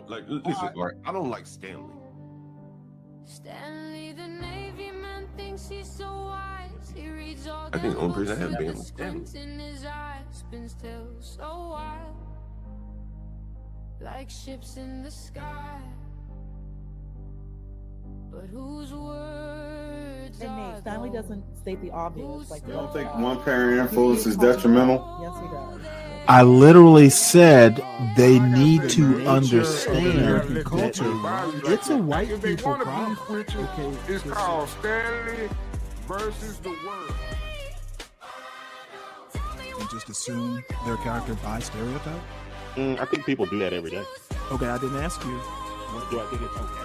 Like, listen, Mark, I don't like Stanley. Stanley, the Navy man, thinks he's so wise. He reads all I think the only person I books had being with was a Stanley. squint in his eyes, spins still so wild, like ships in the sky. But whose words And are Nate, Stanley those? doesn't state the obvious. Like, You don't think one parent influence is detrimental? Yes, he does. I literally said they need Like I said, to the nature of understand American that culture values like it's a that. white If they people want to problem. beef with you, Okay, it's called Stanley versus the world. and just assume their character by stereotype. I think people do that every day. Okay, I didn't ask you. Do I think it's okay?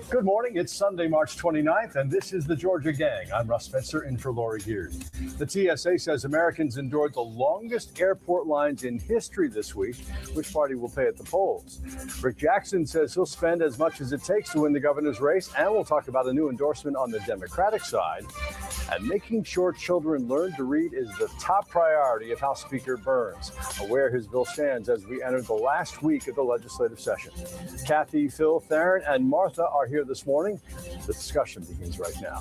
Good morning. It's Sunday, March 29th, and this is the Georgia Gang. I'm Russ Spencer, in for Lori Gears. The TSA says Americans endured the longest airport lines in history this week. Which party will pay at the polls? Rick Jackson says he'll spend as much as it takes to win the governor's race, and we'll talk about a new endorsement on the Democratic side. And making sure children learn to read is the top priority of House Speaker Burns, where his bill stands as we enter the last week of the legislative session. Kathy, Phil, Theron, and Martha are here this morning. The discussion begins right now.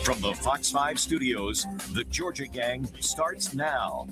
From the Fox 5 studios, the Georgia Gang starts now.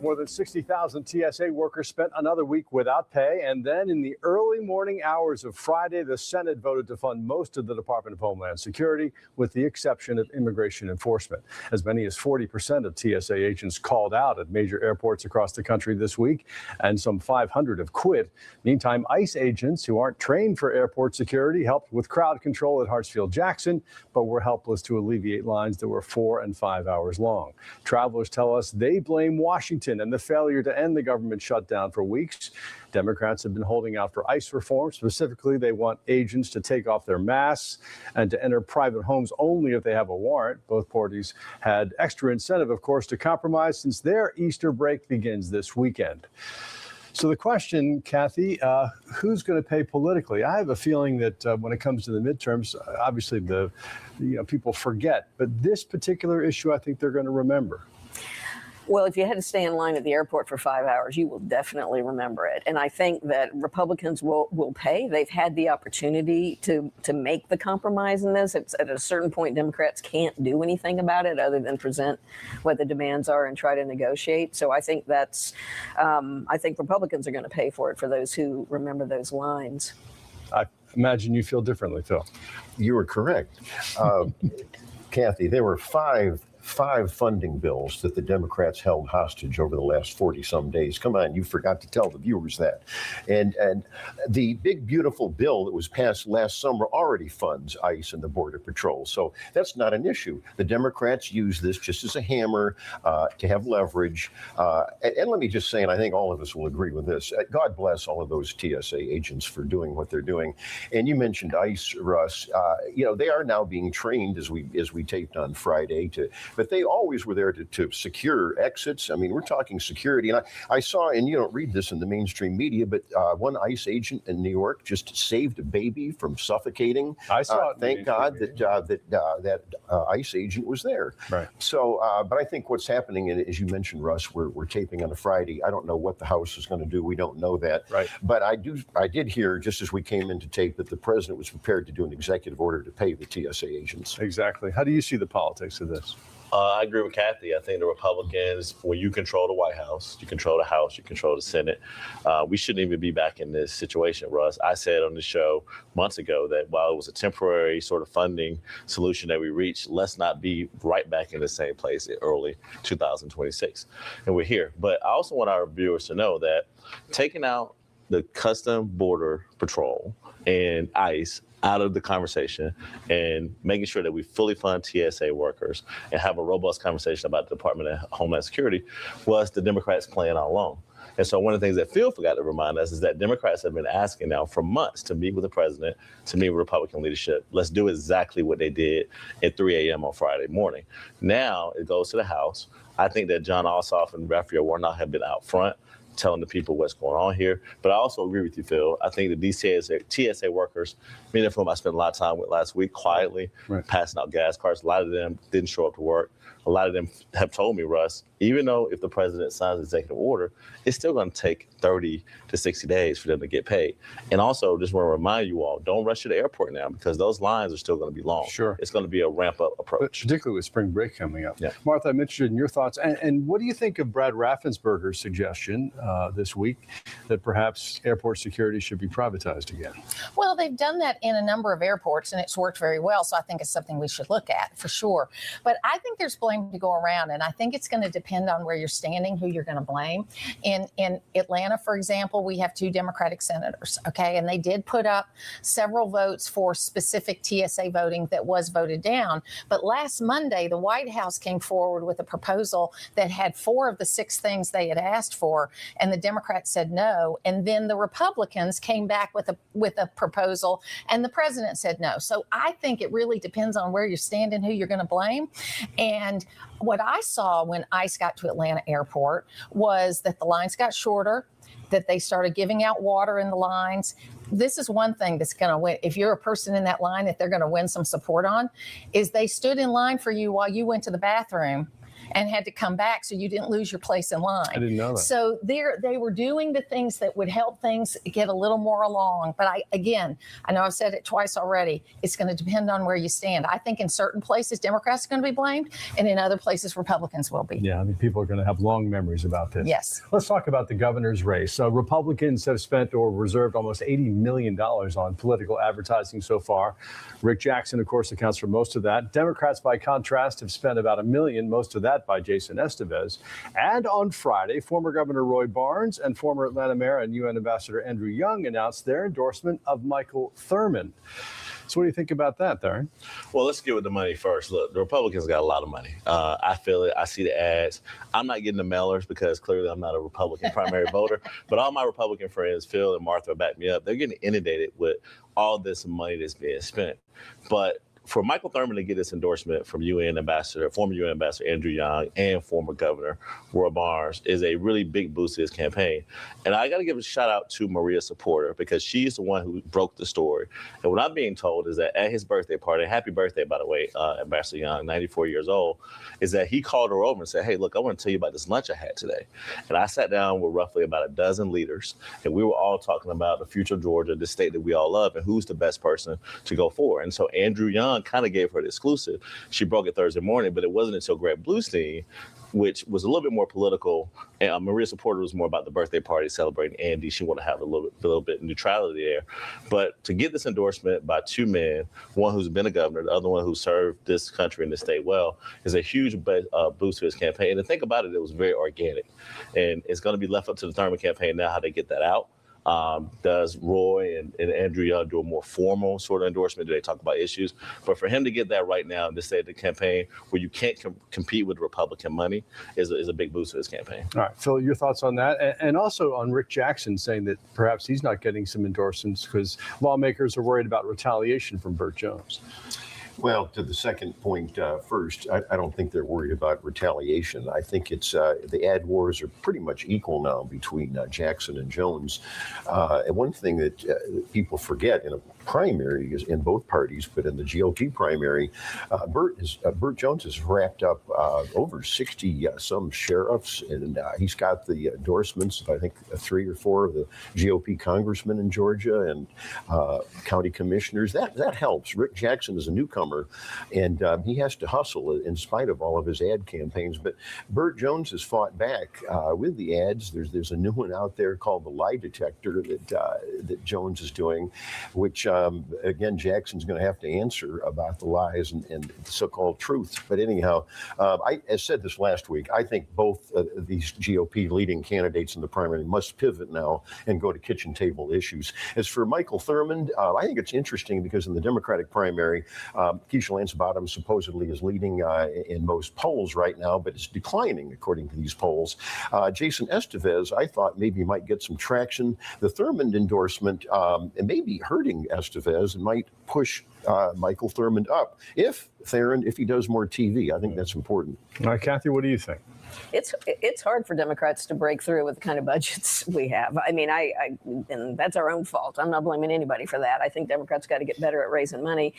More than 60,000 TSA workers spent another week without pay. And then in the early morning hours of Friday, the Senate voted to fund most of the Department of Homeland Security, with the exception of immigration enforcement. As many as 40% of TSA agents called out at major airports across the country this week, and some 500 have quit. Meantime, ICE agents who aren't trained for airport security helped with crowd control at Hartsfield-Jackson, but were helpless to alleviate lines that were 4 and 5 hours long. Travelers tell us they blame Washington and the failure to end the government shutdown for weeks. Democrats have been holding out for ICE reform. Specifically, they want agents to take off their masks and to enter private homes only if they have a warrant. Both parties had extra incentive, of course, to compromise since their Easter break begins this weekend. So the question, Kathy, who's going to pay politically? I have a feeling that when it comes to the midterms, obviously people forget, but this particular issue, I think they're going to remember. Well, if you had to stay in line at the airport for 5 hours, you will definitely remember it. And I think that Republicans will pay. They've had the opportunity to make the compromise in this. It's at a certain point, Democrats can't do anything about it other than present what the demands are and try to negotiate. So I think I think Republicans are going to pay for it for those who remember those lines. I imagine you feel differently, Phil. You were correct. Kathy, there were five funding bills that the Democrats held hostage over the last 40-some days. Come on, you forgot to tell the viewers that. And the big, beautiful bill that was passed last summer already funds ICE and the Border Patrol. So that's not an issue. The Democrats use this just as a hammer to have leverage. And let me just say, and I think all of us will agree with this, God bless all of those TSA agents for doing what they're doing. And you mentioned ICE, Russ. They are now being trained, as we taped on Friday, but they always were there to secure exits. I mean, we're talking security. And I saw, and you don't read this in the mainstream media, but one ICE agent in New York just saved a baby from suffocating. I saw it. Thank God that ICE agent was there. Right. So, but I think what's happening, and as you mentioned, Russ, we're taping on a Friday. I don't know what the House is going to do. We don't know that. Right. But I did hear, just as we came into tape, that the president was prepared to do an executive order to pay the TSA agents. Exactly. How do you see the politics of this? I agree with Kathy. I think the Republicans, when you control the White House, you control the House, you control the Senate, we shouldn't even be back in this situation, Russ. I said on the show months ago that while it was a temporary sort of funding solution that we reached, let's not be right back in the same place in early 2026. And we're here. But I also want our viewers to know that taking out the Custom Border Patrol and ICE out of the conversation and making sure that we fully fund TSA workers and have a robust conversation about the Department of Homeland Security was the Democrats' plan all along. And so one of the things that Phil forgot to remind us is that Democrats have been asking now for months to meet with the president, to meet with Republican leadership. Let's do exactly what they did at 3 a.m. on Friday morning. Now it goes to the House. I think that John Ossoff and Raphael Warnock have been out front telling the people what's going on here. But I also agree with you, Phil. I think the TSA workers, many of whom I spent a lot of time with last week, quietly passing out gas cards. A lot of them didn't show up to work. A lot of them have told me, Russ, even though if the president signs executive order, it's still going to take 30 to 60 days for them to get paid. And also, just want to remind you all, don't rush to the airport now because those lines are still going to be long. Sure. It's going to be a ramp-up approach. Particularly with spring break coming up. Yeah. Martha, I'm interested in your thoughts. And what do you think of Brad Raffensperger's suggestion this week that perhaps airport security should be privatized again? Well, they've done that in a number of airports, and it's worked very well. So I think it's something we should look at for sure. But I think there's blame to go around, and I think it's going to depend on where you're standing, who you're going to blame. In Atlanta, for example, we have 2 Democratic senators, okay, and they did put up several votes for specific TSA voting that was voted down. But last Monday, the White House came forward with a proposal that had 4 of the 6 things they had asked for, and the Democrats said no. And then the Republicans came back with a proposal, and the president said no. So I think it really depends on where you're standing, who you're going to blame. And what I saw when ICE got to Atlanta Airport was that the lines got shorter, that they started giving out water in the lines. This is one thing that's going to win. If you're a person in that line that they're going to win some support on, is they stood in line for you while you went to the bathroom and had to come back so you didn't lose your place in line. I didn't know that. So they were doing the things that would help things get a little more along. But I know I've said it twice already. It's going to depend on where you stand. I think in certain places, Democrats are going to be blamed, and in other places, Republicans will be. Yeah, I mean, people are going to have long memories about this. Yes. Let's talk about the governor's race. Republicans have spent or reserved almost $80 million on political advertising so far. Rick Jackson, of course, accounts for most of that. Democrats, by contrast, have spent about $1 million, most of that by Jason Estevez. And on Friday, former Governor Roy Barnes and former Atlanta Mayor and UN Ambassador Andrew Young announced their endorsement of Michael Thurmond. So what do you think about that, Darren? Well, let's get with the money first. Look, the Republicans got a lot of money. I feel it. I see the ads. I'm not getting the mailers because clearly I'm not a Republican primary voter. But all my Republican friends, Phil and Martha, back me up. They're getting inundated with all this money that's being spent. But for Michael Thurmond to get this endorsement from former UN Ambassador Andrew Young and former Governor Roy Barnes is a really big boost to his campaign. And I got to give a shout out to Maria Supporter because she's the one who broke the story. And what I'm being told is that at his birthday party, happy birthday, by the way, Ambassador Young, 94 years old, is that he called her over and said, hey, look, I want to tell you about this lunch I had today. And I sat down with roughly about a dozen leaders, and we were all talking about the future of Georgia, the state that we all love, and who's the best person to go for. And so Andrew Young kind of gave her the exclusive. She broke it Thursday morning, but it wasn't until Greg Bluestein, which was a little bit more political, and Maria Supporter was more about the birthday party celebrating Andy. She wanted to have a little bit of neutrality there. But to get this endorsement by 2 men, one who's been a governor, the other one who served this country and the state well, is a huge boost to his campaign. And to think about it, it was very organic. And it's going to be left up to the Thurmond campaign now how they get that out. Does Roy and Andrew Young do a more formal sort of endorsement? Do they talk about issues? But for him to get that right now, to say the campaign where you can't compete with Republican money is a big boost to his campaign. All right, Phil, your thoughts on that? And also on Rick Jackson saying that perhaps he's not getting some endorsements because lawmakers are worried about retaliation from Burt Jones. Well, to the second point first, I don't think they're worried about retaliation. I think it's the ad wars are pretty much equal now between Jackson and Jones. And one thing that people forget in a primary is in both parties, but in the GOP primary, Burt Jones has wrapped up over 60 some sheriffs, and he's got the endorsements of I think 3 or 4 of the GOP congressmen in Georgia and county commissioners. That helps. Rick Jackson is a newcomer, and he has to hustle in spite of all of his ad campaigns. But Burt Jones has fought back with the ads. There's a new one out there called the lie detector that Jones is doing, which again Jackson's going to have to answer about the lies and the so-called truth. But anyhow, I said this last week. I think both these GOP leading candidates in the primary must pivot now and go to kitchen table issues. As for Michael Thurmond, I think it's interesting because in the Democratic primary, Keisha Lance Bottoms supposedly is leading in most polls right now, but it's declining according to these polls. Jason Estevez, I thought maybe might get some traction. The Thurmond endorsement may be hurting Estevez Estevez and might push Michael Thurmond up if he does more TV. I think that's important. All right, Kathy, what do you think? It's hard for Democrats to break through with the kind of budgets we have. I mean, and that's our own fault. I'm not blaming anybody for that. I think Democrats got to get better at raising money.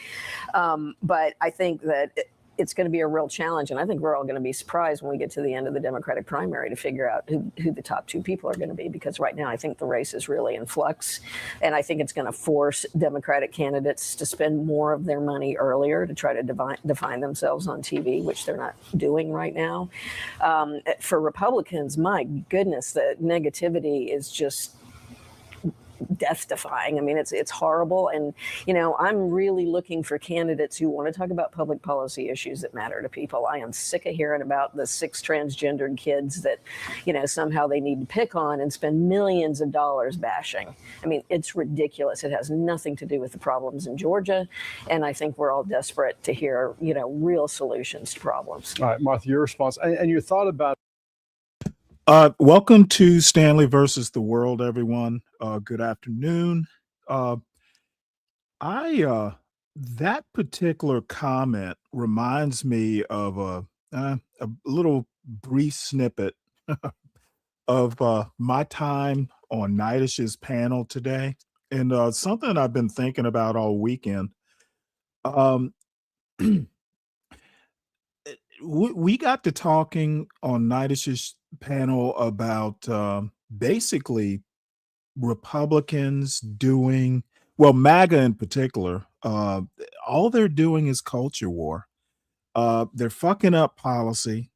But I think that it's going to be a real challenge. And I think we're all going to be surprised when we get to the end of the Democratic primary to figure out who the top two people are going to be. Because right now, I think the race is really in flux. And I think it's going to force Democratic candidates to spend more of their money earlier to try to define themselves on TV, which they're not doing right now. For Republicans, my goodness, the negativity is just death-defying. I mean, it's horrible. And, I'm really looking for candidates who want to talk about public policy issues that matter to people. I am sick of hearing about the 6 transgendered kids that, somehow they need to pick on and spend millions of dollars bashing. I mean, it's ridiculous. It has nothing to do with the problems in Georgia. And I think we're all desperate to hear, real solutions to problems. All right, Martha, your response and your thought about. Welcome to Stanley versus the World, everyone. Good afternoon. That particular comment reminds me of a little brief snippet of my time on Nightish's panel today, and something I've been thinking about all weekend. We got to talking on Nightish's panel about basically Republicans doing, well, MAGA in particular, all they're doing is culture war. They're fucking up policy,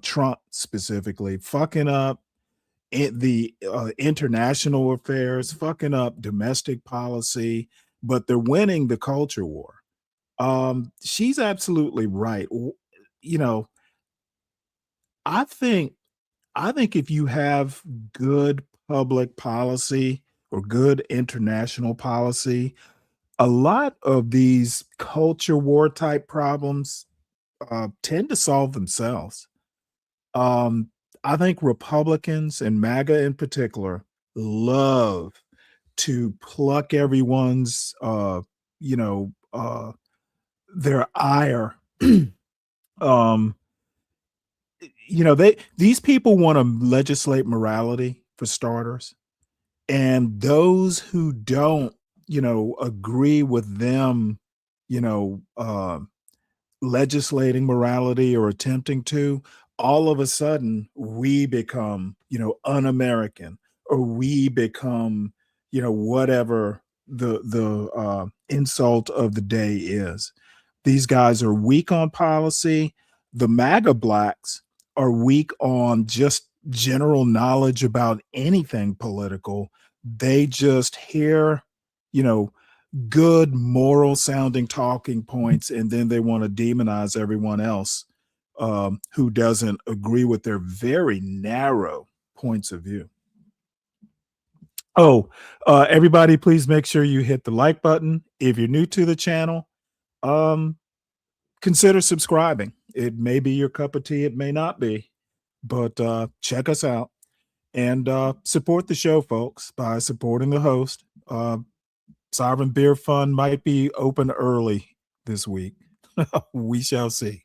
Trump specifically, fucking up the international affairs, fucking up domestic policy, but they're winning the culture war. She's absolutely right. I think if you have good public policy or good international policy, a lot of these culture war type problems tend to solve themselves. I think Republicans and MAGA in particular love to pluck everyone's, their ire. These people want to legislate morality for starters, and those who don't, agree with them, legislating morality or attempting to, all of a sudden we become, un-American, or we become, whatever the insult of the day is. These guys are weak on policy. The MAGA blacks are weak on just general knowledge about anything political. They just hear, good moral sounding talking points, and then they want to demonize everyone else who doesn't agree with their very narrow points of view. Everybody, please make sure you hit the like button. If you're new to the channel, consider subscribing. It may be your cup of tea, it may not be, but check us out and support the show, folks, by supporting the host. Sovereign Beer Fund might be open early this week. We shall see.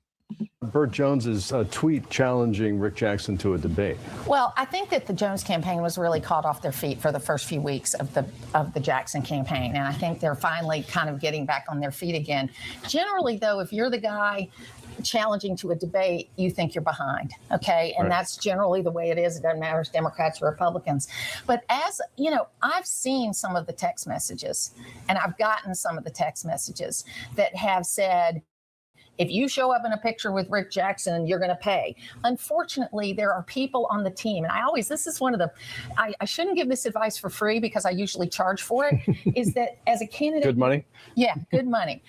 Burt Jones's tweet challenging Rick Jackson to a debate. Well, I think that the Jones campaign was really caught off their feet for the first few weeks of the Jackson campaign, and I think they're finally kind of getting back on their feet again. Generally, though, if you're the guy challenging to a debate, you think you're behind, okay? And that's generally the way it is. It doesn't matter if Democrats or Republicans. But as you know, I've seen some of the text messages, and I've gotten some of the text messages that have said, if you show up in a picture with Rick Jackson, you're going to pay. Unfortunately, there are people on the team, and this is one of the, I shouldn't give this advice for free because I usually charge for it, is that as a candidate. Good money? Yeah, good money.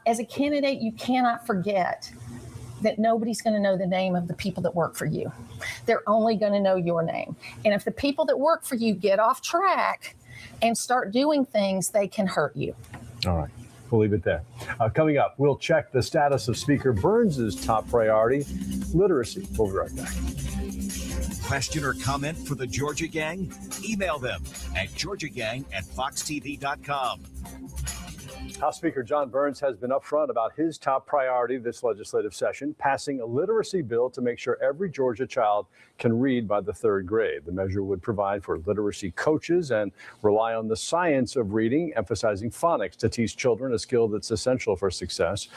As a candidate, you cannot forget that nobody's going to know the name of the people that work for you. They're only going to know your name. And if the people that work for you get off track and start doing things, they can hurt you. All right. We'll leave it there. Coming up, we'll check the status of Speaker Burns' top priority, literacy. We'll be right back. Question or comment for the Georgia Gang? Email them at georgiagang@foxtv.com. House Speaker John Burns has been upfront about his top priority this legislative session, passing a literacy bill to make sure every Georgia child can read by the 3rd grade. The measure would provide for literacy coaches and rely on the science of reading, emphasizing phonics to teach children a skill that's essential for success.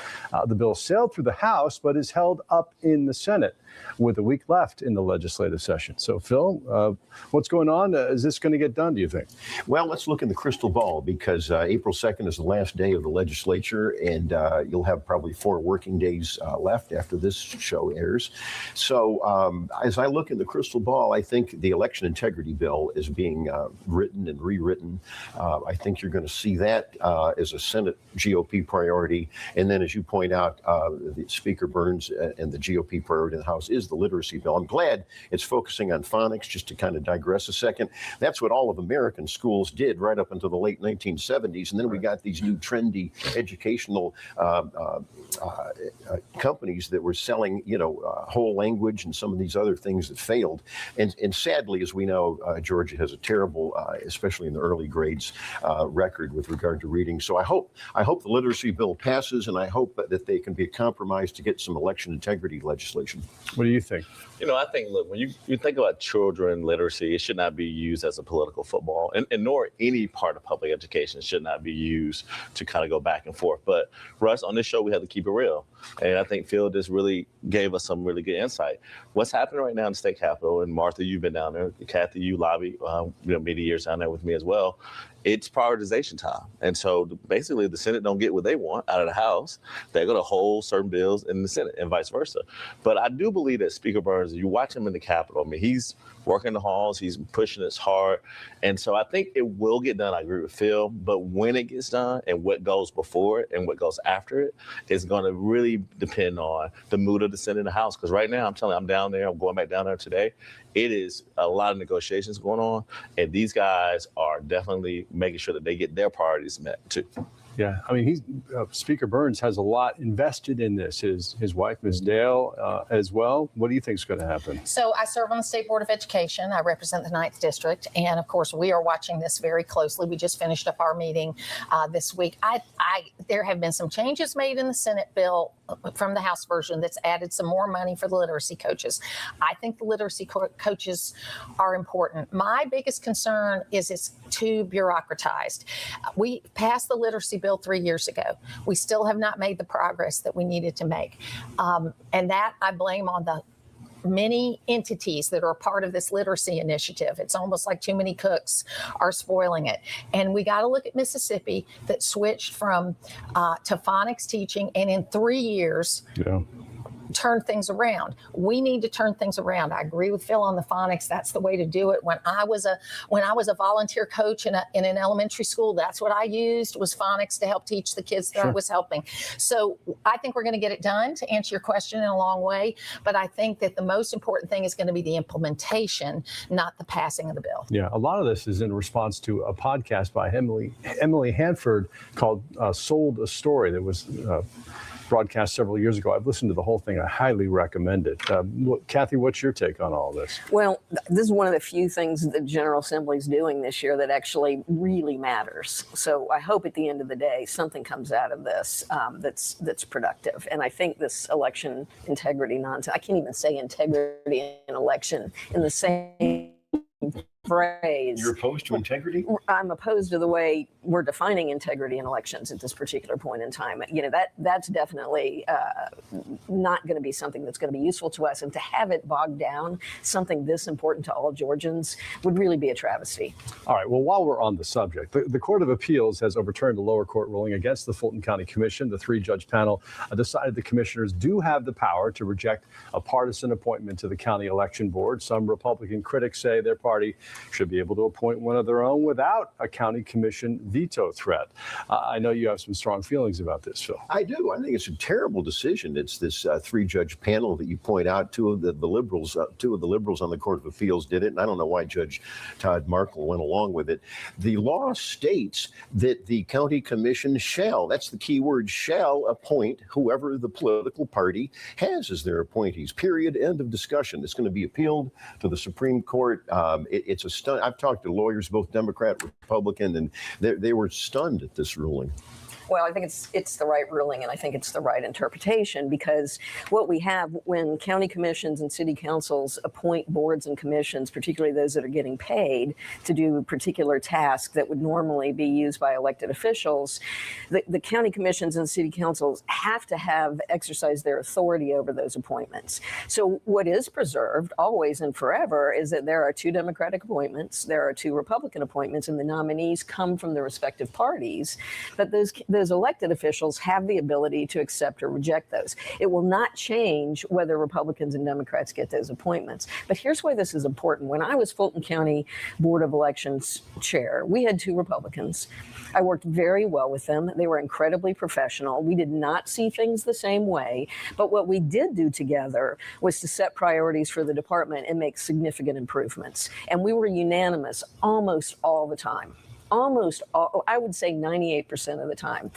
The bill sailed through the House, but is held up in the Senate with a week left in the legislative session. So, Phil, what's going on? Is this going to get done, do you think? Well, let's look in the crystal ball, because April 2nd is the last day of the legislature, and you'll have probably 4 working days left after this show airs. So as I look in the crystal ball, I think the election integrity bill is being written and rewritten. I think you're going to see that as a Senate GOP priority. And then, as you point out, the Speaker Burns and the GOP priority in the House is the literacy bill. I'm glad it's focusing on phonics. Just to kind of digress a second, that's what all of American schools did right up until the late 1970s. And then we got these new trendy educational companies that were selling, whole language and some of these other things that failed. And sadly, as we know, Georgia has a terrible, especially in the early grades, record with regard to reading. So I hope the literacy bill passes, and I hope that they can be a compromise to get some election integrity legislation. What do you think? I think, look, when you think about children literacy, it should not be used as a political football, and nor any part of public education should not be used to kind of go back and forth. But Russ, on this show, we have to keep it real. And I think Phil just really gave us some really good insight. What's happening right now in the state capitol, and Martha, you've been down there, Kathy, you lobby, many years down there with me as well. It's prioritization time. And so basically the Senate don't get what they want out of the House. They're going to hold certain bills in the Senate and vice versa. But I do believe that Speaker Burns, you watch him in the Capitol, he's working the halls, he's pushing this hard. And so I think it will get done. I agree with Phil. But when it gets done and what goes before it and what goes after it is going to really depend on the mood of the Senate and the House. Because right now, I'm telling you, I'm down there. I'm going back down there today. It is a lot of negotiations going on. And these guys are definitely making sure that they get their priorities met, too. Yeah, Speaker Burns has a lot invested in this. His wife, Ms. Dale, as well. What do you think is going to happen? So I serve on the State Board of Education. I represent the 9th District. And of course, we are watching this very closely. We just finished up our meeting this week. There have been some changes made in the Senate bill from the House version that's added some more money for the literacy coaches. I think the literacy coaches are important. My biggest concern is it's too bureaucratized. We passed the literacy bill 3 years ago. We still have not made the progress that we needed to make. And that I blame on the many entities that are a part of this literacy initiative. It's almost like too many cooks are spoiling it. And we got to look at Mississippi that switched from to phonics teaching, and in 3 years, turn things around. We need to turn things around. I agree with Phil on the phonics. That's the way to do it. When I was a volunteer coach in an elementary school, that's what I used was phonics to help teach the kids that I was helping. So I think we're going to get it done, to answer your question, in a long way. But I think that the most important thing is going to be the implementation, not the passing of the bill. Yeah, a lot of this is in response to a podcast by Emily Hanford called Sold a Story that was broadcast several years ago. I've listened to the whole thing. I highly recommend it. Kathy, what's your take on all this? Well, this is one of the few things that the General Assembly is doing this year that actually really matters. So I hope at the end of the day, something comes out of this that's productive. And I think this election integrity nonsense, I can't even say integrity in election in the same phrase. You're opposed to integrity? I'm opposed to the way we're defining integrity in elections at this particular point in time. That's definitely not going to be something that's going to be useful to us. And to have it bogged down, something this important to all Georgians, would really be a travesty. All right. Well, while we're on the subject, the Court of Appeals has overturned a lower court ruling against the Fulton County Commission. The 3-judge panel decided the commissioners do have the power to reject a partisan appointment to the county election board. Some Republican critics say their party should be able to appoint one of their own without a county commission veto threat. I know you have some strong feelings about this, Phil. I do. I think it's a terrible decision. It's this 3-judge panel that you point out. Two of the liberals on the Court of Appeals did it, and I don't know why Judge Todd Markle went along with it. The law states that the county commission shall, that's the key word, shall appoint whoever the political party has as their appointees. Period. End of discussion. It's going to be appealed to the Supreme Court. It's a stun. I've talked to lawyers, both Democrat, Republican, and they were stunned at this ruling. Well, I think it's the right ruling, and I think it's the right interpretation, because what we have when county commissions and city councils appoint boards and commissions, particularly those that are getting paid to do particular tasks that would normally be used by elected officials, the county commissions and city councils have to have exercised their authority over those appointments. So what is preserved always and forever is that there are 2 Democratic appointments, there are 2 Republican appointments, and the nominees come from the respective parties. But those elected officials have the ability to accept or reject those. It will not change whether Republicans and Democrats get those appointments. But here's why this is important. When I was Fulton County Board of Elections chair, we had 2 Republicans. I worked very well with them. They were incredibly professional. We did not see things the same way, but what we did do together was to set priorities for the department and make significant improvements. And we were unanimous almost all the time. Almost all, I would say 98% of the time.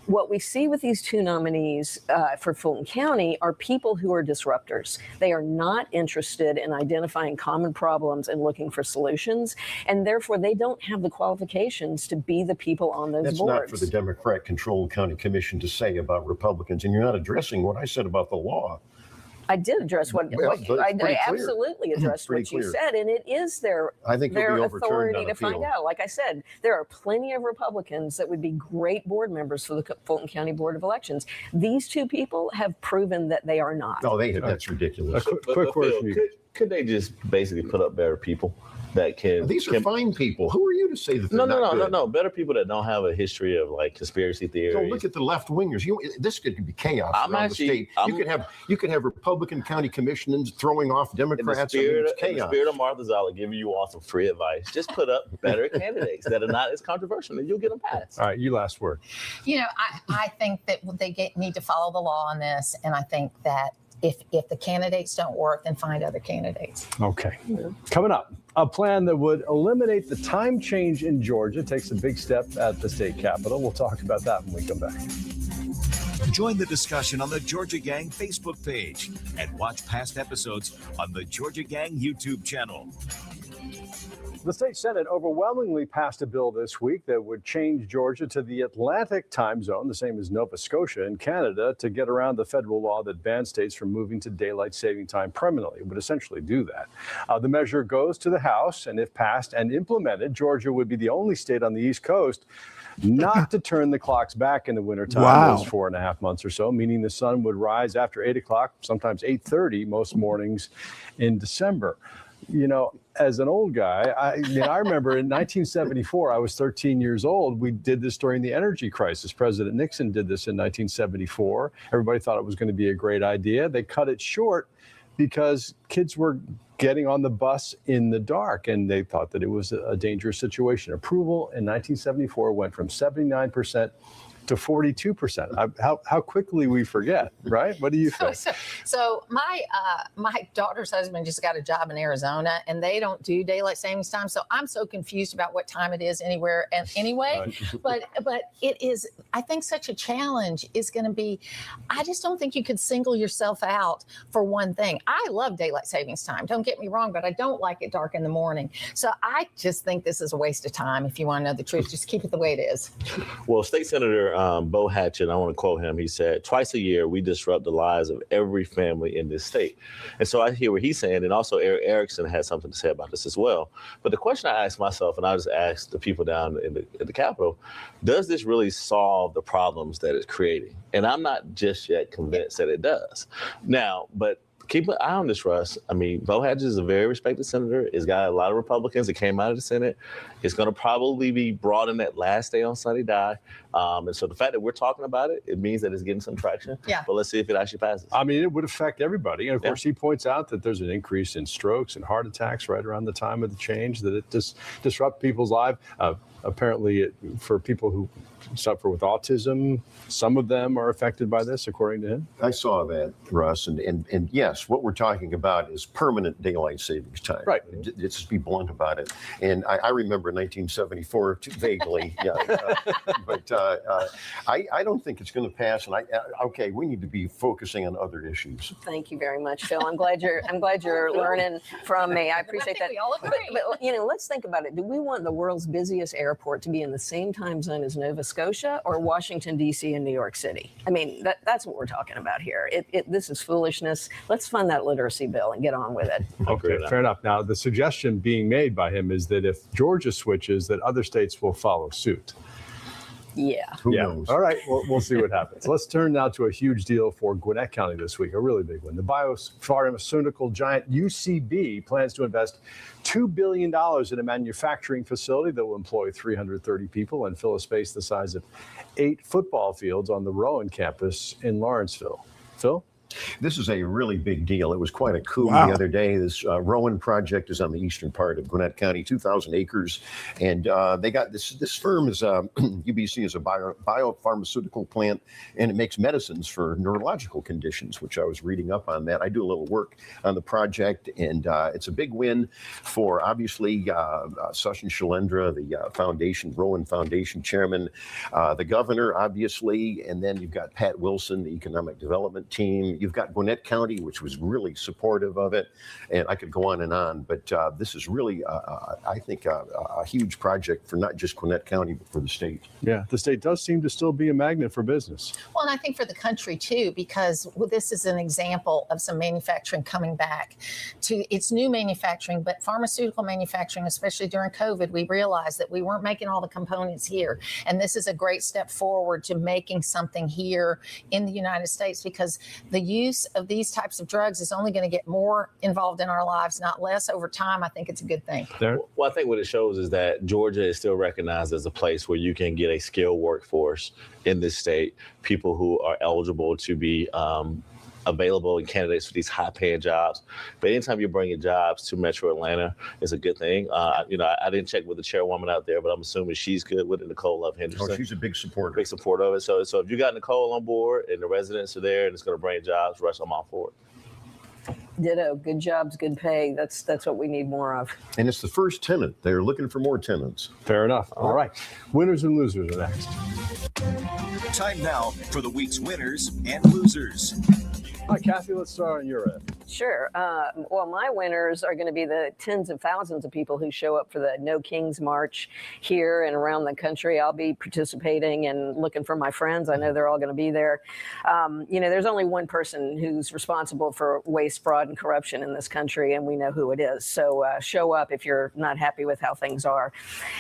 What we see with these 2 nominees for Fulton County are people who are disruptors. They are not interested in identifying common problems and looking for solutions, and therefore they don't have the qualifications to be the people on those boards. That's not for the Democrat-controlled county commission to say about Republicans, and you're not addressing what I said about the law. I did address what I absolutely addressed what you said, and it is their authority to find out. Like I said, there are plenty of Republicans that would be great board members for the Fulton County Board of Elections. These 2 people have proven that they are not. No, that's ridiculous. Quick word from you. Could they just basically put up better people that can? These are fine people. Who are you to say that they're not good? No. Better people that don't have a history of like conspiracy theories. So look at the left wingers. This could be chaos around the state. You could have Republican county commissioners throwing off Democrats. In the spirit of Martha Zoller giving you all some free advice, just put up better candidates that are not as controversial, and you'll get them passed. All right, you last word. You know, I think that they need to follow the law on this, and I think that if the candidates don't work, then find other candidates. Okay. Coming up, a plan that would eliminate the time change in Georgia takes a big step at the state capitol. We'll talk about that when we come back. Join the discussion on the Georgia Gang Facebook page and watch past episodes on the Georgia Gang YouTube channel. The state Senate overwhelmingly passed a bill this week that would change Georgia to the Atlantic time zone, the same as Nova Scotia in Canada, to get around the federal law that bans states from moving to daylight saving time permanently. It would essentially do that. The measure goes to the House, and if passed and implemented, Georgia would be the only state on the East Coast not to turn the clocks back in the wintertime. Wow. Those 4.5 months or so, meaning the sun would rise after 8 o'clock, sometimes 8:30 most mornings in December. You know, as an old guy, I remember in 1974, I was 13 years old. We did this during the energy crisis. President Nixon did this in 1974. Everybody thought it was going to be a great idea. They cut it short because kids were getting on the bus in the dark, and they thought that it was a dangerous situation. Approval in 1974 went from 79% to 42%. How quickly we forget, right? What do you think? So my daughter's husband just got a job in Arizona, and they don't do daylight savings time. So I'm so confused about what time it is anywhere and anyway. But it is, I think, such a challenge is going to be. I just don't think you could single yourself out for one thing. I love daylight savings time. Don't get me wrong, but I don't like it dark in the morning. So I just think this is a waste of time. If you want to know the truth, just keep it the way it is. Well, State Senator Bo Hatchett, I want to quote him. He said, "Twice a year, we disrupt the lives of every family in this state." And so I hear what he's saying. And also Eric Erickson has something to say about this as well. But the question I ask myself, and I just ask the people down in the Capitol, does this really solve the problems that it's creating? And I'm not just yet convinced that it does. Now, but keep an eye on this, Russ. I mean, Bo Hatchett is a very respected senator. He's got a lot of Republicans that came out of the Senate. It's going to probably be brought in that last day on Sunny Die. And so the fact that we're talking about it, it means that it's getting some traction. Yeah. But let's see if it actually passes. I mean, it would affect everybody. And of course, he points out that there's an increase in strokes and heart attacks right around the time of the change, that it disrupts people's lives. Apparently, for people who suffer with autism, some of them are affected by this, according to him. I saw that, Russ, and yes, what we're talking about is permanent daylight savings time. Right. Let's just be blunt about it. And I remember 1974 vaguely, yeah. But I don't think it's going to pass. And okay, we need to be focusing on other issues. Thank you very much, Phil. I'm glad you're learning from me. I appreciate that. We all agree. But let's think about it. Do we want the world's busiest airport to be in the same time zone as Nova Scotia or Washington, D.C. and New York City? I mean, that's what we're talking about here. This is foolishness. Let's fund that literacy bill and get on with it. Okay, fair enough. Now, the suggestion being made by him is that if Georgia switches, that other states will follow suit. Yeah. Who knows? All right, we'll see what happens. Let's turn now to a huge deal for Gwinnett County this week, a really big one. The biopharmaceutical giant UCB plans to invest $2 billion in a manufacturing facility that will employ 330 people and fill a space the size of 8 football fields on the Rowan campus in Lawrenceville. Phil? This is a really big deal. It was quite a coup the other day. This Rowan project is on the eastern part of Gwinnett County, 2,000 acres. And they got this firm is UBC is a biopharmaceutical plant, and it makes medicines for neurological conditions, which I was reading up on that. I do a little work on the project, and it's a big win for obviously Sachin Shailendra, the Rowan Foundation chairman, the governor, obviously, and then you've got Pat Wilson, the economic development team. You've got Gwinnett County, which was really supportive of it, and I could go on, but this is really, I think, a huge project for not just Gwinnett County, but for the state. Yeah, the state does seem to still be a magnet for business. Well, and I think for the country too, because this is an example of some manufacturing coming back to its new manufacturing, but pharmaceutical manufacturing, especially during COVID, we realized that we weren't making all the components here. And this is a great step forward to making something here in the United States, because the use of these types of drugs is only going to get more involved in our lives, not less over time. I think it's a good thing. Well, I think what it shows is that Georgia is still recognized as a place where you can get a skilled workforce in this state, people who are eligible to be available and candidates for these high-paying jobs. But anytime you're bringing jobs to Metro Atlanta, it's a good thing. I didn't check with the chairwoman out there, but I'm assuming she's good with it, Nicole Love Henderson. Oh, she's a big supporter. Big supporter of it. So if you got Nicole on board and the residents are there and it's going to bring jobs, Russ, I'm all for it. Ditto. Good jobs, good pay. That's what we need more of. And it's the first tenant. They're looking for more tenants. Fair enough. All right. Winners and losers are next. Time now for the week's winners and losers. All right, Kathy, let's start on your end. Sure. Well, my winners are going to be the tens of thousands of people who show up for the No Kings March here and around the country. I'll be participating and looking for my friends. I know they're all going to be there. There's only one person who's responsible for waste, fraud, and corruption in this country, and we know who it is. So show up if you're not happy with how things are.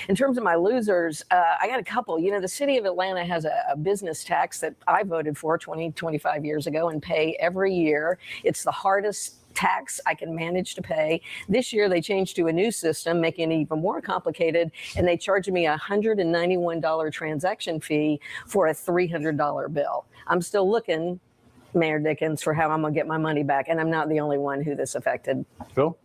In terms of my losers, I got a couple. The city of Atlanta has a business tax that I voted for 25 years ago and pay every year. It's the hardest tax I can manage to pay. This year they changed to a new system, making it even more complicated, and they charged me a $191 transaction fee for a $300 bill. I'm still looking, Mayor Dickens, for how I'm going to get my money back, and I'm not the only one who this affected. Phil?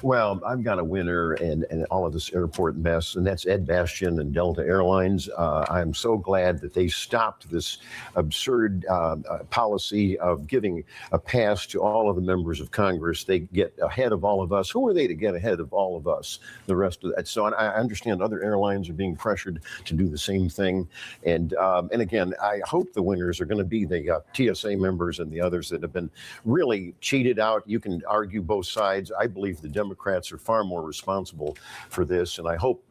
Well, I've got a winner in all of this airport mess, and that's Ed Bastian and Delta Airlines. I'm so glad that they stopped this absurd policy of giving a pass to all of the members of Congress. They get ahead of all of us. Who are they to get ahead of all of us? The rest of that. So I understand other airlines are being pressured to do the same thing. And again, I hope the winners are going to be the TSA members and the others that have been really cheated out. You can argue both sides. I believe the Democrats are far more responsible for this, and I hope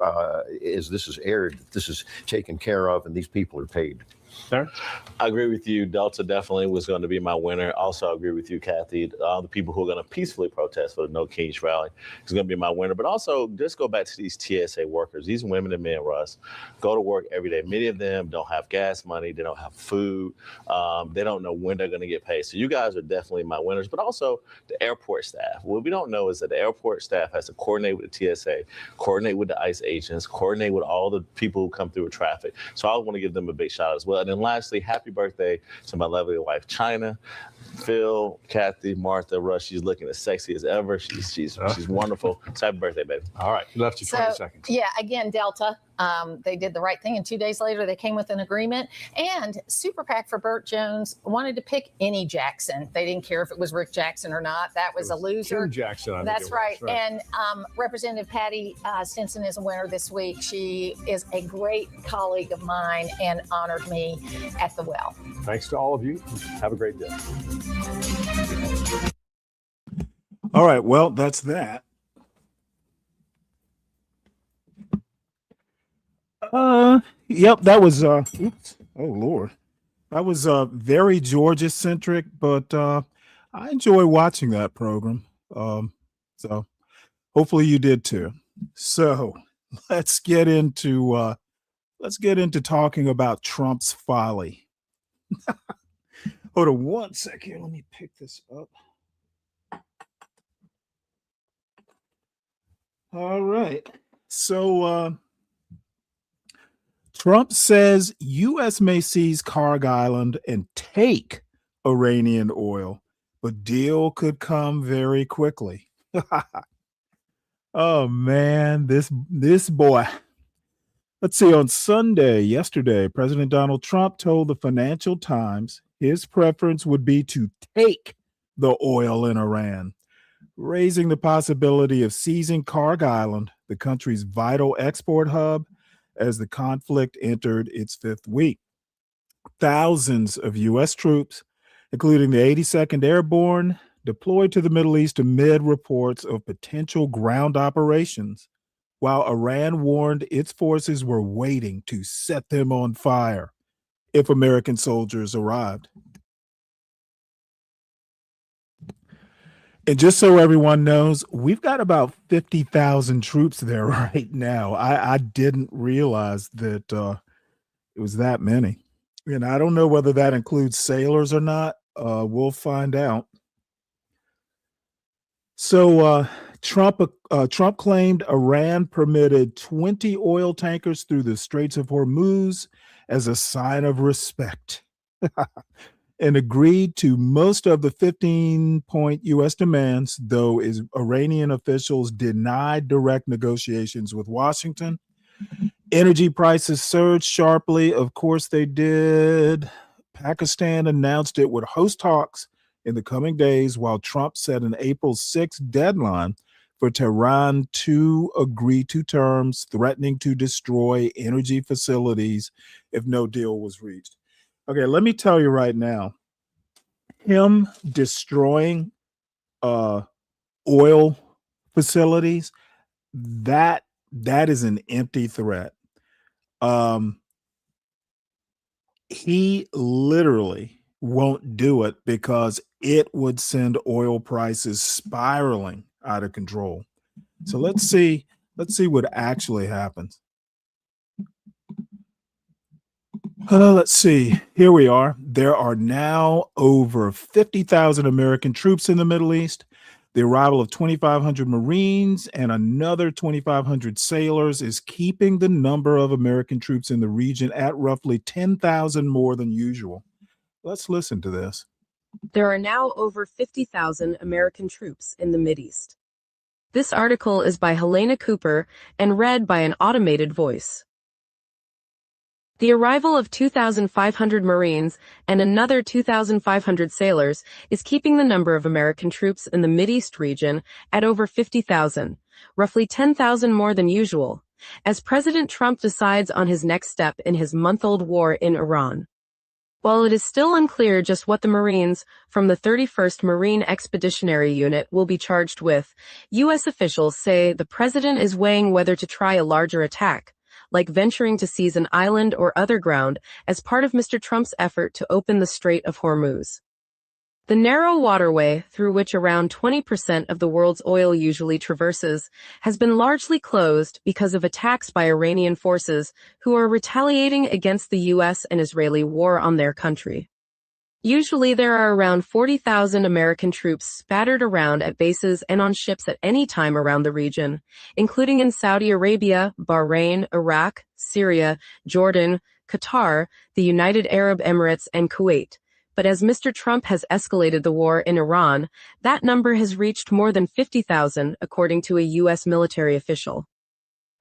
as this is aired, this is taken care of and these people are paid. Darren? I agree with you. Delta definitely was going to be my winner. Also, I agree with you, Kathy. All the people who are going to peacefully protest for the No Kings rally is going to be my winner. But also, just go back to these TSA workers. These women and men, Russ, go to work every day. Many of them don't have gas money. They don't have food. They don't know when they're going to get paid. So you guys are definitely my winners. But also, the airport staff. What we don't know is that the airport staff has to coordinate with the TSA, coordinate with the ICE agents, coordinate with all the people who come through with traffic. So I want to give them a big shout out as well. And then lastly, happy birthday to my lovely wife, China. Phil, Kathy, Martha, Rush, she's looking as sexy as ever. She's wonderful. So happy birthday, baby. All right, you left you 20 seconds. Yeah, again, Delta. They did the right thing, and 2 days later they came with an agreement. And Super PAC for Burt Jones wanted to pick any Jackson. They didn't care if it was Rick Jackson or not. That was a loser. Tim Jackson. That's right. And Representative Patty Stinson is a winner this week. She is a great colleague of mine and honored me at the well. Thanks to all of you. Have a great day. All right. Well, that's that. Yep, that was oops. Oh Lord. That was very Georgia centric, but I enjoy watching that program. So hopefully you did too. So let's get into talking about Trump's folly. Hold on one second. Let me pick this up. All right. So Trump says U.S. may seize Carg Island and take Iranian oil, but deal could come very quickly. Oh man, this boy. Let's see, on yesterday, President Donald Trump told the Financial Times his preference would be to take the oil in Iran, raising the possibility of seizing Carg Island, the country's vital export hub, as the conflict entered its fifth week. Thousands of U.S. troops, including the 82nd Airborne, deployed to the Middle East amid reports of potential ground operations, while Iran warned its forces were waiting to set them on fire if American soldiers arrived. And just so everyone knows, we've got about 50,000 troops there right now. I didn't realize that it was that many. And I don't know whether that includes sailors or not. We'll find out. So Trump claimed Iran permitted 20 oil tankers through the Straits of Hormuz as a sign of respect and agreed to most of the 15-point U.S. demands, though Iranian officials denied direct negotiations with Washington. Energy prices surged sharply. Of course they did. Pakistan announced it would host talks in the coming days, while Trump set an April 6th deadline for Tehran to agree to terms threatening to destroy energy facilities if no deal was reached. Okay, let me tell you right now, him destroying oil facilities, that is an empty threat. He literally won't do it because it would send oil prices spiraling out of control. So let's see what actually happens. Let's see. Here we are. There are now over 50,000 American troops in the Middle East. The arrival of 2,500 Marines and another 2,500 sailors is keeping the number of American troops in the region at roughly 10,000 more than usual. Let's listen to this. There are now over 50,000 American troops in the Mideast. This article is by Helena Cooper and read by an automated voice. The arrival of 2,500 Marines and another 2,500 sailors is keeping the number of American troops in the Mideast region at over 50,000, roughly 10,000 more than usual, as President Trump decides on his next step in his month-old war in Iran. While it is still unclear just what the Marines from the 31st Marine Expeditionary Unit will be charged with, U.S. officials say the president is weighing whether to try a larger attack, like venturing to seize an island or other ground as part of Mr. Trump's effort to open the Strait of Hormuz. The narrow waterway, through which around 20% of the world's oil usually traverses, has been largely closed because of attacks by Iranian forces who are retaliating against the U.S. and Israeli war on their country. Usually there are around 40,000 American troops spattered around at bases and on ships at any time around the region, including in Saudi Arabia, Bahrain, Iraq, Syria, Jordan, Qatar, the United Arab Emirates, and Kuwait. But as Mr. Trump has escalated the war in Iran, that number has reached more than 50,000, according to a U.S. military official.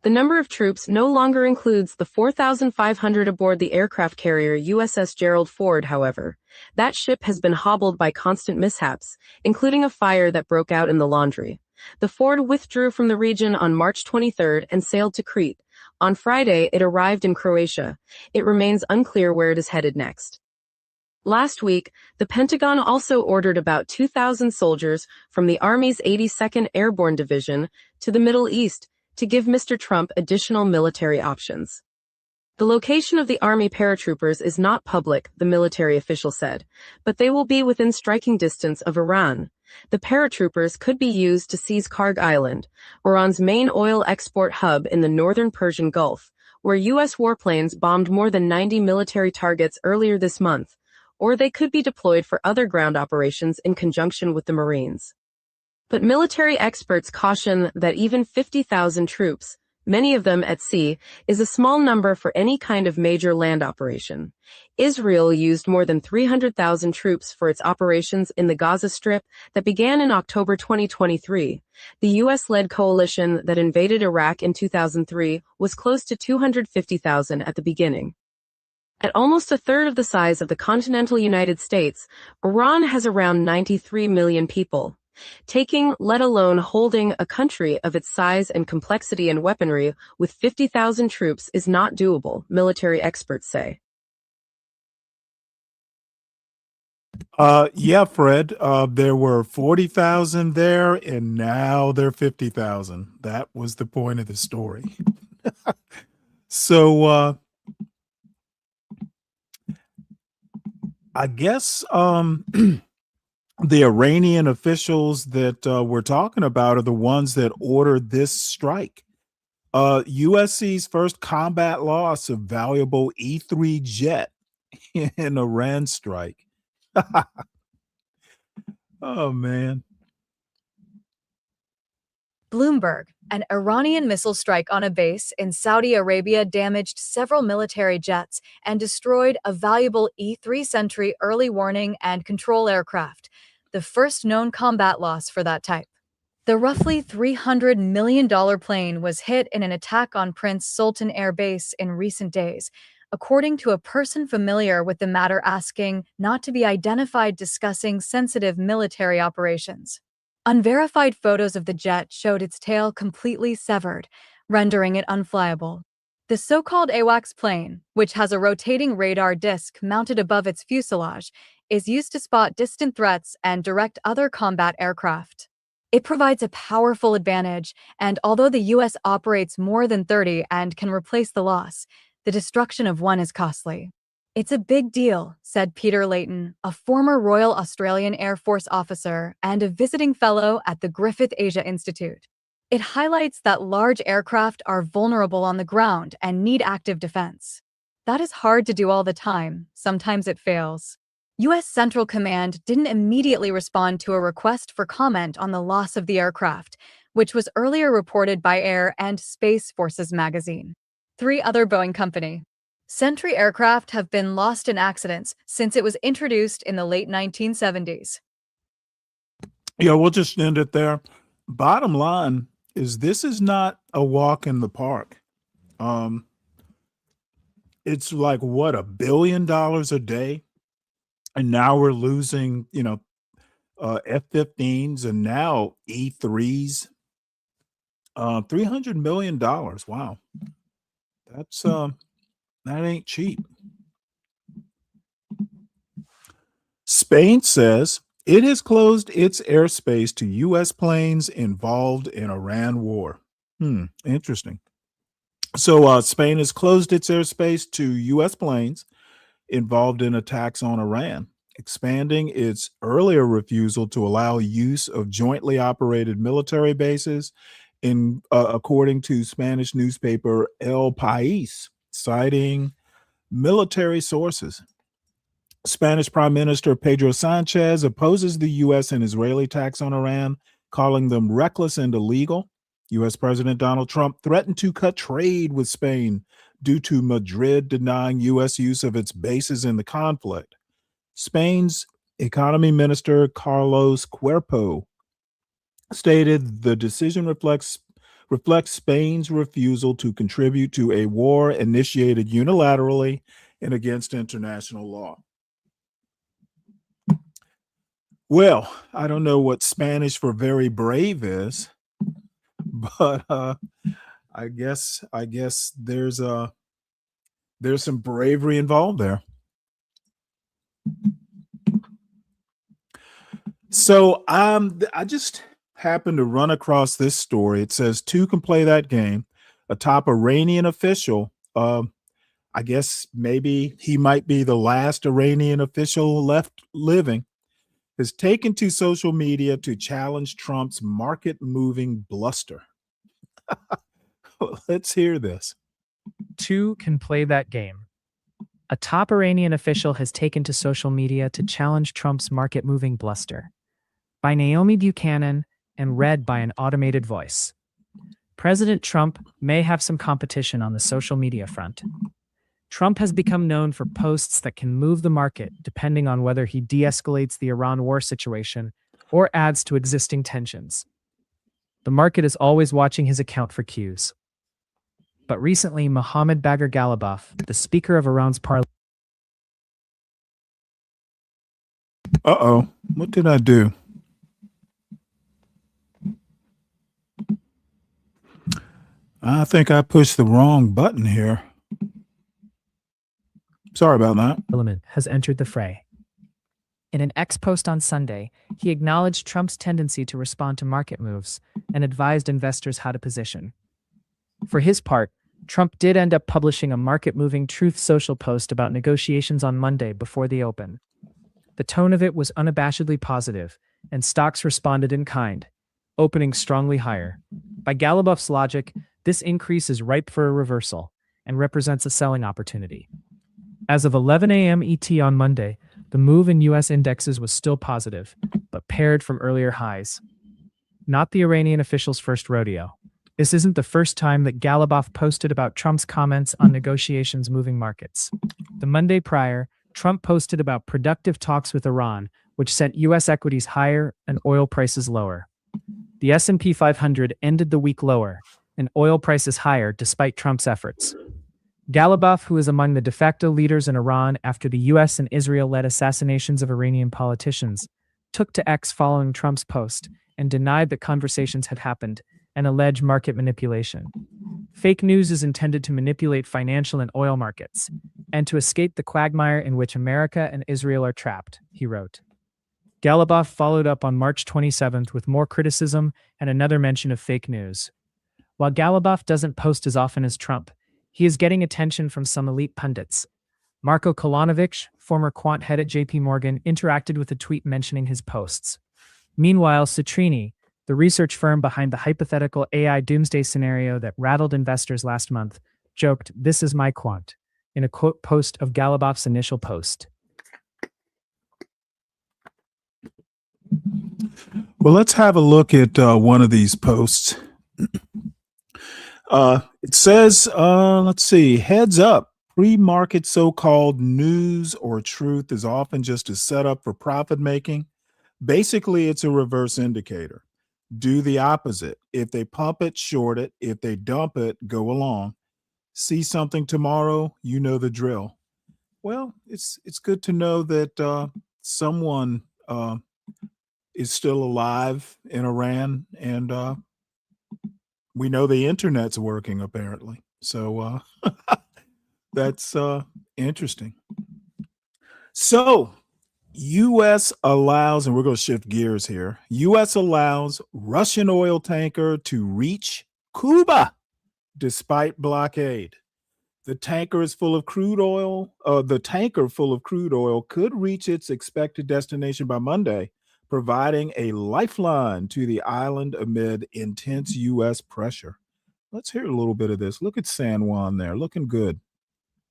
The number of troops no longer includes the 4,500 aboard the aircraft carrier USS Gerald Ford, however. That ship has been hobbled by constant mishaps, including a fire that broke out in the laundry. The Ford withdrew from the region on March 23rd and sailed to Crete. On Friday, it arrived in Croatia. It remains unclear where it is headed next. Last week, the Pentagon also ordered about 2,000 soldiers from the Army's 82nd Airborne Division to the Middle East to give Mr. Trump additional military options. The location of the Army paratroopers is not public, the military official said, but they will be within striking distance of Iran. The paratroopers could be used to seize Karg Island, Iran's main oil export hub in the northern Persian Gulf, where U.S. warplanes bombed more than 90 military targets earlier this month, or they could be deployed for other ground operations in conjunction with the Marines. But military experts caution that even 50,000 troops, many of them at sea, is a small number for any kind of major land operation. Israel used more than 300,000 troops for its operations in the Gaza Strip that began in October 2023. The U.S.-led coalition that invaded Iraq in 2003 was close to 250,000 at the beginning. At almost a third of the size of the continental United States, Iran has around 93 million people. Taking, let alone holding, a country of its size and complexity and weaponry with 50,000 troops is not doable, military experts say. Yeah, Fred, there were 40,000 there, and now they're 50,000. That was the point of the story. So, I guess the Iranian officials that we're talking about are the ones that ordered this strike. USC's first combat loss of valuable E-3 jet in Iran strike. Oh, man. Bloomberg, an Iranian missile strike on a base in Saudi Arabia damaged several military jets and destroyed a valuable E-3 Sentry early warning and control aircraft, the first known combat loss for that type. The roughly $300 million plane was hit in an attack on Prince Sultan Air Base in recent days, according to a person familiar with the matter asking not to be identified discussing sensitive military operations. Unverified photos of the jet showed its tail completely severed, rendering it unflyable. The so-called AWACS plane, which has a rotating radar disc mounted above its fuselage, is used to spot distant threats and direct other combat aircraft. It provides a powerful advantage, and although the U.S. operates more than 30 and can replace the loss, the destruction of one is costly. It's a big deal, said Peter Layton, a former Royal Australian Air Force officer and a visiting fellow at the Griffith Asia Institute. It highlights that large aircraft are vulnerable on the ground and need active defense. That is hard to do all the time. Sometimes it fails. U.S. Central Command didn't immediately respond to a request for comment on the loss of the aircraft, which was earlier reported by Air and Space Forces magazine. 3 other Boeing Company Sentry aircraft have been lost in accidents since it was introduced in the late 1970s. Yeah, we'll just end it there. Bottom line is this is not a walk in the park. It's like, what, $1 billion a day? And now we're losing, F-15s and now E-3s. $300 million. Wow. That's that ain't cheap. Spain says it has closed its airspace to U.S. planes involved in Iran war. Interesting. So Spain has closed its airspace to U.S. planes involved in attacks on Iran, expanding its earlier refusal to allow use of jointly operated military bases, according to Spanish newspaper El País, citing military sources. Spanish Prime Minister Pedro Sanchez opposes the U.S. and Israeli attacks on Iran, calling them reckless and illegal. U.S. President Donald Trump threatened to cut trade with Spain due to Madrid denying U.S. use of its bases in the conflict. Spain's Economy Minister Carlos Cuerpo stated the decision reflects reflects Spain's refusal to contribute to a war initiated unilaterally and against international law. Well, I don't know what Spanish for very brave is, but I guess there's some bravery involved there. So I just happened to run across this story. It says two can play that game. A top Iranian official, I guess maybe he might be the last Iranian official left living, has taken to social media to challenge Trump's market-moving bluster. Let's hear this. Two can play that game. A top Iranian official has taken to social media to challenge Trump's market-moving bluster. By Naomi Buchanan and read by an automated voice. President Trump may have some competition on the social media front. Trump has become known for posts that can move the market depending on whether he de-escalates the Iran war situation or adds to existing tensions. The market is always watching his account for cues. But recently, Mohammad Bagher Ghalibaf, the Speaker of Iran's parliament. Uh-oh, what did I do? I think I pushed the wrong button here. Sorry about that. Has entered the fray. In an X post on Sunday, he acknowledged Trump's tendency to respond to market moves and advised investors how to position. For his part, Trump did end up publishing a market-moving Truth Social post about negotiations on Monday before the open. The tone of it was unabashedly positive, and stocks responded in kind, opening strongly higher. By Ghalibaf's logic, this increase is ripe for a reversal and represents a selling opportunity. As of 11 a.m. ET on Monday, the move in U.S. indexes was still positive, but paired from earlier highs. Not the Iranian official's first rodeo. This isn't the first time that Ghalibaf posted about Trump's comments on negotiations moving markets. The Monday prior, Trump posted about productive talks with Iran, which sent U.S. equities higher and oil prices lower. The S&P 500 ended the week lower, and oil prices higher despite Trump's efforts. Ghalibaf, who is among the de facto leaders in Iran after the U.S. and Israel-led assassinations of Iranian politicians, took to X following Trump's post and denied that conversations had happened and alleged market manipulation. Fake news is intended to manipulate financial and oil markets and to escape the quagmire in which America and Israel are trapped, he wrote. Ghalibaf followed up on March 27th with more criticism and another mention of fake news. While Ghalibaf doesn't post as often as Trump, he is getting attention from some elite pundits. Marko Kolanovic, former quant head at JP Morgan, interacted with a tweet mentioning his posts. Meanwhile, Citrini, the research firm behind the hypothetical AI doomsday scenario that rattled investors last month, joked, "This is my quant," in a quote post of Ghalibaf's initial post. Well, let's have a look at one of these posts. It says, let's see, heads up, pre-market so-called news or truth is often just a setup for profit making. Basically, it's a reverse indicator. Do the opposite. If they pump it, short it. If they dump it, go along. See something tomorrow, you know the drill. Well, it's good to know that someone is still alive in Iran, and we know the internet's working apparently. So that's interesting. So U.S. allows, and we're going to shift gears here. U.S. allows Russian oil tanker to reach Cuba despite blockade. The tanker is full of crude oil. The tanker full of crude oil could reach its expected destination by Monday, providing a lifeline to the island amid intense U.S. pressure. Let's hear a little bit of this. Look at San Juan there, looking good.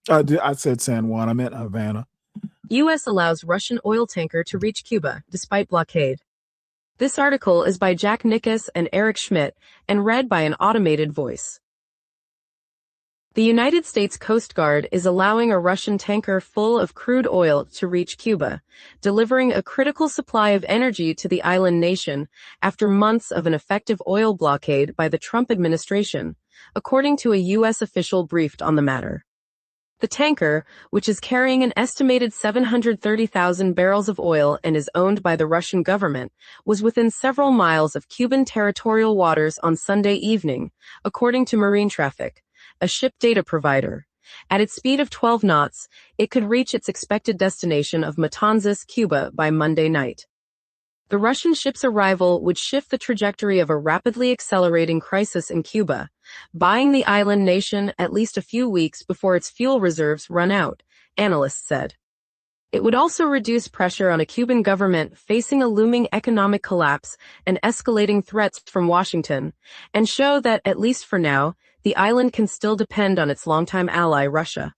I said San Juan, I meant Havana. U.S. allows Russian oil tanker to reach Cuba despite blockade. This article is by Jack Nickus and Eric Schmidt and read by an automated voice. The United States Coast Guard is allowing a Russian tanker full of crude oil to reach Cuba, delivering a critical supply of energy to the island nation after months of an effective oil blockade by the Trump administration, according to a U.S. official briefed on the matter. The tanker, which is carrying an estimated 730,000 barrels of oil and is owned by the Russian government, was within several miles of Cuban territorial waters on Sunday evening, according to Marine Traffic, a ship data provider. At its speed of 12 knots, it could reach its expected destination of Matanzas, Cuba, by Monday night. The Russian ship's arrival would shift the trajectory of a rapidly accelerating crisis in Cuba, buying the island nation at least a few weeks before its fuel reserves run out, analysts said. It would also reduce pressure on a Cuban government facing a looming economic collapse and escalating threats from Washington, and show that, at least for now, the island can still depend on its longtime ally, Russia.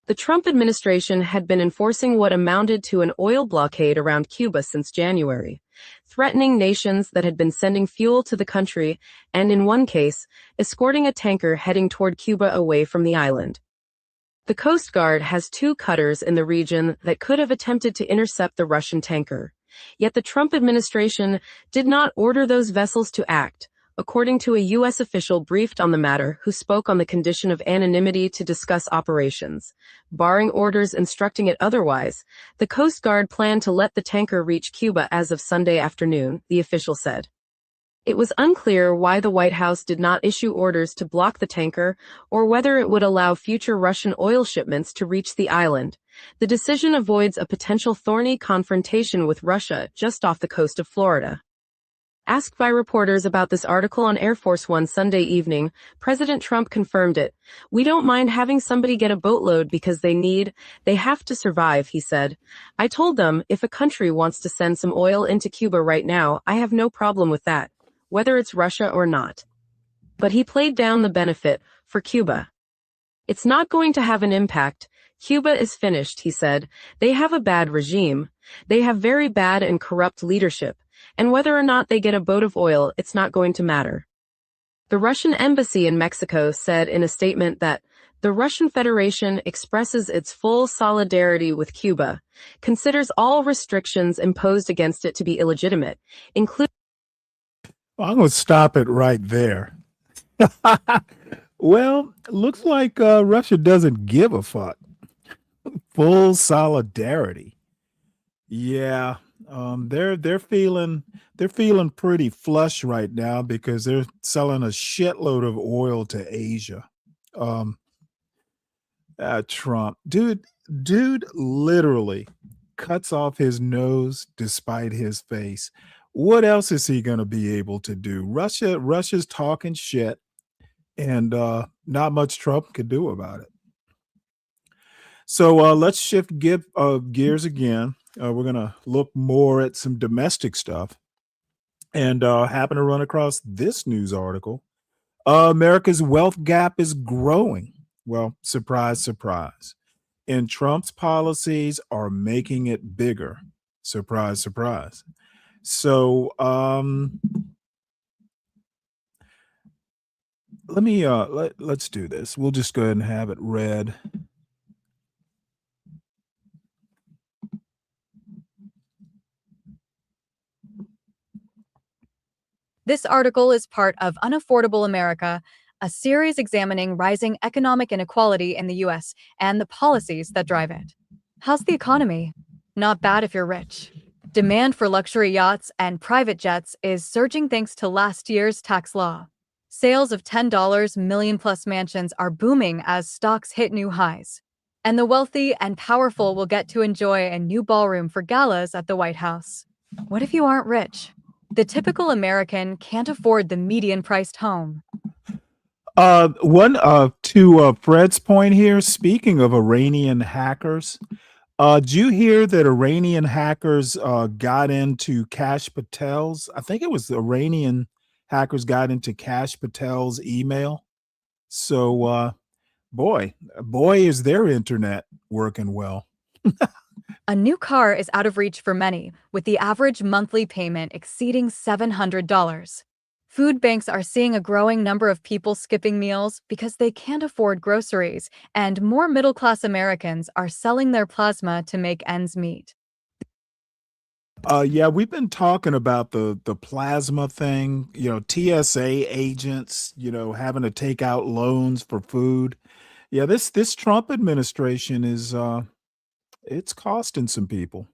The Trump administration had been enforcing what amounted to an oil blockade around Cuba since January, threatening nations that had been sending fuel to the country and, in one case, escorting a tanker heading toward Cuba away from the island. The Coast Guard has 2 cutters in the region that could have attempted to intercept the Russian tanker, yet the Trump administration did not order those vessels to act, according to a U.S. official briefed on the matter who spoke on the condition of anonymity to discuss operations. Barring orders instructing it otherwise, the Coast Guard planned to let the tanker reach Cuba as of Sunday afternoon, the official said. It was unclear why the White House did not issue orders to block the tanker or whether it would allow future Russian oil shipments to reach the island. The decision avoids a potential thorny confrontation with Russia just off the coast of Florida. Asked by reporters about this article on Air Force One Sunday evening, President Trump confirmed it. "We don't mind having somebody get a boatload because they have to survive," he said. "I told them if a country wants to send some oil into Cuba right now, I have no problem with that, whether it's Russia or not." But he played down the benefit for Cuba. "It's not going to have an impact. Cuba is finished," he said. "They have a bad regime. They have very bad and corrupt leadership. And whether or not they get a boat of oil, it's not going to matter." The Russian embassy in Mexico said in a statement that the Russian Federation expresses its full solidarity with Cuba, considers all restrictions imposed against it to be illegitimate, including... I'm going to stop it right there. Well, looks like Russia doesn't give a fuck. Full solidarity. Yeah. They're feeling pretty flush right now because they're selling a shitload of oil to Asia. Trump, dude literally cuts off his nose despite his face. What else is he going to be able to do? Russia's talking shit, and not much Trump could do about it. So let's shift gears again. We're going to look more at some domestic stuff, and happen to run across this news article. America's wealth gap is growing. Well, surprise, surprise. And Trump's policies are making it bigger. Surprise, surprise. So let's do this. We'll just go ahead and have it read. This article is part of Unaffordable America, a series examining rising economic inequality in the U.S. and the policies that drive it. How's the economy? Not bad if you're rich. Demand for luxury yachts and private jets is surging thanks to last year's tax law. Sales of $10 million-plus mansions are booming as stocks hit new highs. And the wealthy and powerful will get to enjoy a new ballroom for galas at the White House. What if you aren't rich? The typical American can't afford the median-priced home. To Fred's point here, speaking of Iranian hackers, did you hear that Iranian hackers got into Kash Patel's? I think it was the Iranian hackers got into Kash Patel's email. So, boy, is their internet working well. A new car is out of reach for many, with the average monthly payment exceeding $700. Food banks are seeing a growing number of people skipping meals because they can't afford groceries, and more middle class Americans are selling their plasma to make ends meet. Yeah, we've been talking about the plasma thing, TSA agents, having to take out loans for food. Yeah, this Trump administration is it's costing some people.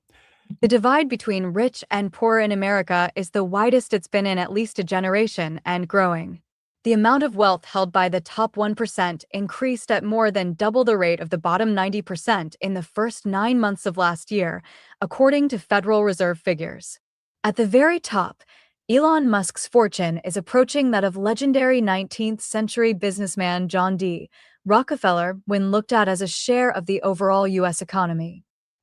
The divide between rich and poor in America is the widest it's been in at least a generation and growing. The amount of wealth held by the top 1% increased at more than double the rate of the bottom 90% in the first 9 months of last year, according to Federal Reserve figures. At the very top, Elon Musk's fortune is approaching that of legendary 19th century businessman John D. Rockefeller when looked at as a share of the overall U.S. economy.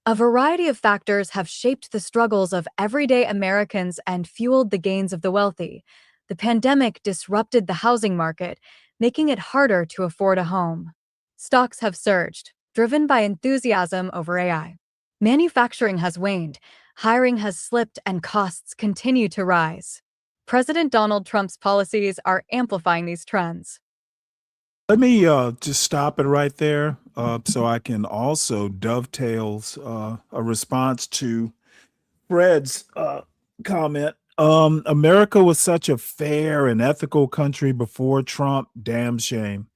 A variety of factors have shaped the struggles of everyday Americans and fueled the gains of the wealthy. The pandemic disrupted the housing market, making it harder to afford a home. Stocks have surged, driven by enthusiasm over AI. Manufacturing has waned, hiring has slipped, and costs continue to rise. President Donald Trump's policies are amplifying these trends. Let me just stop it right there so I can also dovetails a response to Fred's comment. America was such a fair and ethical country before Trump. Damn shame.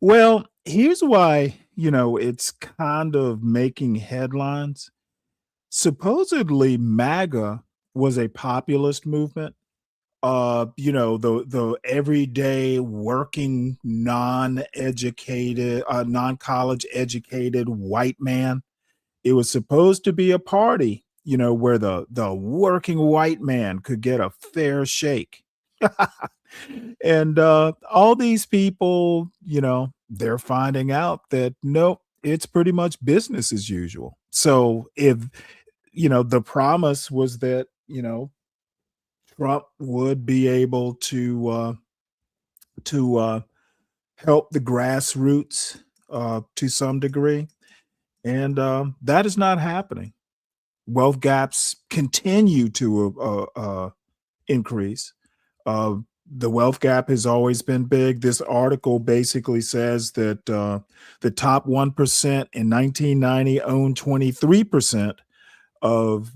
Well, here's why, it's kind of making headlines. Supposedly, MAGA was a populist movement. The everyday working, non-educated, non-college educated white man. It was supposed to be a party, where the working white man could get a fair shake. And all these people, they're finding out that nope, it's pretty much business as usual. So if the promise was that Trump would be able to help the grassroots to some degree, and that is not happening. Wealth gaps continue to increase. Uh, the wealth gap has always been big. This article basically says that the top 1% in 1990 owned 23% of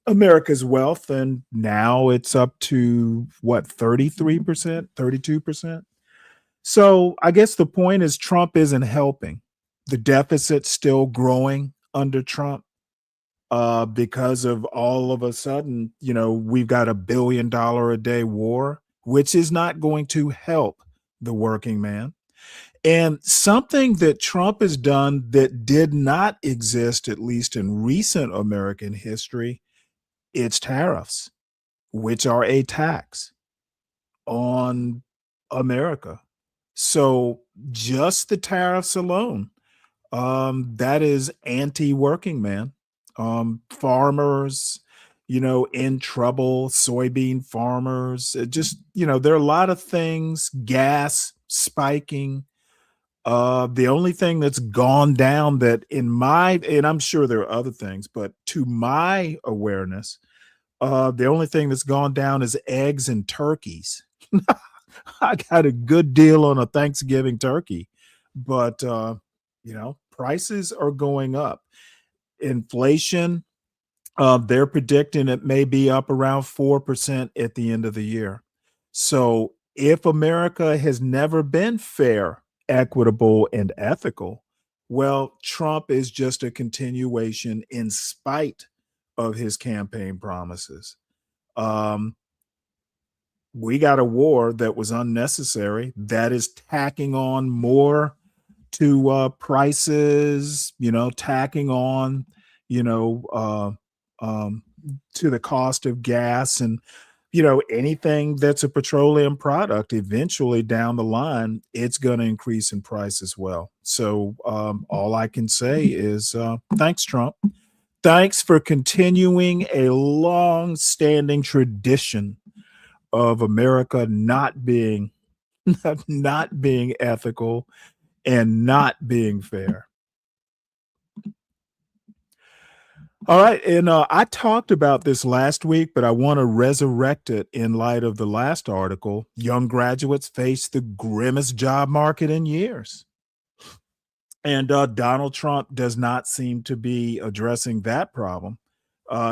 America's wealth, and now it's up to what, 33%, 32%. So I guess the point is Trump isn't helping. The deficit's still growing under Trump because of all of a sudden, we've got $1 billion a day war, which is not going to help the working man. And something that Trump has done that did not exist, at least in recent American history, it's tariffs, which are a tax on America. So just the tariffs alone, that is anti-working man. Farmers, in trouble, soybean farmers, there are a lot of things, gas spiking. The only thing that's gone down that and I'm sure there are other things, but to my awareness, the only thing that's gone down is eggs and turkeys. I got a good deal on a Thanksgiving turkey, but prices are going up. Inflation, they're predicting it may be up around 4% at the end of the year. So if America has never been fair, equitable, and ethical, well, Trump is just a continuation in spite of his campaign promises. We got a war that was unnecessary that is tacking on more to prices, tacking on, to the cost of gas and, anything that's a petroleum product, eventually down the line, it's going to increase in price as well. So all I can say is thanks, Trump. Thanks for continuing a long-standing tradition of America not being not being ethical and not being fair. All right. And I talked about this last week, but I want to resurrect it in light of the last article. Young graduates face the grimmest job market in years. And Donald Trump does not seem to be addressing that problem.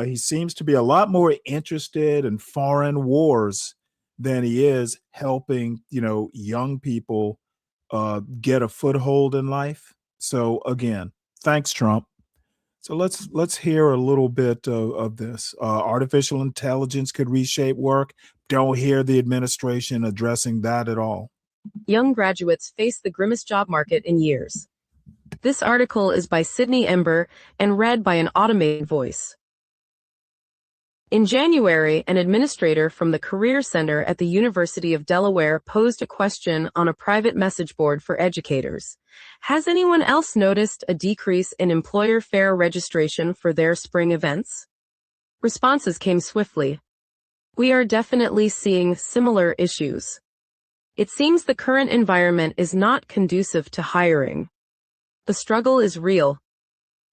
He seems to be a lot more interested in foreign wars than he is helping, young people get a foothold in life. So again, thanks, Trump. So let's hear a little bit of this. Artificial intelligence could reshape work. Don't hear the administration addressing that at all. Young graduates face the grimmest job market in years. This article is by Sydney Ember and read by an automated voice. In January, an administrator from the Career Center at the University of Delaware posed a question on a private message board for educators. Has anyone else noticed a decrease in employer fair registration for their spring events? Responses came swiftly. We are definitely seeing similar issues. It seems the current environment is not conducive to hiring. The struggle is real.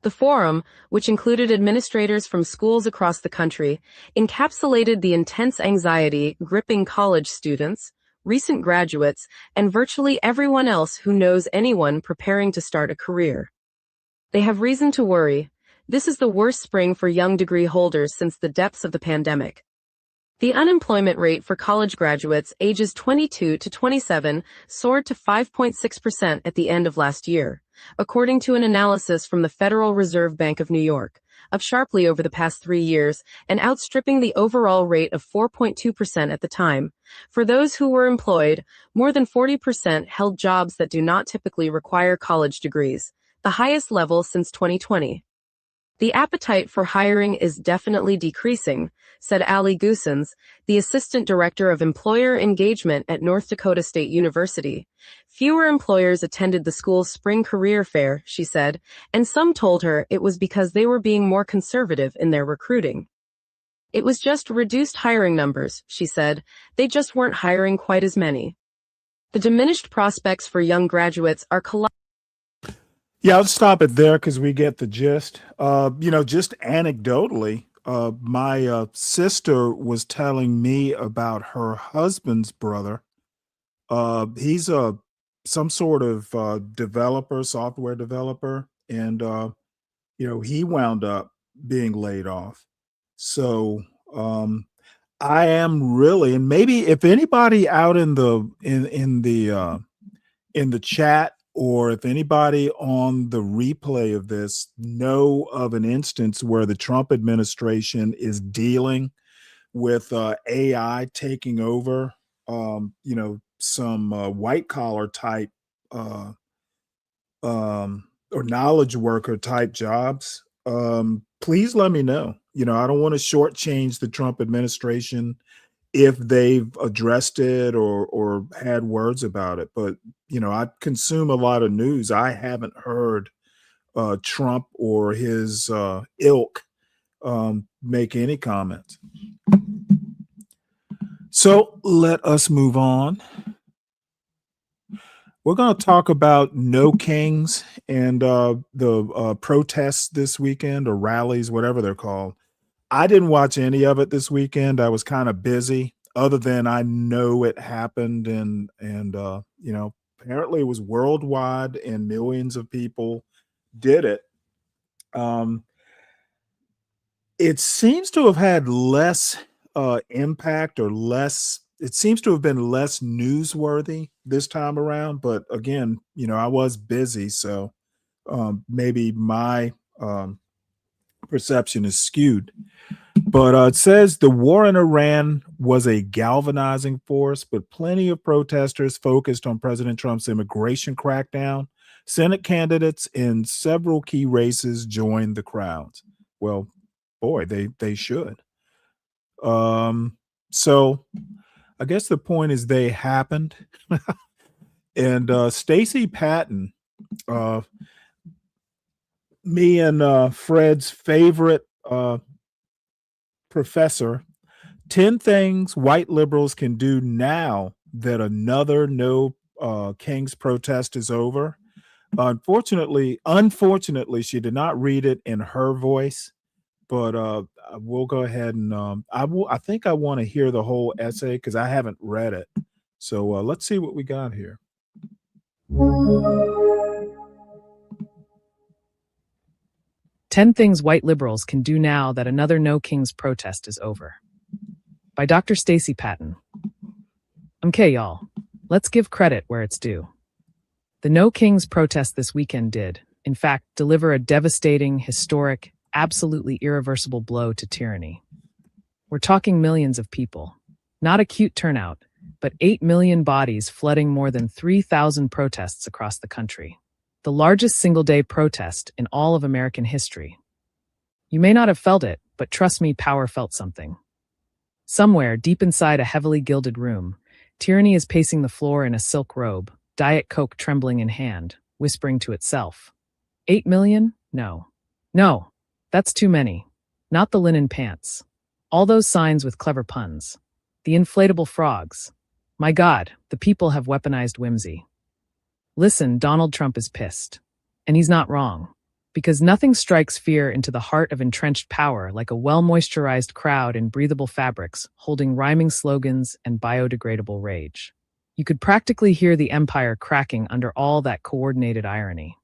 The forum, which included administrators from schools across the country, encapsulated the intense anxiety gripping college students, recent graduates, and virtually everyone else who knows anyone preparing to start a career. They have reason to worry. This is the worst spring for young degree holders since the depths of the pandemic. The unemployment rate for college graduates ages 22 to 27 soared to 5.6% at the end of last year, according to an analysis from the Federal Reserve Bank of New York, up sharply over the past 3 years and outstripping the overall rate of 4.2% at the time. For those who were employed, more than 40% held jobs that do not typically require college degrees, the highest level since 2020. The appetite for hiring is definitely decreasing, said Allie Goosens, the Assistant Director of Employer Engagement at North Dakota State University. Fewer employers attended the school's spring career fair, she said, and some told her it was because they were being more conservative in their recruiting. It was just reduced hiring numbers, she said. They just weren't hiring quite as many. The diminished prospects for young graduates are Yeah, I'll stop it there because we get the gist. Just anecdotally, my sister was telling me about her husband's brother. He's some sort of developer, software developer, and he wound up being laid off. So I am really, and maybe if anybody out in the chat, or if anybody on the replay of this know of an instance where the Trump administration is dealing with AI taking over, some white collar type or knowledge worker type jobs, please let me know. I don't want to shortchange the Trump administration if they've addressed it or had words about it. But, I consume a lot of news. I haven't heard Trump or his ilk make any comments. So let us move on. We're going to talk about No Kings and the protests this weekend, or rallies, whatever they're called. I didn't watch any of it this weekend. I was kind of busy, other than I know it happened, and apparently it was worldwide and millions of people did it. It seems to have had less impact, or less, it seems to have been less newsworthy this time around. But again, I was busy, so maybe my perception is skewed. But it says the war in Iran was a galvanizing force, but plenty of protesters focused on President Trump's immigration crackdown. Senate candidates in several key races joined the crowds. Well, boy, they should. So I guess the point is they happened. And Stacey Patton, me and Fred's favorite professor, 10 things white liberals can do now that another No Kings protest is over. Unfortunately, she did not read it in her voice. but we'll go ahead and I think I want to hear the whole essay because I haven't read it. So let's see what we got here. 10 Things White Liberals Can Do Now That Another No Kings Protest Is Over. By Dr. Stacy Patton. Okay, y'all. Let's give credit where it's due. The No Kings protest this weekend did, in fact, deliver a devastating, historic, absolutely irreversible blow to tyranny. We're talking millions of people. Not a cute turnout, but 8 million bodies flooding more than 3,000 protests across the country. The largest single-day protest in all of American history. You may not have felt it, but trust me, power felt something. Somewhere, deep inside a heavily gilded room, tyranny is pacing the floor in a silk robe, Diet Coke trembling in hand, whispering to itself. 8 million? No. No, that's too many. Not the linen pants. All those signs with clever puns. The inflatable frogs. My God, the people have weaponized whimsy. Listen, Donald Trump is pissed. And he's not wrong. Because nothing strikes fear into the heart of entrenched power like a well-moisturized crowd in breathable fabrics holding rhyming slogans and biodegradable rage. You could practically hear the empire cracking under all that coordinated irony.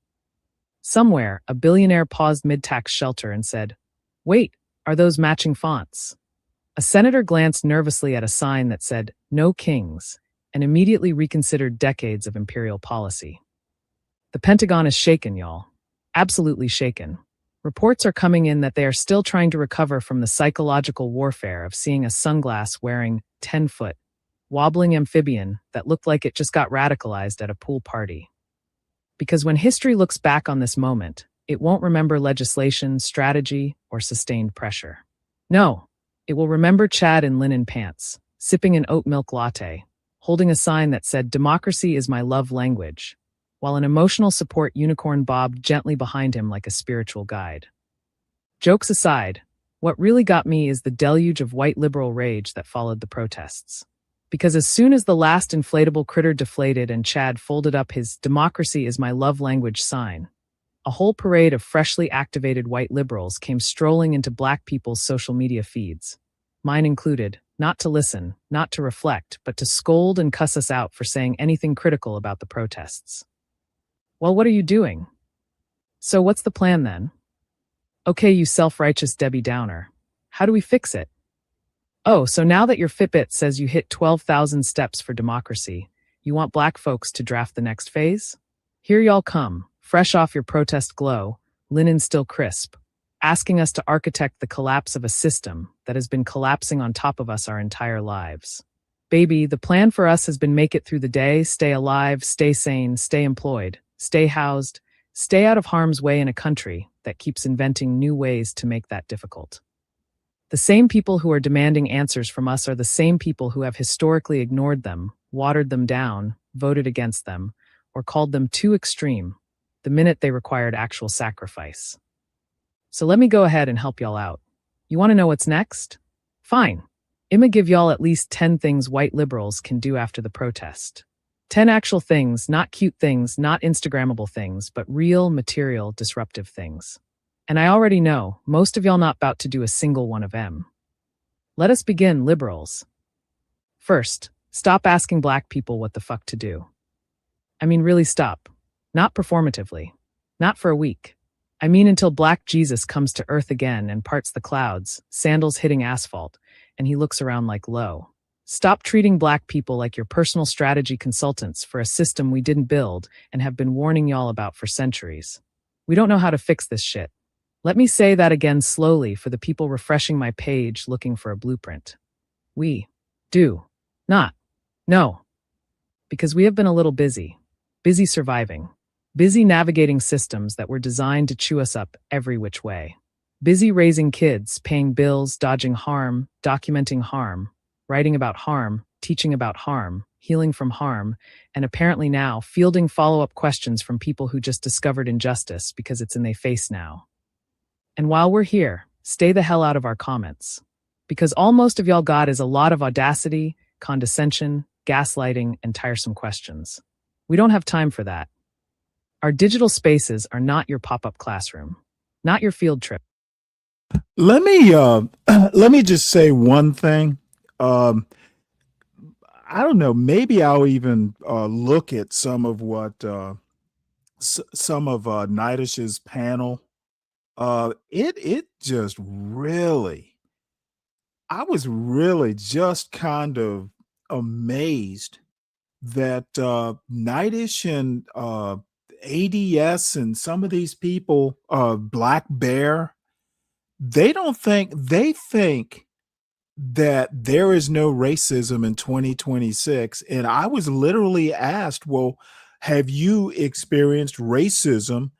Somewhere, a billionaire paused mid-tax shelter and said, "Wait, are those matching fonts?" A senator glanced nervously at a sign that said, "No Kings," and immediately reconsidered decades of imperial policy. The Pentagon is shaken, y'all. Absolutely shaken. Reports are coming in that they are still trying to recover from the psychological warfare of seeing a sunglass-wearing, 10-foot, wobbling amphibian that looked like it just got radicalized at a pool party. Because when history looks back on this moment, it won't remember legislation, strategy, or sustained pressure. No, it will remember Chad in linen pants, sipping an oat milk latte, holding a sign that said, "Democracy is my love language," while an emotional support unicorn bobbed gently behind him like a spiritual guide. Jokes aside, what really got me is the deluge of white liberal rage that followed the protests. Because as soon as the last inflatable critter deflated and Chad folded up his "Democracy is my love language" sign, a whole parade of freshly activated white liberals came strolling into black people's social media feeds, mine included, not to listen, not to reflect, but to scold and cuss us out for saying anything critical about the protests. Well, what are you doing? So what's the plan then? Okay, you self-righteous Debbie Downer. How do we fix it? Oh, so now that your Fitbit says you hit 12,000 steps for democracy, you want black folks to draft the next phase? Here y'all come, fresh off your protest glow, linen still crisp, asking us to architect the collapse of a system that has been collapsing on top of us our entire lives. Baby, the plan for us has been make it through the day, stay alive, stay sane, stay employed, stay housed, stay out of harm's way in a country that keeps inventing new ways to make that difficult. The same people who are demanding answers from us are the same people who have historically ignored them, watered them down, voted against them, or called them too extreme the minute they required actual sacrifice. So let me go ahead and help y'all out. You want to know what's next? Fine. I'ma give y'all at least 10 things white liberals can do after the protest. 10 actual things, not cute things, not Instagrammable things, but real, material, disruptive things. And I already know, most of y'all not about to do a single one of them. Let us begin, liberals. First, stop asking black people what the fuck to do. I mean, really stop. Not performatively. Not for a week. I mean until Black Jesus comes to earth again and parts the clouds, sandals hitting asphalt, and he looks around like, "Lo." Stop treating black people like your personal strategy consultants for a system we didn't build and have been warning y'all about for centuries. We don't know how to fix this shit. Let me say that again slowly for the people refreshing my page looking for a blueprint. We do not know. Because we have been a little busy surviving, busy navigating systems that were designed to chew us up every which way, busy raising kids, paying bills, dodging harm, documenting harm, writing about harm, teaching about harm, healing from harm, and apparently now fielding follow-up questions from people who just discovered injustice because it's in their face now. And while we're here, stay the hell out of our comments. Because all most of y'all got is a lot of audacity, condescension, gaslighting, and tiresome questions. We don't have time for that. Our digital spaces are not your pop-up classroom, not your field trip. Let me let me just say one thing. Um, I don't know. Maybe I'll even look at some of what some of Nidish's panel. It just really, I was really just kind of amazed that Nidish and ADS and some of these people, Black Bear, they think that there is no racism in 2026. And I was literally asked, well, have you experienced racism?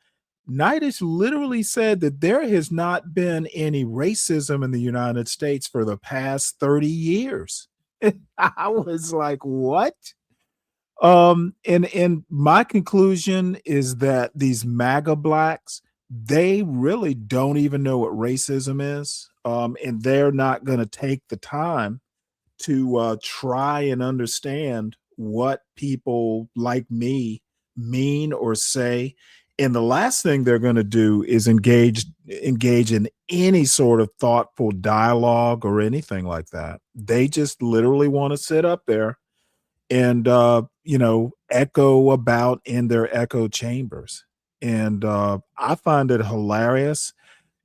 Nidish literally said that there has not been any racism in the United States for the past 30 years. I was like, what? And my conclusion is that these MAGA blacks, they really don't even know what racism is. And they're not going to take the time to try and understand what people like me mean or say. And the last thing they're going to do is engage in any sort of thoughtful dialogue or anything like that. They just literally want to sit up there and echo about in their echo chambers. And I find it hilarious.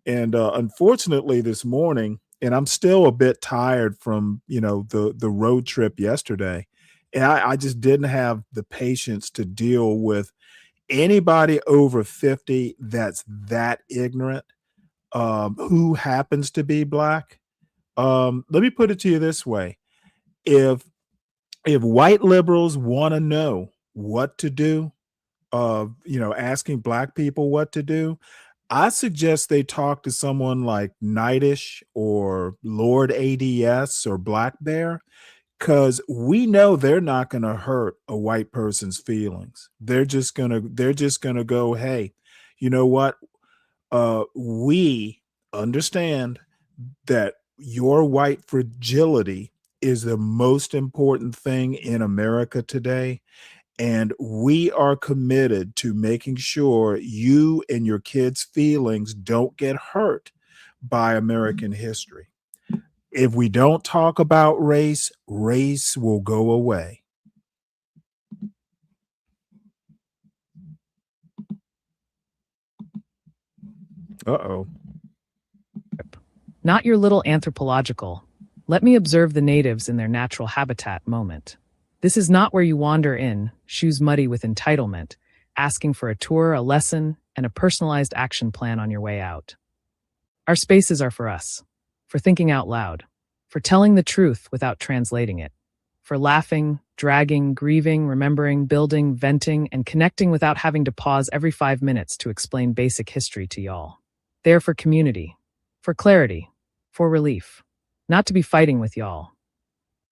And unfortunately this morning, and I'm still a bit tired from the road trip yesterday, and I just didn't have the patience to deal with anybody over 50 that's that ignorant, who happens to be black. Let me put it to you this way: if white liberals want to know what to do, asking black people what to do, I suggest they talk to someone like Nightish or Lord ADS or Black Bear, because we know they're not going to hurt a white person's feelings. They're just gonna go, hey, you know what? We understand that your white fragility is the most important thing in America today. And we are committed to making sure you and your kids' feelings don't get hurt by American history. If we don't talk about race, race will go away. Uh-oh. Not your little anthropological. Let me observe the natives in their natural habitat moment. This is not where you wander in, shoes muddy with entitlement, asking for a tour, a lesson, and a personalized action plan on your way out. Our spaces are for us, for thinking out loud, for telling the truth without translating it, for laughing, dragging, grieving, remembering, building, venting, and connecting without having to pause every 5 minutes to explain basic history to y'all. They are for community, for clarity, for relief, not to be fighting with y'all.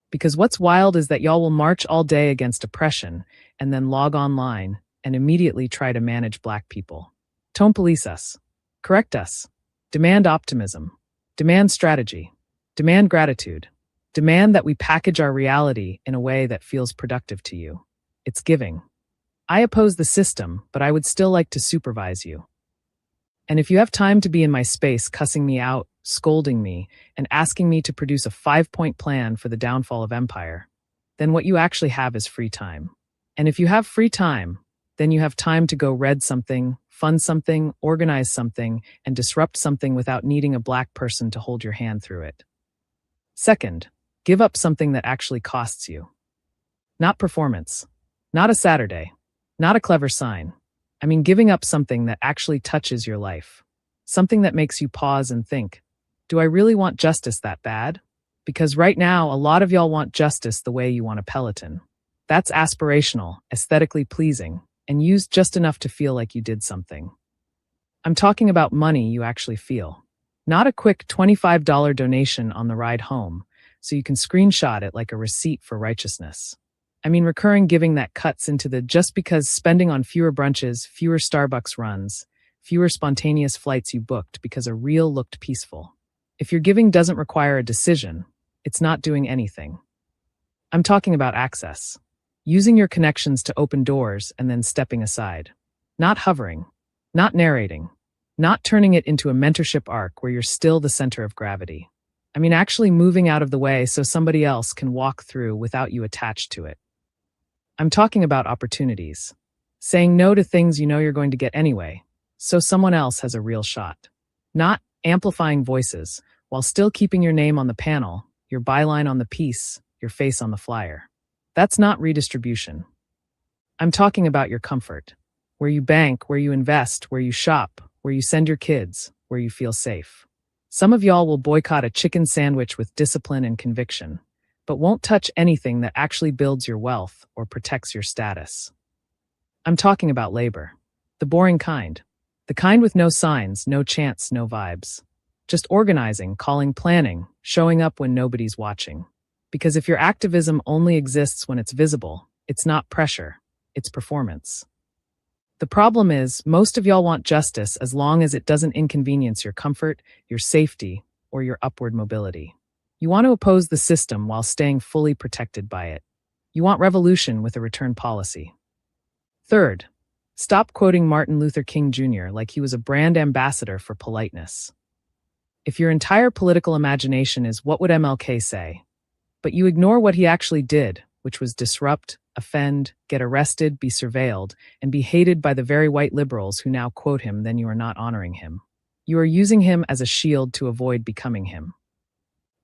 Because what's wild is that y'all will march all day against oppression and then log online and immediately try to manage black people. Don't police us. Correct us. Demand optimism. Demand strategy. Demand gratitude. Demand that we package our reality in a way that feels productive to you. It's giving. I oppose the system, but I would still like to supervise you. And if you have time to be in my space cussing me out, scolding me, and asking me to produce a 5-point plan for the downfall of empire, then what you actually have is free time. And if you have free time, then you have time to go read something, fund something, organize something, and disrupt something without needing a black person to hold your hand through it. Second, give up something that actually costs you. Not performance, not a Saturday, not a clever sign. I mean giving up something that actually touches your life. Something that makes you pause and think, do I really want justice that bad? Because right now, a lot of y'all want justice the way you want a Peloton. That's aspirational, aesthetically pleasing, and used just enough to feel like you did something. I'm talking about money you actually feel. Not a quick $25 donation on the ride home, so you can screenshot it like a receipt for righteousness. I mean recurring giving that cuts into the just because spending on fewer brunches, fewer Starbucks runs, fewer spontaneous flights you booked because a reel looked peaceful. If your giving doesn't require a decision, it's not doing anything. I'm talking about access. Using your connections to open doors and then stepping aside. Not hovering. Not narrating. Not turning it into a mentorship arc where you're still the center of gravity. I mean, actually moving out of the way so somebody else can walk through without you attached to it. I'm talking about opportunities. Saying no to things you know you're going to get anyway, so someone else has a real shot. Not amplifying voices while still keeping your name on the panel, your byline on the piece, your face on the flyer. That's not redistribution. I'm talking about your comfort. Where you bank, where you invest, where you shop, where you send your kids, where you feel safe. Some of y'all will boycott a chicken sandwich with discipline and conviction, but won't touch anything that actually builds your wealth or protects your status. I'm talking about labor. The boring kind. The kind with no signs, no chants, no vibes. Just organizing, calling, planning, showing up when nobody's watching. Because if your activism only exists when it's visible, it's not pressure, it's performance. The problem is, most of y'all want justice as long as it doesn't inconvenience your comfort, your safety, or your upward mobility. You want to oppose the system while staying fully protected by it. You want revolution with a return policy. Third, stop quoting Martin Luther King Jr. like he was a brand ambassador for politeness. If your entire political imagination is what would MLK say, but you ignore what he actually did, which was disrupt, offend, get arrested, be surveilled, and be hated by the very white liberals who now quote him, then you are not honoring him. You are using him as a shield to avoid becoming him.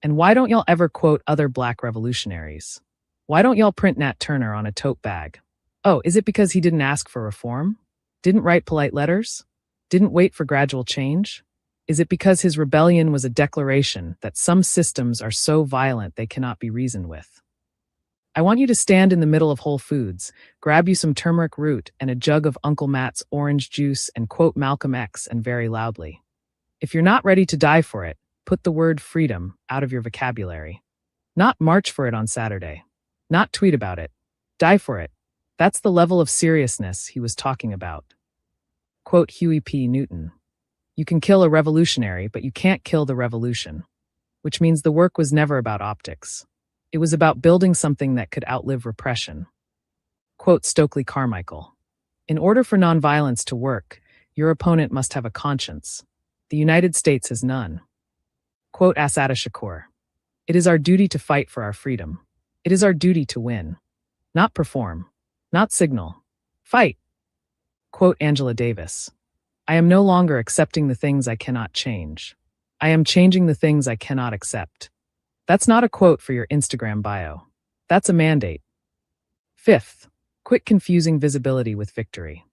And why don't y'all ever quote other black revolutionaries? Why don't y'all print Nat Turner on a tote bag? Oh, is it because he didn't ask for reform? Didn't write polite letters? Didn't wait for gradual change? Is it because his rebellion was a declaration that some systems are so violent they cannot be reasoned with? I want you to stand in the middle of Whole Foods, grab you some turmeric root and a jug of Uncle Matt's orange juice and quote Malcolm X and very loudly. If you're not ready to die for it, put the word freedom out of your vocabulary. Not march for it on Saturday. Not tweet about it. Die for it. That's the level of seriousness he was talking about. Quote Huey P. Newton. You can kill a revolutionary, but you can't kill the revolution. Which means the work was never about optics. It was about building something that could outlive repression. Quote Stokely Carmichael. In order for nonviolence to work, your opponent must have a conscience. The United States has none. Quote Assata Shakur. It is our duty to fight for our freedom. It is our duty to win. Not perform. Not signal. Fight. Quote Angela Davis. I am no longer accepting the things I cannot change. I am changing the things I cannot accept. That's not a quote for your Instagram bio. That's a mandate. Fifth, quit confusing visibility with victory.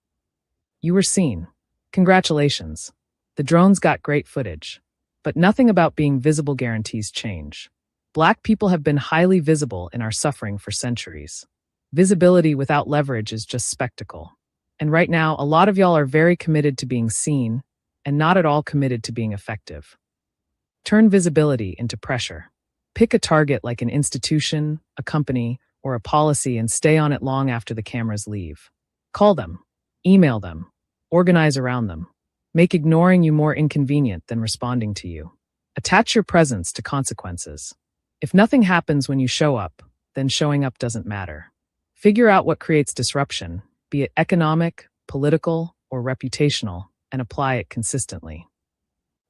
You were seen. Congratulations. The drones got great footage. But nothing about being visible guarantees change. Black people have been highly visible in our suffering for centuries. Visibility without leverage is just spectacle. And right now, a lot of y'all are very committed to being seen and not at all committed to being effective. Turn visibility into pressure. Pick a target like an institution, a company, or a policy and stay on it long after the cameras leave. Call them, email them, organize around them. Make ignoring you more inconvenient than responding to you. Attach your presence to consequences. If nothing happens when you show up, then showing up doesn't matter. Figure out what creates disruption, be it economic, political, or reputational, and apply it consistently.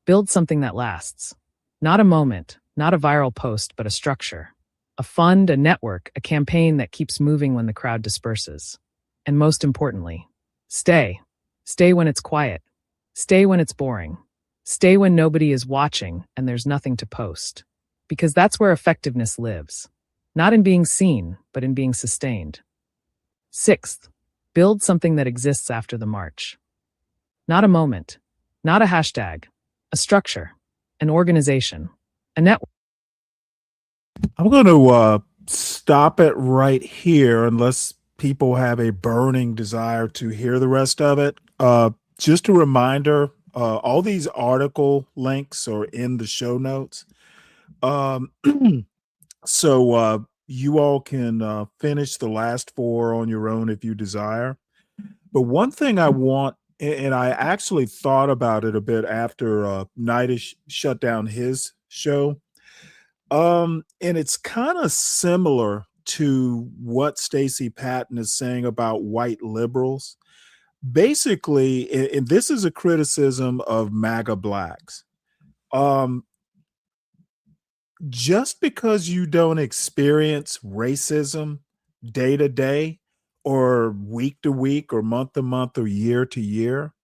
Build something that lasts. Not a moment, not a viral post, but a structure. A fund, a network, a campaign that keeps moving when the crowd disperses. And most importantly, stay. Stay when it's quiet. Stay when it's boring. Stay when nobody is watching and there's nothing to post. Because that's where effectiveness lives. Not in being seen, but in being sustained. Sixth, build something that exists after the march. Not a moment, not a hashtag, a structure, an organization, a network. I'm going to stop it right here unless people have a burning desire to hear the rest of it. Just a reminder, all these article links are in the show notes. So you all can finish the last four on your own if you desire. But one thing I want, and I actually thought about it a bit after Nightish shut down his show. And it's kind of similar to what Stacey Patton is saying about white liberals. basically, and this is a criticism of MAGA blacks. Um, just because you don't experience racism day to day or week to week or month to month or year to year,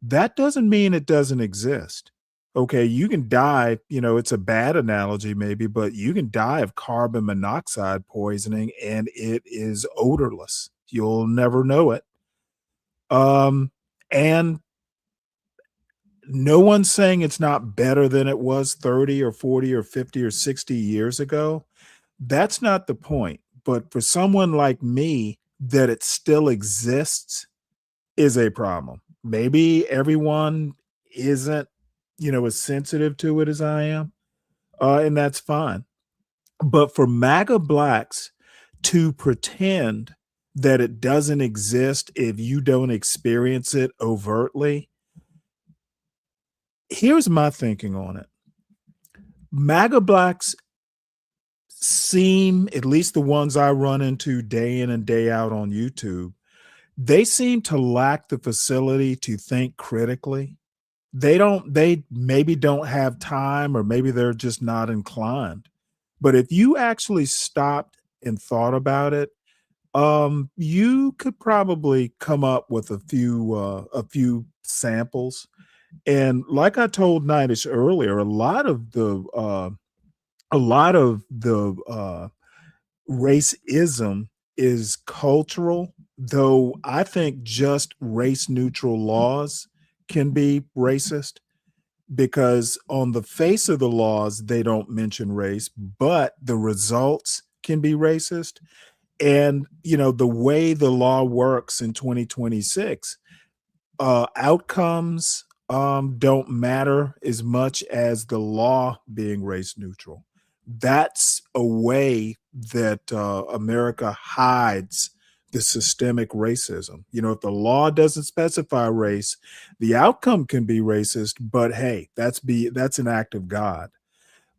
that doesn't mean it doesn't exist. Okay, you can die, it's a bad analogy maybe, but you can die of carbon monoxide poisoning and it is odorless. You'll never know it. And no one's saying it's not better than it was 30 or 40 or 50 or 60 years ago. That's not the point. But for someone like me, that it still exists is a problem. Maybe everyone isn't, as sensitive to it as I am, and that's fine. But for MAGA blacks to pretend that it doesn't exist if you don't experience it overtly, here's my thinking on it. MAGA blacks seem, at least the ones I run into day in and day out on YouTube, they seem to lack the facility to think critically. They maybe don't have time, or maybe they're just not inclined. But if you actually stopped and thought about it, you could probably come up with a few samples. And like I told Nidish earlier, a lot of the racism is cultural, though I think just race neutral laws can be racist, because on the face of the laws, they don't mention race, but the results can be racist. And, the way the law works in 2026, outcomes don't matter as much as the law being race neutral. That's a way that America hides the systemic racism. If the law doesn't specify race, the outcome can be racist, but hey, that's an act of God.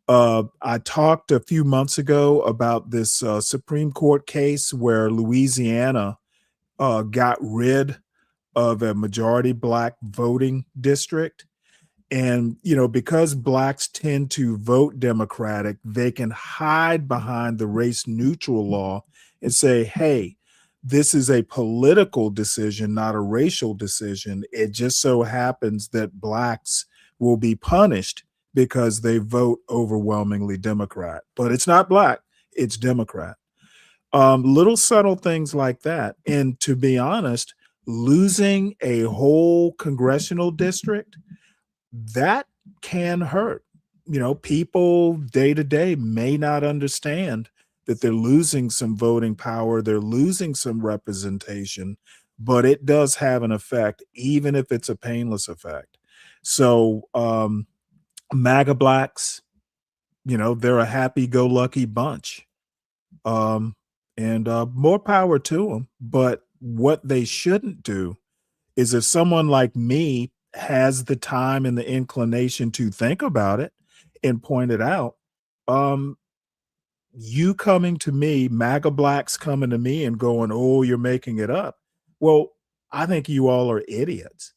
I talked a few months ago about this Supreme Court case where Louisiana got rid of a majority black voting district. And, because blacks tend to vote Democratic, they can hide behind the race neutral law and say, hey, this is a political decision, not a racial decision. It just so happens that blacks will be punished because they vote overwhelmingly Democrat. But it's not black, it's Democrat. Little subtle things like that. And to be honest, losing a whole congressional district, that can hurt. People day to day may not understand that they're losing some voting power, they're losing some representation, but it does have an effect, even if it's a painless effect. So MAGA blacks, they're a happy-go-lucky bunch. And more power to them. But what they shouldn't do is, if someone like me has the time and the inclination to think about it and point it out, you coming to me, MAGA blacks coming to me and going, oh, you're making it up. Well, I think you all are idiots.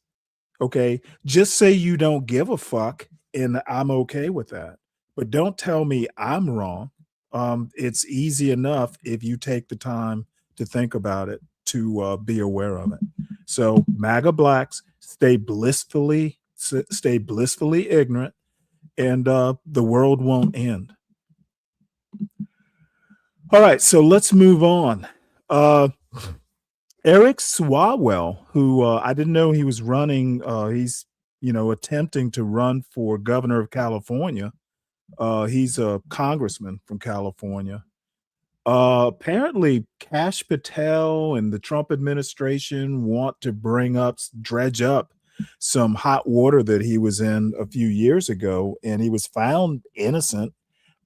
Okay. Just say you don't give a fuck and I'm okay with that. But don't tell me I'm wrong. It's easy enough if you take the time to think about it, to be aware of it. So MAGA blacks, stay blissfully ignorant, and the world won't end. All right, so let's move on. Eric Swalwell, who I didn't know he was running. He's attempting to run for governor of California. He's a congressman from California. Apparently, Kash Patel and the Trump administration want to dredge up some hot water that he was in a few years ago, and he was found innocent,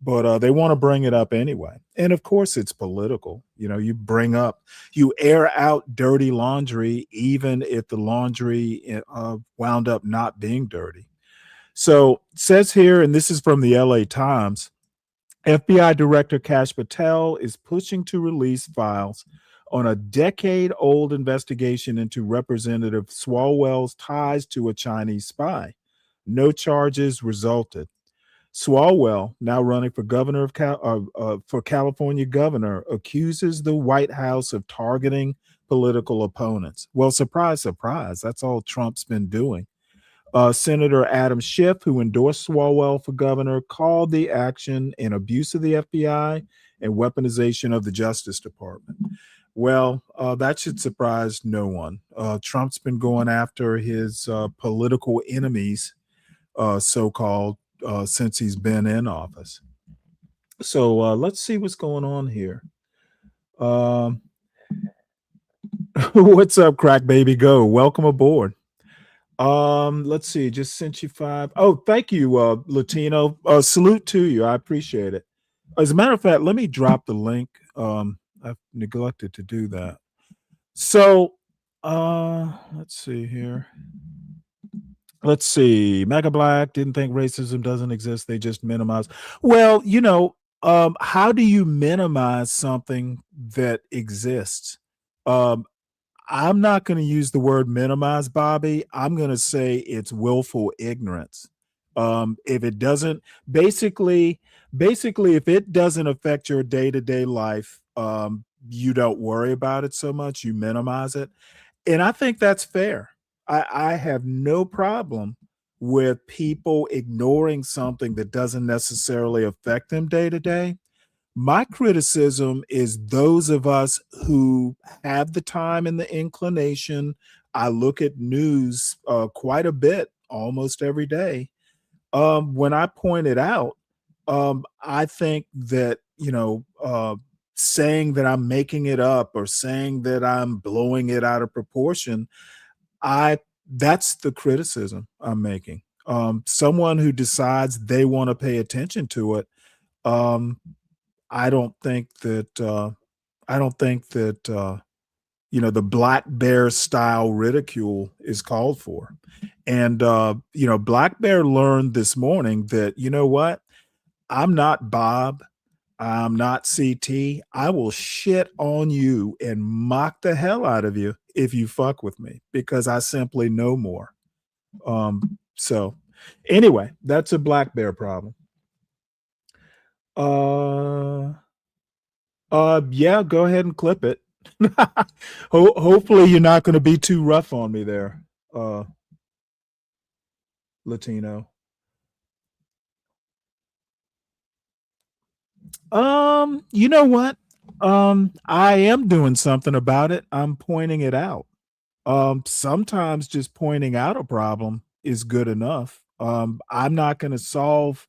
but they want to bring it up anyway. And of course, it's political. You air out dirty laundry, even if the laundry wound up not being dirty. So it says here, and this is from the LA Times, FBI Director Kash Patel is pushing to release files on a decade-old investigation into Representative Swalwell's ties to a Chinese spy. No charges resulted. Swalwell, now running for governor of for California governor, accuses the White House of targeting political opponents. Well, surprise, surprise, that's all Trump's been doing. Senator Adam Schiff, who endorsed Swalwell for governor, called the action an abuse of the FBI and weaponization of the Justice Department. Well, that should surprise no one. Trump's been going after his political enemies, so-called, since he's been in office. So let's see what's going on here. What's up, Crack Baby Go? Welcome aboard. Let's see, just sent you 5. Oh, thank you, Latino. Salute to you. I appreciate it. As a matter of fact, let me drop the link. I've neglected to do that. So let's see here. Let's see. Mega Black didn't think racism doesn't exist. They just minimize. Well, how do you minimize something that exists? I'm not going to use the word minimize, Bobby. I'm going to say it's willful ignorance. If it doesn't, basically, if it doesn't affect your day-to-day life, you don't worry about it so much, you minimize it. And I think that's fair. I have no problem with people ignoring something that doesn't necessarily affect them day to day. My criticism is those of us who have the time and the inclination. I look at news quite a bit, almost every day. When I point it out, I think that, saying that I'm making it up or saying that I'm blowing it out of proportion, that's the criticism I'm making. Someone who decides they want to pay attention to it, I don't think that the Black Bear style ridicule is called for. And Black Bear learned this morning that, you know what? I'm not Bob. I'm not CT. I will shit on you and mock the hell out of you if you fuck with me, because I simply know more. So anyway, that's a Black Bear problem. Yeah, go ahead and clip it. Hopefully you're not going to be too rough on me there, Latino. You know what? I am doing something about it. I'm pointing it out. Sometimes just pointing out a problem is good enough. I'm not going to solve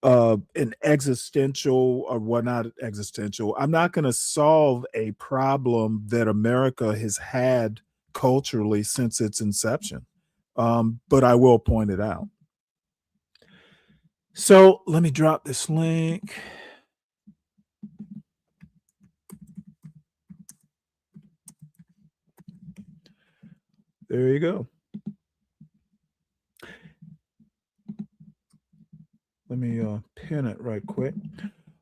an existential, or what, not existential. I'm not going to solve a problem that America has had culturally since its inception. But I will point it out. So let me drop this link. There you go. Let me pin it right quick.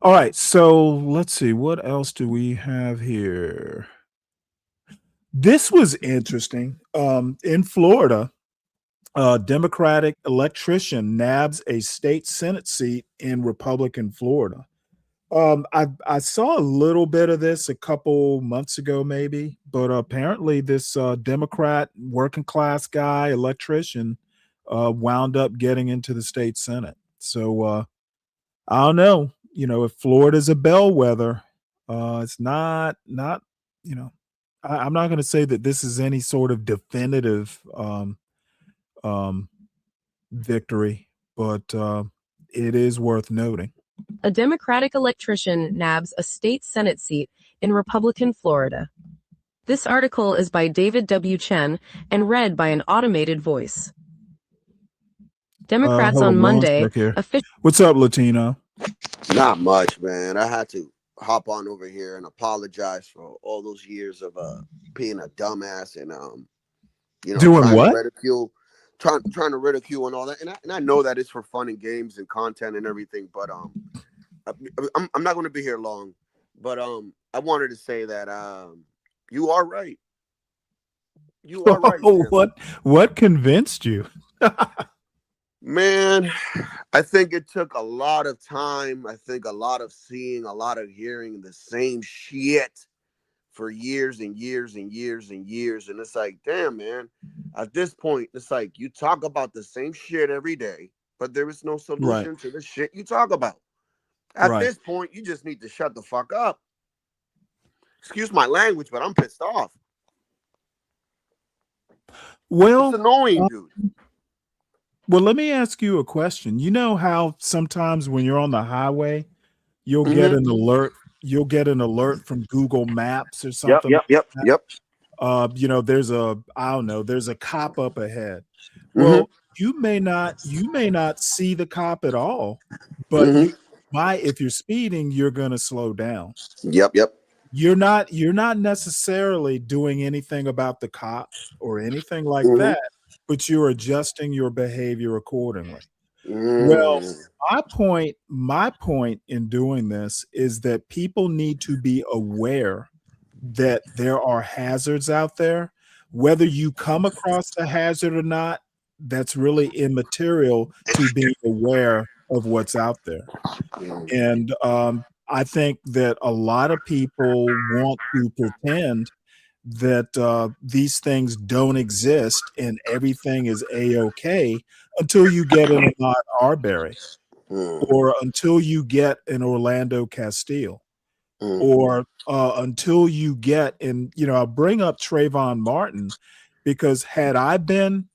All right, so let's see. What else do we have here? This was interesting. In Florida, a Democratic electrician nabs a state Senate seat in Republican Florida. I saw a little bit of this a couple months ago, maybe, but apparently this Democrat working class guy electrician wound up getting into the state Senate. So I don't know, if Florida's a bellwether, it's not, I'm not going to say that this is any sort of definitive victory, but it is worth noting. A Democratic electrician nabs a state Senate seat in Republican Florida. This article is by David W. Chen and read by an automated voice. Democrats on Monday. What's up, Latino? Not much, man. I had to hop on over here and apologize for all those years of being a dumbass and doing what? Trying to ridicule and all that. And I know that it's for fun and games and content and everything, but I'm not going to be here long. But I wanted to say that You are right. You are right, Stanley. What convinced you? Man, I think it took a lot of time. I think a lot of seeing, a lot of hearing the same shit for years and years and years and years. And it's like, damn, man, at this point, it's like you talk about the same shit every day, but there is no Right. solution to the shit you talk about. At Right. this point, you just need to shut the fuck up. Excuse my language, but I'm pissed off. Well, it's annoying, dude. Well, let me ask you a question. You know how sometimes when you're on the highway, you'll get an alert. You'll get an alert from Google Maps or Yep, something. yep, yep, like that. yep. You know, I don't know, there's a cop up ahead. Mhm. Well, you may not see the cop at all, but if you're speeding, you're gonna slow down. Yep, yep. You're not necessarily doing anything about the cop or anything like that, but you're adjusting your behavior accordingly. Well, my point in doing this is that people need to be aware that there are hazards out there. Whether you come across the hazard or not, that's really immaterial to being aware of what's out there. And I think that a lot of people want to pretend that these things don't exist and everything is a-okay until you get an Ahmaud Arbery or until you get an Orlando Castile or until you get, and I'll bring up Trayvon Martin because had I been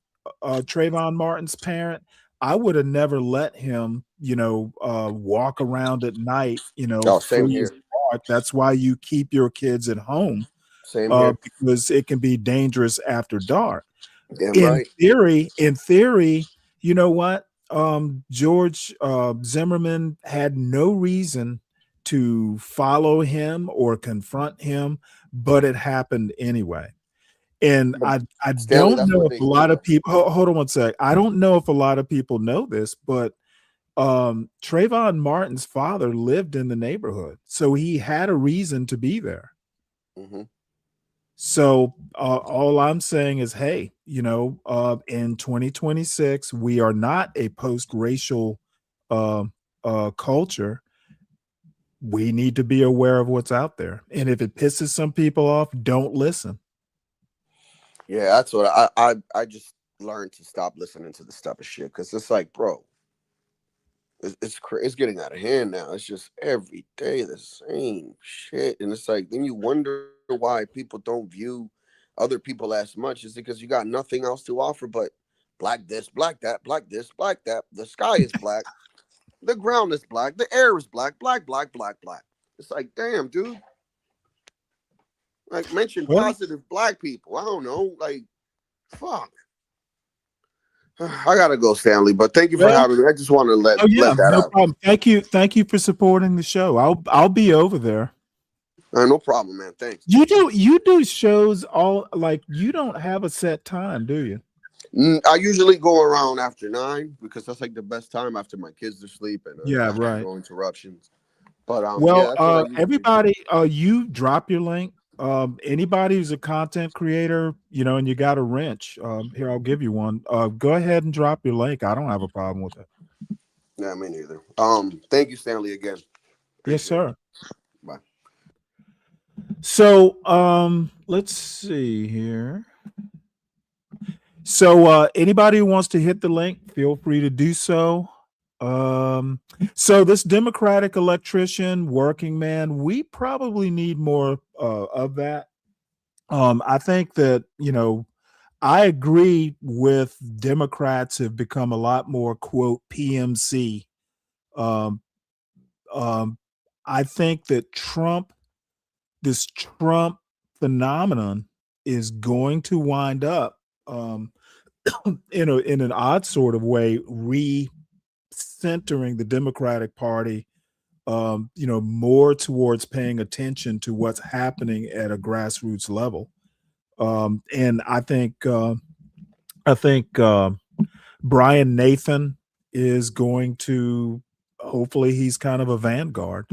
Trayvon Martin's parent, I would have never let him, walk around at night, Oh, same free here. as dark. That's why you keep your kids at home. Same here. Because it can be dangerous after dark. Damn In right. theory, you know what? George Zimmerman had no reason to follow him or confront him, but it happened anyway. And I Stanley, don't that's know what if they a lot do. of people hold on one sec. I don't know if a lot of people know this, but Trayvon Martin's father lived in the neighborhood, so he had a reason to be there. So all I'm saying is, hey, in 2026, we are not a post-racial culture. We need to be aware of what's out there, and if it pisses some people off, don't listen. Yeah, that's what I just learned to stop listening to this type of shit because it's like, bro, it's getting out of hand now. It's just every day the same shit, and it's like then you wonder why people don't view other people as much. Is because you got nothing else to offer but black this, black that, black this, black that. The sky is black, the ground is black, the air is black, black, black, black, black. It's like, damn, dude. Like, mention Well, positive black people. I don't know, like, fuck. I gotta go, Stanley. But thank you for well, having me. I just want to let yeah, that no out. problem. Thank you for supporting the show. I'll be over there. No problem, man. Thanks. You do shows all like you don't have a set time, do you? I usually go around after 9 because that's like the best time after my kids are asleep and Yeah, I have right. no interruptions. But Well, yeah, that's what I usually do. everybody, you drop your link. Anybody who's a content creator, and you got a wrench, here, I'll give you one. Go ahead and drop your link. I don't have a problem with it. Yeah, me neither. Thank you, Stanley, again. Yes, sir. Bye. So, let's see here. So, anybody who wants to hit the link, feel free to do so. So this Democratic electrician, working man, we probably need more of that. I think that, I agree with Democrats have become a lot more quote PMC. Um, I think that this Trump phenomenon is going to wind up in an odd sort of way recentering the Democratic Party more towards paying attention to what's happening at a grassroots level. And I think Brian Nathan is going to, hopefully he's kind of a vanguard.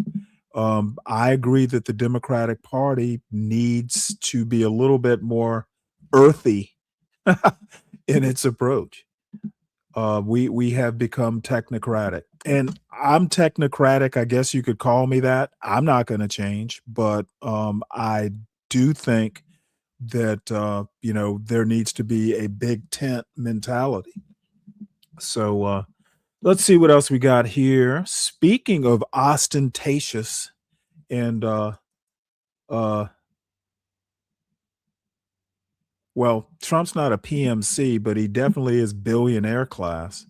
I agree that the Democratic Party needs to be a little bit more earthy in its approach. We have become technocratic, and I'm technocratic. I guess you could call me that. I'm not going to change, but I do think that there needs to be a big tent mentality. So let's see what else we got here. Speaking of ostentatious and well, Trump's not a PMC, but he definitely is billionaire class.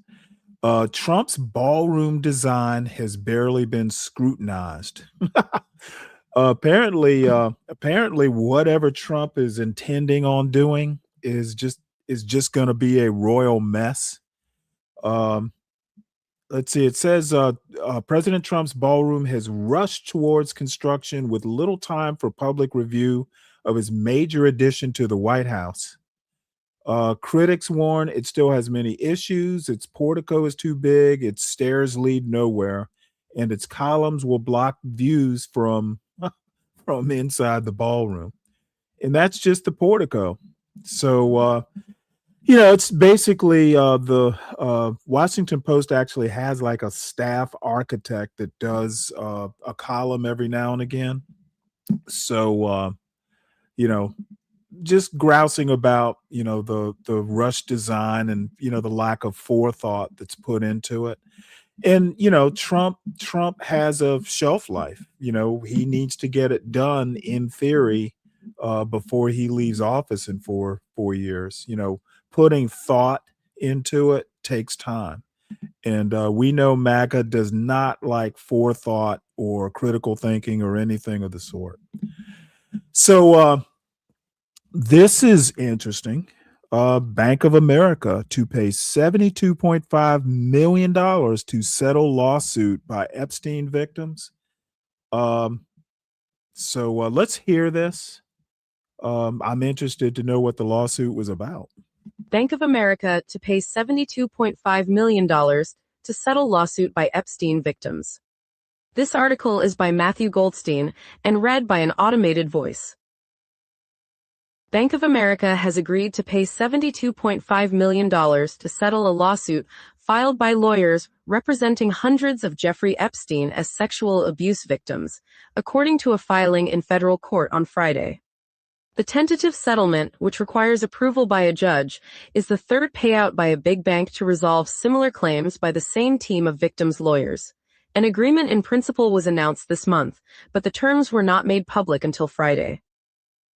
Trump's ballroom design has barely been scrutinized. Apparently, whatever Trump is intending on doing is just going to be a royal mess. Um, let's see. It says President Trump's ballroom has rushed towards construction with little time for public review of his major addition to the White House. Critics warn it still has many issues. Its portico is too big, its stairs lead nowhere, and its columns will block views from inside the ballroom. And that's just the portico. So it's basically the Washington Post actually has like a staff architect that does a column every now and again. So just grousing about the rush design and the lack of forethought that's put into it. And Trump has a shelf life. He needs to get it done in theory before he leaves office in four years. Putting thought into it takes time, and we know MAGA does not like forethought or critical thinking or anything of the sort. So this is interesting. Bank of America to pay $72.5 million to settle lawsuit by Epstein victims. So let's hear this. I'm interested to know what the lawsuit was about. Bank of America to pay $72.5 million to settle lawsuit by Epstein victims. This article is by Matthew Goldstein and read by an automated voice. Bank of America has agreed to pay $72.5 million to settle a lawsuit filed by lawyers representing hundreds of Jeffrey Epstein as sexual abuse victims, according to a filing in federal court on Friday. The tentative settlement, which requires approval by a judge, is the third payout by a big bank to resolve similar claims by the same team of victims' lawyers. An agreement in principle was announced this month, but the terms were not made public until Friday.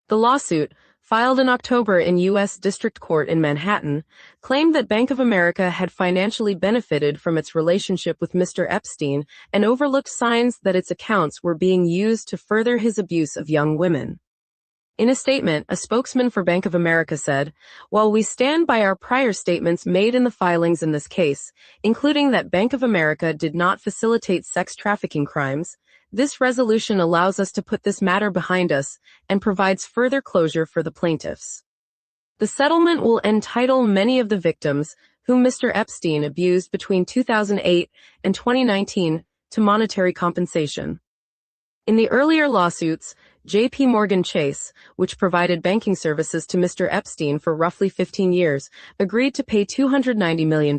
The lawsuit, filed in October in U.S. District Court in Manhattan, claimed that Bank of America had financially benefited from its relationship with Mr. Epstein and overlooked signs that its accounts were being used to further his abuse of young women. In a statement, a spokesman for Bank of America said, "While we stand by our prior statements made in the filings in this case, including that Bank of America did not facilitate sex trafficking crimes, this resolution allows us to put this matter behind us and provides further closure for the plaintiffs." The settlement will entitle many of the victims, whom Mr. Epstein abused between 2008 and 2019, to monetary compensation. In the earlier lawsuits, J.P. Morgan Chase, which provided banking services to Mr. Epstein for roughly 15 years, agreed to pay $290 million,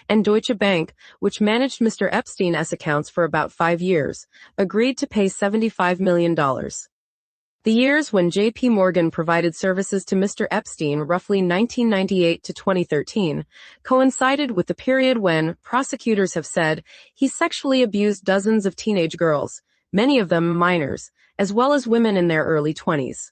and Deutsche Bank, which managed Mr. Epstein's accounts for about 5 years, agreed to pay $75 million. The years when J.P. Morgan provided services to Mr. Epstein, roughly 1998 to 2013, coincided with the period when, prosecutors have said, he sexually abused dozens of teenage girls, many of them minors, as well as women in their early 20s.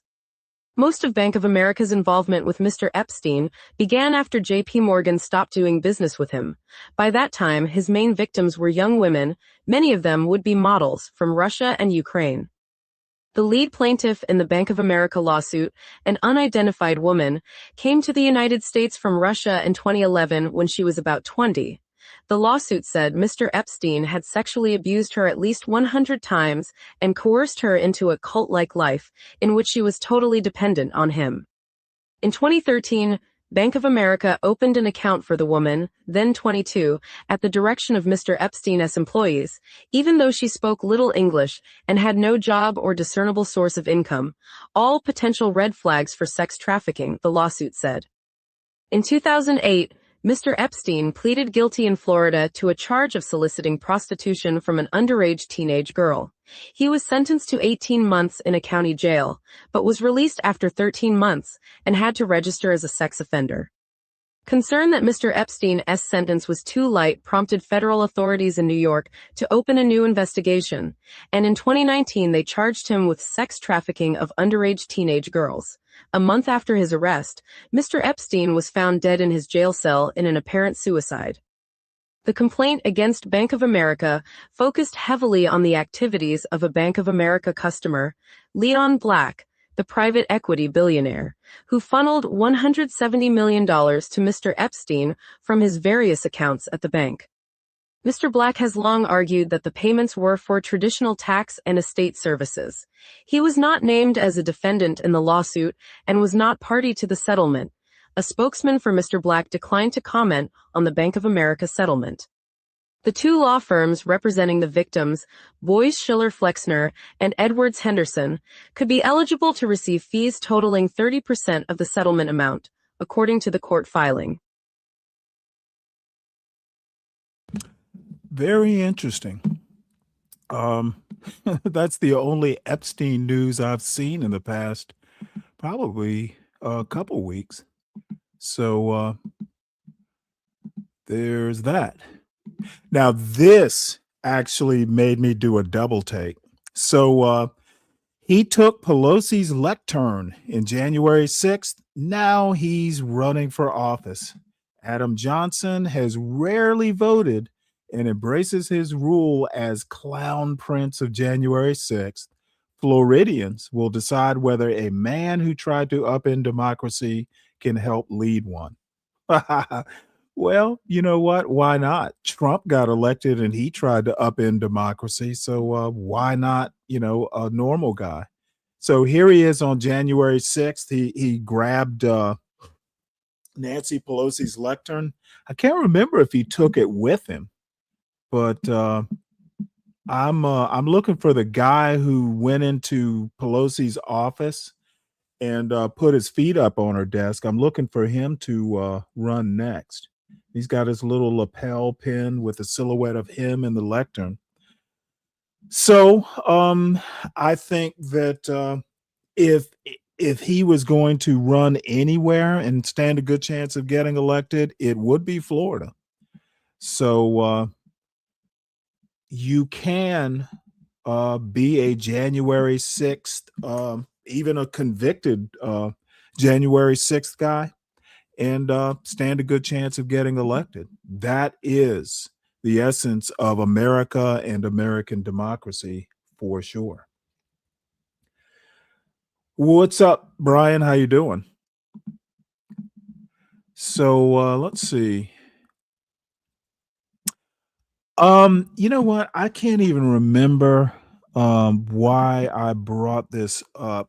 Most of Bank of America's involvement with Mr. Epstein began after J.P. Morgan stopped doing business with him. By that time, his main victims were young women, many of them would-be models from Russia and Ukraine. The lead plaintiff in the Bank of America lawsuit, an unidentified woman, came to the United States from Russia in 2011 when she was about 20. The lawsuit said Mr. Epstein had sexually abused her at least 100 times and coerced her into a cult-like life in which she was totally dependent on him. In 2013, Bank of America opened an account for the woman, then 22, at the direction of Mr. Epstein's employees, even though she spoke little English and had no job or discernible source of income, all potential red flags for sex trafficking, the lawsuit said. In 2008, Mr. Epstein pleaded guilty in Florida to a charge of soliciting prostitution from an underage teenage girl. He was sentenced to 18 months in a county jail, but was released after 13 months and had to register as a sex offender. Concern that Mr. Epstein's sentence was too light prompted federal authorities in New York to open a new investigation, and in 2019 they charged him with sex trafficking of underage teenage girls. A month after his arrest, Mr. Epstein was found dead in his jail cell in an apparent suicide. The complaint against Bank of America focused heavily on the activities of a Bank of America customer, Leon Black, the private equity billionaire, who funneled $170 million to Mr. Epstein from his various accounts at the bank. Mr. Black has long argued that the payments were for traditional tax and estate services. He was not named as a defendant in the lawsuit and was not party to the settlement. A spokesman for Mr. Black declined to comment on the Bank of America settlement. The two law firms representing the victims, Boies Schiller Flexner and Edwards Henderson, could be eligible to receive fees totaling 30% of the settlement amount, according to the court filing. Very interesting. That's the only Epstein news I've seen in the past probably a couple weeks. So there's that. Now, this actually made me do a double take. So he took Pelosi's lectern in January 6th. Now he's running for office. Adam Johnson has rarely voted and embraces his rule as clown prince of January 6th. Floridians will decide whether a man who tried to upend democracy can help lead one. Well, you know what? Why not? Trump got elected and he tried to upend democracy. So why not, a normal guy? So here he is on January 6th. He grabbed Nancy Pelosi's lectern. I can't remember if he took it with him, but I'm looking for the guy who went into Pelosi's office and put his feet up on her desk. I'm looking for him to run next. He's got his little lapel pin with a silhouette of him in the lectern. So I think that if he was going to run anywhere and stand a good chance of getting elected, it would be Florida. So you can be a January 6th, even a convicted January 6th guy, and stand a good chance of getting elected. That is the essence of America and American democracy for sure. What's up, Brian? How you doing? So let's see. You know what? I can't even remember why I brought this up.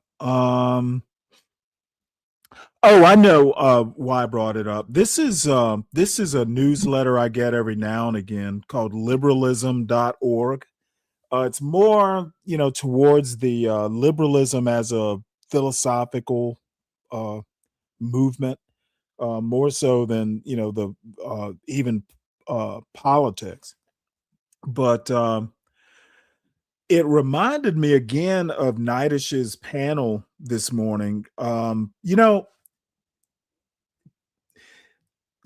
Oh, I know why I brought it up. This is a newsletter I get every now and again called liberalism.org. It's more, towards the liberalism as a philosophical movement, more so than, the even politics. But it reminded me again of Nidish's panel this morning.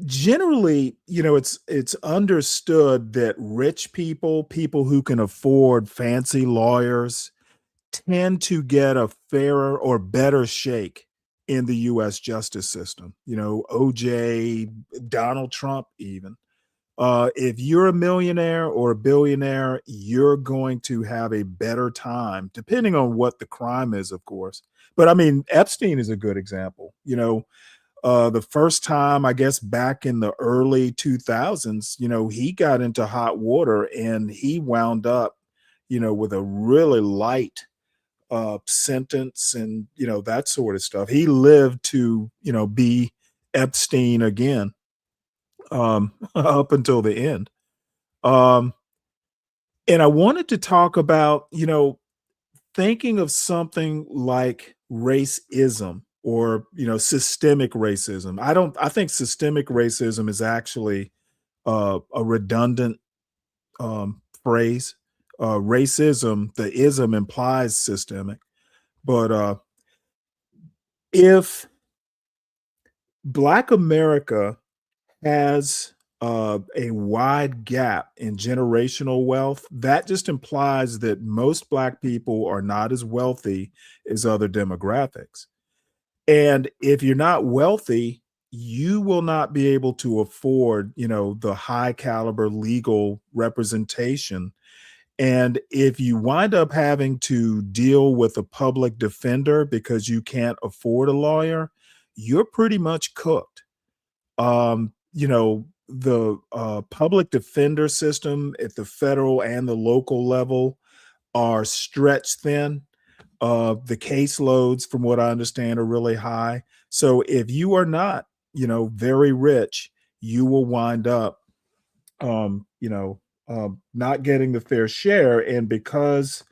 Generally, it's understood that rich people who can afford fancy lawyers, tend to get a fairer or better shake in the U.S. justice system. OJ, Donald Trump, even. If you're a millionaire or a billionaire, you're going to have a better time, depending on what the crime is, of course. But I mean, Epstein is a good example. The first time, I guess, back in the early 2000s, he got into hot water and he wound up, with a really light sentence and, that sort of stuff. He lived to, be Epstein again, up until the end. Um, and I wanted to talk about, thinking of something like racism or, systemic racism. I think systemic racism is actually a redundant phrase. Racism, the ism implies systemic, but if Black America has a wide gap in generational wealth, that just implies that most Black people are not as wealthy as other demographics. And if you're not wealthy, you will not be able to afford, the high caliber legal representation. And if you wind up having to deal with a public defender because you can't afford a lawyer, you're pretty much cooked. The public defender system at the federal and the local level are stretched thin. The caseloads, from what I understand, are really high. So if you are not, very rich, you will wind up, not getting the fair share. And because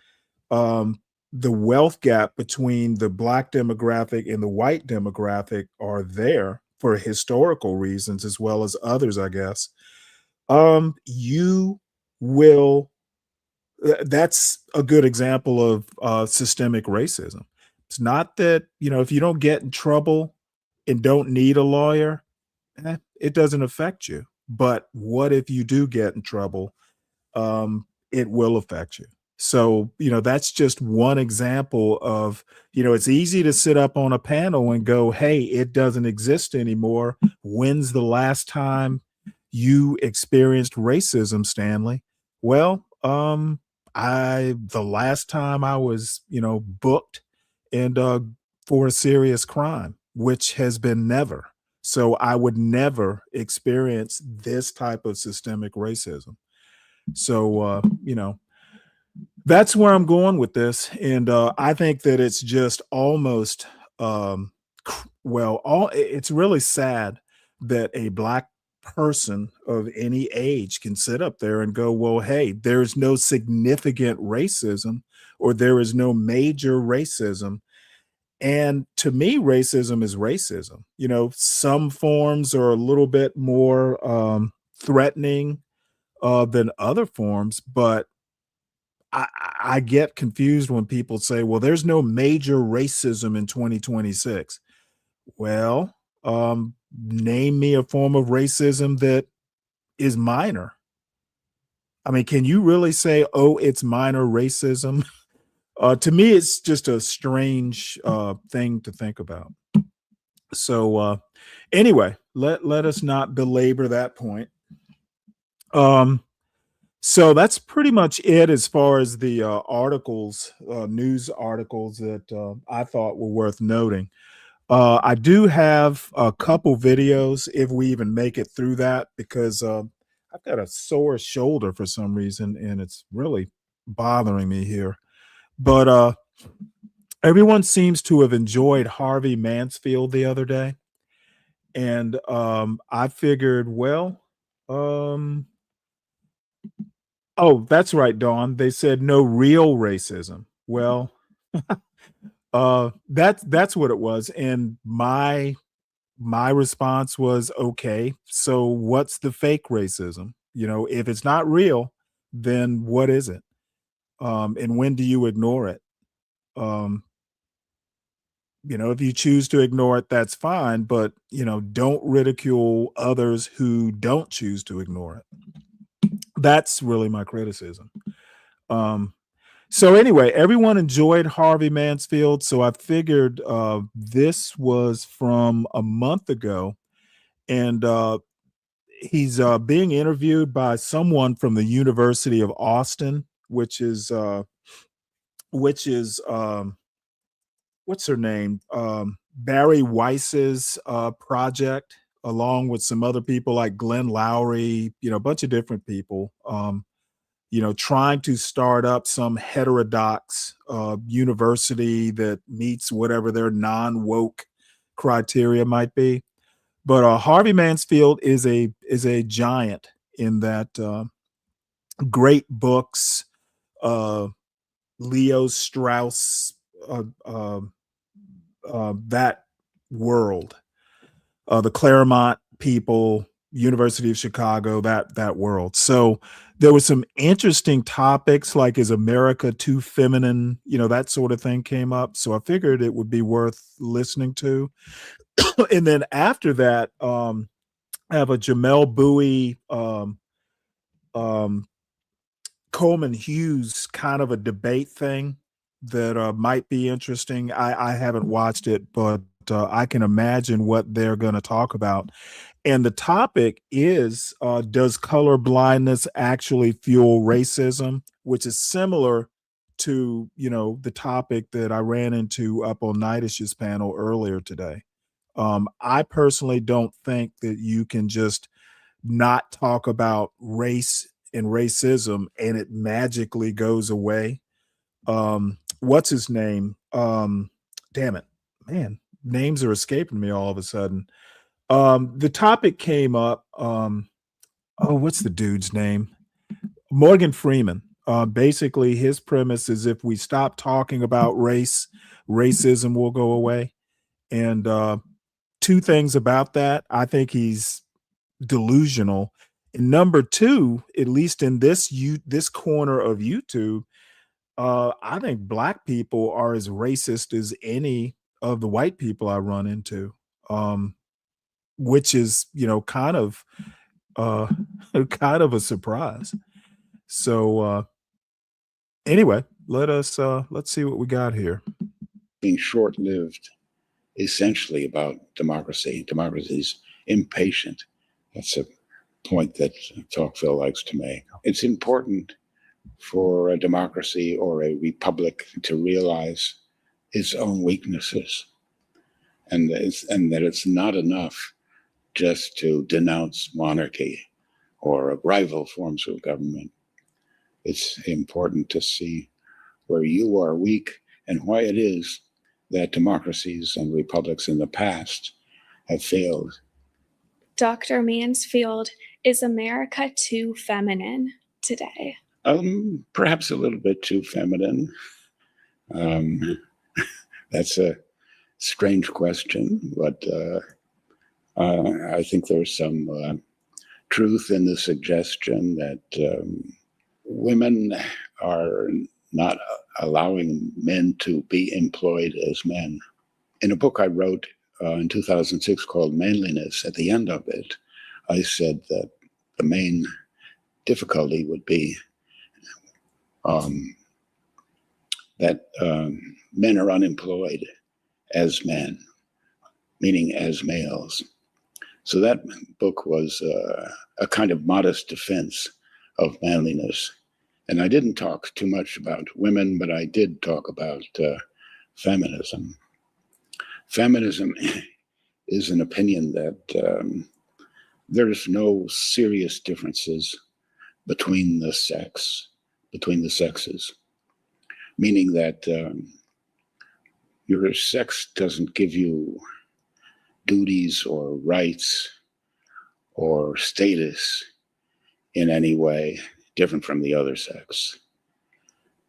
the wealth gap between the Black demographic and the white demographic are there for historical reasons as well as others, I guess, you will that's a good example of systemic racism. It's not that, if you don't get in trouble and don't need a lawyer, it doesn't affect you. But what if you do get in trouble? It will affect you. So, that's just one example of, it's easy to sit up on a panel and go, hey, it doesn't exist anymore. When's the last time you experienced racism, Stanley? Well, the last time I was, booked and for a serious crime, which has been never. So I would never experience this type of systemic racism. So that's where I'm going with this, and I think that it's just almost it's really sad that a Black person of any age can sit up there and go, well, hey, there's no significant racism or there is no major racism. And to me, racism is racism. Some forms are a little bit more threatening than other forms, but I get confused when people say, well, there's no major racism in 2026. Well, name me a form of racism that is minor. I mean, can you really say, oh, it's minor racism? To me, it's just a strange thing to think about. So anyway, let us not belabor that point. So that's pretty much it as far as the articles, news articles that I thought were worth noting. I do have a couple videos if we even make it through that because I've got a sore shoulder for some reason and it's really bothering me here. But everyone seems to have enjoyed Harvey Mansfield the other day. And I figured, well, oh, that's right, Dawn. They said no real racism. Well, that's what it was. And my response was, okay, so what's the fake racism? If it's not real, then what is it? And when do you ignore it? If you choose to ignore it, that's fine, but don't ridicule others who don't choose to ignore it. That's really my criticism. So anyway, everyone enjoyed Harvey Mansfield. So I figured this was from a month ago, and he's being interviewed by someone from the University of Austin, which is what's her name? Barry Weiss's project, along with some other people like Glenn Lowry, a bunch of different people. Trying to start up some heterodox university that meets whatever their non-woke criteria might be. But Harvey Mansfield is a giant in that great books, uh, Leo Strauss, that world, the Claremont people, University of Chicago, that world. So there were some interesting topics like, is America too feminine? You know, that sort of thing came up. So I figured it would be worth listening to. And then after that, I have a Jamel Bowie, um, Coleman Hughes kind of a debate thing that might be interesting. I haven't watched it, but I can imagine what they're going to talk about. And the topic is, does color blindness actually fuel racism? Which is similar to, you know, the topic that I ran into up on Nightish's panel earlier today. I personally don't think that you can just not talk about race and racism and it magically goes away. What's his name? Damn it, man, names are escaping me all of a sudden. The topic came up. Oh, what's the dude's name? Morgan Freeman. Basically, his premise is if we stop talking about race, racism will go away. And two things about that: I think he's delusional. And number two, at least in this corner of YouTube, I think black people are as racist as any of the white people I run into, which is, you know, kind of uh, kind of a surprise. So anyway, let's see what we got here. Being short-lived, essentially about democracy. Democracy's impatient. That's a point that Tocqueville likes to make. It's important for a democracy or a republic to realize its own weaknesses, and that it's not enough just to denounce monarchy or rival forms of government. It's important to see where you are weak and why it is that democracies and republics in the past have failed. Dr. Mansfield, is America too feminine today? Perhaps a little bit too feminine. That's a strange question, but I think there's some truth in the suggestion that women are not allowing men to be employed as men. In a book I wrote in 2006 called Manliness, at the end of it, I said that the main difficulty would be that men are unemployed as men, meaning as males. So that book was a kind of modest defense of manliness. And I didn't talk too much about women, but I did talk about feminism. Feminism is an opinion that there's no serious differences between the sexes, meaning that your sex doesn't give you duties or rights or status in any way different from the other sex.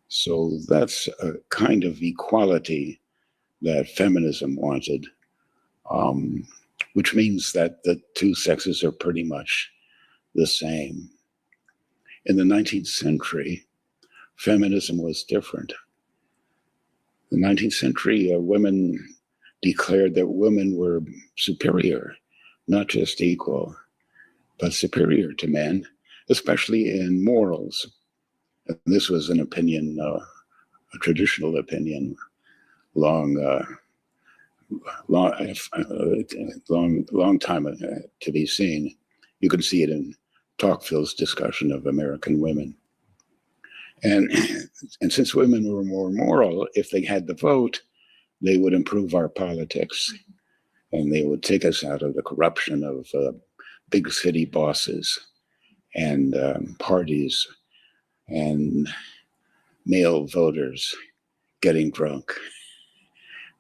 So that's a kind of equality that feminism wanted, which means that the two sexes are pretty much the same. In the 19th century, feminism was different. In the 19th century, women declared that women were superior, not just equal, but superior to men, especially in morals. And this was an opinion, a traditional opinion, long time to be seen. You can see it in Tocqueville's discussion of American women. And since women were more moral, if they had the vote, they would improve our politics, and they would take us out of the corruption of big city bosses and parties and male voters getting drunk.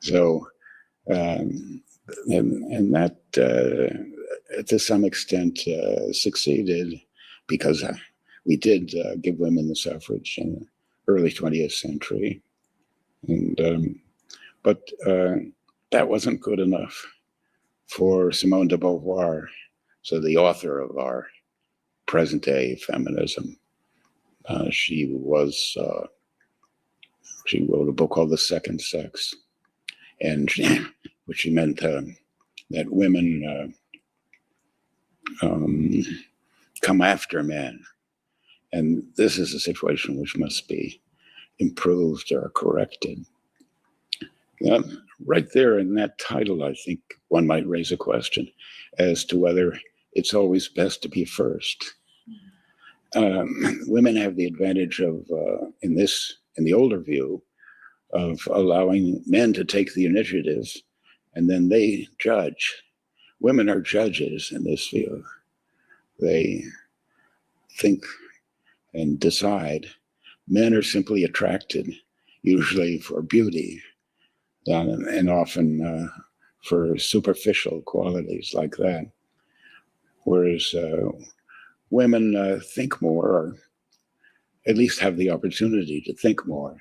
So and that to some extent succeeded because we did give women the suffrage in the early 20th century, and but that wasn't good enough for Simone de Beauvoir, so the author of our present day feminism. She wrote a book called The Second Sex, and which she meant that women come after men. And this is a situation which must be improved or corrected. Right there in that title, I think one might raise a question as to whether it's always best to be first. Women have the advantage of, in the older view, of allowing men to take the initiative and then they judge. Women are judges in this view. They think and decide. Men are simply attracted, usually for beauty, and often for superficial qualities like that. Whereas women think more, or at least have the opportunity to think more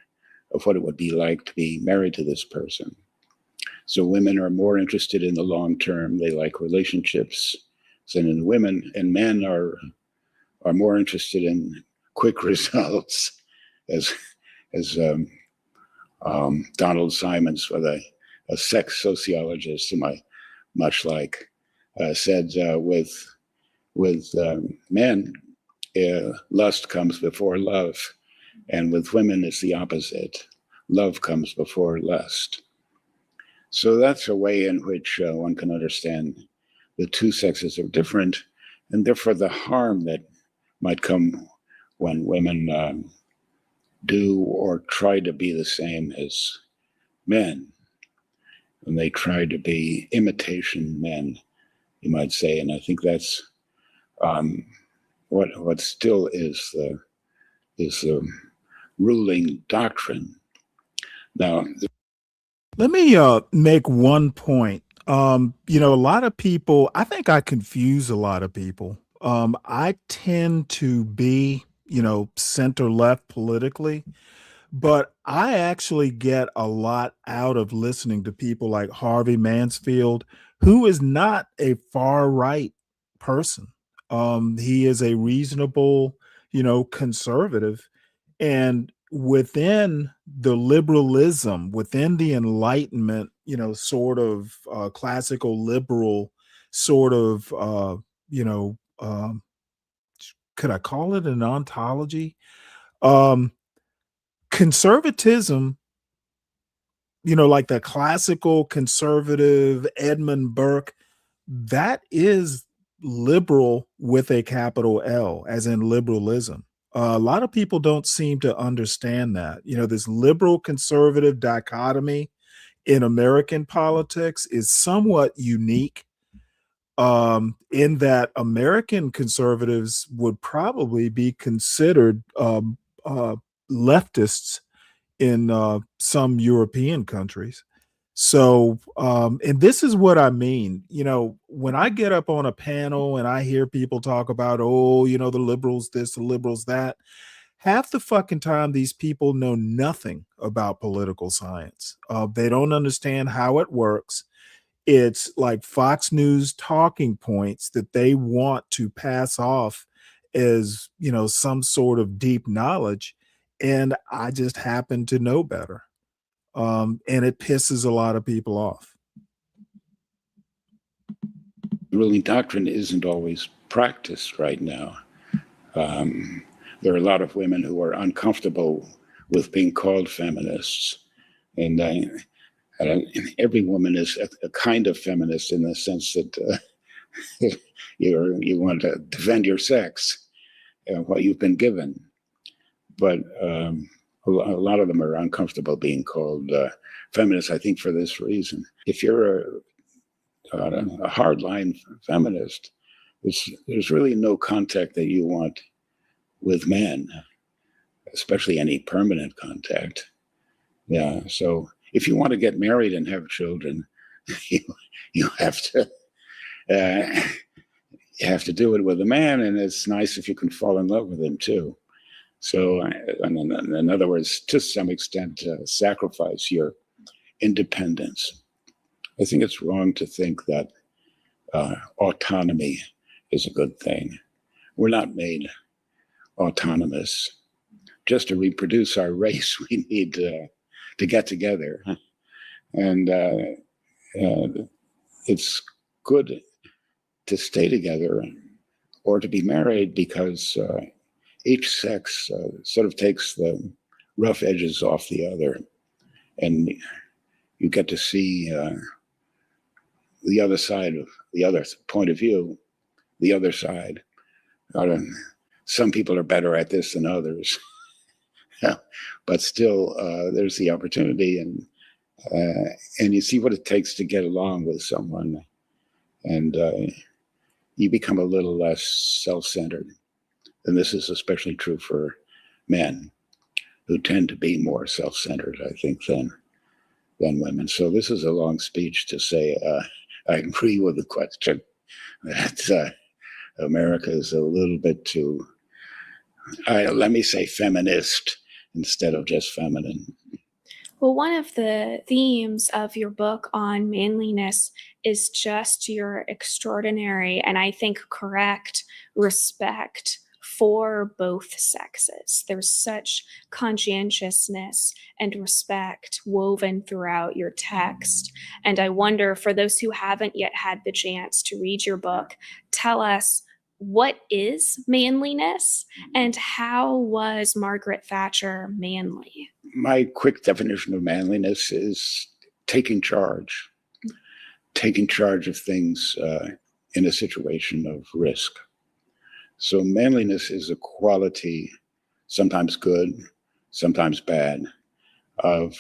of what it would be like to be married to this person. So women are more interested in the long term. They like relationships than women, and men are more interested in quick results, as Donald Simons, a sex sociologist whom I much like, said with men, lust comes before love, and with women it's the opposite. Love comes before lust. So that's a way in which one can understand the two sexes are different, and therefore the harm that might come when women do or try to be the same as men. And they try to be imitation men, you might say. And I think that's what still is the ruling doctrine. Now, let me make one point. A lot of people, I think I confuse a lot of people. I tend to be, center left politically, but I actually get a lot out of listening to people like Harvey Mansfield, who is not a far right person. He is a reasonable, conservative. And within the liberalism, within the Enlightenment, sort of classical liberal sort of, could I call it an ontology? Conservatism, like the classical conservative Edmund Burke, that is liberal with a capital L, as in liberalism. A lot of people don't seem to understand that. This liberal conservative dichotomy in American politics is somewhat unique, in that American conservatives would probably be considered leftists in some European countries. So, and this is what I mean. When I get up on a panel and I hear people talk about, the liberals this, the liberals that, half the fucking time these people know nothing about political science. They don't understand how it works. It's like Fox News talking points that they want to pass off as, some sort of deep knowledge. And I just happen to know better. And it pisses a lot of people off. ruling doctrine isn't always practiced right now. There are a lot of women who are uncomfortable with being called feminists. And every woman is a kind of feminist in the sense that you want to defend your sex and what you've been given. But a lot of them are uncomfortable being called feminists, I think, for this reason. If you're a hardline feminist, there's really no contact that you want with men, especially any permanent contact. Yeah, so if you want to get married and have children, you, you have to you have to do it with a man, and it's nice if you can fall in love with him too. So, in other words, to some extent, sacrifice your independence. I think it's wrong to think that autonomy is a good thing. We're not made autonomous. Just to reproduce our race, we need to get together. And it's good to stay together or to be married because each sex sort of takes the rough edges off the other. And you get to see the other side of the other point of view, the other side. Some people are better at this than others, but still there's the opportunity, and you see what it takes to get along with someone, and you become a little less self-centered. And this is especially true for men, who tend to be more self-centered, I think, than women. So this is a long speech to say I agree with the question that America is a little bit too, let me say, feminist instead of just feminine. Well, one of the themes of your book on manliness is just your extraordinary and I think correct respect for both sexes. There's such conscientiousness and respect woven throughout your text. And I wonder, for those who haven't yet had the chance to read your book, tell us, what is manliness and how was Margaret Thatcher manly? My quick definition of manliness is taking charge of things in a situation of risk. So manliness is a quality, sometimes good, sometimes bad, of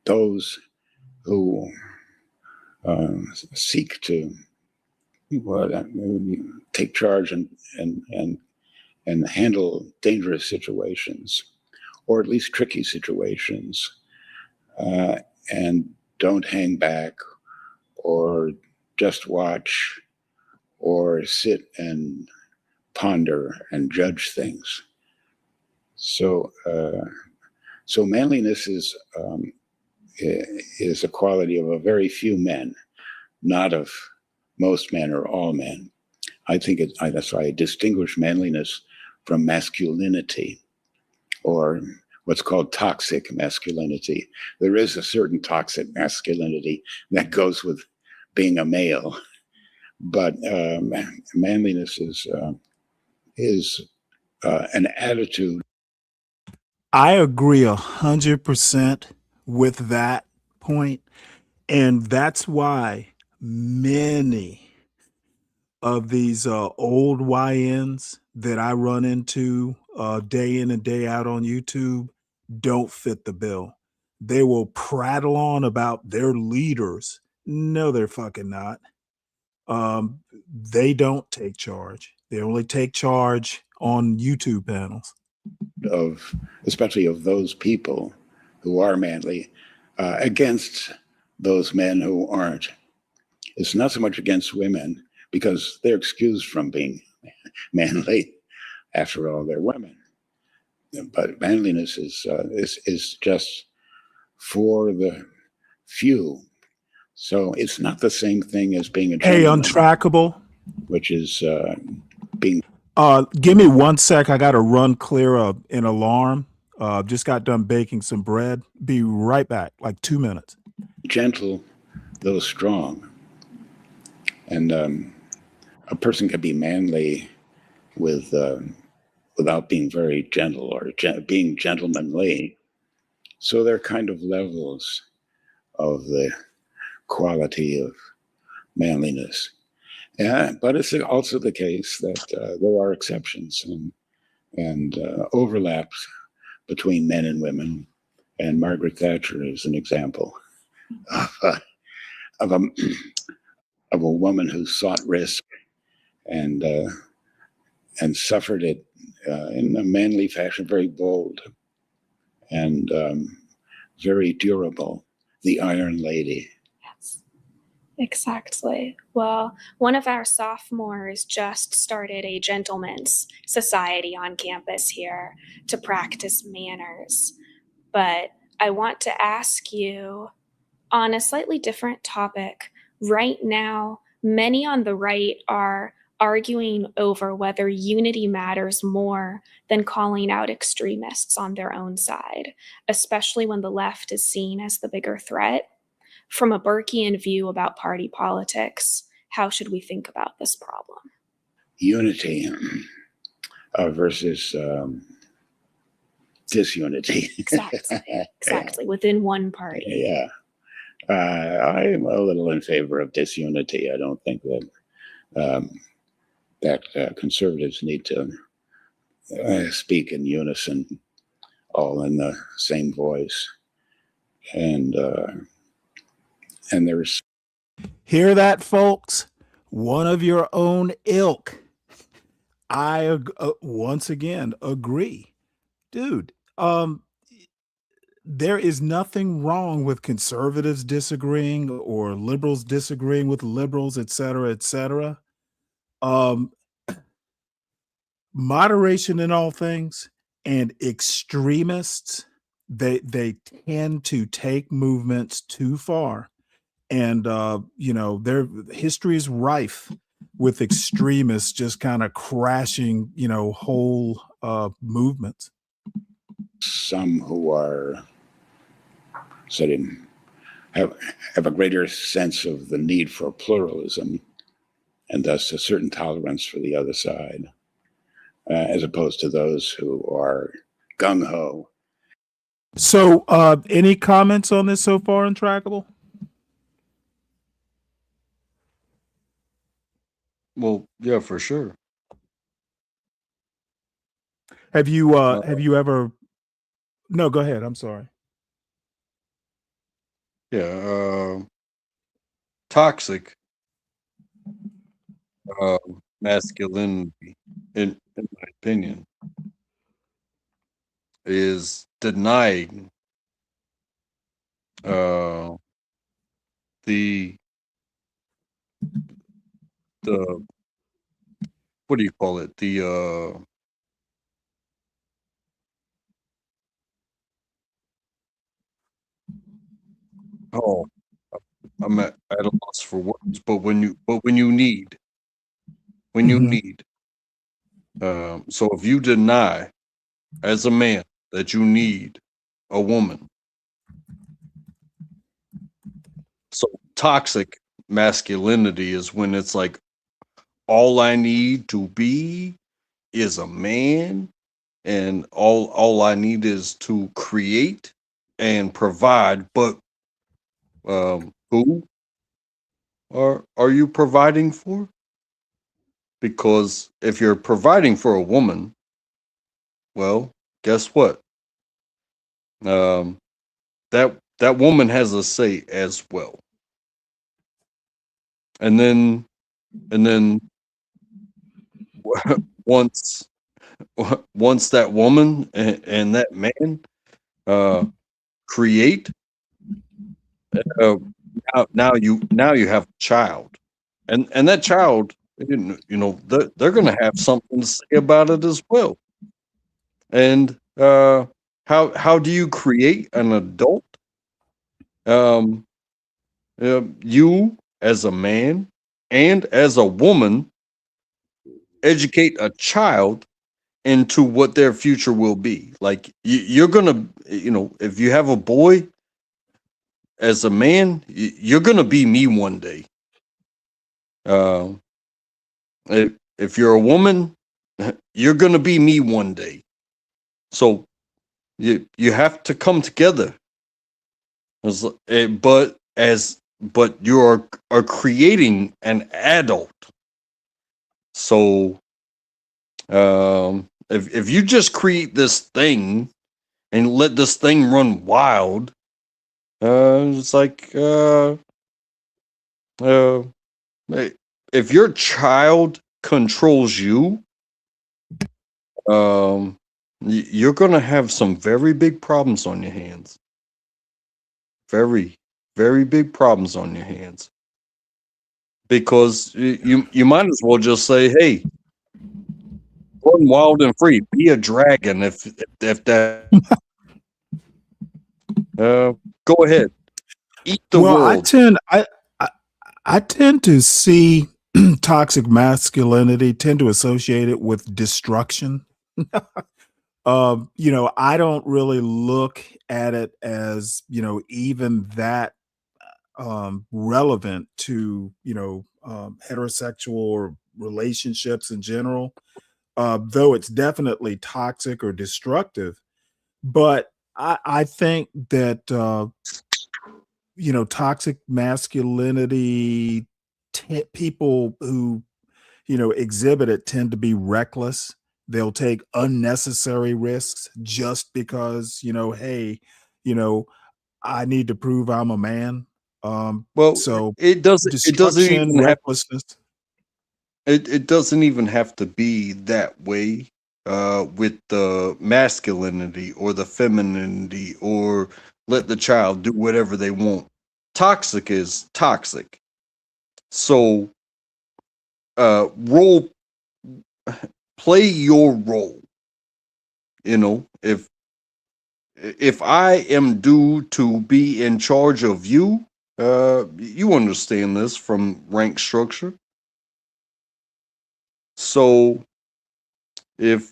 those who seek to take charge and handle dangerous situations, or at least tricky situations, and don't hang back or just watch or sit and ponder and judge things. So manliness is a quality of a very few men, not of most men or all men. I think that's why I distinguish manliness from masculinity, or what's called toxic masculinity. There is a certain toxic masculinity that goes with being a male, but manliness is an attitude. I agree 100% with that point, and that's why many of these old YNs that I run into day in and day out on YouTube don't fit the bill. They will prattle on about their leaders. No, they're fucking not. They don't take charge. They only take charge on YouTube panels. Especially of those people who are manly against those men who aren't. It's not so much against women, because they're excused from being manly. After all, they're women. But manliness is just for the few. So it's not the same thing as being a gentleman. Hey, Untrackable. Which is being. Give me 1 sec. I got to run clear an alarm. Just got done baking some bread. Be right back, like 2 minutes. Gentle, though strong. And a person can be manly without being very gentle or being gentlemanly. So there are kind of levels of the quality of manliness. Yeah, but it's also the case that there are exceptions and overlaps between men and women. And Margaret Thatcher is an example of a woman who sought risk and suffered it in a manly fashion, very bold and very durable. The Iron Lady. Yes. Exactly. Well, one of our sophomores just started a gentleman's society on campus here to practice manners. But I want to ask you on a slightly different topic. Right now, many on the right are arguing over whether unity matters more than calling out extremists on their own side, especially when the left is seen as the bigger threat. From a Burkean view about party politics, how should we think about this problem? Unity versus disunity. Exactly. Within one party. Yeah. I'm a little in favor of disunity. I don't think that conservatives need to speak in unison, all in the same voice. And there's Hear that, folks? One of your own ilk. I once again agree, dude. There is nothing wrong with conservatives disagreeing or liberals disagreeing with liberals, et cetera, et cetera. Moderation in all things, and extremists, they tend to take movements too far. And their history is rife with extremists just kind of crashing, whole movements. some who are have a greater sense of the need for pluralism and thus a certain tolerance for the other side, as opposed to those who are gung-ho. So any comments on this so far, Intractable? Well, yeah, for sure. Have you ever? No, go ahead. I'm sorry. Yeah, toxic masculinity, in my opinion, is denying the what do you call it? Oh, I'm at a loss for words. But when you need, so if you deny as a man that you need a woman, so toxic masculinity is when it's like all I need to be is a man, and all I need is to create and provide. But who are you providing for? Because if you're providing for a woman, well, guess what? That woman has a say as well. And then once that woman and that man create, now you have a child, and that child, they're going to have something to say about it as well. And how do you create an adult? You as a man and as a woman educate a child into what their future will be. Like you're gonna, if you have a boy, as a man, you're gonna be me one day. If you're a woman, you're gonna be me one day. So you have to come together. But you are creating an adult. So if you just create this thing and let this thing run wild, it's like if your child controls you, you're gonna have some very big problems on your hands. Very, very big problems on your hands. because you might as well just say, hey, run wild and free, be a dragon if that go ahead, eat the Well, I world. tend I, I tend to see toxic masculinity, tend to associate it with destruction. I don't really look at it as, even that relevant to, heterosexual relationships in general, though it's definitely toxic or destructive. But I think that, toxic masculinity, people who, exhibit it tend to be reckless. They'll take unnecessary risks just because, hey, you know, I need to prove I'm a man. Well, So it doesn't destruction, even have recklessness. it doesn't even have to be that way with the masculinity or the femininity or let the child do whatever they want. Toxic is toxic. So role play your role. If I am due to be in charge of you, you understand this from rank structure. So if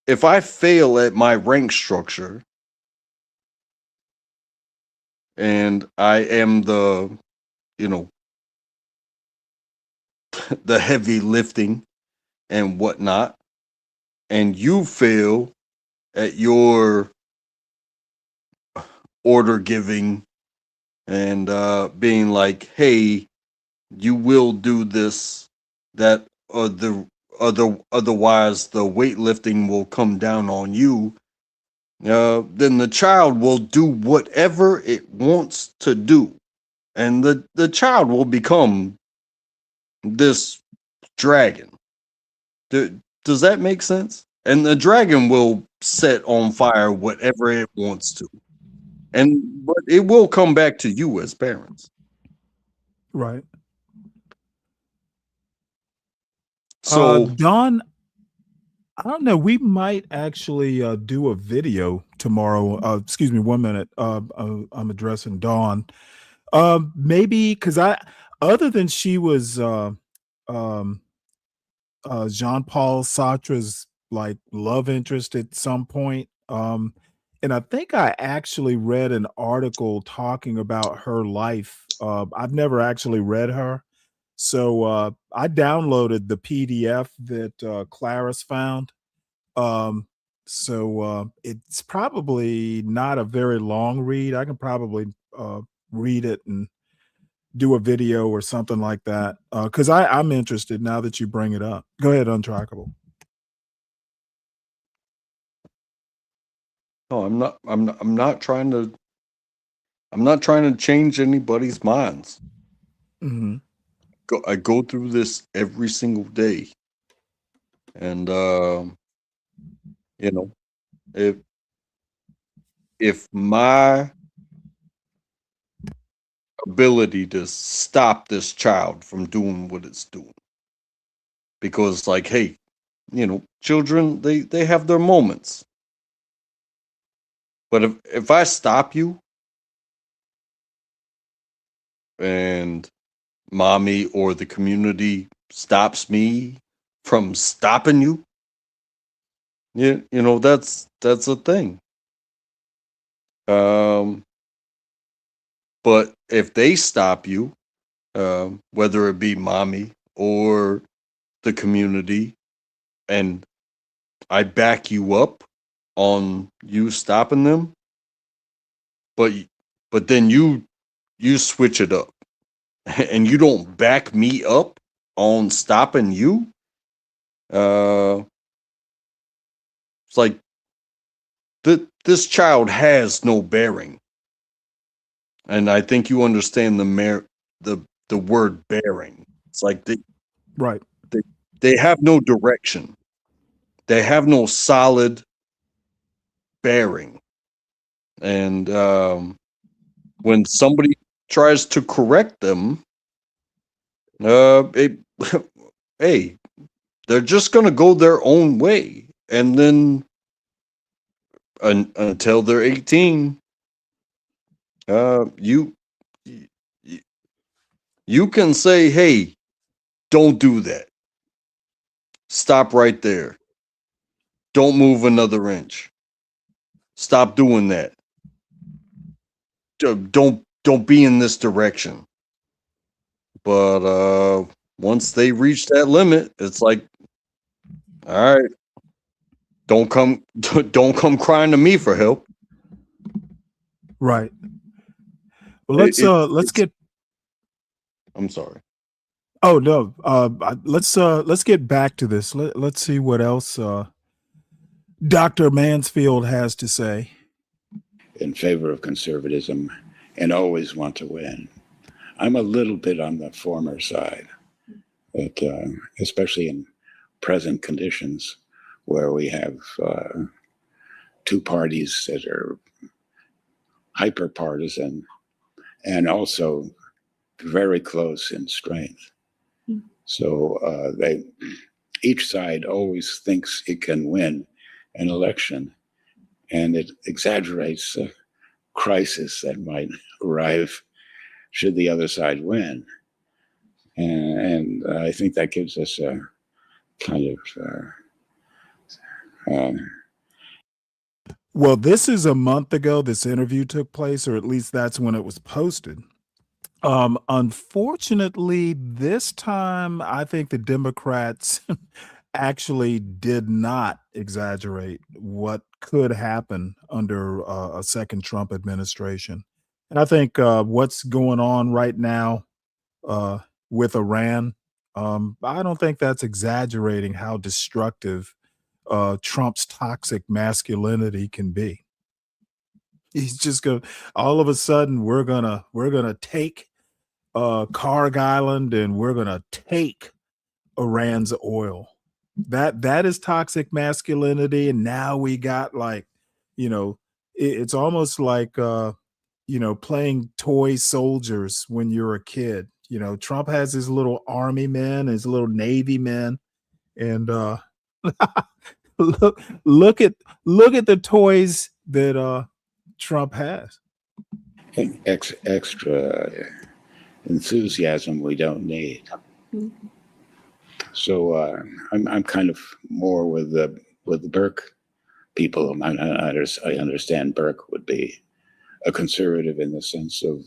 if I fail at my rank structure and I am you know, the heavy lifting and whatnot, and you fail at your order giving and being like, hey, you will do this, that, or otherwise the weightlifting will come down on you. Then the child will do whatever it wants to do, and the child will become this dragon. Does that make sense? And the dragon will set on fire whatever it wants to, but it will come back to you as parents. Right. So Don, I don't know. We might actually do a video tomorrow. Excuse me, 1 minute. I'm addressing Dawn. Maybe because other than she was um, Jean Paul Sartre's like love interest at some point. And I think I actually read an article talking about her life. I've never actually read her. So I downloaded the PDF that Claris found. So it's probably not a very long read. I can probably read it and do a video or something like that. Because I'm interested now that you bring it up. Go ahead, Untrackable. no, I'm not trying to. I'm not trying to change anybody's minds. Hmm. I go through this every single day, and you know, if my ability to stop this child from doing what it's doing, because like, hey, children they have their moments, but if I stop you and mommy or the community stops me from stopping you, that's a thing. Um, but if they stop you, whether it be mommy or the community, and I back you up on you stopping them, but then you switch it up and you don't back me up on stopping you. Uh, it's like this child has no bearing, and I think you understand the word bearing. It's like Right. they have no direction. They have no solid bearing. And when somebody tries to correct them, It, hey, they're just gonna go their own way, and then until they're 18, you you can say, "Hey, don't do that. Stop right there. Don't move another inch. Stop doing that. Don't be in this direction." But once they reach that limit, it's like, all right, don't come don't come crying to me for help. Right. Well, let's It's get. I'm sorry. Oh no. Let's get back to this. Let's see what else Dr. Mansfield has to say. In favor of conservatism and always want to win. I'm a little bit on the former side, but especially in present conditions where we have two parties that are hyper partisan and also very close in strength. So each side always thinks it can win an election, and it exaggerates the crisis that might arrive should the other side win. And I think that gives us a kind of Well, this is a month ago this interview took place, or at least that's when it was posted. Unfortunately, this time I think the Democrats actually did not exaggerate what could happen under a second Trump administration. And I think what's going on right now uh, with Iran, I don't think that's exaggerating how destructive Trump's toxic masculinity can be. He's just gonna all of a sudden we're gonna take Karg Island and we're gonna take Iran's oil. That is toxic masculinity, and now we got like, it's almost like playing toy soldiers when you're a kid. Trump has his little army men, his little navy men, and look at the toys that Trump has. extra enthusiasm we don't need. So I'm kind of more with the Burke people. I understand Burke would be a conservative in the sense of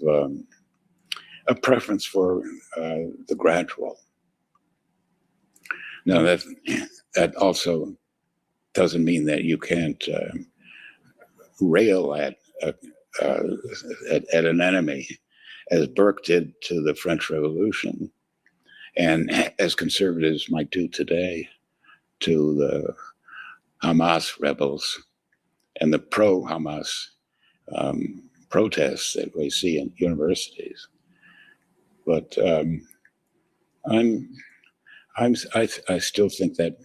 a preference for the gradual. Now that also doesn't mean that you can't rail at an enemy, as Burke did to the French Revolution, and as conservatives might do today to the Hamas rebels and the pro-Hamas protests that we see in universities. But I still think that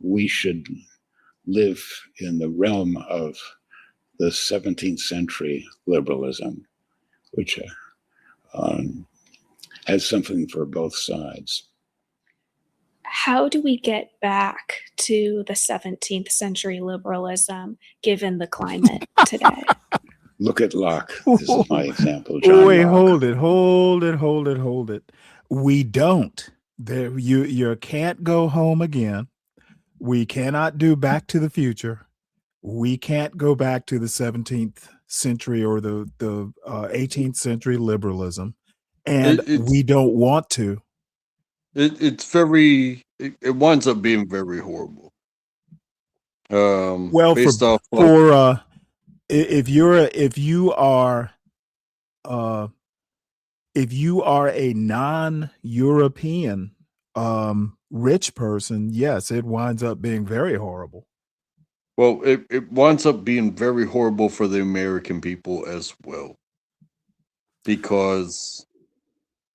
we should live in the realm of the 17th century liberalism, which has something for both sides. How do we get back to the 17th century liberalism given the climate today? Look at Locke. This is my example. John Wait, Locke. hold it. We don't. There, you can't go home again. We cannot do Back to the Future. We can't go back to the 17th century or the 18th century liberalism, and we don't want to. It winds up being very horrible. Well, based off if you are a non-European rich person, yes, it winds up being very horrible. Well, it winds up being very horrible for the American people as well, because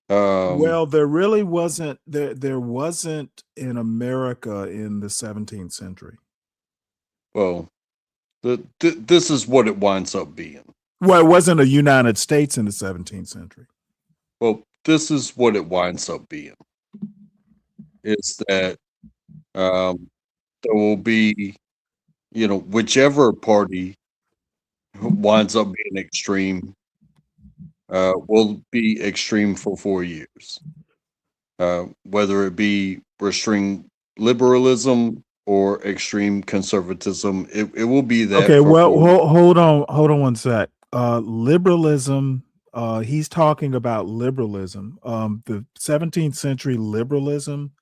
well, there really wasn't there wasn't in America in the 17th century. Well, this is what it winds up being. Well, it wasn't a United States in the 17th century. Well, this is what it winds up being. Is that there will be, whichever party winds up being extreme, will be extreme for 4 years. Whether it be extreme liberalism or extreme conservatism, it will be that Okay, for well, 4 years. hold on one sec. Liberalism. He's talking about liberalism. The 17th century liberalism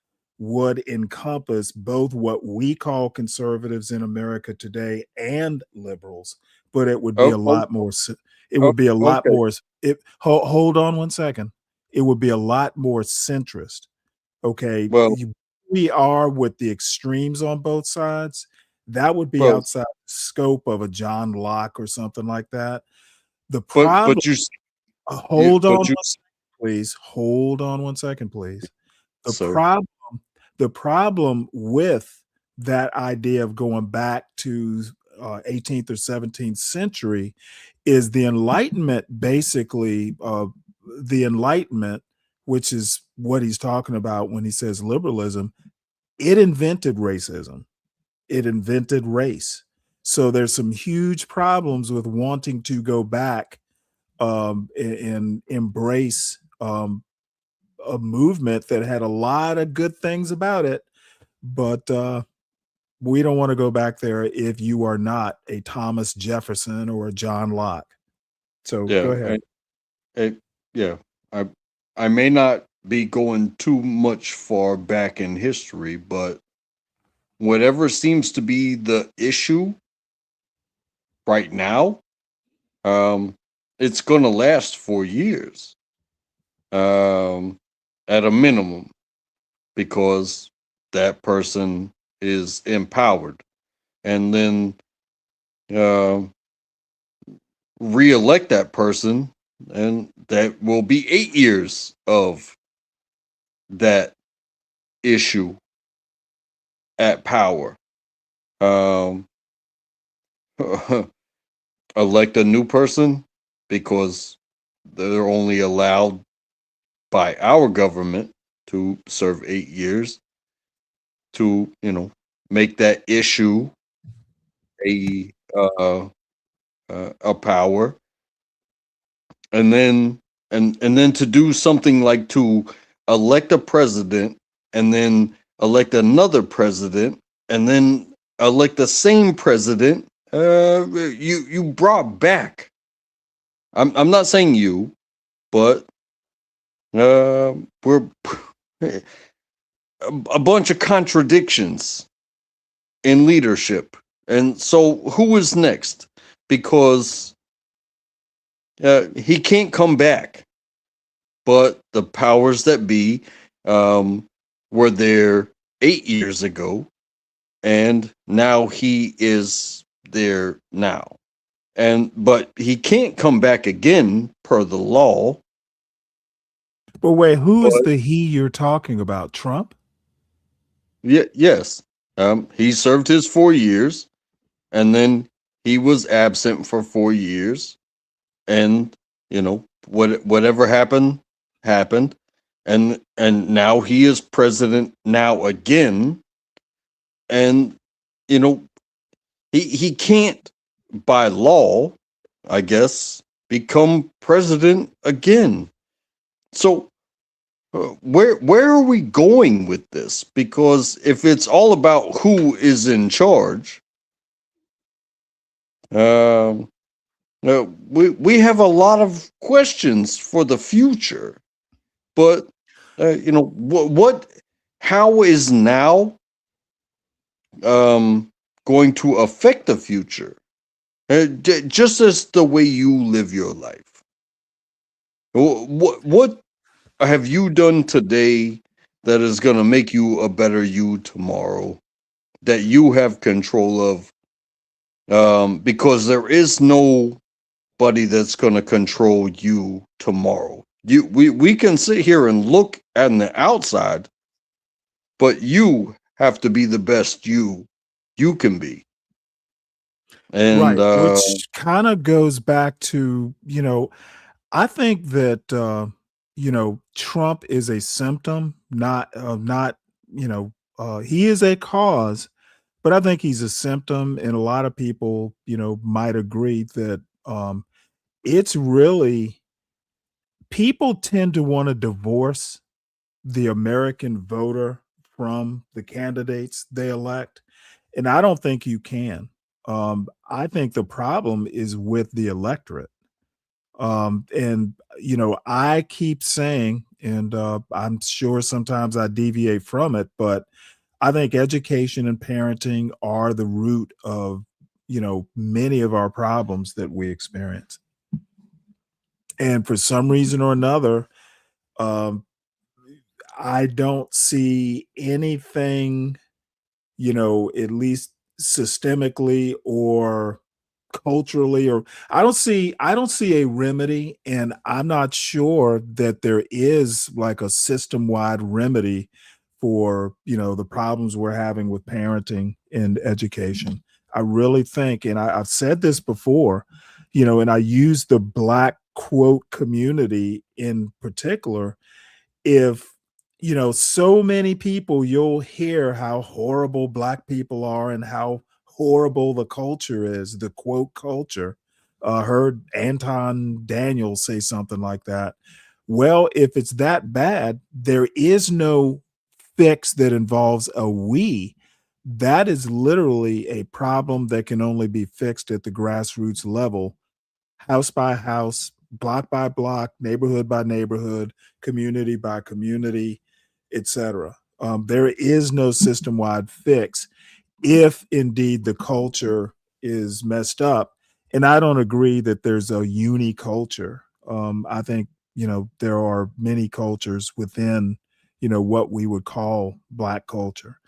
would encompass both what we call conservatives in America today and liberals, but it would be Oh, a oh, lot more. It oh, would be a lot okay. more. Hold on one second. It would be a lot more centrist. Okay, Well, we are with the extremes on both sides. That would be well, outside the scope of a John Locke or something like that. The but problem, hold on but one second, please. Hold on one second, please. The sir. problem, the problem with that idea of going back to 18th or 17th century is the Enlightenment, basically, the Enlightenment, which is what he's talking about when he says liberalism. It invented racism. It invented race. So there's some huge problems with wanting to go back and embrace a movement that had a lot of good things about it, but we don't want to go back there if you are not a Thomas Jefferson or a John Locke. So go Yeah, ahead. yeah. I I may not be going too much far back in history, but whatever seems to be the issue right now, um, it's going to last 4 years, um, at a minimum, because that person is empowered, and then uh, re-elect that person, and that will be 8 years of that issue at power. Um, elect a new person because they're only allowed by our government to serve 8 years to, make that issue a a power, and then and then to do something like to elect a president and then elect another president and then elect the same president. You brought back. I'm not saying you, but we're a bunch of contradictions in leadership. And so who is next? Because he can't come back. But the powers that be were there 8 years ago, and now he is there now. But he can't come back again per the law. But wait, who is But the he you're talking about? Trump? yes, he served his 4 years, and then he was absent for 4 years, and whatever happened, and now he is president now again, and you know he can't by law, I guess, become president again. So where are we going with this? Because if it's all about who is in charge, um we have a lot of questions for the future. But what how is now going to affect the future? Just as the way you live your life. What have you done today that is going to make you a better you tomorrow, that you have control of? Because there is nobody that's going to control you tomorrow. We can sit here and look at the outside, but you have to be the best you can be. And Right, which kind of goes back to, I think that Trump is a symptom, not, he is a cause, but I think he's a symptom. And a lot of people, might agree that it's really, people tend to want to divorce the American voter from the candidates they elect. And I don't think you can. I think the problem is with the electorate. And I keep saying, and I'm sure sometimes I deviate from it, but I think education and parenting are the root of, many of our problems that we experience. And for some reason or another, um, I don't see anything, at least systemically or culturally, or I don't see a remedy, and I'm not sure that there is like a system-wide remedy for, the problems we're having with parenting and education. I really think, and I've said this before, and I use the Black quote community in particular. If so many people, you'll hear how horrible Black people are and how horrible the culture is, the quote culture. Heard Anton Daniels say something like that. Well, if it's that bad, there is no fix that involves a we. That is literally a problem that can only be fixed at the grassroots level, house by house, block by block, neighborhood by neighborhood, community by community, etc. There is no system-wide fix if indeed the culture is messed up. And I don't agree that there's a uni culture. I think, there are many cultures within, what we would call Black culture.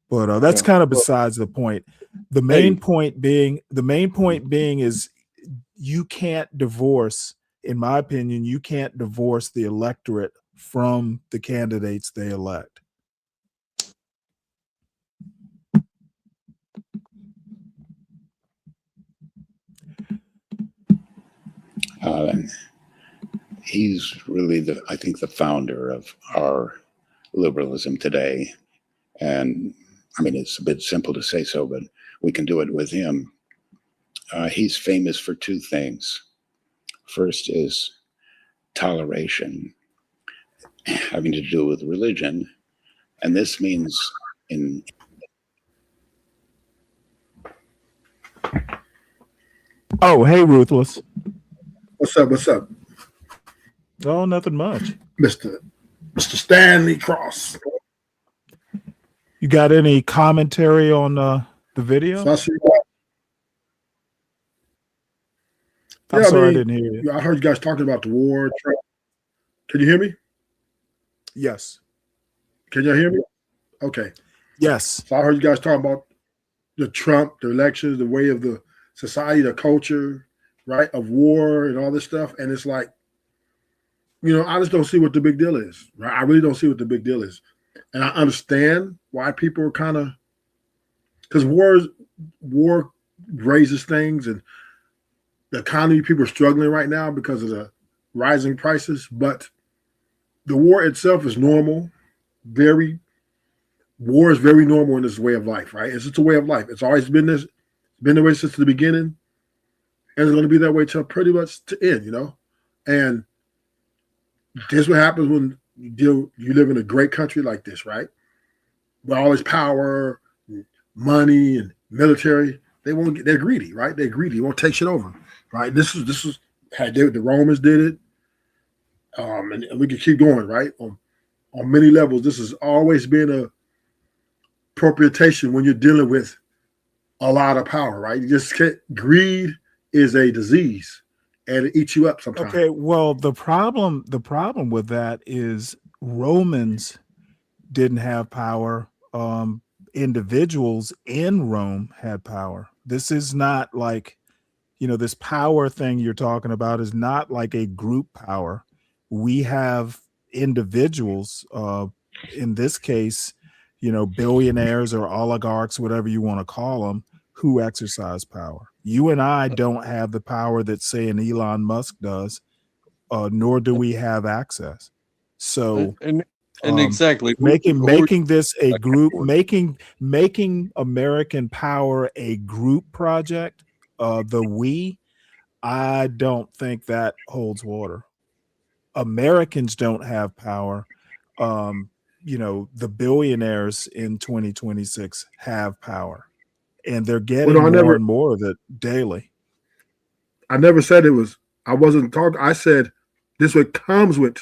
But that's Yeah. kind of Well, besides the point. The hey, main point being is you can't divorce, in my opinion, you can't divorce the electorate from the candidates they elect. And he's really I think the founder of our liberalism today. And I mean, it's a bit simple to say so, but we can do it with him. He's famous for two things. First is toleration, having to do with religion. And this means in Oh, hey, Ruthless. what's up? What's up, Oh, nothing much. Mr. Stanley Cross? You got any commentary on the video? So I see. I'm Yeah, I sorry, I mean, didn't hear you. I heard you guys talking about the war. Trump. Can you hear me? Yes. Can you hear me? Okay. Yes. So I heard you guys talking about the Trump, the elections, the way of the society, the culture, right, of war and all this stuff. And it's like, I just don't see what the big deal is, right? I really don't see what the big deal is. And I understand why people are kind of, because war raises things, and the economy, people are struggling right now because of the rising prices. But the war itself is normal. War is very normal in this way of life, right? It's just a way of life. It's always been this, been the way since the beginning, and it's going to be that way till pretty much to end, And this is what happens when you live in a great country like this, right? With all this power, money, and military, they're greedy, right? They're greedy. They won't take shit over, right? This is how the Romans did it, and we can keep going, right? On many levels, this has always been a appropriation when you're dealing with a lot of power, right? You just can't. Greed is a disease, and it eats you up sometimes. Okay, well, the problem with that is Romans didn't have power. Individuals in Rome had power. This is not like, this power thing you're talking about is not like a group power. We have individuals, in this case, billionaires or oligarchs, whatever you want to call them, who exercise power. You and I don't have the power that, say, an Elon Musk does. nor do we have access. So And exactly making this a group, making American Power a group project, the we, I don't think that holds water. Americans don't have power. The billionaires in 2026 have power, and they're getting more and more of it daily. I never said it was. I wasn't talking. I said this what comes with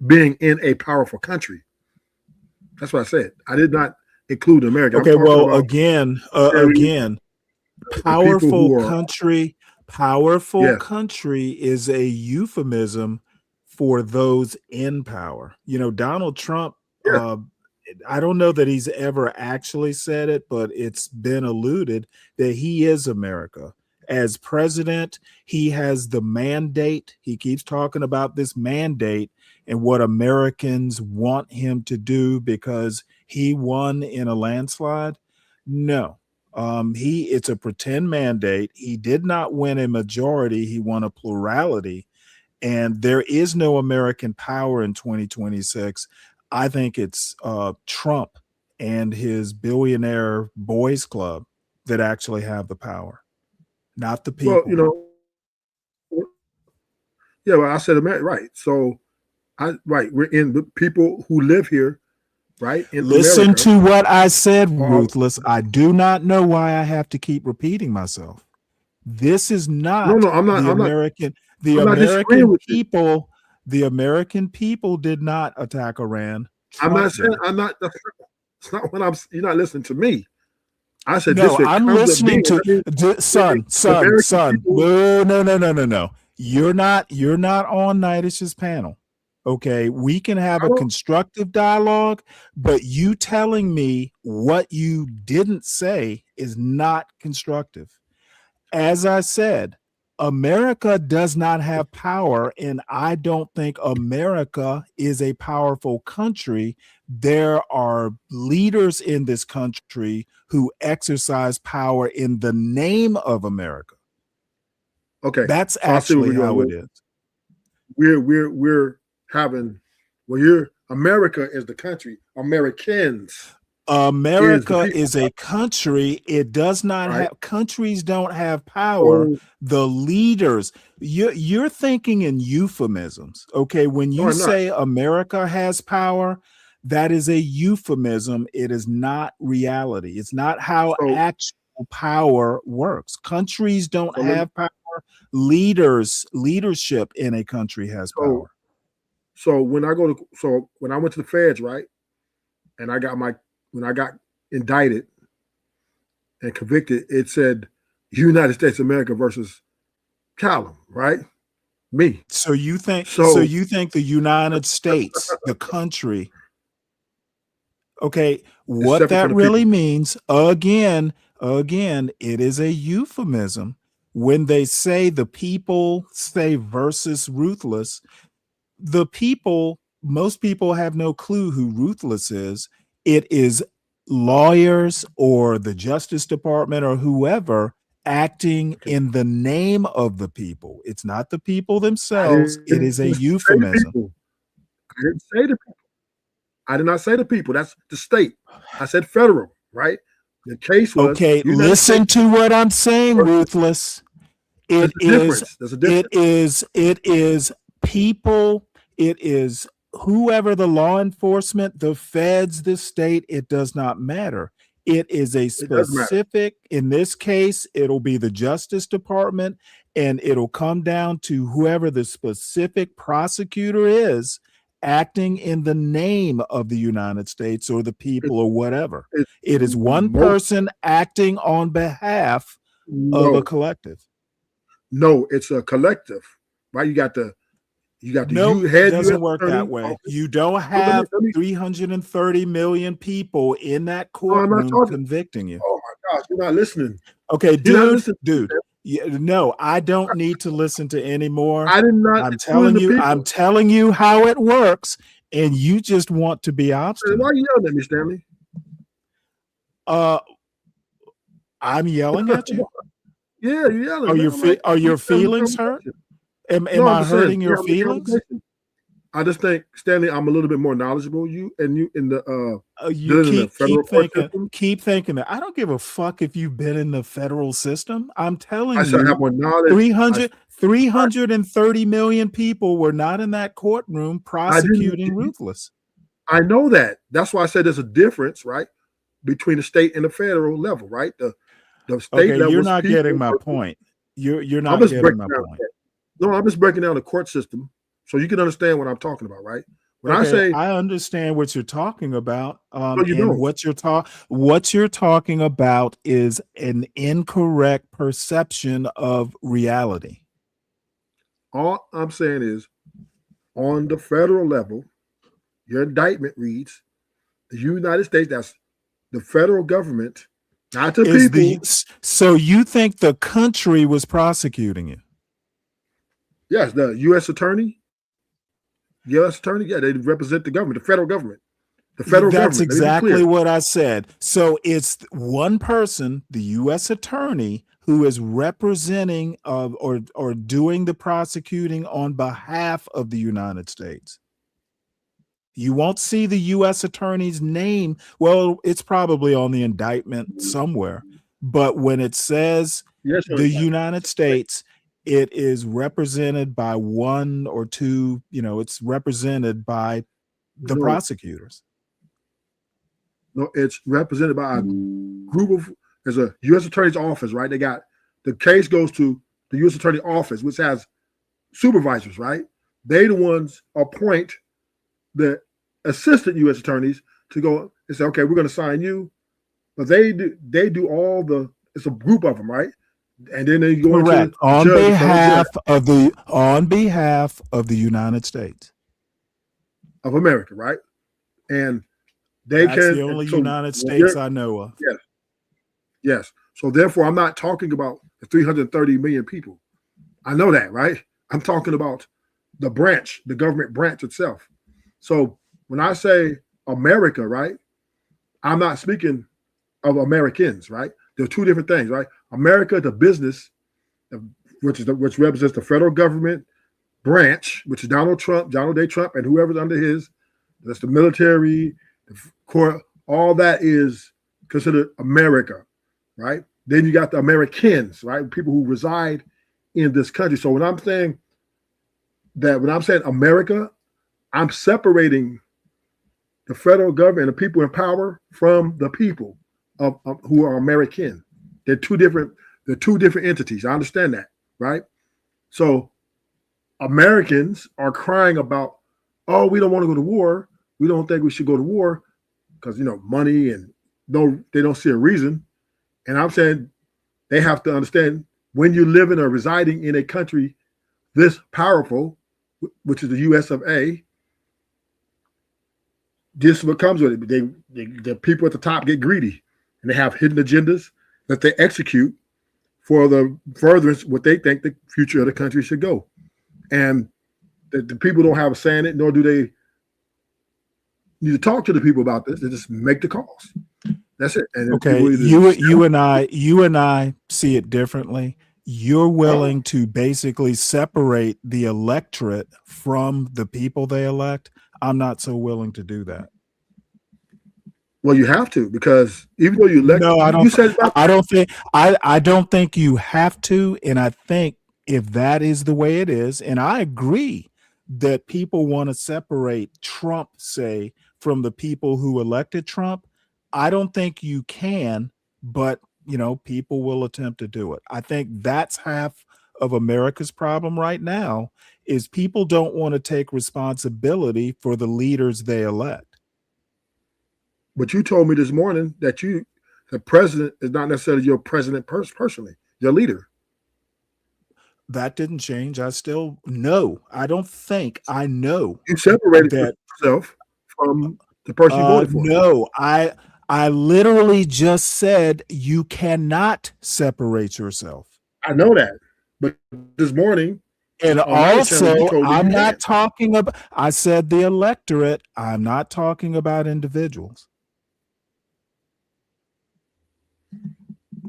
being in a powerful country. That's what I said. I did not include America. Okay, well, again, powerful country. Powerful country is a euphemism for those in power. Donald Trump, I don't know that he's ever actually said it, but it's been alluded that he is America. As president, he has the mandate. He keeps talking about this mandate and what Americans want him to do because he won in a landslide. No. It's a pretend mandate. He did not win a majority. He won a plurality. And there is no American power in 2026. I think it's Trump and his billionaire boys club that actually have the power, not the people. Well, I said America, right. So, we're in the people who live here, right? Listen America, to what I said, Ruthless. I do not know why I have to keep repeating myself. This is not American. The American people, the American people did not attack Iran. I'm not saying I'm not. It's not when you're not listening to me. I said no. I'm listening to son. No. You're not on Nidish's panel. Okay, we can have a constructive dialogue, but you telling me what you didn't say is not constructive. As I said, America does not have power, and I don't think America is a powerful country. There are leaders in this country who exercise power in the name of America. Okay, that's actually how it is. We're having America is the country. Americans. America is a country. It does not have countries don't have power. The leaders, you're thinking in euphemisms. Okay, when you say America has power, that is a euphemism. It is not reality. It's not how actual power works. Countries don't have power. Leadership in a country has power. So when I went to the feds, right, and when I got indicted and convicted, it said United States of America versus Callum, right? Me. So you think the United States, the country. Okay, what that really means, again, it is a euphemism. When they say the people say versus Ruthless, the people, most people have no clue who Ruthless is. It is lawyers or the Justice Department or whoever acting in the name of the people. It's not the people themselves. It is a euphemism. I didn't say the people. I did not say the people. That's the state. I said federal, right? The case was listen to what I'm saying, Ruthless. It is people. It is whoever the law enforcement, the feds, the state, it does not matter. It is a specific, in this case, it'll be the Justice Department, and it'll come down to whoever the specific prosecutor is acting in the name of the United States or the people or whatever. It is one person acting on behalf of a collective. No, it's a collective, right? You got the it doesn't work that way. You don't have 330 million people in that courtroom convicting you. Oh my gosh, you're not listening. Okay, dude. No, I don't need to listen to anymore. I did not. I'm telling you how it works, and you just want to be obstinate. Why are you yelling at me, Stanley? I'm yelling at you. Yeah, you're yelling. Are your feelings hurt? Am No, I'm I just saying. hurting We your have the feelings? conversation. I just think, Stanley, I'm a little bit more knowledgeable you in the You dealing in the federal court system. keep thinking that. I don't give a fuck if you've been in the federal system. I'm telling I should have you, more knowledge. 330 million people were not in that courtroom I didn't. prosecuting ruthless. I know that. That's why I said there's a difference, right, between the state and the federal level, right? The state Okay, level you're is not getting people. my point. You're I'm not just getting breaking my down. point. No, I'm just breaking down the court system so you can understand what I'm talking about, right? When I Okay, say, I understand what you're talking about, no, you and don't. what you're talking about is an incorrect perception of reality. All I'm saying is, on the federal level, your indictment reads the United States, that's the federal government, not the Is people. so you think the country was prosecuting you? Yes, the U.S. attorney. U.S. attorney, yeah, they represent the government, the federal government. The federal That's government. Let me be exactly clear. what I said. So it's one person, the U.S. attorney, who is representing or doing the prosecuting on behalf of the United States. You won't see the U.S. attorney's name. Well, it's probably on the indictment somewhere. But when it says Yes, the United States, it is represented by one or two, it's represented by the no, prosecutors. no, it's represented by a group of. There's a U.S. attorney's office, right? They got the case goes to the U.S. attorney office, which has supervisors, right? They the ones appoint the assistant U.S. attorneys to go and say, okay, we're going to sign you, but they do all the. It's a group of them, right? And then they go into Correct. the judge, the federal judge On behalf of the United States of America, right? And they That's can. the only So United States I know of. Yes, yes. So therefore, I'm not talking about the 330 million people. I know that, right? I'm talking about the branch, the government branch itself. So when I say America, right, I'm not speaking of Americans, right? There are two different things, right? America, the business, which represents the federal government branch, which is Donald J. Trump, and whoever's under his. That's the military, the court. All that is considered America, right? Then you got the Americans, right? People who reside in this country. So when I'm saying America, I'm separating the federal government and the people in power from the people of who are American. They're two different entities. I understand that, right? So Americans are crying about, oh, we don't want to go to war. We don't think we should go to war because money and they don't see a reason. And I'm saying they have to understand when you live in or residing in a country this powerful, which is the U.S. of A. This is what comes with it. The people at the top get greedy, and they have hidden agendas that they execute for the furtherance what they think the future of the country should go. And the people don't have a say in it, nor do they need to talk to the people about this. They just make the calls. That's it. And Okay, you and I see it differently. You're willing to basically separate the electorate from the people they elect. I'm not so willing to do that. Well, you have to, because even though you elect, No, I don't. You said I don't think you have to, and I think if that is the way it is, and I agree that people want to separate Trump, say, from the people who elected Trump. I don't think you can, but people will attempt to do it. I think that's half of America's problem right now is people don't want to take responsibility for the leaders they elect. But you told me this morning that the president is not necessarily your president personally, your leader. That didn't change. I still know. I don't think I know. You separated yourself from the person you voted for. No, I literally just said you cannot separate yourself. I know that, but this morning, and also, I'm not can. talking about. I said the electorate. I'm not talking about individuals.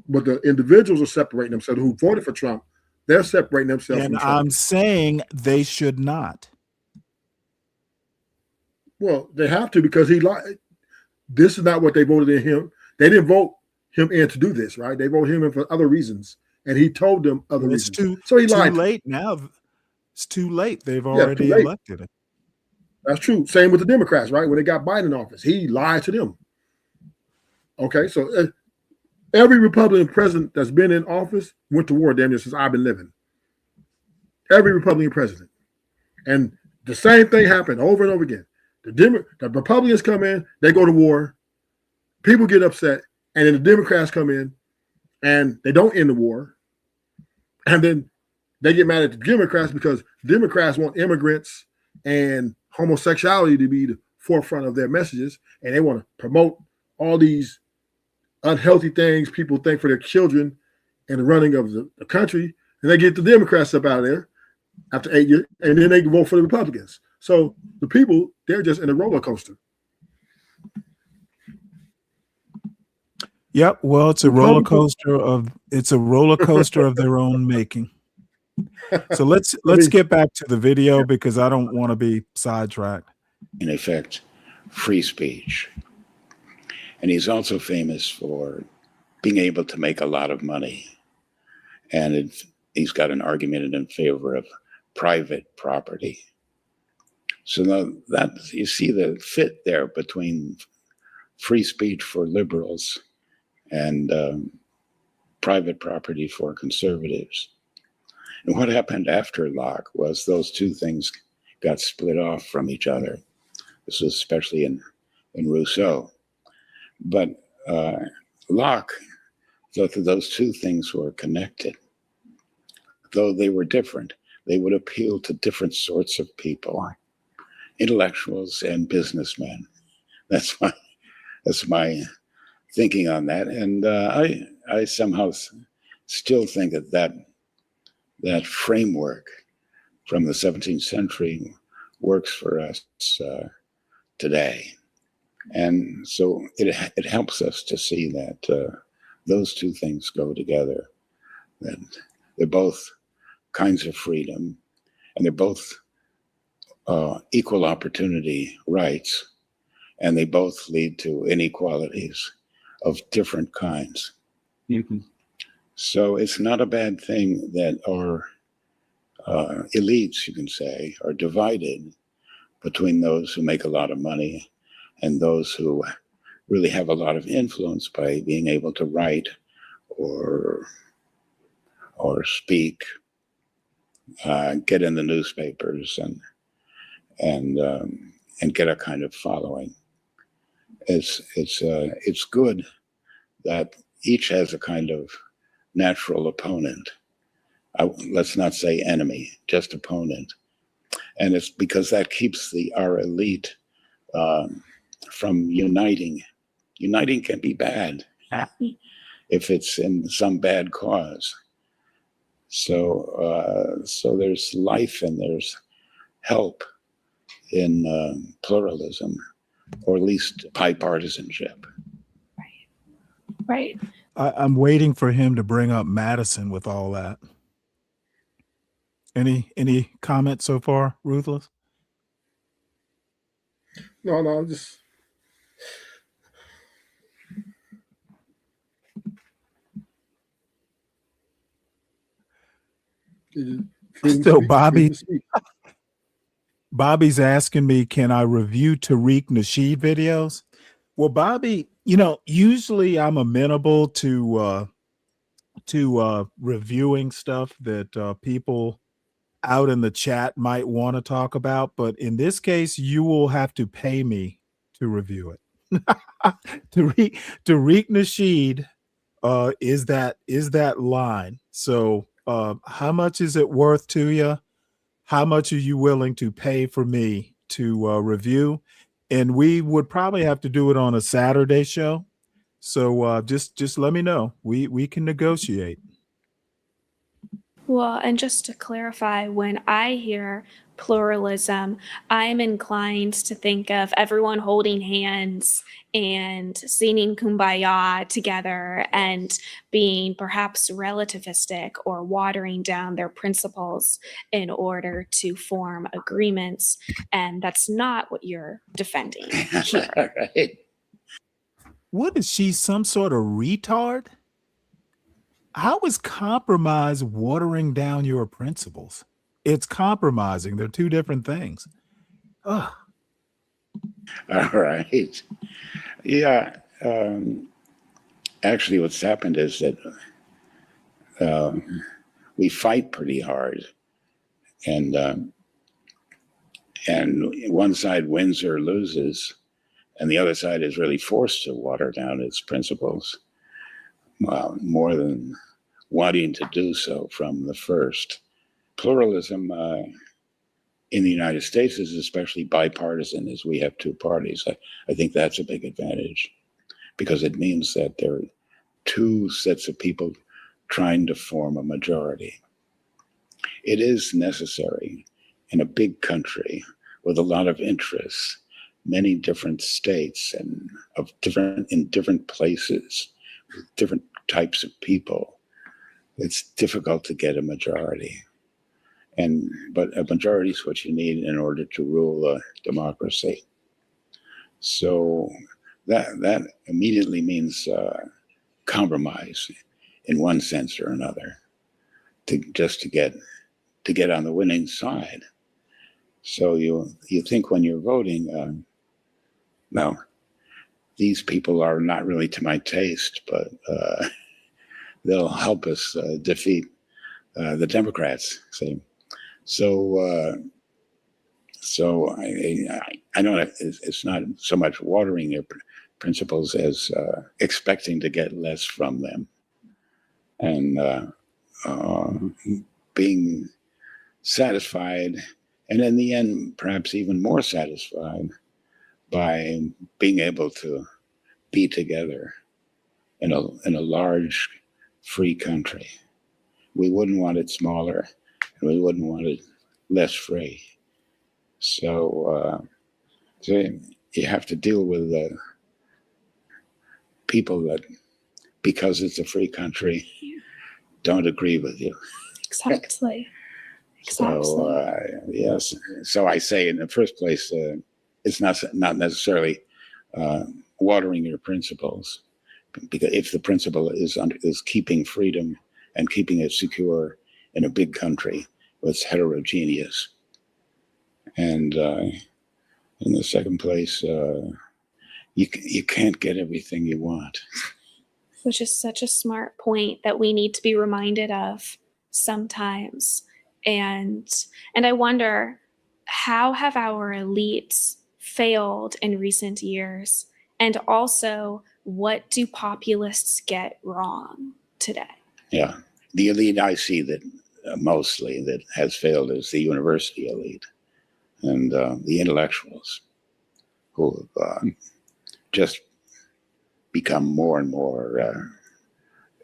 But the individuals are separating themselves who voted for Trump They're separating themselves And from Trump. I'm saying they should not. Well, they have to because he lied. This is not what they voted in him. They didn't vote him in to do this, right? They voted him in for other reasons, and he told them other Well, it's reasons. So he too lied. late now. It's too late. They've Yeah, too already late. elected him. That's true. Same with the Democrats, right? When they got Biden in office, he lied to them. Okay, so every Republican president that's been in office went to war damn near since I've been living. Every Republican president. And the same thing happened over and over again. The Republicans come in, they go to war, people get upset, and then the Democrats come in and they don't end the war. And then they get mad at the Democrats because Democrats want immigrants and homosexuality to be the forefront of their messages, and they want to promote all these unhealthy things people think for their children and the running of the country, and they get the Democrats up out of there after 8 years, and then they can vote for the Republicans. So the people, they're just in a roller coaster. Yep. Well, it's a roller coaster of their own making. So let's get back to the video because I don't want to be sidetracked. In effect, free speech. And he's also famous for being able to make a lot of money. And he's got an argument in favor of private property. So now that you see the fit there between free speech for liberals and private property for conservatives. And what happened after Locke was those two things got split off from each other. This was especially in Rousseau. But Locke thought that those two things were connected. Though they were different, they would appeal to different sorts of people, intellectuals and businessmen. That's my thinking on that. And I somehow still think that framework from the 17th century works for us today. And so it helps us to see that those two things go together, that they're both kinds of freedom, and they're both equal opportunity rights, and they both lead to inequalities of different kinds. Mm-hmm. So it's not a bad thing that our elites, you can say, are divided between those who make a lot of money and those who really have a lot of influence by being able to write or speak, get in the newspapers and get a kind of following. It's good that each has a kind of natural opponent. Let's not say enemy, just opponent. And it's because that keeps our elite from uniting. Uniting can be bad if it's in some bad cause. So there's life and there's help in pluralism, or at least bipartisanship. Right. I'm waiting for him to bring up Madison with all that. Any comments so far, Ruthless? No, just So Bobby's asking me, can I review Tariq Nasheed videos? Well, Bobby, usually I'm amenable to reviewing stuff that people out in the chat might want to talk about, but in this case, you will have to pay me to review it. Tariq Nasheed is that line. So how much is it worth to you? How much are you willing to pay for me to review? And we would probably have to do it on a Saturday show. So just let me know. We can negotiate. Well, and just to clarify, when I hear pluralism, I'm inclined to think of everyone holding hands and singing Kumbaya together and being perhaps relativistic or watering down their principles in order to form agreements. And that's not what you're defending here. Right. What is she, some sort of retard? How is compromise watering down your principles? It's compromising. They're two different things. Ugh. All right. Yeah. Actually, what's happened is that we fight pretty hard, and one side wins or loses, and the other side is really forced to water down its principles, more than wanting to do so from the first. Pluralism in the United States is especially bipartisan, as we have two parties. I think that's a big advantage, because it means that there are two sets of people trying to form a majority. It is necessary in a big country with a lot of interests, many different states and in different places, with different types of people. It's difficult to get a majority. But a majority is what you need in order to rule a democracy. So that immediately means compromise in one sense or another, to get on the winning side. So you think when you're voting, no, these people are not really to my taste, but they'll help us defeat the Democrats. See, so I know that it's not so much watering their principles as expecting to get less from them, and being satisfied, and in the end, perhaps even more satisfied by being able to be together in a large, free country. We wouldn't want it smaller, and we wouldn't want it less free. So you have to deal with people that, because it's a free country, don't agree with you. Exactly. So yes. So I say, in the first place, it's not necessarily watering your principles, because if the principle is keeping freedom and keeping it secure in a big country that's heterogeneous, and in the second place, you can't get everything you want. Which is such a smart point that we need to be reminded of sometimes. And I wonder, how have our elites failed in recent years? And also, what do populists get wrong today? Yeah, the elite I see that mostly that has failed is the university elite and the intellectuals, who have just become more and more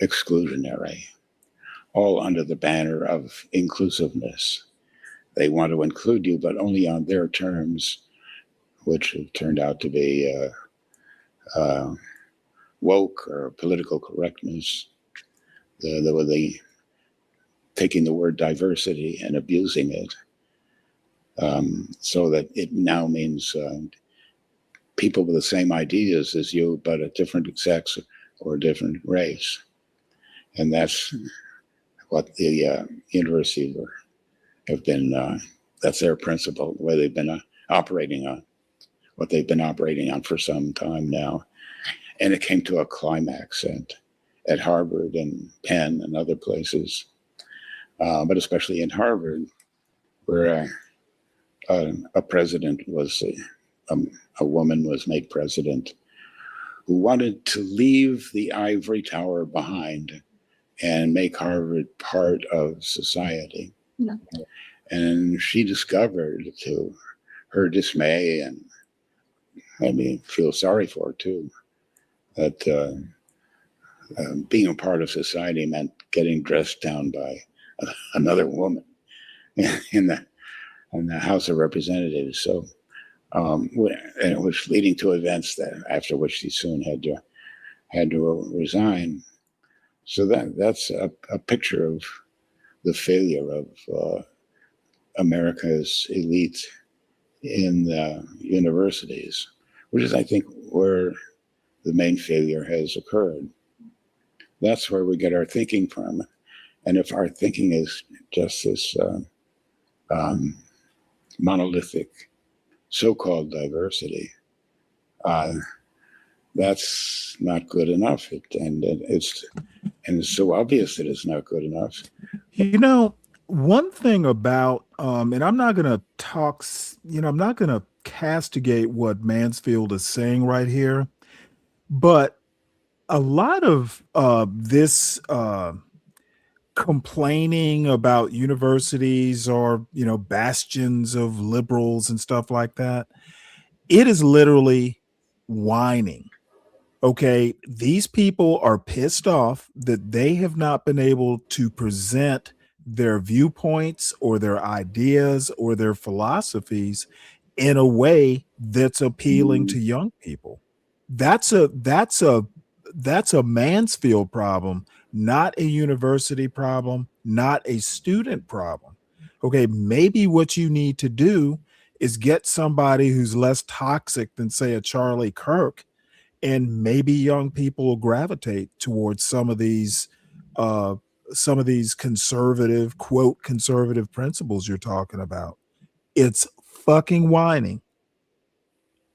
exclusionary, all under the banner of inclusiveness. They want to include you, but only on their terms, which have turned out to be woke or political correctness. The taking the word diversity and abusing it, so that it now means people with the same ideas as you, but a different sex or a different race. And that's what the universities have been, that's their principle, the way they've been operating on, what they've been operating on for some time now. And it came to a climax at Harvard and Penn and other places, but especially in Harvard, where a president was, a woman was made president, who wanted to leave the ivory tower behind and make Harvard part of society. No. And she discovered, to her dismay, and I mean, feel sorry for her too, that being a part of society meant getting dressed down by another woman in and the House of Representatives. So, which leading to events that after which he soon had to resign. So that's a picture of the failure of America's elite in the universities, which is, I think, where the main failure has occurred. That's where we get our thinking from. And if our thinking is just this monolithic so-called diversity, that's not good enough. It's so obvious that it's not good enough. You know, one thing about, and I'm not going to talk, I'm not going to castigate what Mansfield is saying right here, but a lot of this complaining about universities or, bastions of liberals and stuff like that, it is literally whining. Okay, these people are pissed off that they have not been able to present their viewpoints or their ideas or their philosophies in a way that's appealing to young people. That's a Mansfield problem, not a university problem, not a student problem. Okay, maybe what you need to do is get somebody who's less toxic than, say, a Charlie Kirk, and maybe young people will gravitate towards some of these conservative, quote, conservative principles you're talking about. It's fucking whining.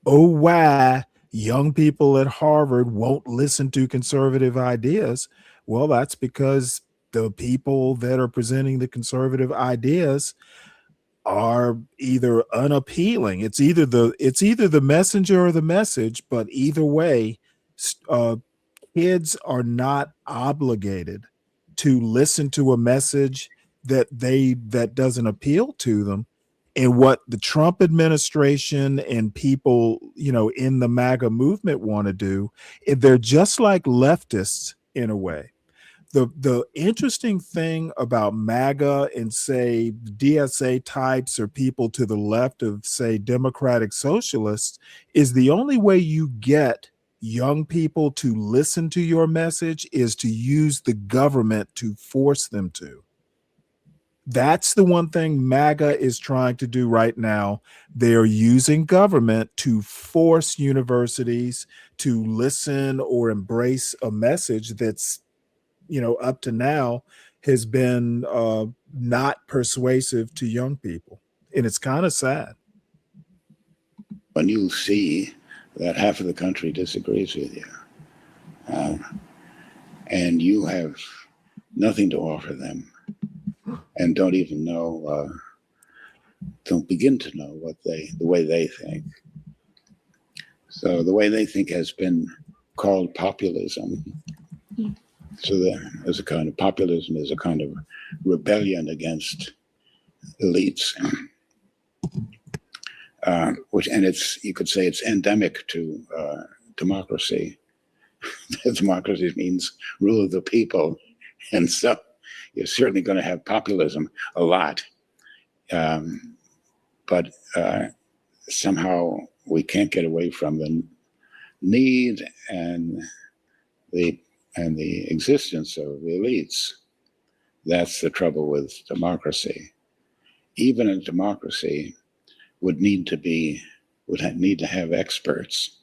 Oh, why young people at Harvard won't listen to conservative ideas? Well, that's because the people that are presenting the conservative ideas are either unappealing. It's either the messenger or the message, but either way, kids are not obligated to listen to a message that doesn't appeal to them. And what the Trump administration and people, in the MAGA movement want to do, they're just like leftists in a way. The interesting thing about MAGA and, say, DSA types or people to the left of, say, democratic socialists is the only way you get young people to listen to your message is to use the government to force them to. That's the one thing MAGA is trying to do right now. They are using government to force universities to listen or embrace a message that's, up to now has been not persuasive to young people. And it's kind of sad. When you see that half of the country disagrees with you, and you have nothing to offer them, and don't even know, don't begin to know the way they think. So the way they think has been called populism. So there's a kind of populism is a kind of rebellion against elites, you could say it's endemic to democracy. Democracy means rule of the people, and so you're certainly going to have populism a lot, but somehow we can't get away from the need and the existence of the elites. That's the trouble with democracy. Even a democracy would need to have experts.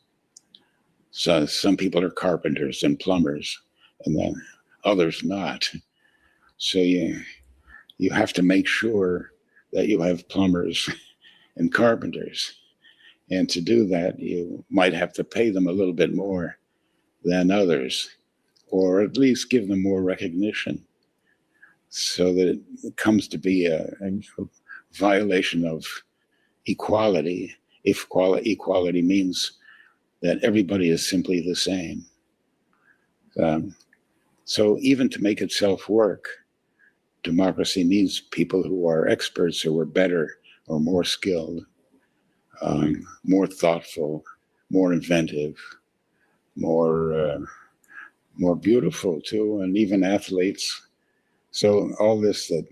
So some people are carpenters and plumbers, and then others not. So you have to make sure that you have plumbers and carpenters. And to do that, you might have to pay them a little bit more than others, or at least give them more recognition, so that it comes to be a violation of equality, if equality means that everybody is simply the same. So even to make itself work, democracy needs people who are experts, who are better or more skilled, more thoughtful, more inventive, more beautiful too, and even athletes. So all this that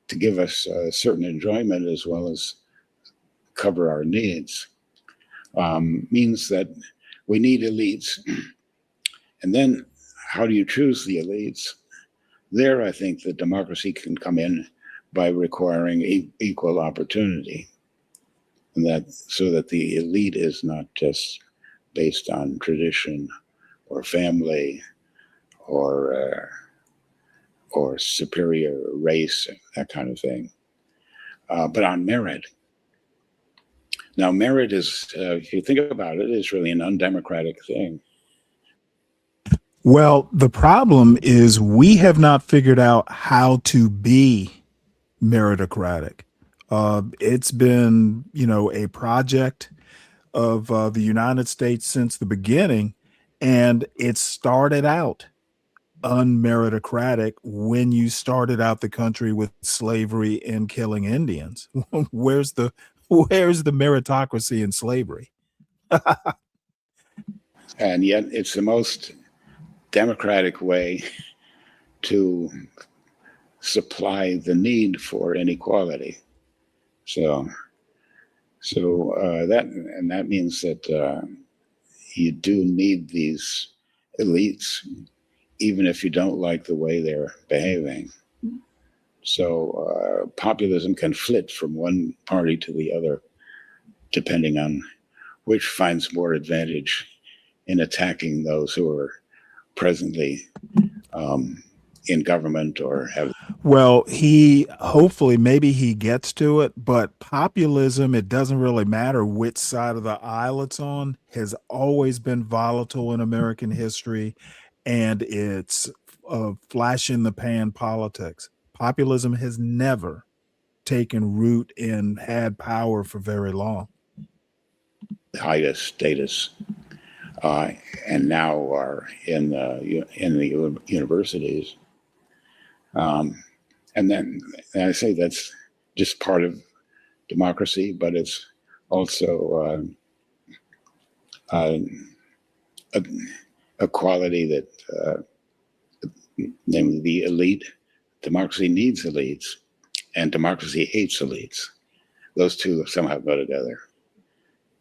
to give us certain enjoyment as well as cover our needs, means that we need elites. And then how do you choose the elites? There, I think that democracy can come in by requiring equal opportunity, and that so that the elite is not just based on tradition or family or superior race, that kind of thing, but on merit. Now, merit is, if you think about it, is really an undemocratic thing. Well, the problem is we have not figured out how to be meritocratic. It's been, a project of the United States since the beginning, and it started out unmeritocratic when you started out the country with slavery and killing Indians. Where's the meritocracy in slavery? And yet it's the most democratic way to supply the need for inequality. So that means that you do need these elites, even if you don't like the way they're behaving. So populism can flit from one party to the other, depending on which finds more advantage in attacking those who are presently in government or have. Well, maybe he gets to it, but populism, it doesn't really matter which side of the aisle it's on, has always been volatile in American history, and it's flash in the pan politics. Populism has never taken root and had power for very long. The highest status, and now are in the universities. And then I say that's just part of democracy, but it's also a quality that, namely the elite. Democracy needs elites, and democracy hates elites. Those two somehow go together.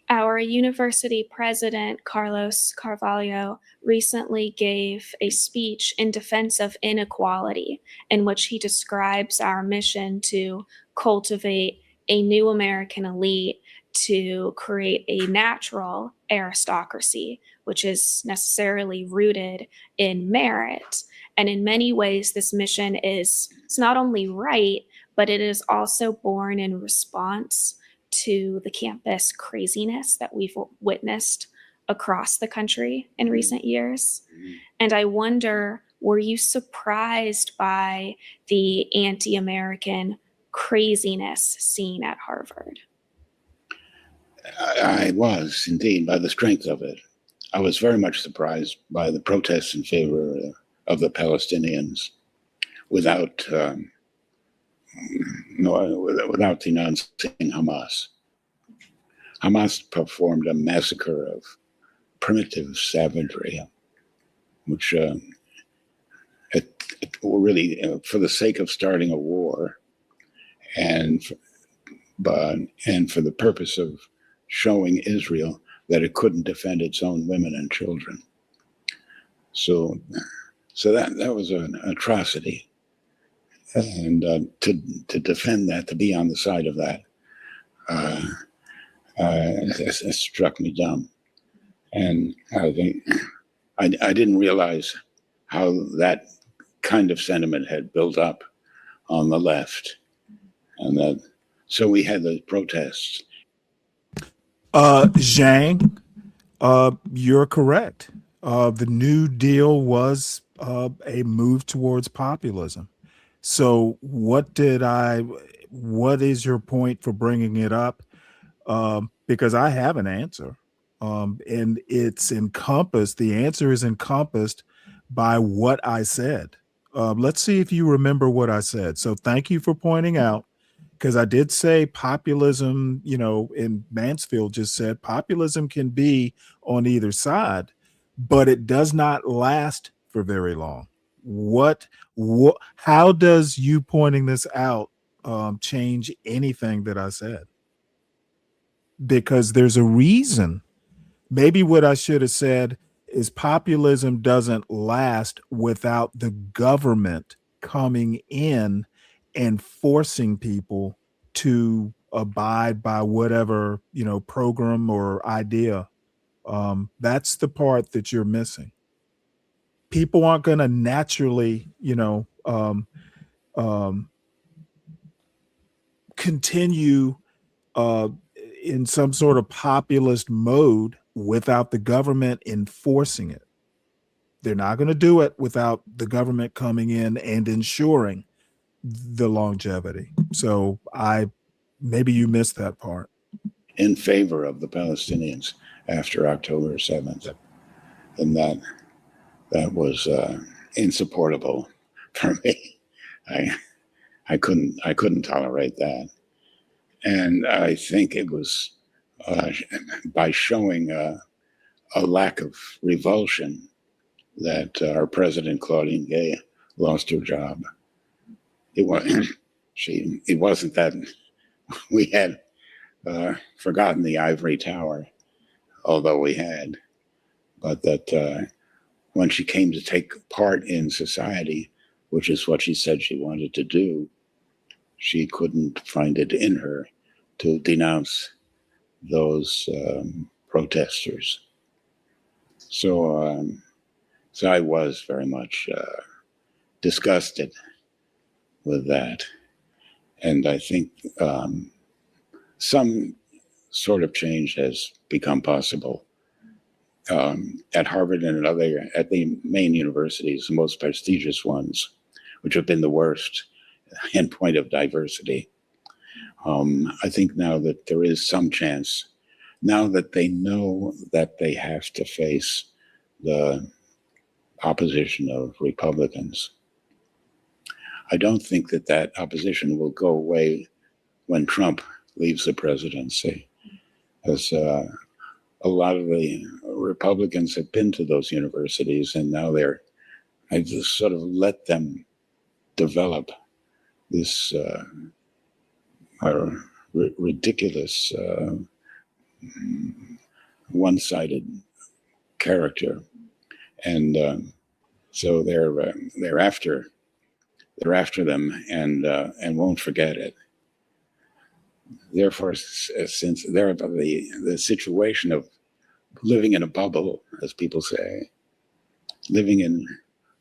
Our university president, Carlos Carvalho, recently gave a speech in defense of inequality, in which he describes our mission to cultivate a new American elite to create a natural aristocracy, which is necessarily rooted in merit. And in many ways, this mission is not only right, but it is also born in response to the campus craziness that we've witnessed across the country in recent years. And I wonder, were you surprised by the anti-American craziness seen at Harvard? I was indeed, by the strength of it. I was very much surprised by the protests in favor of the Palestinians without denouncing Hamas. Hamas performed a massacre of primitive savagery, which it really, for the sake of starting a war, and for the purpose of showing Israel that it couldn't defend its own women and children. So that was an atrocity. And to defend that, to be on the side of that, it struck me dumb. And I think I didn't realize how that kind of sentiment had built up on the left. And so we had the protests. Zhang, you're correct. The New Deal was a move towards populism. So what is your point for bringing it up? Because I have an answer. And the answer is encompassed by what I said. Let's see if you remember what I said. So thank you for pointing out, because I did say populism, and Mansfield just said populism can be on either side, but it does not last for very long. How does you pointing this out change anything that I said, because there's a reason. Maybe what I should have said is populism doesn't last without the government coming in and forcing people to abide by whatever, program or idea. That's the part that you're missing. People aren't going to naturally, continue uh, in some sort of populist mode without the government enforcing it. They're not going to do it without the government coming in and ensuring the longevity. So maybe you missed that part. In favor of the Palestinians after October 7th. And that was insupportable for me. I couldn't tolerate that. And I think it was by showing a lack of revulsion that our president, Claudine Gay, lost her job. It wasn't that we had forgotten the ivory tower, although we had, but that when she came to take part in society, which is what she said she wanted to do, she couldn't find it in her to denounce those protesters. So I was very much disgusted with that. And I think some sort of change has become possible at Harvard and at the main universities, the most prestigious ones, which have been the worst in point of diversity. I think now that there is some chance, now that they know that they have to face the opposition of Republicans. I don't think that opposition will go away when Trump leaves the presidency, because a lot of the Republicans have been to those universities, and now I just sort of let them develop this ridiculous one-sided character, and so they're after them and won't forget it. Therefore, since they're the situation of living in a bubble, as people say, living in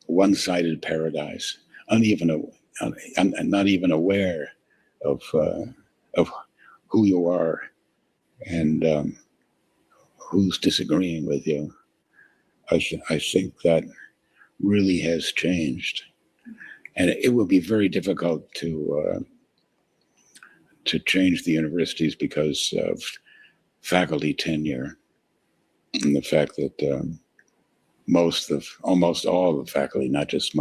one-sided paradise, not even aware of who you are and who's disagreeing with you, I think that really has changed, and it will be very difficult to change the universities because of faculty tenure and the fact that almost all the faculty, not just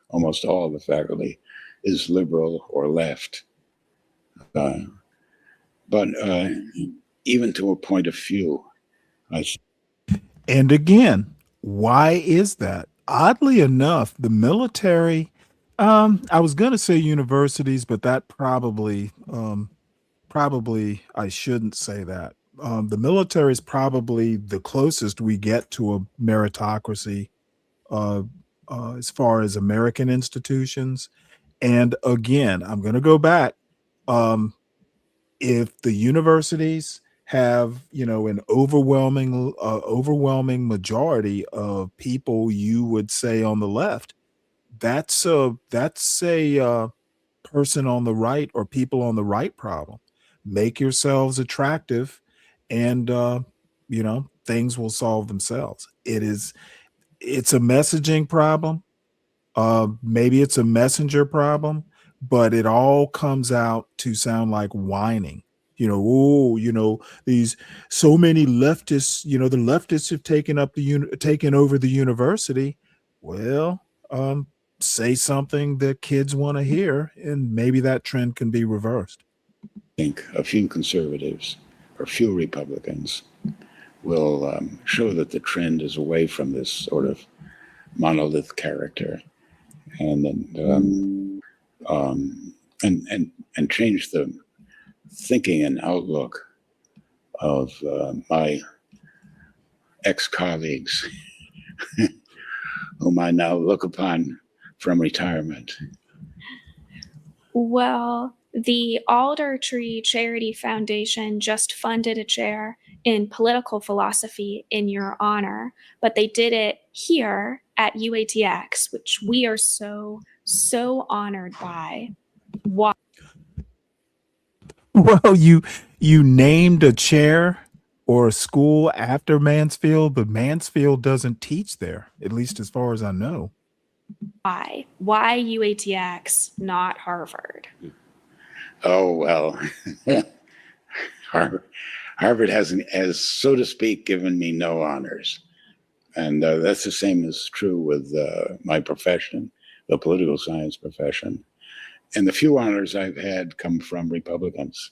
almost all the faculty is liberal or left. But even to a point of view, and again, why is that? Oddly enough, the military, I was going to say universities, but that probably I shouldn't say that. The military is probably the closest we get to a meritocracy as far as American institutions. And again, I'm going to go back. If the universities have, an overwhelming majority of people you would say on the left, that's a person on the right or people on the right problem. Make yourselves attractive, and things will solve themselves. It's a messaging problem. Maybe it's a messenger problem, but it all comes out to sound like whining. These so many leftists, the leftists have taken over the university. Well, say something that kids want to hear, and maybe that trend can be reversed. I think a few conservatives or few Republicans will show that the trend is away from this sort of monolith character, and and change the thinking and outlook of my ex-colleagues whom I now look upon from retirement. Well, the Alder Tree Charity Foundation just funded a chair in political philosophy in your honor, but they did it here at UATX, which we are so honored by. Why? Well, you named a chair or a school after Mansfield, but Mansfield doesn't teach there, at least as far as I know. Why UATX, not Harvard? Oh, well, Harvard has, so to speak, given me no honors. And that's the same is true with my profession, the political science profession. And the few honors I've had come from Republicans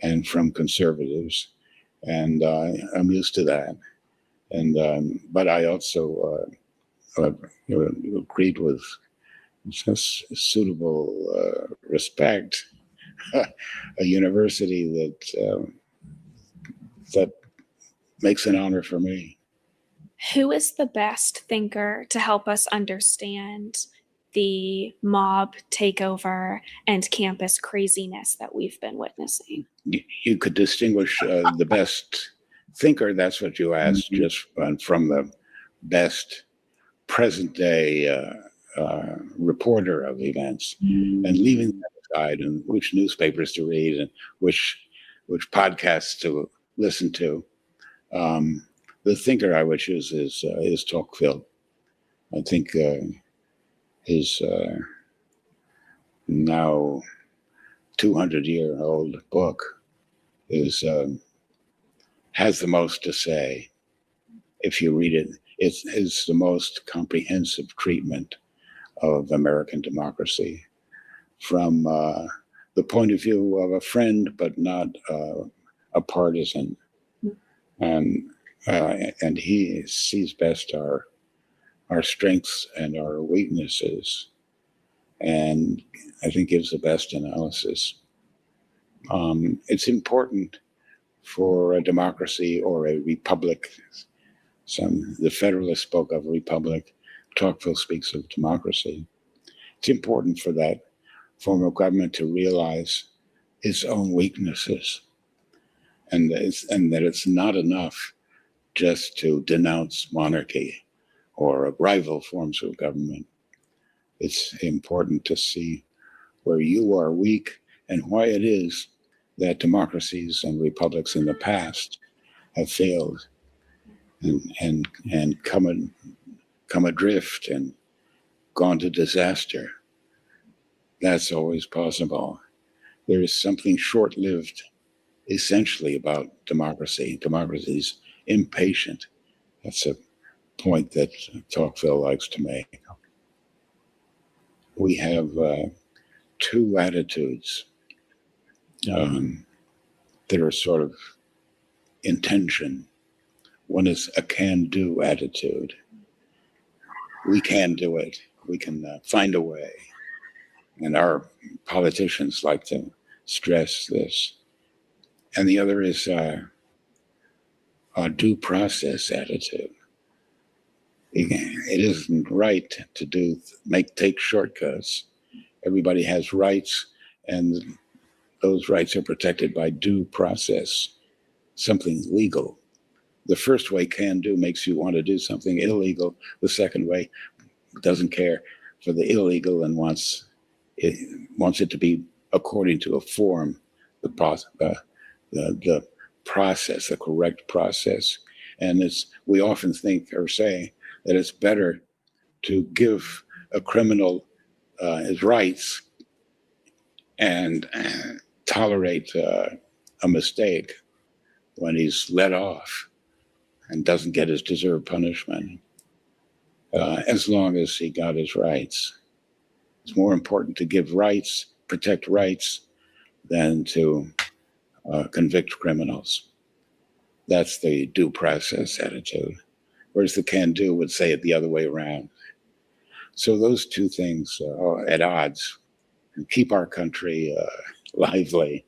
and from conservatives. And I'm used to that. And but I also agreed with just suitable respect a university that makes an honor for me. Who is the best thinker to help us understand the mob takeover and campus craziness that we've been witnessing? You could distinguish the best thinker, that's what you asked, just from the best present day reporter of events, and leaving that aside, and which newspapers to read and which podcasts to listen to. The thinker I would choose is Tocqueville. I think his now 200-year-old book has the most to say. If you read it, it's the most comprehensive treatment of American democracy from the point of view of a friend, but not a partisan. And he sees best our strengths and our weaknesses, and I think gives the best analysis. It's important for a democracy or a republic. The Federalists spoke of a republic. Tocqueville speaks of democracy. It's important for that form of government to realize its own weaknesses, and that it's not enough just to denounce monarchy or rival forms of government. It's important to see where you are weak and why it is that democracies and republics in the past have failed and come adrift and gone to disaster. That's always possible. There is something short-lived, essentially, about democracy. Democracy's impatient. That's a point that Tocqueville likes to make. We have two attitudes that are sort of in tension. One is a can-do attitude. We can do it. We can find a way. And our politicians like to stress this. And the other is a due process attitude. It isn't right to take shortcuts. Everybody has rights, and those rights are protected by due process, something legal. The first way, can do, makes you want to do something illegal. The second way doesn't care for the illegal and wants it to be according to a form, the process, the correct process. And we often think or say that it's better to give a criminal his rights and tolerate a mistake when he's let off and doesn't get his deserved punishment, as long as he got his rights. It's more important to give rights, protect rights, than to convict criminals. That's the due process attitude. Whereas the can-do would say it the other way around. So those two things are at odds keep our country lively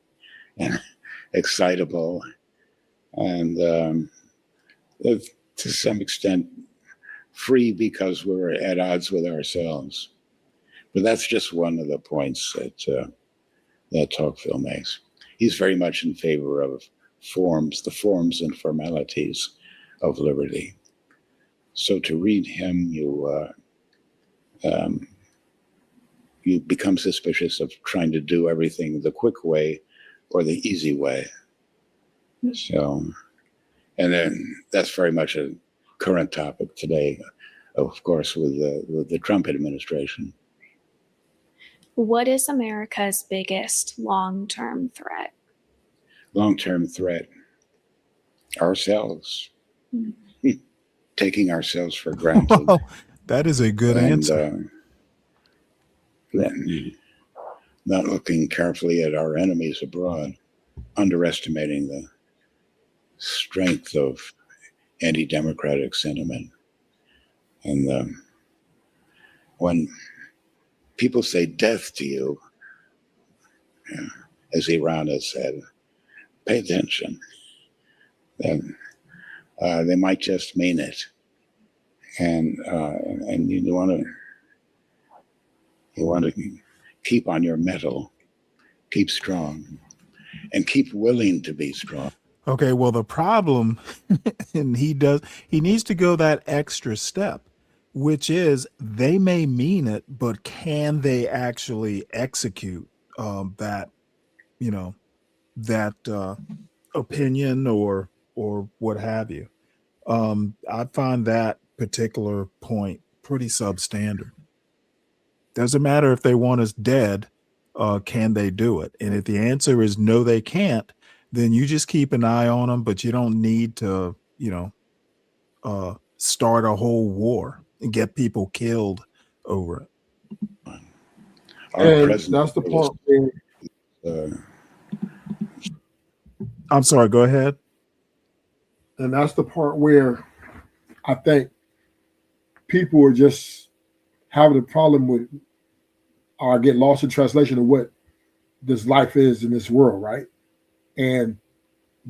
and excitable, and to some extent free because we're at odds with ourselves. But that's just one of the points that Tocqueville makes. He's very much in favor of the forms and formalities of liberty. So to read him, you become suspicious of trying to do everything the quick way or the easy way. So, and then that's very much a current topic today, of course, with the Trump administration. What is America's biggest long-term threat? Long-term threat, ourselves. Taking ourselves for granted. Well, that is a good answer. Then not looking carefully at our enemies abroad, underestimating the strength of anti-democratic sentiment. And when people say death to you, as Iran has said, pay attention. Then they might just mean it, and you want to keep on your mettle, keep strong, and keep willing to be strong. Okay, well, the problem, and he needs to go that extra step, which is they may mean it, but can they actually execute that, that opinion or what have you? I find that particular point pretty substandard. Doesn't matter if they want us dead, can they do it? And if the answer is no, they can't, then you just keep an eye on them, but you don't need to, start a whole war and get people killed over it. And that's the part where, I'm sorry, go ahead. and that's the part where I think people are just having a problem with or get lost in translation of what this life is in this world, right? And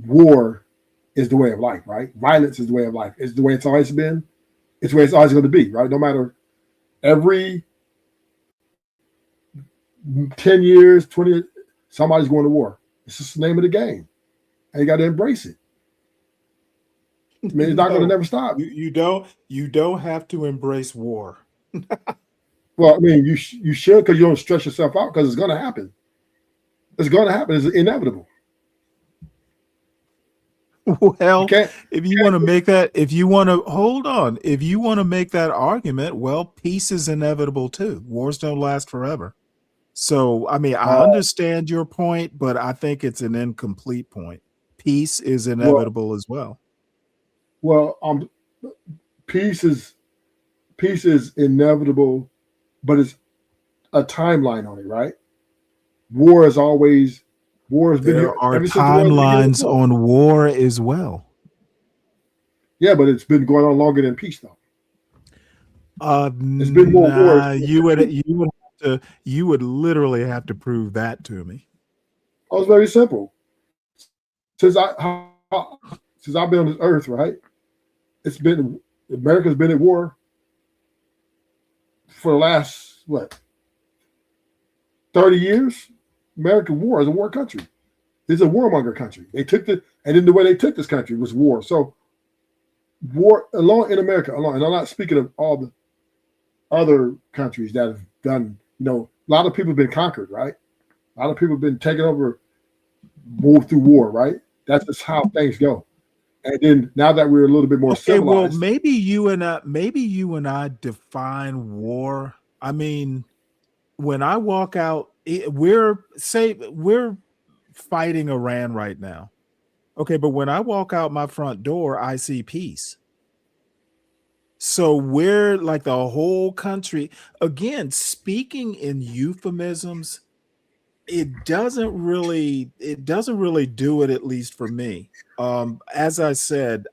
war is the way of life, right? Violence is the way of life. It's the way it's always been. It's the way it's always going to be, right? No matter every 10 years, 20, somebody's going to war. It's just the name of the game. And you got to embrace it. I mean, it's not going to never stop. You don't have to embrace war. Well, I mean, you should, because you don't stress yourself out, because it's going to happen. It's going to happen. It's inevitable. Well, if you want to make that, if you want to make that argument, well, peace is inevitable too. Wars don't last forever. So, I mean, I understand your point, but I think it's an incomplete point. Peace is inevitable as well. Well, peace is inevitable, but it's a timeline on it, right? War has been There here are ever since the world began. timelines on war as well. Yeah, but it's been going on longer than peace, though. It's been more wars. You would literally have to prove that to me. Oh, it's very simple. Since I've been on this earth, right? America's been at war for the last 30 years. American war is a war country. It's a warmonger country. And then the way they took this country was war. So war alone in America alone, and I'm not speaking of all the other countries that have done, a lot of people have been conquered, right? A lot of people have been taken over, moved through war, right? That's just how things go. And then now that we're a little bit more civilized. Well, maybe you and I define war. I mean, when I walk out, we're fighting Iran right now. Okay, but when I walk out my front door, I see peace. So we're like the whole country. Again, speaking in euphemisms, it doesn't really do it, at least for me. As I said,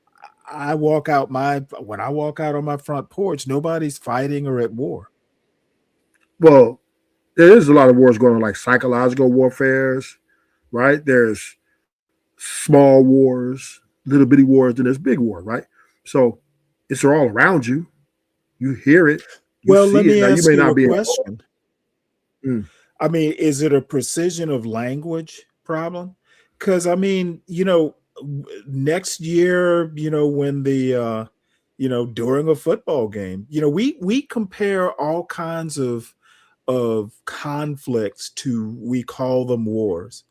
when I walk out on my front porch, nobody's fighting or at war. Well, there is a lot of wars going on, like psychological warfares, right? There's small wars, little bitty wars, then there's big war, right? So it's all around you. You hear it, you Well, let see it. me Now you ask may you not a be. question. Mm. I mean, is it a precision of language problem? Because I mean, next year, when during a football game, we compare all kinds of conflicts to, we call them wars.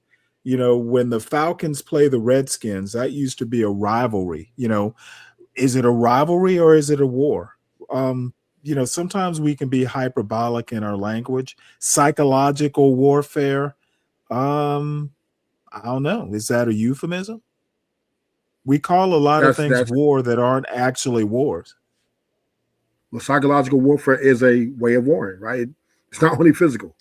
When the Falcons play the Redskins, that used to be a rivalry. Is it a rivalry or is it a war? Sometimes we can be hyperbolic in our language. Psychological warfare. Um, I don't know. Is that a euphemism? We call a lot of things That's war that aren't actually wars. well, psychological warfare is a way of warring, right? It's not only physical.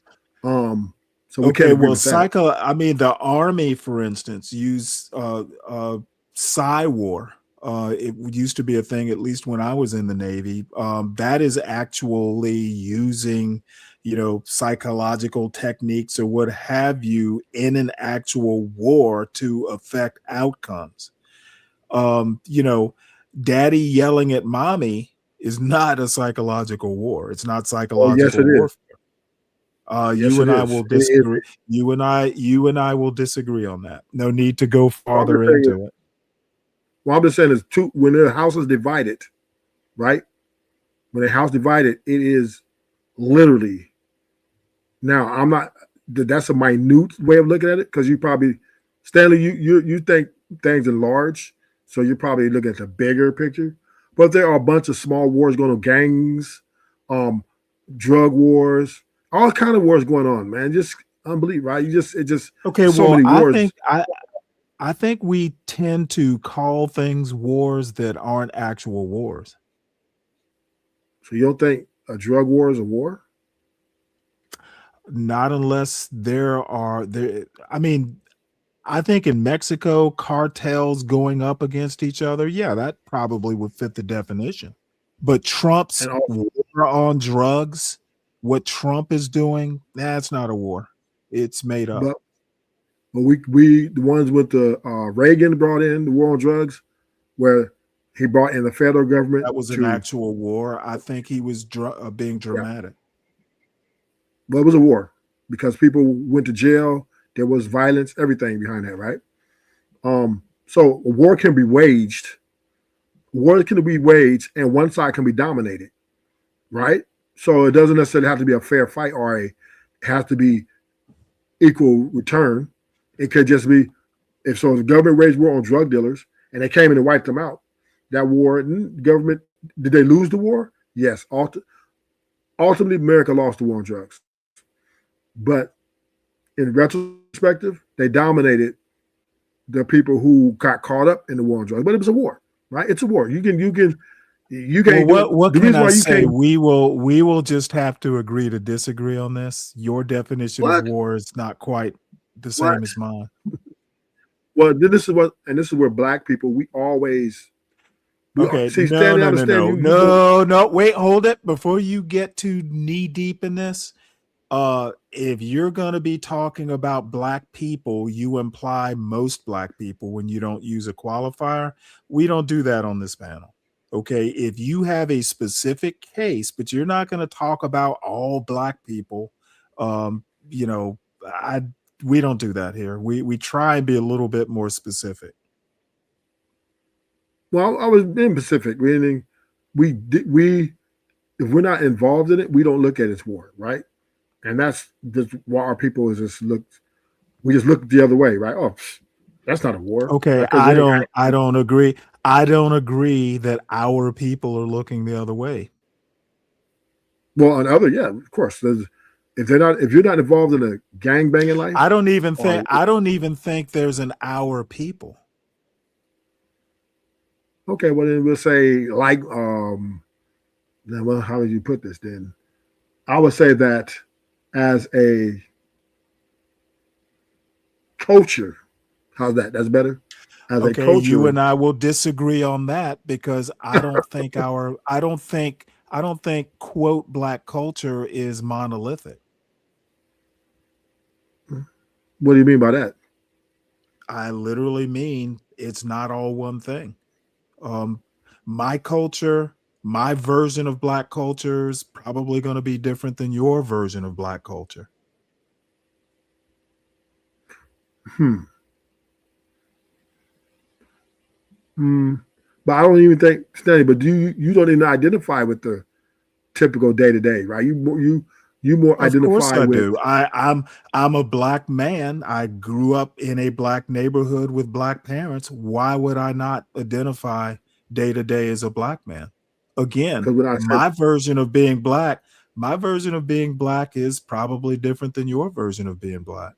So we can't Okay, agree well, with that. I mean, the army, for instance, use psy war. It used to be a thing, at least when I was in the Navy. That is actually using, psychological techniques or what have you in an actual war to affect outcomes. Daddy yelling at mommy is not a psychological war. It's not Oh, yes, psychological it is. warfare. Yes, You it and I is. will disagree. You and I will disagree on that. No need to go What I'm farther just saying is, into it. what I'm just saying is, two when the house is divided, right? When a house divided, it is literally. Now, I'm not. That's a minute way of looking at it because you probably, Stanley, you think things in large, so you're probably looking at the bigger picture. But there are a bunch of small wars going on, gangs, um, drug wars, all kind of wars going on, man. Just unbelievable, right? It just Okay, so well, many I wars. think I think we tend to call things wars that aren't actual wars. So you don't think a drug war is a war? Not unless there. I mean, I think in Mexico, cartels going up against each other, yeah, that probably would fit the definition. But Trump's And also, war on drugs, what Trump is doing, that's not a war. It's made up. but we the ones with the Reagan brought in the war on drugs, where he brought in the federal government That was an to, actual war. I think he was being yeah, dramatic. but it was a war because people went to jail. There was violence, everything behind that, right? So a war can be waged. War can be waged, and one side can be dominated, right? So it doesn't necessarily have to be a fair fight or it has to be equal return. It could just be if so. The government waged war on drug dealers, and they came in and wiped them out. That war, government, did they lose the war? Yes. Ultimately, America lost the war on drugs, but in retrospective, they dominated the people who got caught up in the war on drugs. But it was a war, right? It's a war. You Well, can't do it. what The can reason I why you say? can't We will just have to agree to disagree on this. Your definition of what war is not quite the what. same as mine. Well, then this is where black people we Okay, see no, Stanley. I no, no, understand no, you go. no, no. Wait, hold it. Before you get too knee deep in this, if you're gonna be talking about black people, you imply most black people when you don't use a qualifier. We don't do that on this panel. Okay, if you have a specific case, but you're not going to talk about all black people, um, you know, I we don't do that here. We try and be a little bit more specific. Well, I was being Pacific, meaning we if we're not involved in it, we don't look at it as war, right? And that's just why our people is just look. We just look the other way, right? Oh, that's not a war Okay, because it ain't. I don't agree. I don't agree that our people are looking the other way. Well, on other, yeah, of course. If you're not involved in a gang banging life, or I don't even think there's an our people. okay, well then we'll say like then well, how would you put this then? I would say that as a culture, how's that? That's better. As a Okay, you culture, and I will disagree on that because I don't think quote black culture is monolithic. What do you mean by that? I literally mean it's not all one thing. My culture, my version of Black culture is probably going to be different than your version of Black culture. But I don't even think, Stanley, but you don't even identify with the typical day to day, right? You more Of course identify I with. do. I'm a Black man. I grew up in a Black neighborhood with Black parents. Why would I not identify day to day as a Black man? Again, Because when I said, my version of being Black is probably different than your version of being Black.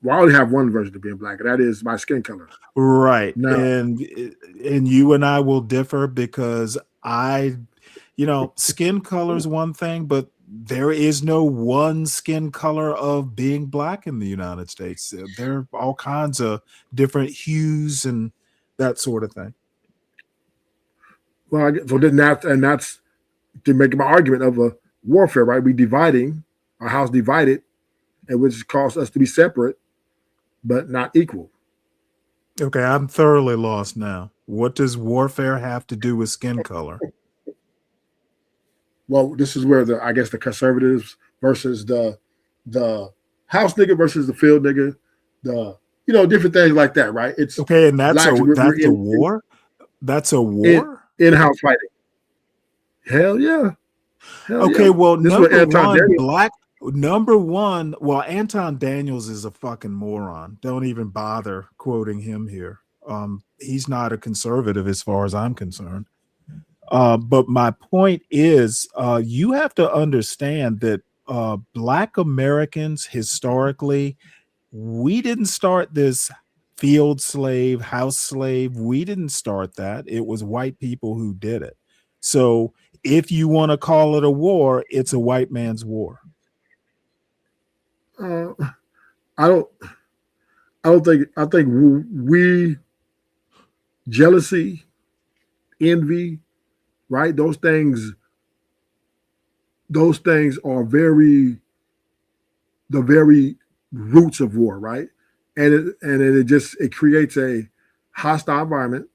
well, I only have one version of being Black, and that is my skin color. Right. Now, And you and I will differ because skin color is one thing, but there is no one skin color of being Black in the United States. There are all kinds of different hues and that sort of thing. well, so then that's to make my argument of a warfare, right? We dividing our house divided, and which caused us to be separate, but not equal. Okay, I'm thoroughly lost now. What does warfare have to do with skin color? Well, this is where I guess the conservatives versus the house nigga versus the field nigga, different things like that, right? It's okay, and that's blacks, a war. That's a war. In house fighting. Hell yeah. Okay, yeah. well, This is what Anton Daniels, Anton Daniels is a fucking moron. Don't even bother quoting him here. He's not a conservative as far as I'm concerned. But my point is, you have to understand that Black Americans historically, we didn't start this field slave, house slave. We didn't start that. It was white people who did it. So if you want to call it a war, it's a white man's war. I think we jealousy, envy, right? Those things are the very roots of war, right? And it creates a hostile environment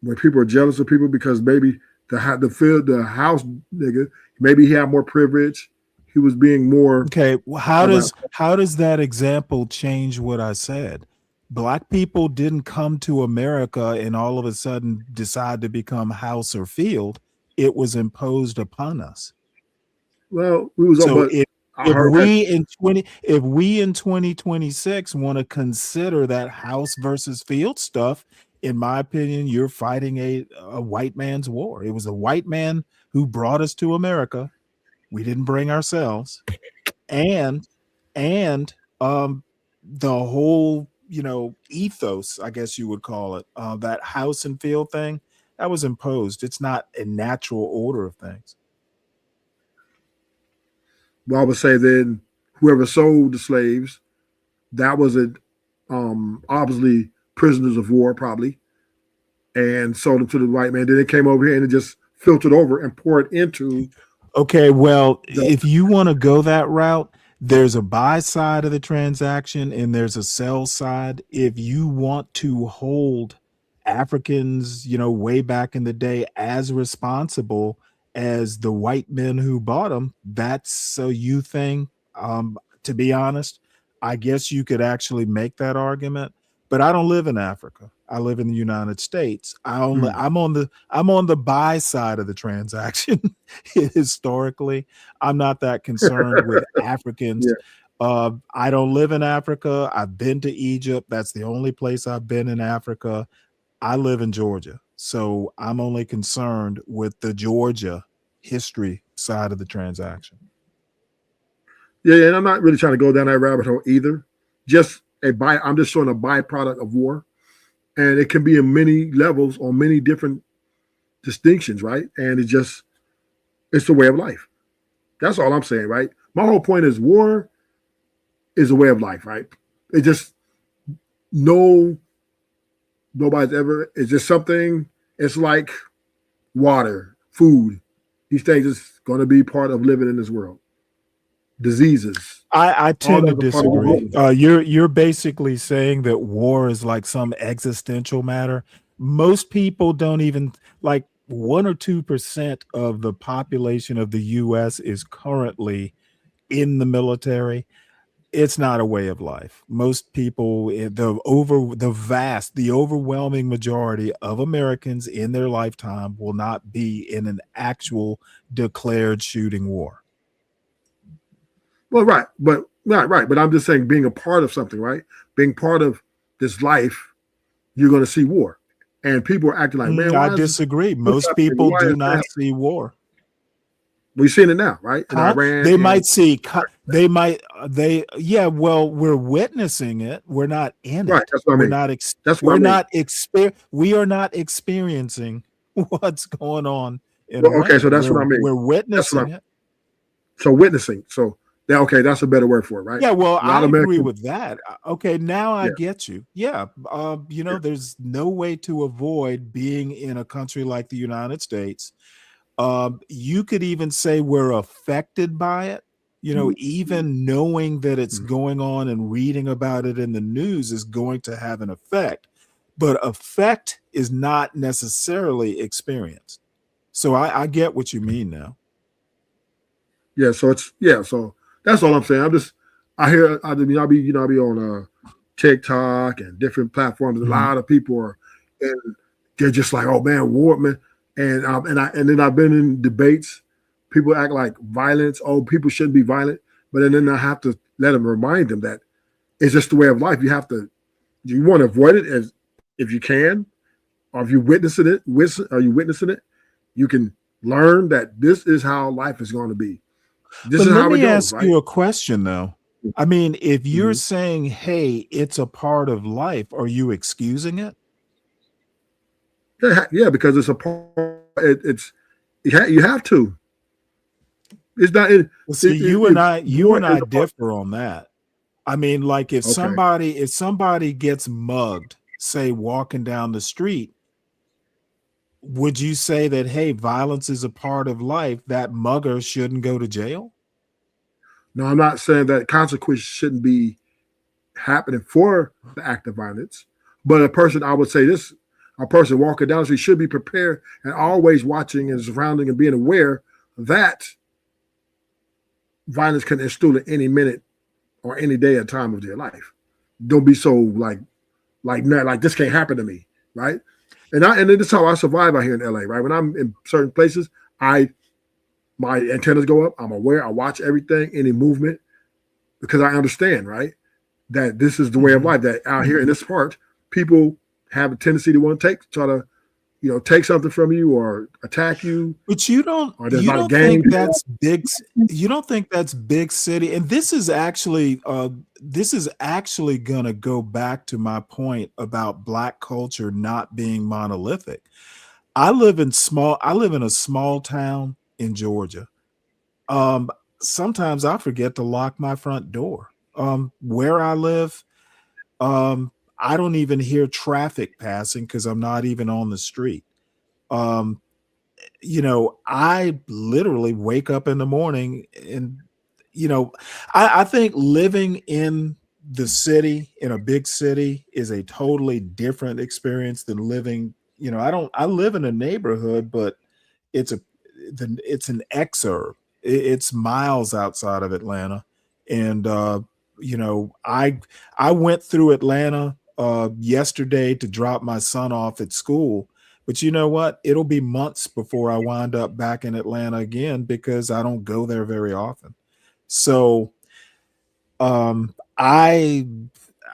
where people are jealous of people because maybe the house nigga, maybe he had more privilege. He was being more. Okay, well, how does that example change what I said? Black people didn't come to America and all of a sudden decide to become house or field. It was imposed upon us. Well, we was so but if we in 2026 want to consider that house versus field stuff, in my opinion, you're fighting a white man's war. It was a white man who brought us to America. We didn't bring ourselves, and the whole ethos, I guess you would call it, that house and field thing, that was imposed. It's not a natural order of things. Well, I would say then whoever sold the slaves, that was obviously prisoners of war, probably, and sold them to the white man. Then it came over here and it just filtered over and poured into. Okay, well, if you want to go that route, there's a buy side of the transaction and there's a sell side. If you want to hold Africans, way back in the day as responsible as the white men who bought them, that's a you thing. To be honest, I guess you could actually make that argument, but I don't live in Africa. I live in the United States. I'm on the buy side of the transaction. Historically, I'm not that concerned with Africans. Yeah. I don't live in Africa. I've been to Egypt. That's the only place I've been in Africa. I live in Georgia, so I'm only concerned with the Georgia history side of the transaction. Yeah, and I'm not really trying to go down that rabbit hole either. I'm just showing a byproduct of war, and it can be in many levels on many different distinctions, right? And it's a way of life. That's all I'm saying, right? My whole point is war is a way of life, right? It just nobody's ever. It's just something. It's like water, food. These things is going to be part of living in this world. diseases. I All tend to that's a part of war. disagree. You're basically saying that war is like some existential matter. Most people don't even like 1 or 2% of the population of the US is currently in the military. It's not a way of life. Most people, the overwhelming majority of Americans in their lifetime will not be in an actual declared shooting war. Well, right. But I'm just saying, being a part of something, right? Being part of this life, you're going to see war, and people are acting like, man, I why is disagree. this Most happening? people Why do is that not happening? see war. We're seeing it now, right? In Huh? Iran, They and might see, yeah, well, we're witnessing it. We're not in right. it. That's what I We're mean. not, That's what I mean. we are not experiencing what's going on in Well, okay, so Iran. that's what I mean. We're That's what witnessing I'm. it. So witnessing. So that okay, that's a better word for it, right? Yeah, well, A lot I of agree Americans. with that. Okay, now I Yeah, get you. Yeah, yeah. there's no way to avoid being in a country like the United States. You could even say we're affected by it. Even knowing that it's going on and reading about it in the news is going to have an effect, but effect is not necessarily experienced. So I get what you mean now. Yeah, so it's yeah, so that's all I'm saying. I be I be on TikTok and different platforms. A Mhm. lot of people are, and they're just like, oh man, war, man. And then I've been in debates. People act like violence. Oh, people shouldn't be violent, but then I have to let them remind them that it's just the way of life. You want to avoid it as if you can, or if you're witnessing it, you can learn that this is how life is going to be. This But is let how it me goes, ask right? you a question though. I mean, if you're Mhm. saying, "Hey, it's a part of life," are you excusing it? Yeah, because it's a part. It's you have to. It's not. Well, see, you War and is I a part. differ on that. I mean, like Okay. if somebody gets mugged, say walking down the street, would you say that, hey, violence is a part of life, that mugger shouldn't go to jail? No, I'm not saying that consequences shouldn't be happening for the act of violence, but I would say this: a person walking down the street should be prepared and always watching and surrounding and being aware that violence can ensue at any minute or any day or time of their life. Don't be so like this can't happen to me, right? And this is how I survive out here in LA, right? When I'm in certain places, I my antennas go up. I'm aware. I watch everything, any movement, because I understand, right, that this is the way of Mhm. life. That out here in this part, people have a tendency to want to try to, take something from you or attack you. But you don't Or there's a you lot of don't gang think people. that's you don't think that's big city, and this is actually gonna go back to my point about Black culture not being monolithic. I live in a small town in Georgia. Um, Sometimes I forget to lock my front door. Where I live, I don't even hear traffic passing because 'cause I'm not even on the street. Um, I literally wake up in the morning and, you know, I think living in the city, in a big city, is a totally different experience than living, I live in a neighborhood, but it's a it's an exurb. It's miles outside of Atlanta, and I went through Atlanta yesterday to drop my son off at school. But you know what? It'll be months before I wind up back in Atlanta again because I don't go there very often. So um, I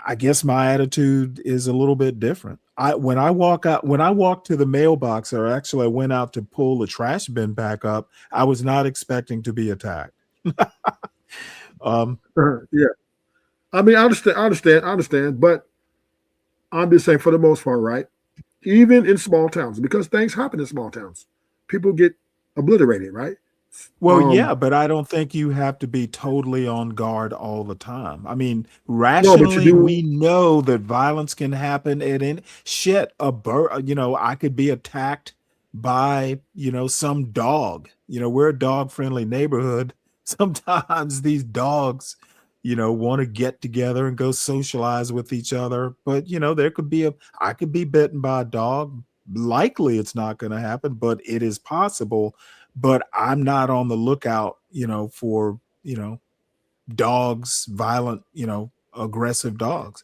I guess my attitude is a little bit different. When I walk to the mailbox, or actually I went out to pull the trash bin back up, I was not expecting to be attacked. Um, Yeah, I mean, I understand, but I'm just saying for the most part, right? Even in small towns, because things happen in small towns, people get obliterated, right? well, Um, yeah, but I don't think you have to be totally on guard all the time. I mean, no, but you rationally, do. we know that violence can happen at any shit. I could be attacked by, some dog. We're a dog friendly neighborhood. sometimes these dogs, want to get together and go socialize with each other. But, there could be I could be bitten by a dog. Likely it's not going to happen, but it is possible. But I'm not on the lookout, for, dogs, violent, aggressive dogs.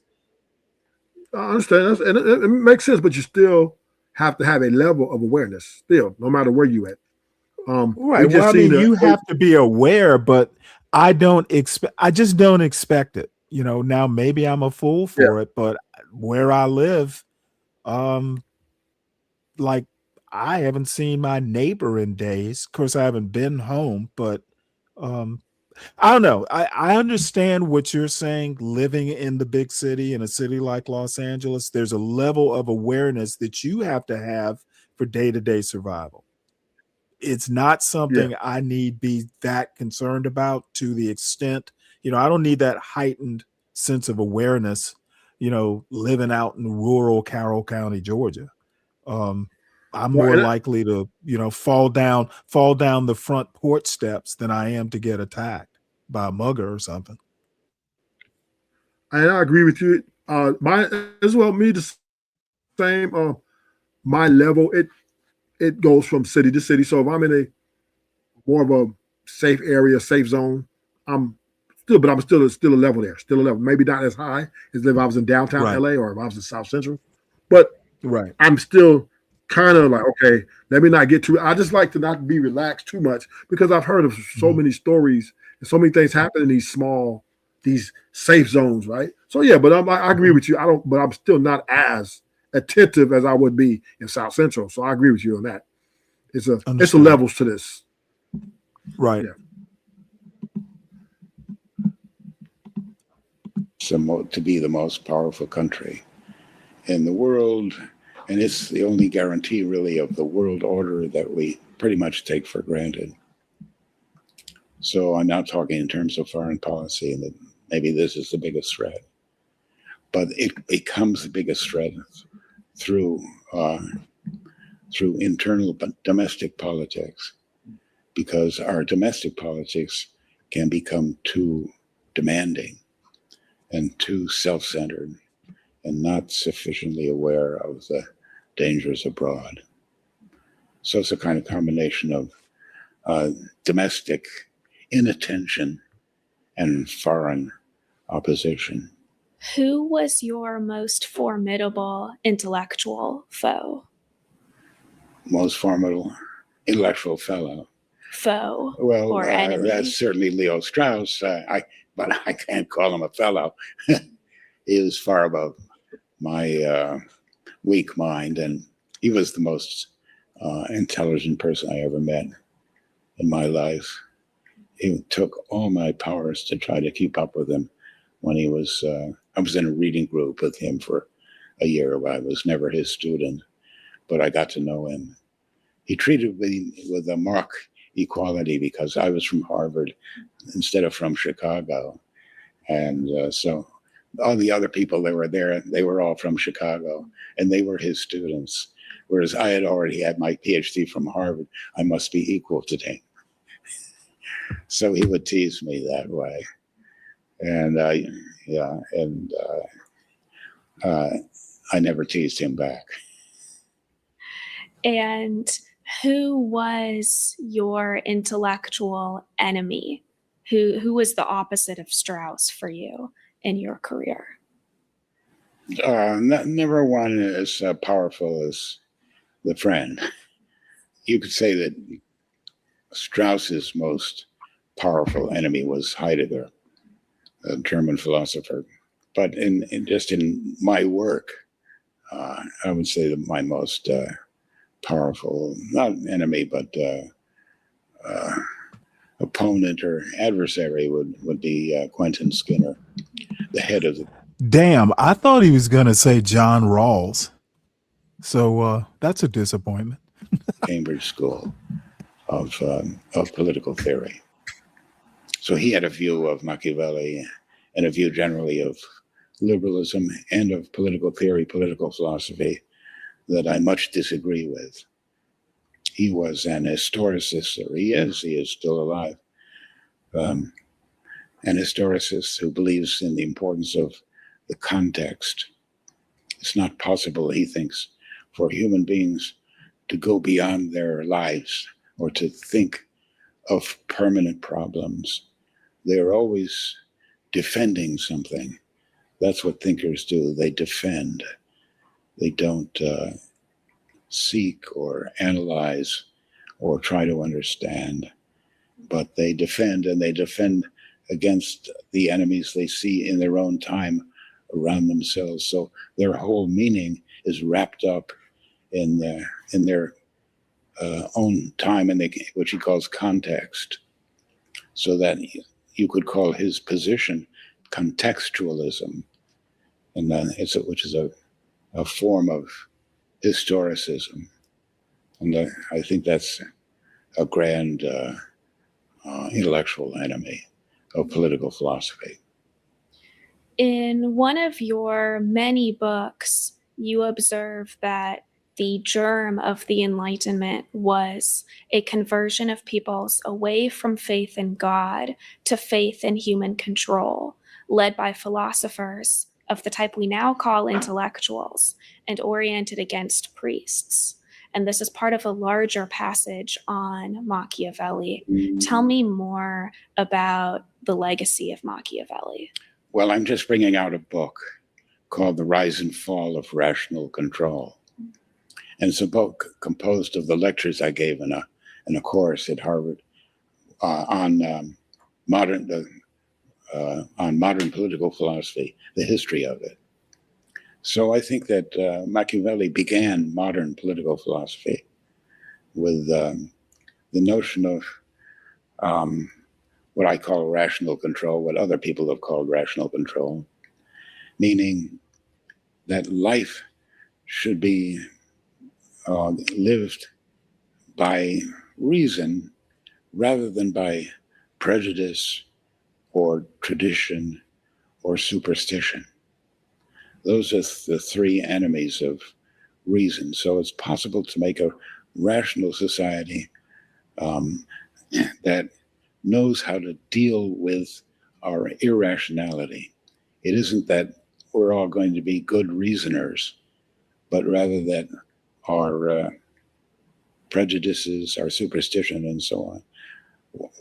I understand. And it makes sense, but you still have to have a level of awareness still, no matter where you at. Right. We Well, just I mean, seen you have to be aware, but I just don't expect it. Now maybe I'm a fool yeah. for it, but where I live, um, like I haven't seen my neighbor in days. Of course, I haven't been home, but um I don't know. I understand what you're saying. Living in the big city, in a city like Los Angeles, there's a level of awareness that you have to have for day-to-day survival. It's not Yeah. something I need be that concerned about to the extent, I don't need that heightened sense of awareness, living out in rural Carroll County, Georgia. Um, I'm Well, more likely to, fall down the front porch steps than I am to get attacked by a mugger or something. and I agree with you. My as well, me the same. My level, it goes from city to city. So if I'm in a more of a safe area, safe zone, I'm still a level there, still a level. Maybe not as high as if I was in downtown Right. LA or if I was in South Central, but Right. I'm still kind of like, okay, let me not get too. I just like to not be relaxed too much because I've heard of so Mhm. many stories and so many things happen in these safe zones, right? So yeah, but I agree with you. But I'm still not as attentive as I would be in South Central. So I agree with you on that. It's a Understood. levels to this. Right. Yeah. To be the most powerful country in the world, and it's the only guarantee really of the world order that we pretty much take for granted. So I'm not talking in terms of foreign policy, and that maybe this is the biggest threat, but it becomes the biggest threat through internal domestic politics, because our domestic politics can become too demanding and too self-centered and not sufficiently aware of the dangers abroad. So it's a kind of combination of domestic inattention and foreign opposition. Who was your most formidable intellectual foe? Most formidable intellectual fellow. Foe Well, or enemy? that's certainly Leo Strauss. But I can't call him a fellow. He was far above my weak mind, and he was the most intelligent person I ever met in my life. It took all my powers to try to keep up with him when he was, I was in a reading group with him for a year. I was never his student, but I got to know him. He treated me with a mock equality because I was from Harvard instead of from Chicago. And so all the other people that were there, they were all from Chicago, and they were his students. Whereas I had already had my PhD from Harvard. I must be equal to him. So he would tease me that way. And I never teased him back. And who was your intellectual enemy? Who was the opposite of Strauss for you in your career? Never one as powerful as the friend. You could say that Strauss's most powerful enemy was Heidegger, a German philosopher. But in my work, I would say that my most powerful, not enemy, but opponent or adversary would be Quentin Skinner, the head of the Damn, I thought he was going to say John Rawls. So that's a disappointment. Cambridge School of political theory. So he had a view of Machiavelli and a view generally of liberalism and of political theory, political philosophy that I much disagree with. He was an historicist, or he is still alive. an historicist who believes in the importance of the context. It's not possible, he thinks, for human beings to go beyond their lives or to think of permanent problems. They're always defending something. That's what thinkers do. They defend. They don't seek or analyze or try to understand, but they defend, and they defend against the enemies they see in their own time around themselves. So their whole meaning is wrapped up in their own time, and which he calls context. So that you could call his position contextualism, and which is a form of historicism. And I think that's a grand intellectual enemy of political philosophy. In one of your many books, you observe that the germ of the Enlightenment was a conversion of peoples away from faith in God to faith in human control, led by philosophers of the type we now call intellectuals and oriented against priests. And this is part of a larger passage on Machiavelli. Tell me more about the legacy of Machiavelli. Well, I'm just bringing out a book called The Rise and Fall of Rational Control. And it's a book composed of the lectures I gave in a course at Harvard on modern political philosophy, the history of it. So I think that Machiavelli began modern political philosophy with the notion of what I call rational control, what other people have called rational control, meaning that life should be lived by reason rather than by prejudice or tradition or superstition. Those are the three enemies of reason. So it's possible to make a rational society that knows how to deal with our irrationality. It isn't that we're all going to be good reasoners, but rather that our prejudices, our superstition, and so on,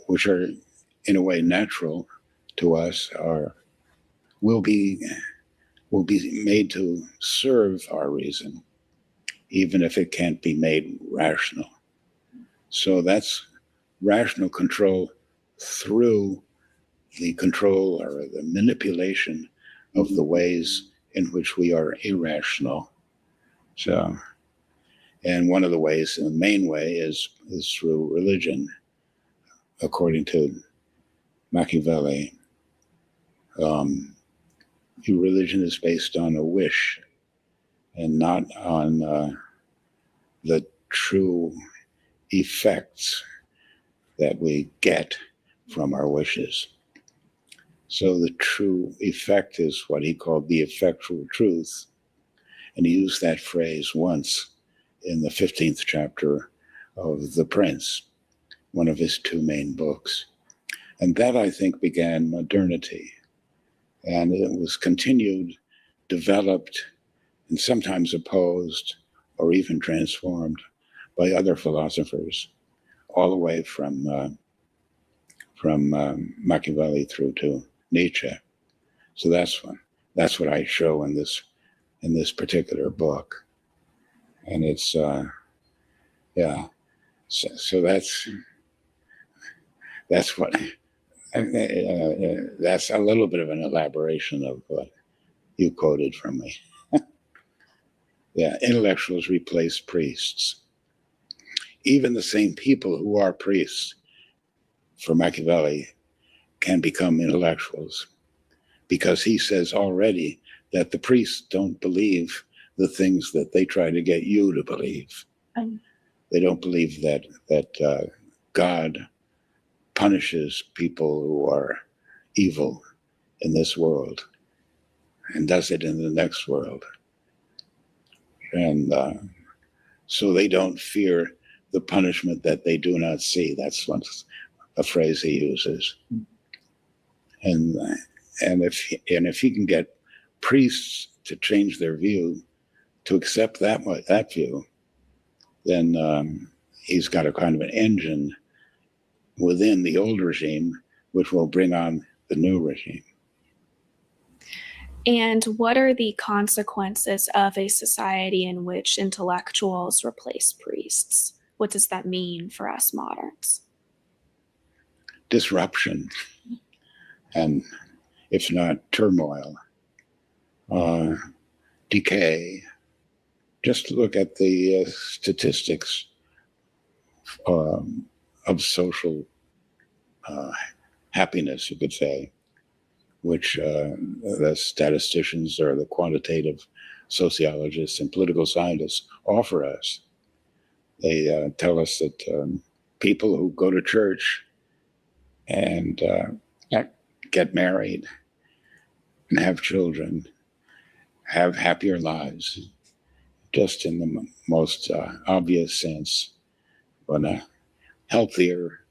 which are in a way natural to us, will be made to serve our reason, even if it can't be made rational. So that's rational control through the control or the manipulation of the ways in which we are irrational. So, and one of the ways, and the main way, is through religion, according to Machiavelli. Religion is based on a wish and not on the true effects that we get from our wishes. So the true effect is what he called the effectual truth. And he used that phrase once in the 15th chapter of The Prince, one of his two main books. And that, I think, began modernity. And it was continued, developed, and sometimes opposed or even transformed by other philosophers, all the way from Machiavelli through to Nietzsche. So that's what I show in this particular book, and it's yeah. So that's what. That's a little bit of an elaboration of what you quoted from me. Yeah, intellectuals replace priests. Even the same people who are priests, for Machiavelli, can become intellectuals, because he says already that the priests don't believe the things that they try to get you to believe. They don't believe that God punishes people who are evil in this world and does it in the next world. And so they don't fear the punishment that they do not see. That's a phrase he uses. And if he can get priests to change their view, to accept that view, then he's got a kind of an engine within the old regime, which will bring on the new regime. And what are the consequences of a society in which intellectuals replace priests? What does that mean for us moderns? Disruption, and if not turmoil, decay. Just look at the statistics of social happiness, you could say, which the statisticians or the quantitative sociologists and political scientists offer us. They tell us that people who go to church and get married and have children have happier lives, just in the most obvious sense, but healthier,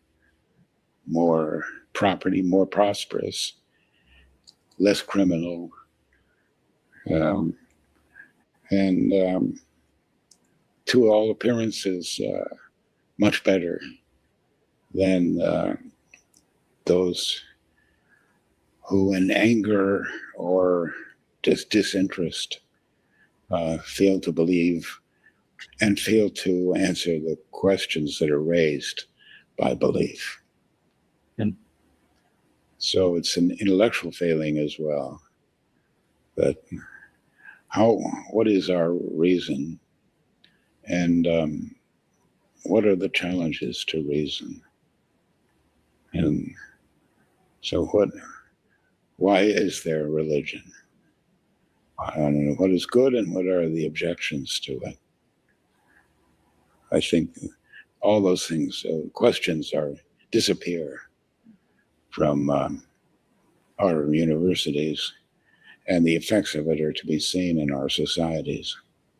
more property, more prosperous, less criminal, and to all appearances, much better than those who, in anger or just disinterest, fail to believe and fail to answer the questions that are raised by belief. And so it's an intellectual failing as well. But what is our reason, and what are the challenges to reason? And so why is there religion? I don't know what is good and what are the objections to it. I think all those things, questions disappear from our universities, and the effects of it are to be seen in our societies.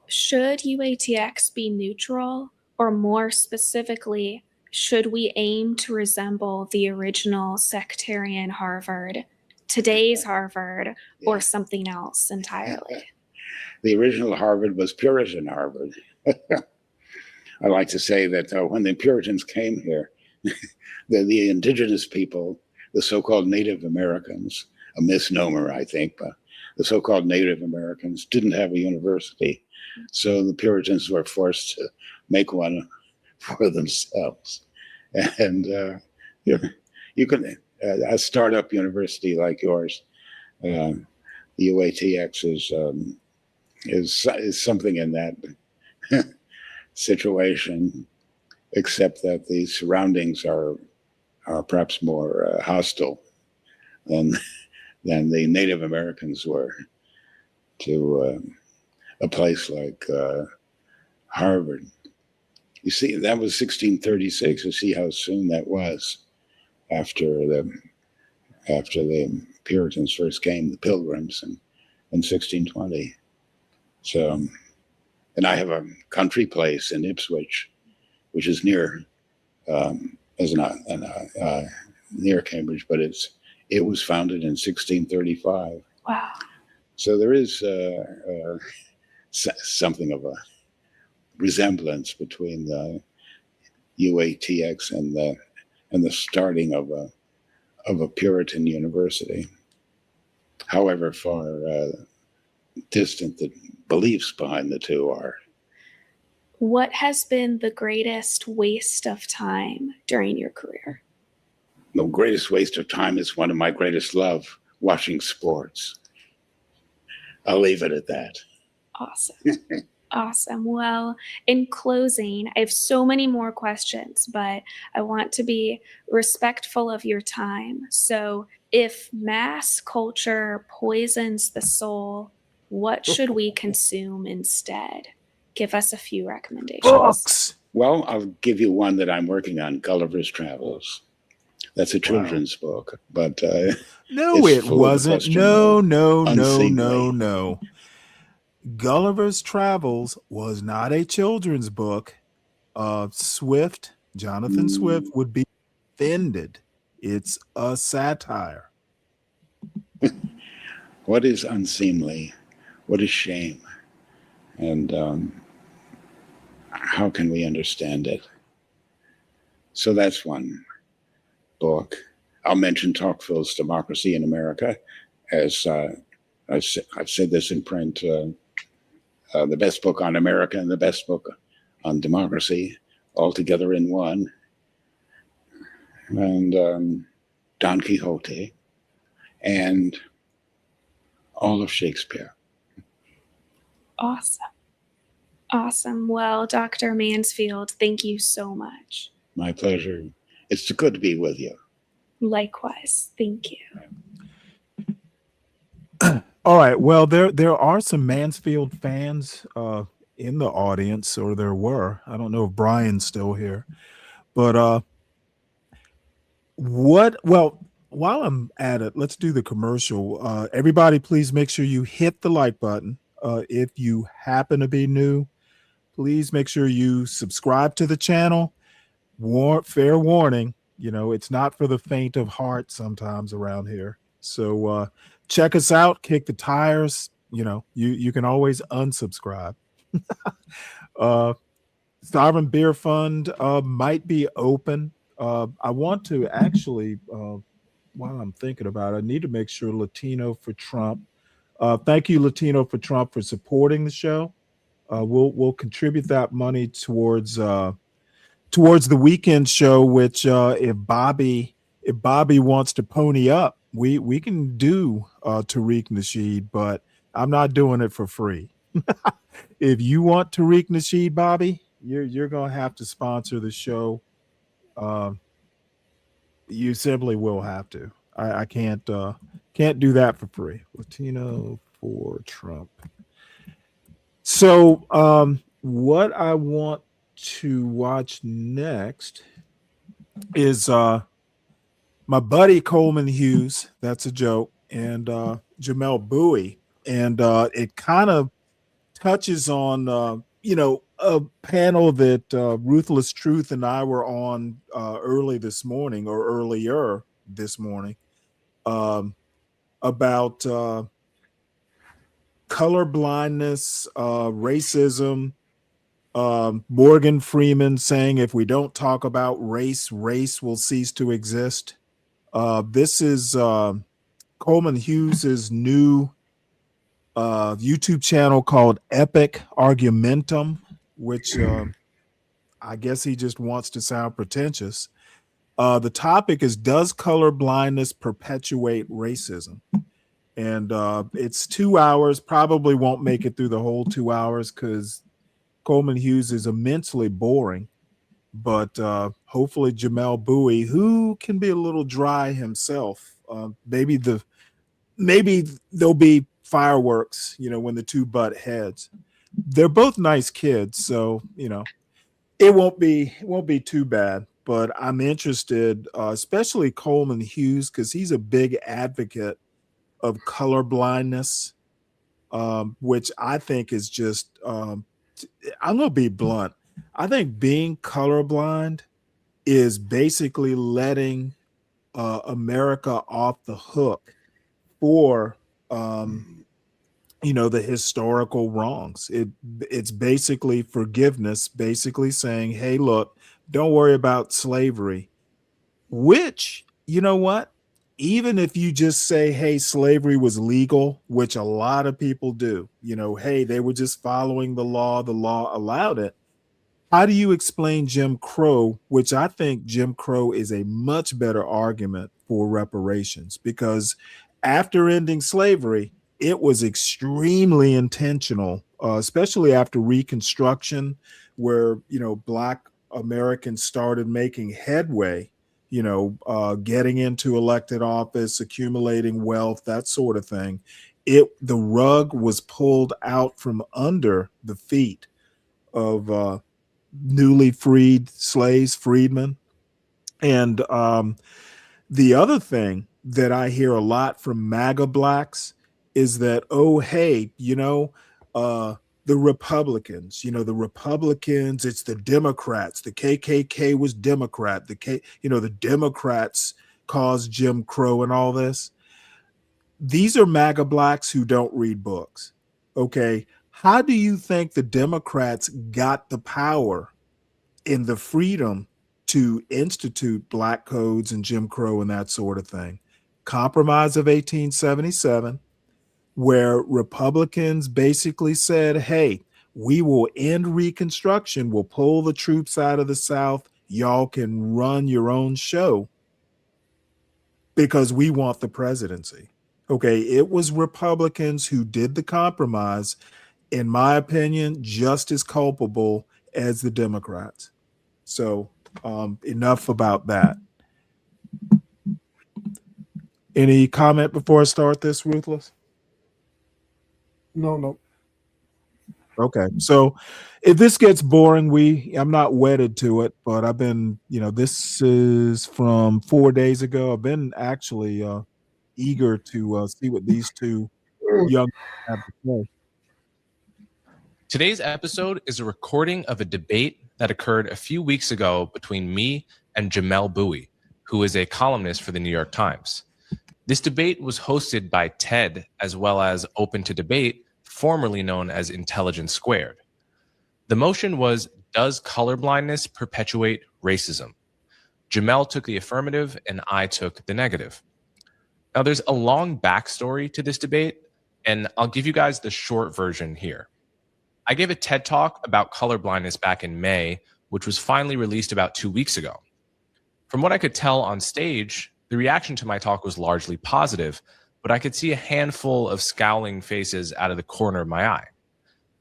Should UATX be neutral, or more specifically, should we aim to resemble the original sectarian Harvard, today's Harvard, or something else entirely? The original Harvard was Puritan Harvard. I like to say that when the Puritans came here, the indigenous people, the so-called Native Americans, a misnomer, I think, but the so-called Native Americans didn't have a university. So the Puritans were forced to make one for themselves. And you can, a startup university like yours, the UATX is something in that situation, except that the surroundings are perhaps more hostile than the Native Americans were to a place like Harvard. You see, that was 1636. You see how soon that was after the Puritans first came, the Pilgrims, in 1620. So, and I have a country place in Ipswich, which is near, near Cambridge, but it was founded in 1635. Wow. So there is something of a resemblance between the UATX and the starting of a Puritan university. However far distant the beliefs behind the two are. What has been the greatest waste of time during your career? The greatest waste of time is one of my greatest love, watching sports. I'll leave it at that. Awesome. Awesome. Well, in closing, I have so many more questions, but I want to be respectful of your time. So if mass culture poisons the soul, what should we consume instead? Give us a few recommendations. Books. Well, I'll give you one that I'm working on, Gulliver's Travels. That's a children's book, but no, it wasn't. No. unseemly. Gulliver's Travels was not a children's book. Jonathan Swift would be offended. It's a satire. What is unseemly? What is shame? And how can we understand it? So that's one book. I'll mention Tocqueville's Democracy in America, as I've said this in print, the best book on America and the best book on democracy all together in one. And Don Quixote and all of Shakespeare. Awesome. Awesome. Well, Dr. Mansfield, thank you so much. My pleasure. It's good to be with you. Likewise. Thank you. All right. Well, there are some Mansfield fans in the audience, or there were. I don't know if Brian's still here, but well, while I'm at it, let's do the commercial. Everybody, please make sure you hit the like button. If you happen to be new, please make sure you subscribe to the channel. Fair warning, it's not for the faint of heart sometimes around here. So check us out, kick the tires. You can always unsubscribe. Sovereign Beer Fund might be open. I want to actually, while I'm thinking about it, I need to make sure Latino for Trump. Thank you, Latino for Trump, for supporting the show. We'll contribute that money towards the weekend show, which if Bobby wants to pony up, we can do Tariq Nasheed, but I'm not doing it for free. If you want Tariq Nasheed, Bobby, you're gonna have to sponsor the show. You simply will have to. I can't do that for free. Latino for Trump. So what I want to watch next is my buddy Coleman Hughes. That's a joke. And Jamel Bowie. And it kind of touches on a panel that Ruthless Truth and I were on earlier this morning about color blindness, racism. Morgan Freeman saying if we don't talk about race will cease to exist. This is Coleman Hughes's new YouTube channel called Epic Argumentum, which I guess he just wants to sound pretentious. The topic is, does color blindness perpetuate racism? And it's 2 hours, probably won't make it through the whole 2 hours because Coleman Hughes is immensely boring. But hopefully Jamel Bowie, who can be a little dry himself, maybe there'll be fireworks, when the two butt heads. They're both nice kids, so it won't be too bad. But I'm interested, especially Coleman Hughes, because he's a big advocate of color blindness, which I think is just I'm gonna be blunt. I think being colorblind is basically letting America off the hook for the historical wrongs. It's basically forgiveness, basically saying, hey, look, don't worry about slavery, which, you know what? Even if you just say, hey, slavery was legal, which a lot of people do, hey, they were just following the law allowed it. How do you explain Jim Crow, which I think Jim Crow is a much better argument for reparations, because after ending slavery, it was extremely intentional, especially after Reconstruction, where, Black Americans started making headway, getting into elected office, accumulating wealth, that sort of thing. The rug was pulled out from under the feet of newly freed slaves, freedmen. And the other thing that I hear a lot from MAGA blacks is that, oh, hey, the Republicans, the Republicans, it's the Democrats. The KKK was Democrat. The Democrats caused Jim Crow and all this. These are MAGA blacks who don't read books. Okay. How do you think the Democrats got the power and the freedom to institute black codes and Jim Crow and that sort of thing? Compromise of 1877, where Republicans basically said, hey, we will end Reconstruction, we'll pull the troops out of the South, y'all can run your own show because we want the presidency. Okay, it was Republicans who did the compromise, in my opinion, just as culpable as the Democrats. So enough about that. Any comment before I start this, Ruthless? No. Okay, so if this gets boring, I'm not wedded to it, but I've been, this is from 4 days ago. I've been actually eager to see what these two young have to say. Today's episode is a recording of a debate that occurred a few weeks ago between me and Jamel Bowie, who is a columnist for the New York Times. This debate was hosted by TED as well as Open to Debate, formerly known as Intelligence Squared. The motion was, does colorblindness perpetuate racism? Jamel took the affirmative and I took the negative. Now, there's a long backstory to this debate, and I'll give you guys the short version here. I gave a TED Talk about colorblindness back in May, which was finally released about 2 weeks ago. From what I could tell on stage, the reaction to my talk was largely positive, but I could see a handful of scowling faces out of the corner of my eye.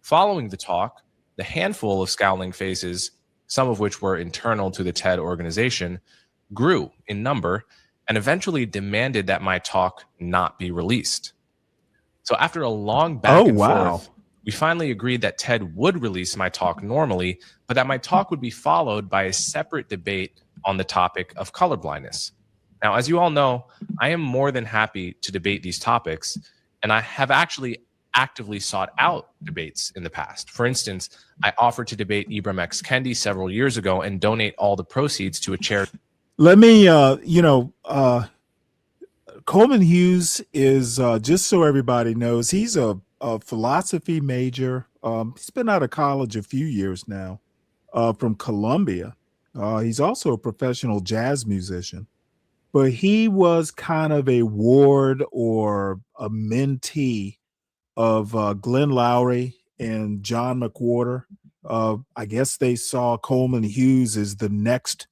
Following the talk, the handful of scowling faces, some of which were internal to the TED organization, grew in number and eventually demanded that my talk not be released. So after a long back and forth, we finally agreed that TED would release my talk normally, but that my talk would be followed by a separate debate on the topic of colorblindness. Now, as you all know, I am more than happy to debate these topics, and I have actually actively sought out debates in the past. For instance, I offered to debate Ibram X. Kendi several years ago and donate all the proceeds to a charity. Let me, Coleman Hughes is, just so everybody knows, he's a philosophy major. He's been out of college a few years now, from Columbia. He's also a professional jazz musician, but he was kind of a ward or a mentee of Glenn Lowry and John McWhorter. I guess they saw Coleman Hughes as the next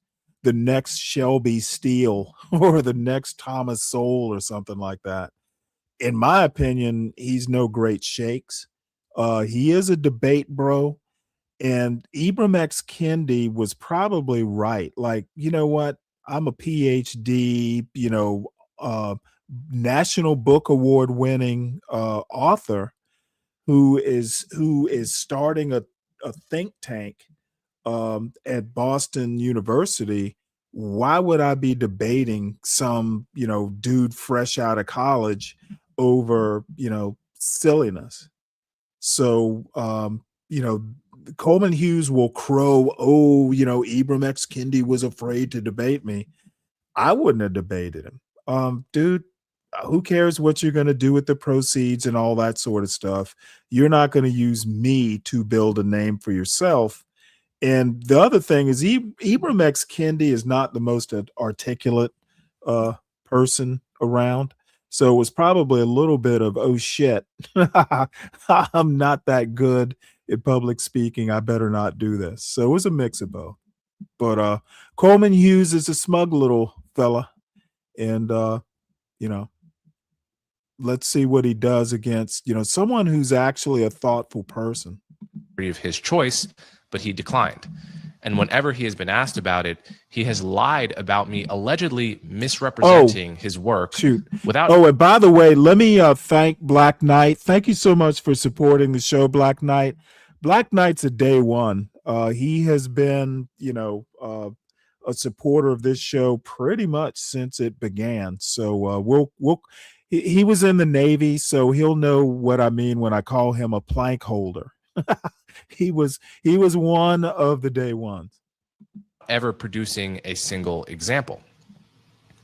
Shelby Steele or the next Thomas Sowell or something like that. In my opinion, he's no great shakes. He is a debate bro. And Ibram X. Kendi was probably right. Like, you know what? I'm a PhD, National Book Award winning author who is starting a think tank at Boston University. Why would I be debating some, dude fresh out of college over, silliness? So, Coleman Hughes will crow, Ibram X. Kendi was afraid to debate me. I wouldn't have debated him. Dude, who cares what you're going to do with the proceeds and all that sort of stuff? You're not going to use me to build a name for yourself. And the other thing is Ibram X. Kendi is not the most articulate person around. So it was probably a little bit of, oh shit, I'm not that good at public speaking. I better not do this. So it was a mix of both. But Coleman Hughes is a smug little fella. And, let's see what he does against, someone who's actually a thoughtful person. Of his choice, but he declined. And whenever he has been asked about it, he has lied about me allegedly misrepresenting his work. Without. Oh, and by the way, let me thank Black Knight. Thank you so much for supporting the show, Black Knight. Black Knight's a day one. He has been, a supporter of this show pretty much since it began. So he was in the Navy, so he'll know what I mean when I call him a plank holder. He was one of the day ones. Ever producing a single example.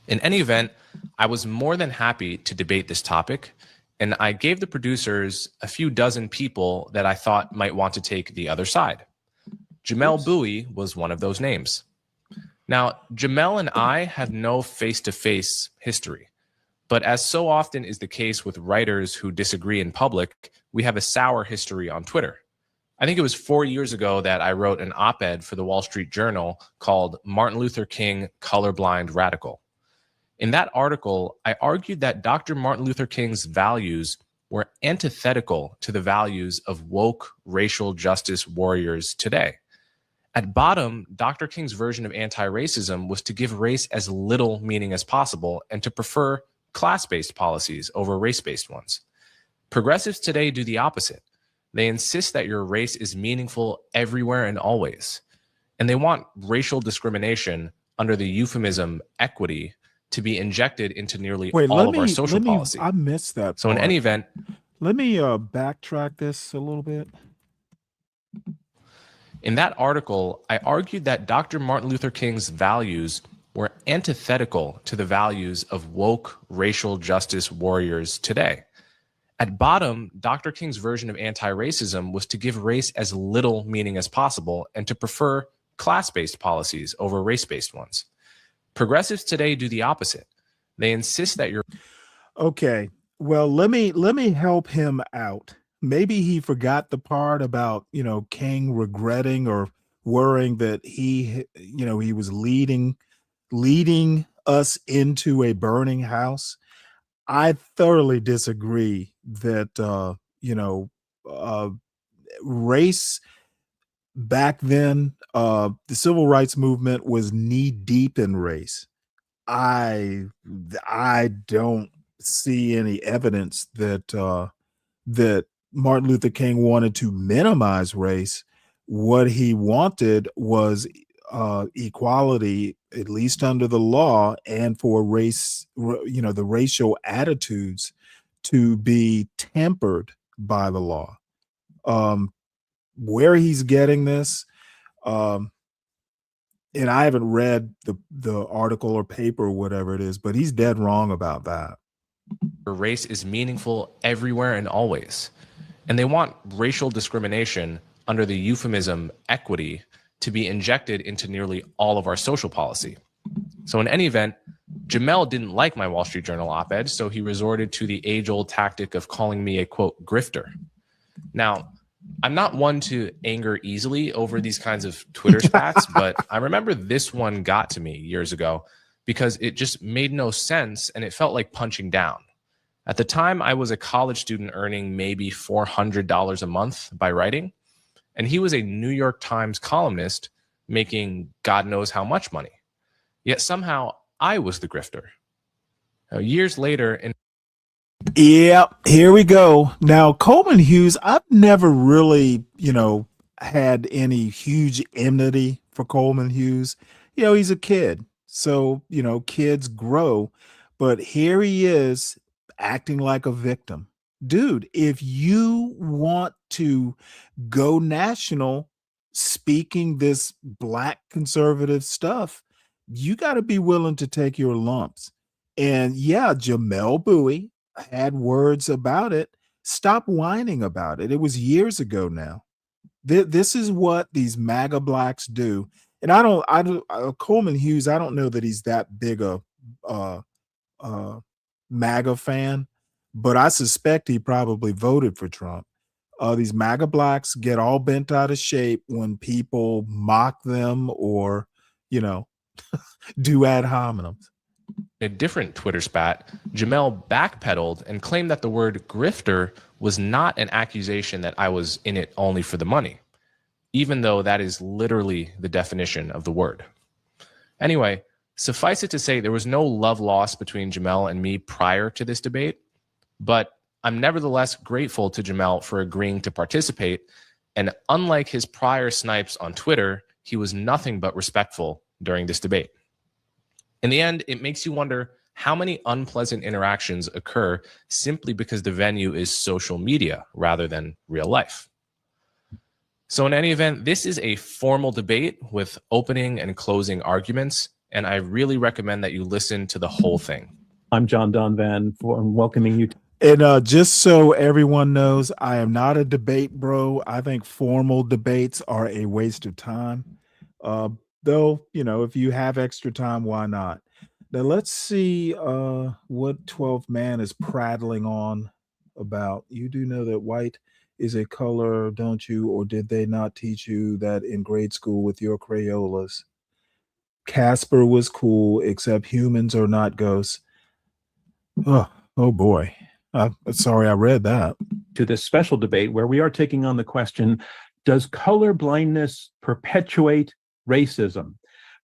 In any event, I was more than happy to debate this topic, and I gave the producers a few dozen people that I thought might want to take the other side. Jamel Bowie was one of those names. Now, Jamel and I have no face-to-face history, but as so often is the case with writers who disagree in public, we have a sour history on Twitter. I think it was 4 years ago that I wrote an op-ed for the Wall Street Journal called Martin Luther King, Colorblind Radical. In that article, I argued that Dr. Martin Luther King's values were antithetical to the values of woke racial justice warriors today. At bottom, Dr. King's version of anti-racism was to give race as little meaning as possible and to prefer class-based policies over race-based ones. Progressives today do the opposite. They insist that your race is meaningful everywhere and always. And they want racial discrimination under the euphemism equity to be injected into nearly all of our social policy. I missed that. So in any event, let me backtrack this a little bit. In that article, I argued that Dr. Martin Luther King's values were antithetical to the values of woke racial justice warriors today. At bottom, Dr. King's version of anti-racism was to give race as little meaning as possible and to prefer class-based policies over race-based ones. Progressives today do the opposite. They insist that you're Okay. Well, let me help him out. Maybe he forgot the part about, King regretting or worrying that he was leading us into a burning house. I thoroughly disagree that race back then, the civil rights movement was knee deep in race. I don't see any evidence that that Martin Luther King wanted to minimize race. What he wanted was equality, at least under the law, and for race, the racial attitudes to be tempered by the law. Where he's getting this, and I haven't read the article or paper or whatever it is, but he's dead wrong about that. race is meaningful everywhere and always. And they want racial discrimination under the euphemism equity to be injected into nearly all of our social policy. So in any event, Jamel didn't like my Wall Street Journal op-ed, so he resorted to the age-old tactic of calling me a, quote, grifter. Now, I'm not one to anger easily over these kinds of Twitter spats, but I remember this one got to me years ago because it just made no sense and it felt like punching down. At the time, I was a college student earning maybe $400 a month by writing, and he was a New York Times columnist making God knows how much money. Yet somehow I was the grifter. Now, years later, Yep, here we go. Now, Coleman Hughes, I've never really, had any huge enmity for Coleman Hughes. He's a kid. So, kids grow. But here he is acting like a victim. Dude, if you want to go national speaking this black conservative stuff, you got to be willing to take your lumps. And yeah, Jamel Bowie had words about it. Stop whining about it. It was years ago now. This is what these MAGA blacks do. And Coleman Hughes, I don't know that he's that big a MAGA fan, but I suspect he probably voted for Trump. These MAGA blacks get all bent out of shape when people mock them or, do ad hominems. In a different Twitter spat, Jamel backpedaled and claimed that the word grifter was not an accusation that I was in it only for the money, even though that is literally the definition of the word. Anyway, suffice it to say, there was no love lost between Jamel and me prior to this debate, but I'm nevertheless grateful to Jamel for agreeing to participate, and unlike his prior snipes on Twitter, he was nothing but respectful during this debate. In the end, it makes you wonder how many unpleasant interactions occur simply because the venue is social media rather than real life. So in any event, this is a formal debate with opening and closing arguments, and I really recommend that you listen to the whole thing. I'm John Donvan for welcoming you. And just so everyone knows, I am not a debate bro. I think formal debates are a waste of time. Though, if you have extra time, why not? Now let's see what 12th man is prattling on about. You do know that white is a color, don't you? Or did they not teach you that in grade school with your Crayolas? Casper was cool, except humans are not ghosts. Oh boy. Sorry, I read that. To this special debate where we are taking on the question, does color blindness perpetuate racism?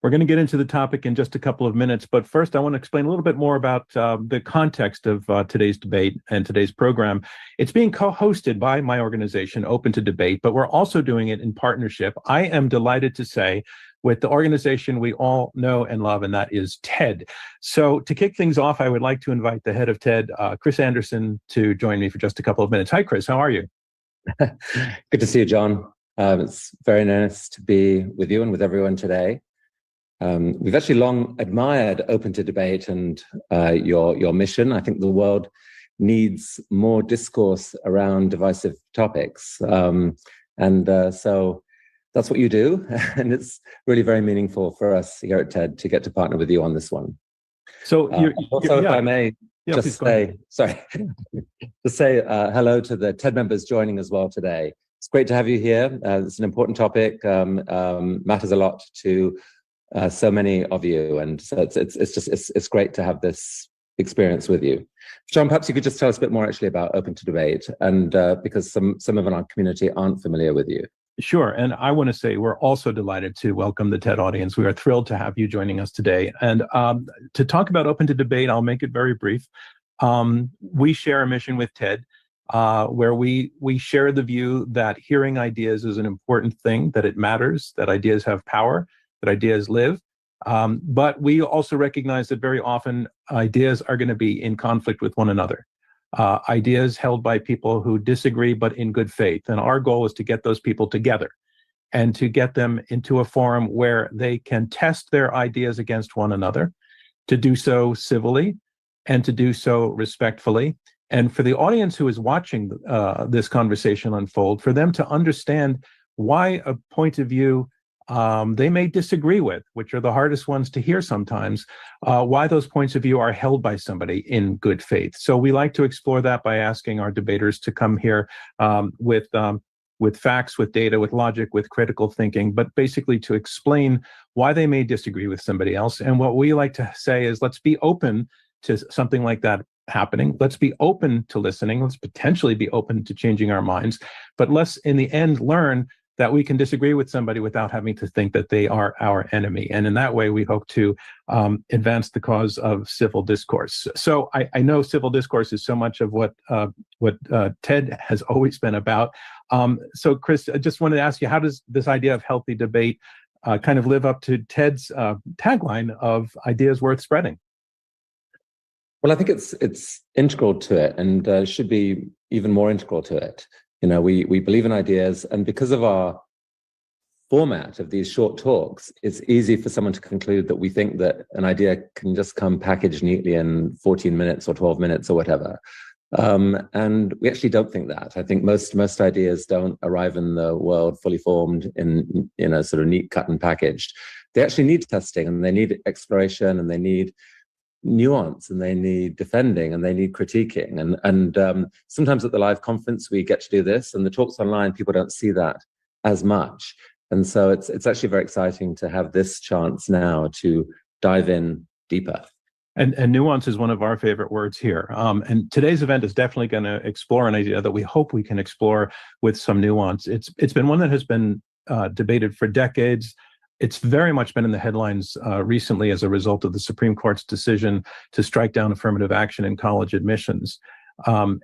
We're going to get into the topic in just a couple of minutes, but first I want to explain a little bit more about the context of today's debate and today's program. It's being co-hosted by my organization, Open to Debate, but we're also doing it in partnership. I am delighted to say with the organization we all know and love, and that is TED. So to kick things off, I would like to invite the head of TED, Chris Anderson, to join me for just a couple of minutes. Hi, Chris. How are you? Good to see you, John. It's very nice to be with you and with everyone today. We've actually long admired Open to Debate and your mission. I think the world needs more discourse around divisive topics. So that's what you do. And it's really very meaningful for us here at TED to get to partner with you on this one. So if I may just say, hello to the TED members joining as well today. It's great to have you here. It's an important topic, matters a lot to so many of you, and so it's great to have this experience with you. John, perhaps you could just tell us a bit more actually about Open to Debate, and because some of our community aren't familiar with you. Sure, and I want to say we're also delighted to welcome the TED audience. We are thrilled to have you joining us today, and to talk about Open to Debate, I'll make it very brief. We share a mission with TED where we share the view that hearing ideas is an important thing, that it matters, that ideas have power, that ideas live. But we also recognize that very often ideas are going to be in conflict with one another. Ideas held by people who disagree, but in good faith. And our goal is to get those people together and to get them into a forum where they can test their ideas against one another, to do so civilly and to do so respectfully. And for the audience who is watching this conversation unfold, for them to understand why a point of view they may disagree with, which are the hardest ones to hear sometimes, why those points of view are held by somebody in good faith. So we like to explore that by asking our debaters to come here with facts, with data, with logic, with critical thinking, but basically to explain why they may disagree with somebody else. And what we like to say is, let's be open to something like that happening. Let's be open to listening. Let's potentially be open to changing our minds, but let's in the end learn that we can disagree with somebody without having to think that they are our enemy. And in that way, we hope to advance the cause of civil discourse. So I know civil discourse is so much of what TED has always been about. So Chris, I just wanted to ask you, how does this idea of healthy debate kind of live up to TED's tagline of ideas worth spreading? Well, I think it's integral to it, and should be even more integral to it. You know, we believe in ideas, and because of our format of these short talks, it's easy for someone to conclude that we think that an idea can just come packaged neatly in 14 minutes or 12 minutes or whatever. And we actually don't think that. I think most ideas don't arrive in the world fully formed in a sort of neat cut and packaged. They actually need testing, and they need exploration, and they need nuance, and they need defending, and they need critiquing. And sometimes at the live conference we get to do this, and the talks online people don't see that as much. And so it's actually very exciting to have this chance now to dive in deeper. And nuance is one of our favorite words here. And today's event is definitely going to explore an idea that we hope we can explore with some nuance. It's been one that has been debated for decades. It's very much been in the headlines recently as a result of the Supreme Court's decision to strike down affirmative action in college admissions. And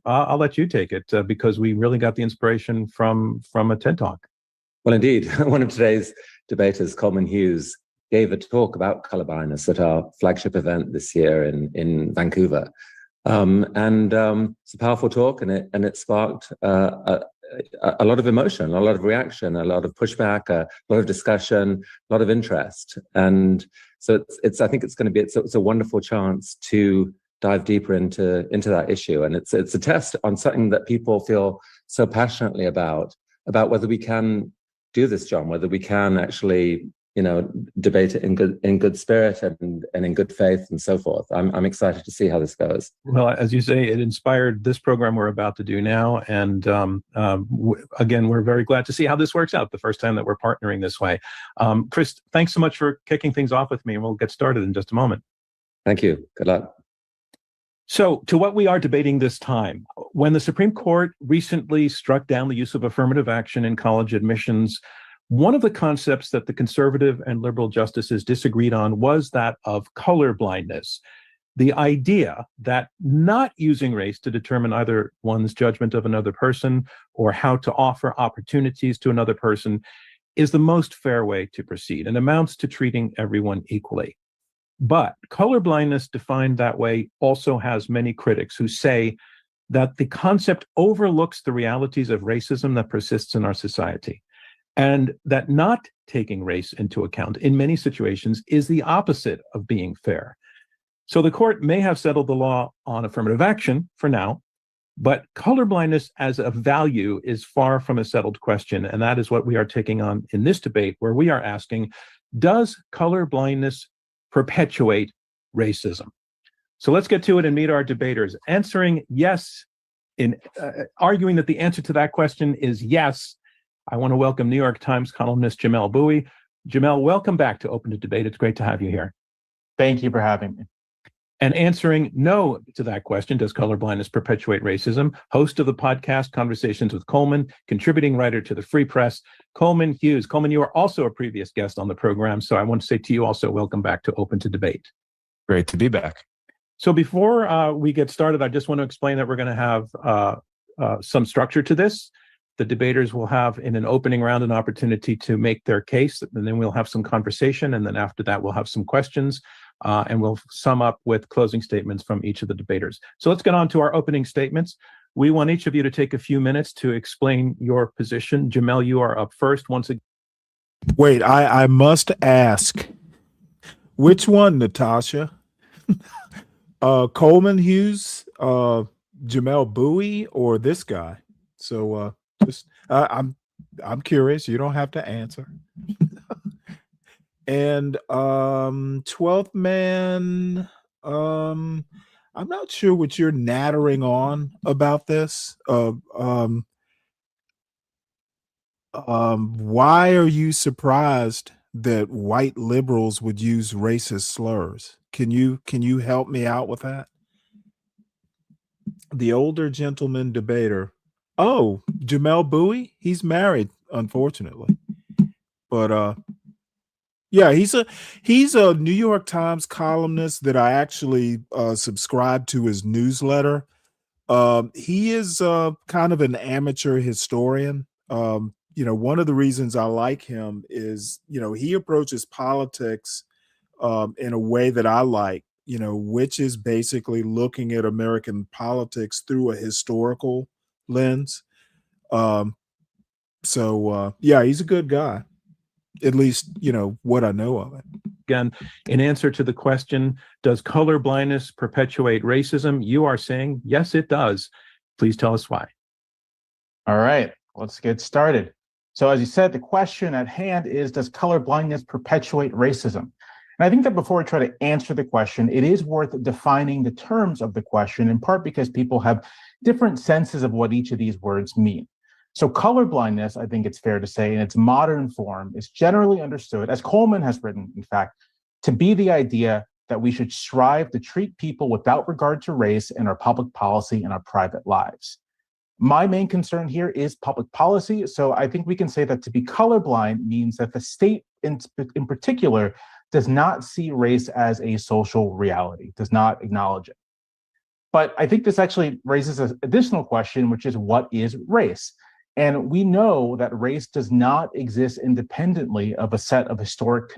I'll let you take it because we really got the inspiration from a TED Talk. Well, indeed. One of today's debaters, Coleman Hughes, gave a talk about color blindness at our flagship event this year in Vancouver. It's a powerful talk, and it sparked a lot of emotion, a lot of reaction, a lot of pushback, a lot of discussion, a lot of interest. And so I think it's going to be, it's a wonderful chance to dive deeper into that issue. And it's a test on something that people feel so passionately about whether we can do this, John, whether we can actually, debate it in good spirit and in good faith and so forth. I'm excited to see how this goes. Well, as you say, it inspired this program we're about to do now. And again, we're very glad to see how this works out, the first time that we're partnering this way. Chris, thanks so much for kicking things off with me, and we'll get started in just a moment. Thank you. Good luck. So, to what we are debating this time. When the Supreme Court recently struck down the use of affirmative action in college admissions, one of the concepts that the conservative and liberal justices disagreed on was that of color blindness. The idea that not using race to determine either one's judgment of another person or how to offer opportunities to another person is the most fair way to proceed and amounts to treating everyone equally. But colorblindness defined that way also has many critics who say that the concept overlooks the realities of racism that persists in our society, and that not taking race into account in many situations is the opposite of being fair. So the court may have settled the law on affirmative action for now, but colorblindness as a value is far from a settled question, and that is what we are taking on in this debate, where we are asking, does colorblindness perpetuate racism? So let's get to it and meet our debaters. Answering yes, in arguing that the answer to that question is yes, I want to welcome New York Times columnist Jamelle Bouie. Jamelle, welcome back to Open to Debate. It's great to have you here. Thank you for having me. And answering no to that question, does colorblindness perpetuate racism? Host of the podcast Conversations with Coleman, contributing writer to the Free Press, Coleman Hughes. Coleman, you are also a previous guest on the program, so I want to say to you also, welcome back to Open to Debate. Great to be back. So before we get started, I just want to explain that we're going to have some structure to this. The debaters will have, in an opening round, an opportunity to make their case, and then we'll have some conversation, and then after that, we'll have some questions. And we'll sum up with closing statements from each of the debaters. So let's get on to our opening statements. We want each of you to take a few minutes to explain your position. Jamelle, you are up first. Once again. Wait, I must ask, which one, Natasha? Coleman Hughes, Jamelle Bouie, or this guy? So just I'm curious. You don't have to answer. And 12th man, I'm not sure what you're nattering on about this. Why are you surprised that white liberals would use racist slurs? Can you help me out with that? The older gentleman debater. Oh, Jamelle Bouie, he's married, unfortunately. But yeah, he's a New York Times columnist that I actually subscribe to his newsletter. He is kind of an amateur historian. One of the reasons I like him is, he approaches politics in a way that I like, which is basically looking at American politics through a historical lens. So yeah, he's a good guy. At least, what I know of it. Again, in answer to the question, does color blindness perpetuate racism? You are saying, yes, it does. Please tell us why. All right, let's get started. So as you said, the question at hand is, does color blindness perpetuate racism? And I think that before we try to answer the question, it is worth defining the terms of the question, in part because people have different senses of what each of these words mean. So colorblindness, I think it's fair to say, in its modern form, is generally understood, as Coleman has written, in fact, to be the idea that we should strive to treat people without regard to race in our public policy and our private lives. My main concern here is public policy, so I think we can say that to be colorblind means that the state in particular does not see race as a social reality, does not acknowledge it. But I think this actually raises an additional question, which is, what is race? And we know that race does not exist independently of a set of historic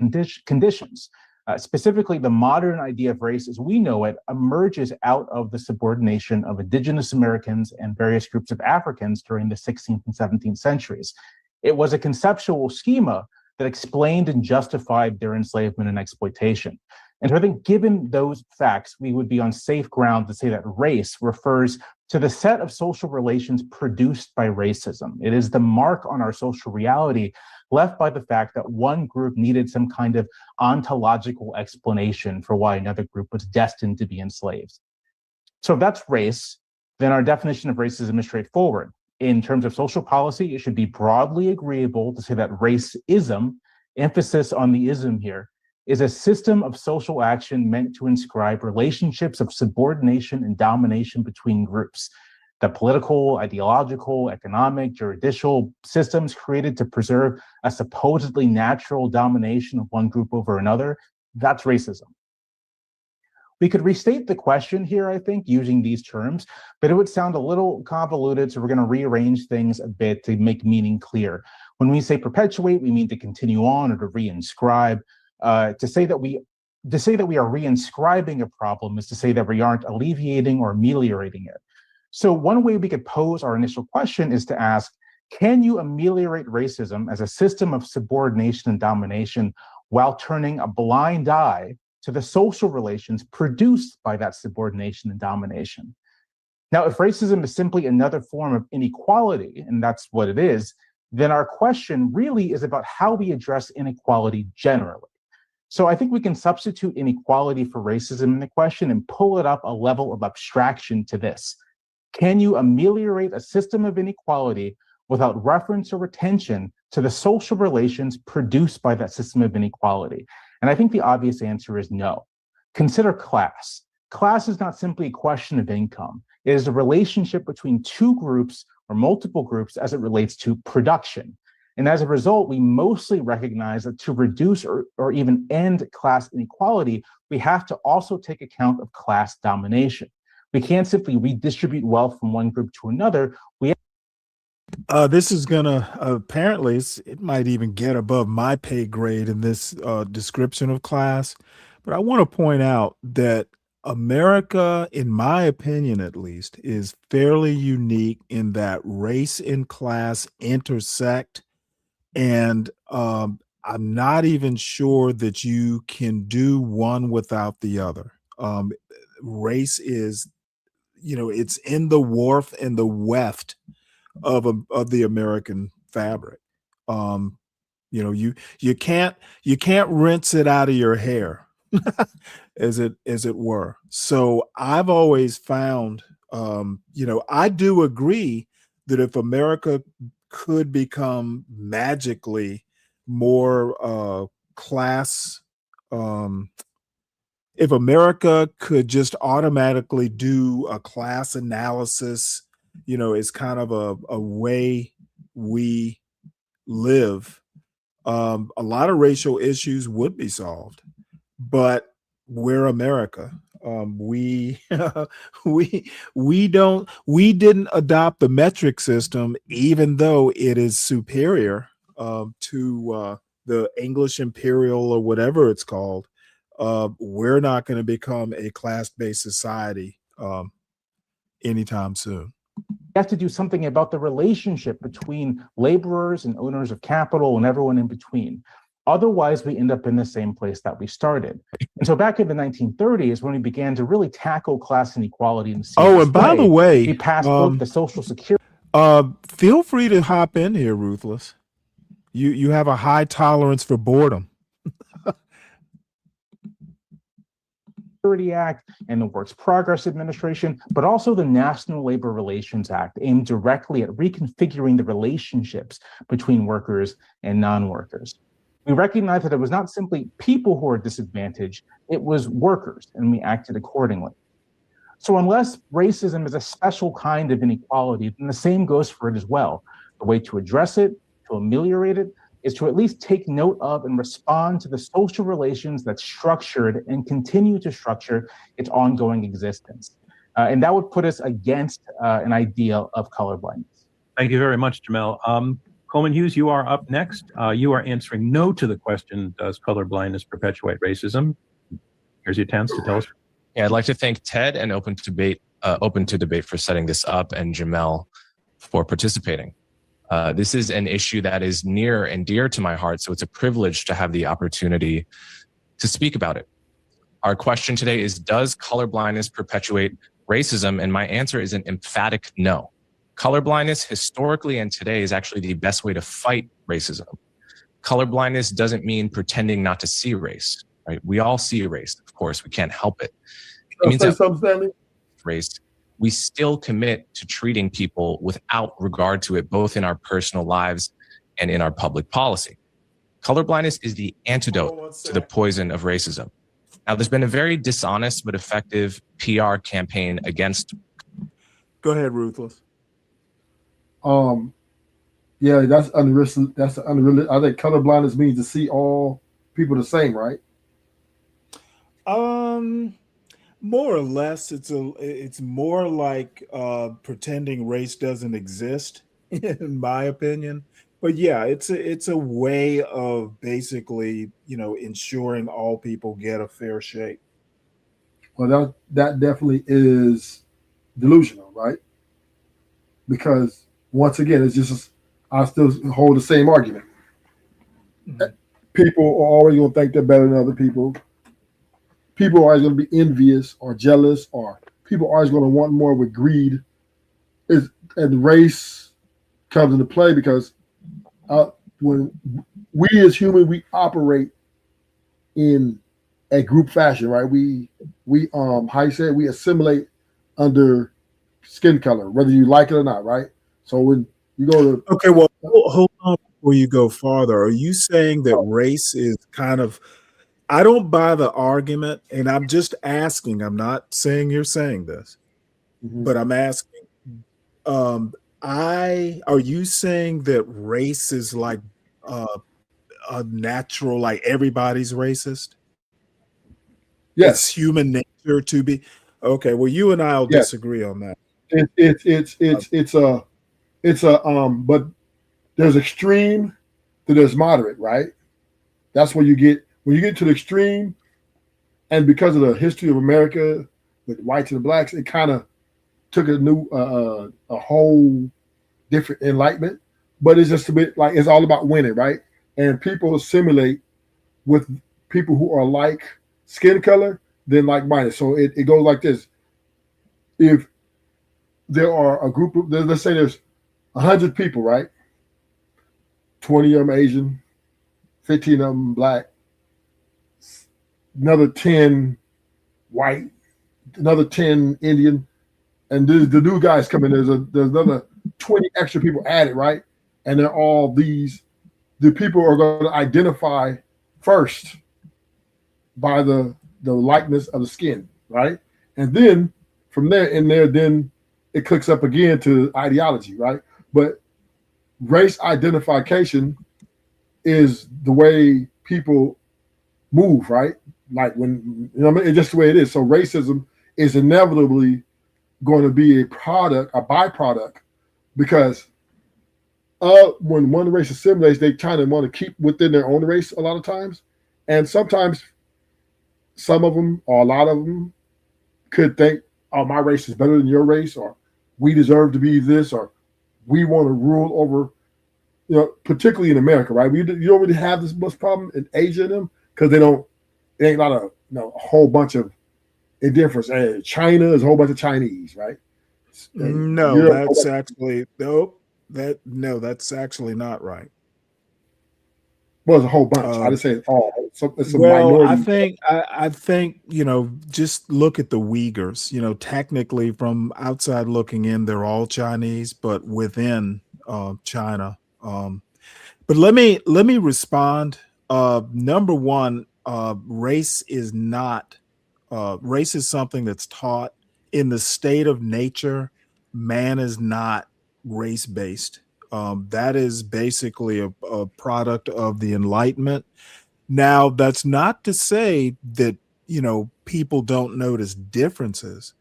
conditions. Specifically, the modern idea of race as we know it emerges out of the subordination of indigenous Americans and various groups of Africans during the 16th and 17th centuries. It was a conceptual schema that explained and justified their enslavement and exploitation. And so I think given those facts, we would be on safe ground to say that race refers to the set of social relations produced by racism. It is the mark on our social reality left by the fact that one group needed some kind of ontological explanation for why another group was destined to be enslaved. So if that's race, then our definition of racism is straightforward. In terms of social policy, it should be broadly agreeable to say that racism, emphasis on the ism here, is a system of social action meant to inscribe relationships of subordination and domination between groups. The political, ideological, economic, juridical systems created to preserve a supposedly natural domination of one group over another, that's racism. We could restate the question here, I think, using these terms, but it would sound a little convoluted, so we're going to rearrange things a bit to make meaning clear. When we say perpetuate, we mean to continue on or to reinscribe. To say that we are reinscribing a problem is to say that we aren't alleviating or ameliorating it. So one way we could pose our initial question is to ask, can you ameliorate racism as a system of subordination and domination while turning a blind eye to the social relations produced by that subordination and domination? Now, if racism is simply another form of inequality, and that's what it is, then our question really is about how we address inequality generally. So I think we can substitute inequality for racism in the question and pull it up a level of abstraction to this. Can you ameliorate a system of inequality without reference or attention to the social relations produced by that system of inequality? And I think the obvious answer is no. Consider class. Class is not simply a question of income. It is a relationship between two groups or multiple groups as it relates to production. And as a result, we mostly recognize that to reduce or even end class inequality, we have to also take account of class domination. We can't simply redistribute wealth from one group to another. This is gonna apparently it might even get above my pay grade in this description of class, but I want to point out that America, in my opinion at least, is fairly unique in that race and class intersect, and I'm not even sure that you can do one without the other. Race is, it's in the warmth and the weft of the American fabric. You can't rinse it out of your hair, as it were. So I've always found, I do agree that if America could become magically more class, if America could just automatically do a class analysis, it's kind of a way we live, a lot of racial issues would be solved. But we're America. We didn't adopt the metric system, even though it is superior to the English imperial or whatever it's called. We're not going to become a class-based society anytime soon. We have to do something about the relationship between laborers and owners of capital and everyone in between. Otherwise, we end up in the same place that we started. And so back in the 1930s, when we began to really tackle class inequality in and by the way, we passed both the Social Security. Feel free to hop in here, Ruthless. You have a high tolerance for boredom. Act and the Works Progress Administration, but also the National Labor Relations Act, aimed directly at reconfiguring the relationships between workers and non-workers. We recognized that it was not simply people who were disadvantaged, it was workers, and we acted accordingly. So unless racism is a special kind of inequality, then the same goes for it as well. The way to address it, to ameliorate it, is to at least take note of and respond to the social relations that structured and continue to structure its ongoing existence. And that would put us against an idea of colorblindness. Thank you very much, Jamel. Coleman Hughes, you are up next. You are answering no to the question, does color blindness perpetuate racism? Here's your chance to tell us. Yeah, I'd like to thank Ted and Open to Debate for setting this up, and Jamel for participating. This is an issue that is near and dear to my heart, so it's a privilege to have the opportunity to speak about it. Our question today is, does colorblindness perpetuate racism? And my answer is an emphatic no. Colorblindness historically and today is actually the best way to fight racism. Colorblindness doesn't mean pretending not to see race, right? We all see race, of course, we can't help it. It means that Stanley? race, we still commit to treating people without regard to it, both in our personal lives and in our public policy. Colorblindness is the antidote to the poison of racism. Now, there's been a very dishonest but effective PR campaign against. Go ahead, Ruthless. Yeah, that's unrealistic. That's unrealistic. I think colorblindness means to see all people the same, right? More or less, it's more like pretending race doesn't exist, in my opinion. But yeah, it's a way of basically, ensuring all people get a fair shake. Well, that definitely is delusional, right? Because once again, it's just I still hold the same argument. Mm-hmm. People are always going to think they're better than other people. People are always going to be envious or jealous, or people are always going to want more with greed. And race comes into play because when we as humans, we operate in a group fashion, right? We how you say it, we assimilate under skin color, whether you like it or not, right? So when you go to Okay, well, hold on before you go farther. Are you saying that race is kind of? I don't buy the argument, and I'm just asking. I'm not saying you're saying this, but I'm asking. Are you saying that race is like a natural, like everybody's racist? Yes. It's human nature to be. Okay, well, you and I'll disagree on that. But there's extreme, then there's moderate, right? That's where you get when you get to the extreme, and because of the history of America with whites and blacks, it kind of took a whole different enlightenment. But it's just a bit like it's all about winning, right? And people assimilate with people who are like skin color than like minded. So it goes like this. If there are a group of, let's say there's 100 people, right? 20 of them Asian, 15 of them black, another 10 white, another 10 Indian, and the new guys coming. There's another 20 extra people added, right? And they're all these. The people are going to identify first by the likeness of the skin, right? And then from there, then it clicks up again to ideology, right? But race identification is the way people move, right? Like when it's just the way it is. So racism is inevitably going to be a byproduct, because when one race assimilates, they kind of want to keep within their own race a lot of times, and sometimes some of them or a lot of them could think, "Oh, my race is better than your race," or "We deserve to be this," or "We want to rule over." Particularly in America, right? You don't really have this much problem in Asia in them because they don't. It ain't not a whole bunch of indifference. China is a whole bunch of Chinese, right? No, Europe, that's actually that's actually not right. Well, it's a whole bunch. I just say it's all. It's a Well, minority. I think just look at the Uyghurs. Technically, from outside looking in, they're all Chinese, but within China. But let me respond. Number one, race is not. Race is something that's taught in the state of nature. Man is not race based. That is basically a product of the Enlightenment. Now, that's not to say that people don't notice differences,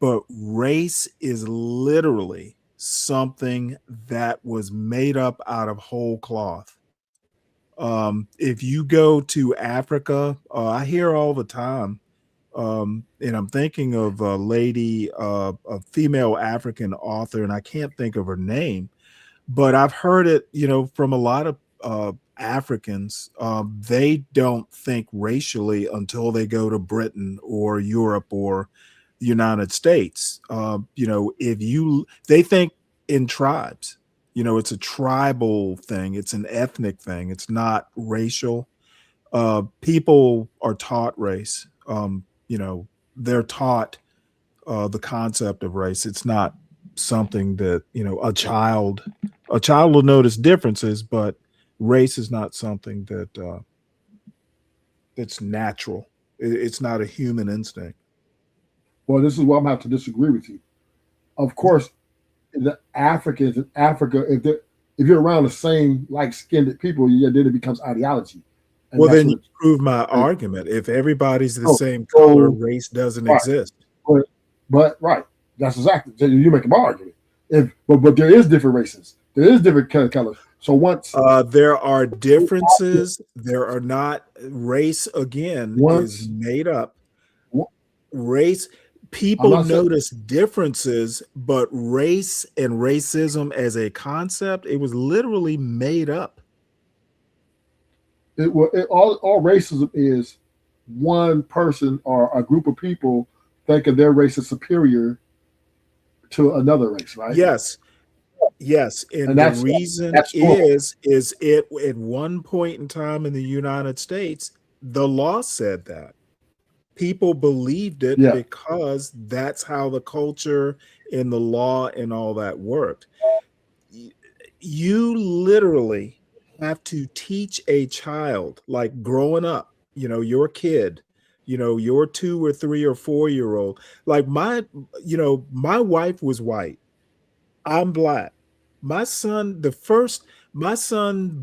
but race is literally something that was made up out of whole cloth. If you go to Africa, I hear all the time, and I'm thinking of a lady, a female African author, and I can't think of her name, but I've heard it, from a lot of Africans. They don't think racially until they go to Britain or Europe or the United States. They think in tribes. It's a tribal thing. It's an ethnic thing. It's not racial. People are taught race. They're taught the concept of race. It's not something that a child will notice differences, but race is not something that that's natural. It's not a human instinct. Well, this is where I'm going to have to disagree with you. Of course, the Africans in Africa, if you're around the same like-skinned people, then it becomes ideology. And Well, that's then what you prove my argument. If everybody's the Oh, same color, so- race doesn't right. exist. But right, that's exactly. So you make my argument. But there is different races. There is different colors. So once There are differences. There are not. Race again is made up. Race. I'm People not saying notice differences, but race and racism as a concept, it was literally made up. all racism is one person or a group of people thinking their race is superior to another race, right? Yes. Yes, And and the that's reason normal. is it at one point in time in the United States, the law said that. People believed it Yeah. because that's how the culture and the law and all that worked. You literally have to teach a child, like growing up, your kid, your 2 or 3 or 4-year-old. Like my wife was white. I'm black. My son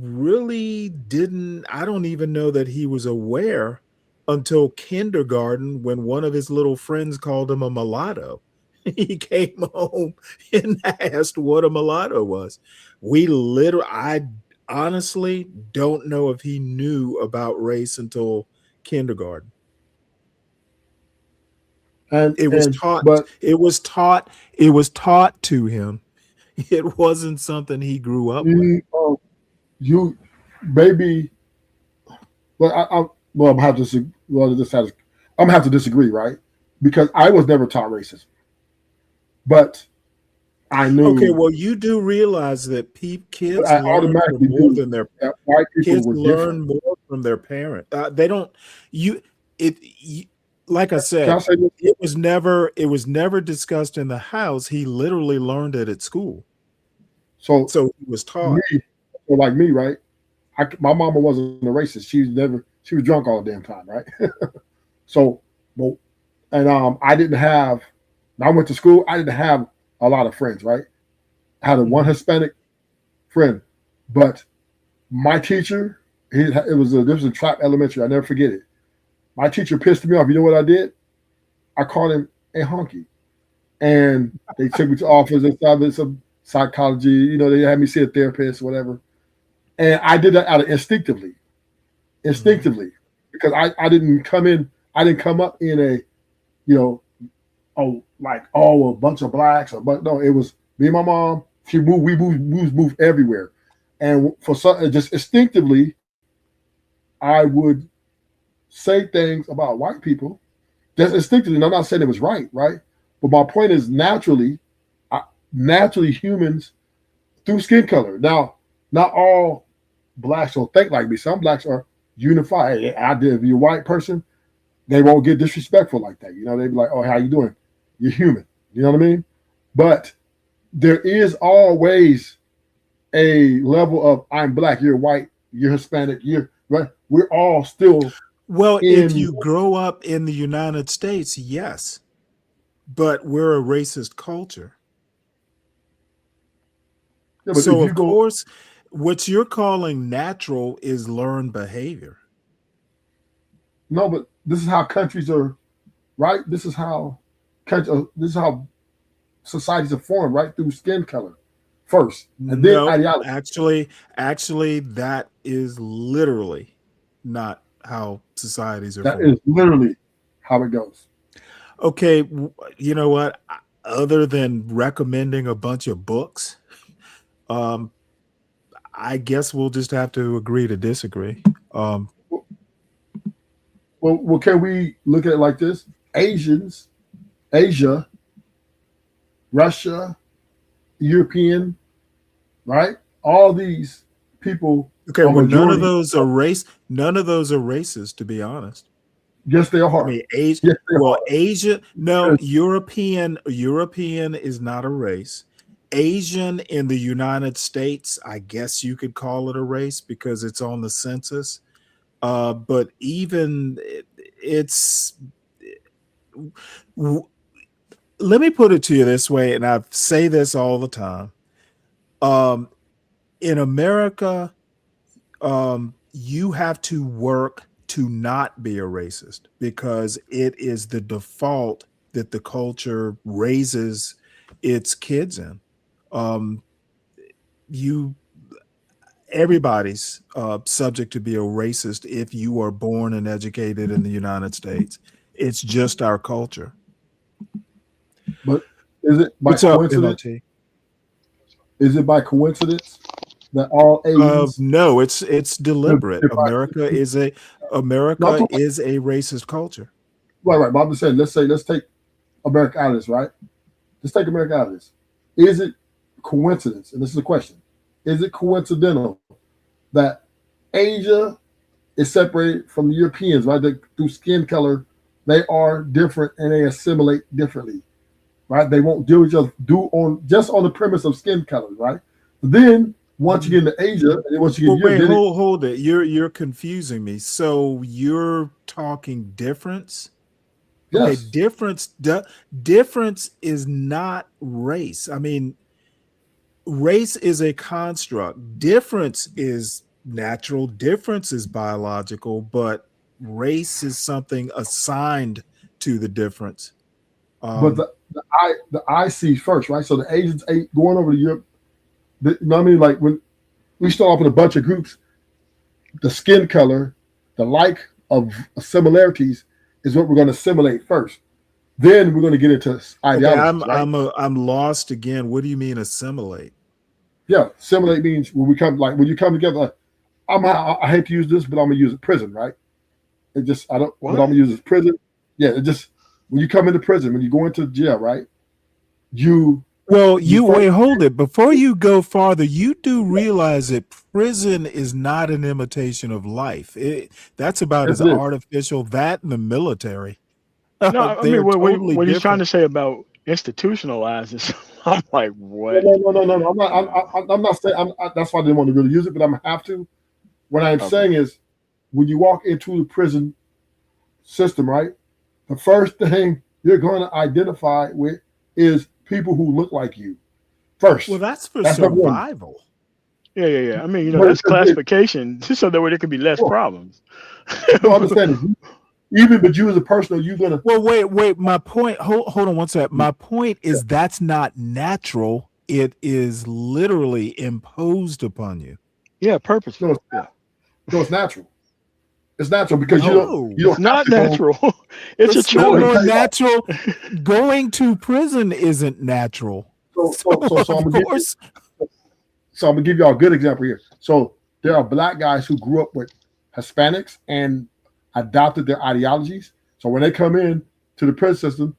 really didn't, I don't even know that he was aware until kindergarten when one of his little friends called him a mulatto. He came home and asked what a mulatto was. I honestly don't know if he knew about race until kindergarten. It was taught, But it was taught to him. It wasn't something he grew up with. you maybe, well, I'm have to I'm gonna have to disagree, right? Because I was never taught racism, but I knew. Okay, well, you do realize that kids I learn automatically from more knew than their that white people kids were learn different. more from their parent. They don't. You it. You, like I Can I said, say this? it was never discussed in the house. He literally learned it at school, So so he was taught. so like me, right? My mama wasn't a racist. She was drunk all the damn time, right? So, well, and I didn't have. When I went to school, I didn't have a lot of friends, right? I had one Hispanic friend, but my teacher, it was a trap elementary. I never forget it. My teacher pissed me off. You know what I did? I called him a honky, and they took me to office. They started some psychology. They had me see a therapist, whatever. And I did that out of instinctively, because I didn't come in. I didn't come up in a, a bunch of blacks, but no, it was me and my mom. We moved everywhere, and for some, just instinctively, I would say things about white people, just instinctively. And I'm not saying it was right, but my point is naturally humans through skin color. Now, not all blacks will think like me. Some blacks are unified. Hey, if you're a white person, they won't get disrespectful like that. They'd be like, "Oh, how you doing? You're human." You know what I mean? But there is always a level of I'm black, you're white, you're Hispanic, you're right. We're all still Well, if you grow up in the United States, yes, but we're a racist culture. Yeah, but So if you of go, course, what you're calling natural is learned behavior. no, but this is how countries are, right? This is how societies are formed, right, through skin color first, and then No, ideology. actually, that is literally not how societies are That formed. is literally how it goes. Okay, you know what? Other than recommending a bunch of books, um, I guess we'll just have to agree to disagree. Well, can we look at it like this? Asia, Russia, European, right? All these people Okay, are well, none of majority. those are race. None of those are racist, to be honest. Yes, they I are. mean, Asia. Yes, they Well, are. Asia. No, Because- European is not a race. Asian in the United States, I guess you could call it a race because it's on the census. But even it's. Let me put it to you this way, and I say this all the time. In America, you have to work to not be a racist because it is the default that the culture raises its kids in. Um, you everybody's subject to be a racist if you are born and educated in the United States. It's just our culture. But is it by What's up, coincidence? MOT? Is it by coincidence that all Asians? No, it's deliberate. if I- America is a No, I'm talking- racist culture. right. But I'm just saying. Let's take America out of this, right? Let's take America out of this. Is it coincidence? And this is a question: is it coincidental that Asia is separated from the Europeans, right? Through skin color, they are different and they assimilate differently, right? They won't deal with each other just on the premise of skin color, right? But then once you get into Asia, and then once you get Well, wait, Europe, hold it. You're confusing me. So you're talking difference? Okay, yes. difference is not race. I mean, race is a construct. Difference is natural. Difference is biological, but race is something assigned to the difference. But the I see first, right? So the Asians going over to Europe. You know what I mean? Like when we start off with a bunch of groups, the skin color, the like of similarities is what we're going to assimilate first. Then we're going to get into ideology. Okay, I'm lost again. What do you mean assimilate? Yeah, assimilate means when you come together. I hate to use this, but I'm gonna use it prison, right? It just I don't. What I'm gonna use is prison. Yeah, it just when you come into prison, when you go into jail, right? Wait, hold it. Before you go farther, you do realize that prison is not an imitation of life. That's about Yes, as it is. artificial. That and the military. No, I They're mean totally what he's trying different. to say about institutionalize is, I'm like, what? No. I'm not saying. That's why I didn't want to really use it, but I'm gonna have to. What I'm saying is, when you walk into the prison system, right? The first thing you're going to identify with is people who look like you. First, Well, that's for number one. survival. Yeah. I mean, But that's it's a bit- classification, so that way there could be less problems. No, understand. But you as a person, you're gonna. Well, wait. My point. Hold on one sec. My point is that's not natural. It is literally imposed upon you. Yeah, purposeful. No, it's natural. It's natural because you don't. It's not natural. It's a not more choice. natural. Going to prison isn't natural. So I'm gonna give y'all a good example here. So there are black guys who grew up with Hispanics and adopted their ideologies. So when they come in to the prison system,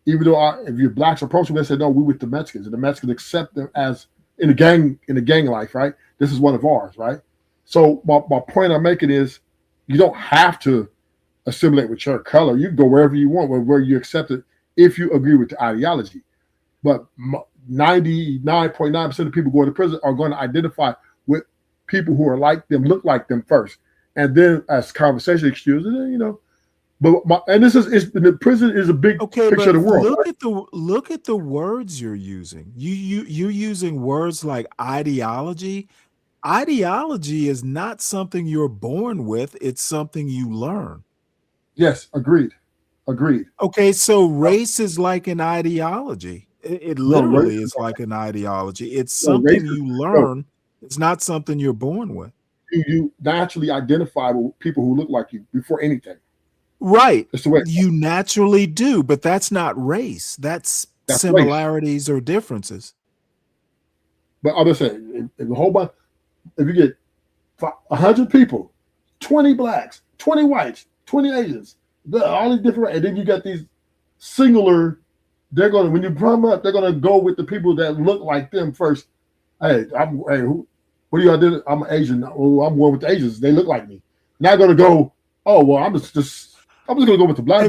even though if you're blacks approach them, they say no, we with the Mexicans, and the Mexicans accept them as in the gang life, right? This is one of ours, right? So my point I'm making is you don't have to assimilate with your color. You can go wherever you want, where you accept it if you agree with the ideology. But 99.9% of people going to prison are going to identify with people who are like them, look like them first, and then as conversation excuse, But the prison is a big picture of the world. Look at the words you're using. You're using words like ideology. Ideology is not something you're born with. It's something you learn. Yes, agreed. Okay, so race is like an ideology. It No, literally race. is like an ideology. It's No, race something is you no. learn. It's not something you're born with. You naturally identify with people who look like you before anything. Right. That's the way. You naturally do, but that's not race. That's That's race. similarities or differences. But I'm just saying, if a whole bunch, if you get 100 people, 20 blacks, 20 whites, 20 Asians, all these different, and then you got these singular. They're gonna when you come up, they're gonna go with the people that look like them first. Hey, what do you do? I'm Asian. Oh, I'm one with the Asians. They look like me. Not gonna go. Oh well, I'm just gonna go with the blacks.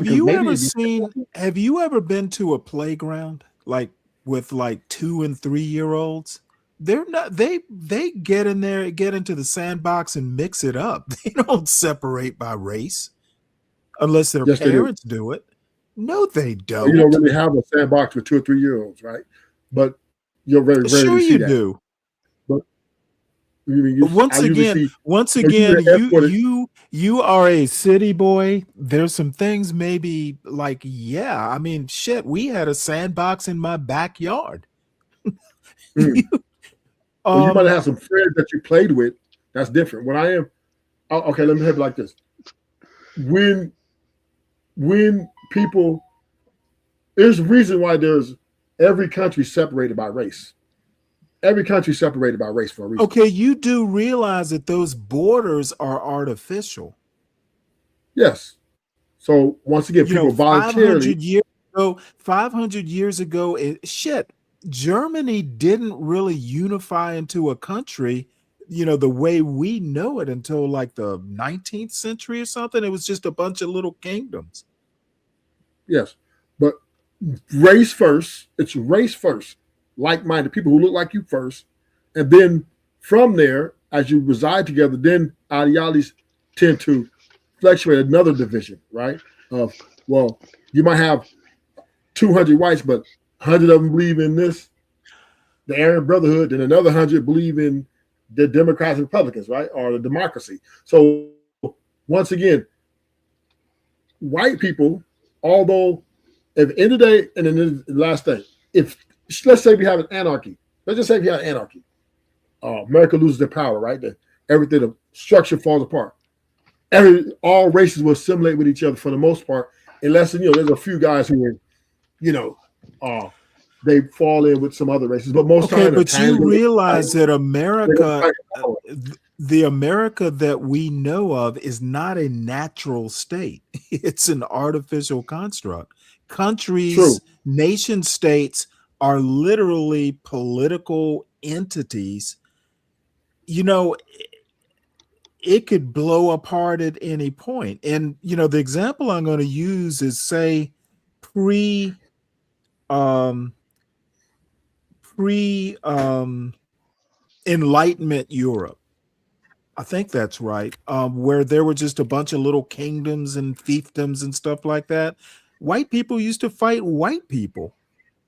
Have you ever been to a playground like with like 2 and 3 year olds? They're not they get in there, get into the sandbox and mix it up. They don't separate by race unless their Yes, they do. parents do it. No, they don't. You don't really have a sandbox with 2 or 3 year olds, right? But you're very rare Sure to see you that. do. But Once again, you are a city boy. There's some things maybe like, yeah, I mean, shit, we had a sandbox in my backyard. Well, you might have some friends that you played with. That's different. When I am, okay, let me have it like this. When people, there's a reason why there's every country separated by race. Every country separated by race for a reason. Okay, you do realize that those borders are artificial. Yes. So once again, people voluntarily. 500 years ago, Germany didn't really unify into a country, the way we know it until like the 19th century or something. It was just a bunch of little kingdoms. Yes, but race first. It's race first. Like-minded people who look like you first, and then from there, as you reside together, then ideologies tend to fluctuate another division, right? Well, you might have 200 whites, but 100 of them believe in this, the Aryan Brotherhood, and another 100 believe in the Democrats and Republicans, right? Or the democracy. So once again, white people, although at the end of the day, and then the last thing, if let's say we have an anarchy, let's just say we have anarchy, America loses their power, right? Everything, the structure falls apart. All races will assimilate with each other for the most part, unless there's a few guys who are, they fall in with some other races. But most okay, time, but you realize that America, the America that we know of, is not a natural state. It's an artificial construct. Countries, nation states are literally political entities. It could blow apart at any point. And the example I'm going to use is, say, pre Enlightenment Europe. I think that's right. Where there were just a bunch of little kingdoms and fiefdoms and stuff like that. White people used to fight white people.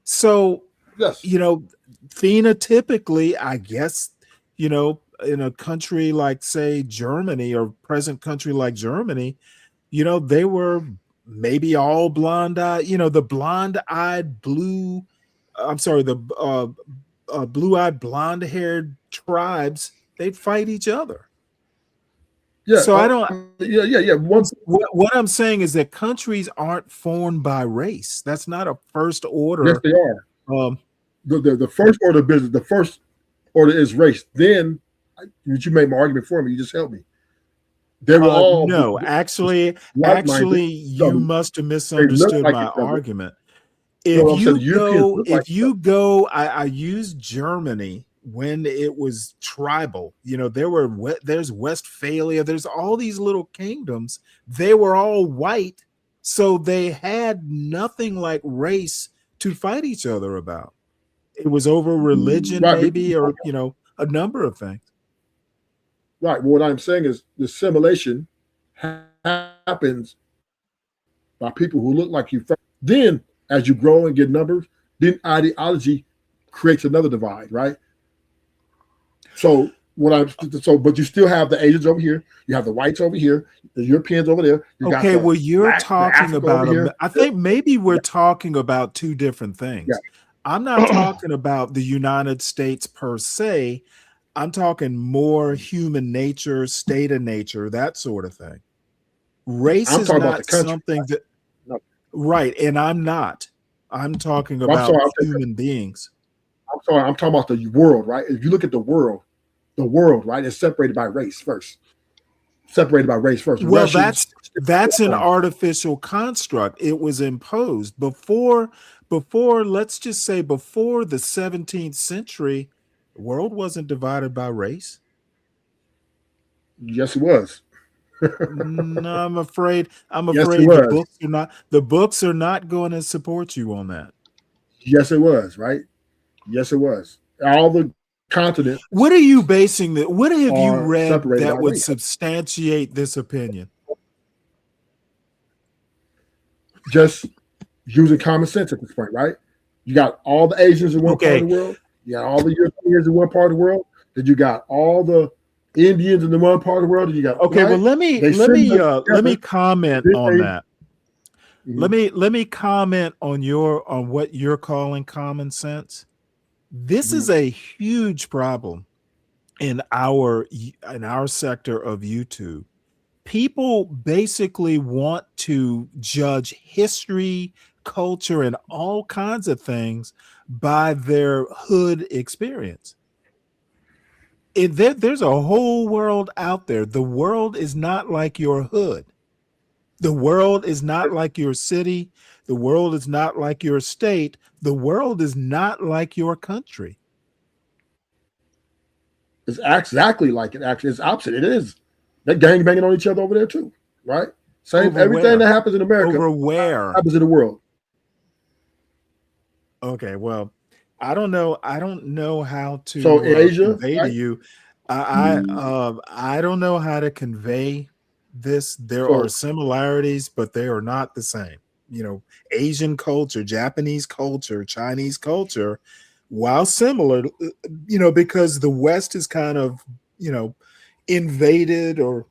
So, phenotypically, I guess, in a country like, say, Germany, or present country like Germany, they were maybe all blonde-eyed, the blonde-eyed blue-eyed, blonde-haired tribes, they'd fight each other. Yeah. So I don't. Yeah. What I'm saying is that countries aren't formed by race. That's not a first order. Yes, they are. The first order of business, the first order is race. Then, you made my argument for me. You just helped me. They were all no. Actually, you must have misunderstood my argument. If you go, I used Germany when it was tribal. There's Westphalia, there's all these little kingdoms. They were all white, so they had nothing like race to fight each other about. It was over religion, maybe, or a number of things. Right. Well, what I'm saying is the assimilation happens by people who look like you first. Then, as you grow and get numbers, then ideology creates another divide, right? So but you still have the Asians over here, you have the whites over here, the Europeans over there. You're talking about. I think maybe we're talking about two different things. Yeah. I'm not talking about the United States per se. I'm talking more human nature, state of nature, that sort of thing. Race I'm is talking about the not country. something that, No, right? And I'm not. I'm talking well, I'm about sorry. human beings. I'm sorry. I'm talking about the world, right? If you look at the world, right, it's separated by race first. Separated by race first. Well, Russians. that's an artificial construct. It was imposed before, let's just say before the 17th century, the world wasn't divided by race. Yes, it was. No, I'm afraid Yes, it was. the books are not going to support you on that. Yes, it was, right? Yes, it was. All the continents. What are you basing that? What have you are read separated that by would race. substantiate this opinion? Just using common sense at this point, right? You got all the Asians in one part of the world. You got all the Europeans in one part of the world. Then you got all the Indians in the one part of the world. And you got Okay, well let me comment on that. Mm-hmm. Let me comment on what you're calling common sense. This is a huge problem in our sector of YouTube. People basically want to judge history, culture, and all kinds of things by their hood experience. There's a whole world out there. The world is not like your hood. The world is not like your city. The world is not like your state. The world is not like your country. It's exactly like it. Actually, it's opposite. It is. They're gang banging on each other over there too, right? Same. Over everything where? that happens in America Over where? happens in the world. Okay, well, I don't know how to So in Asia, convey right? to you. I don't know how to convey this. There So- are similarities, but they are not the same. You know, Asian culture, Japanese culture, Chinese culture, while similar, because the West is kind of, invaded or,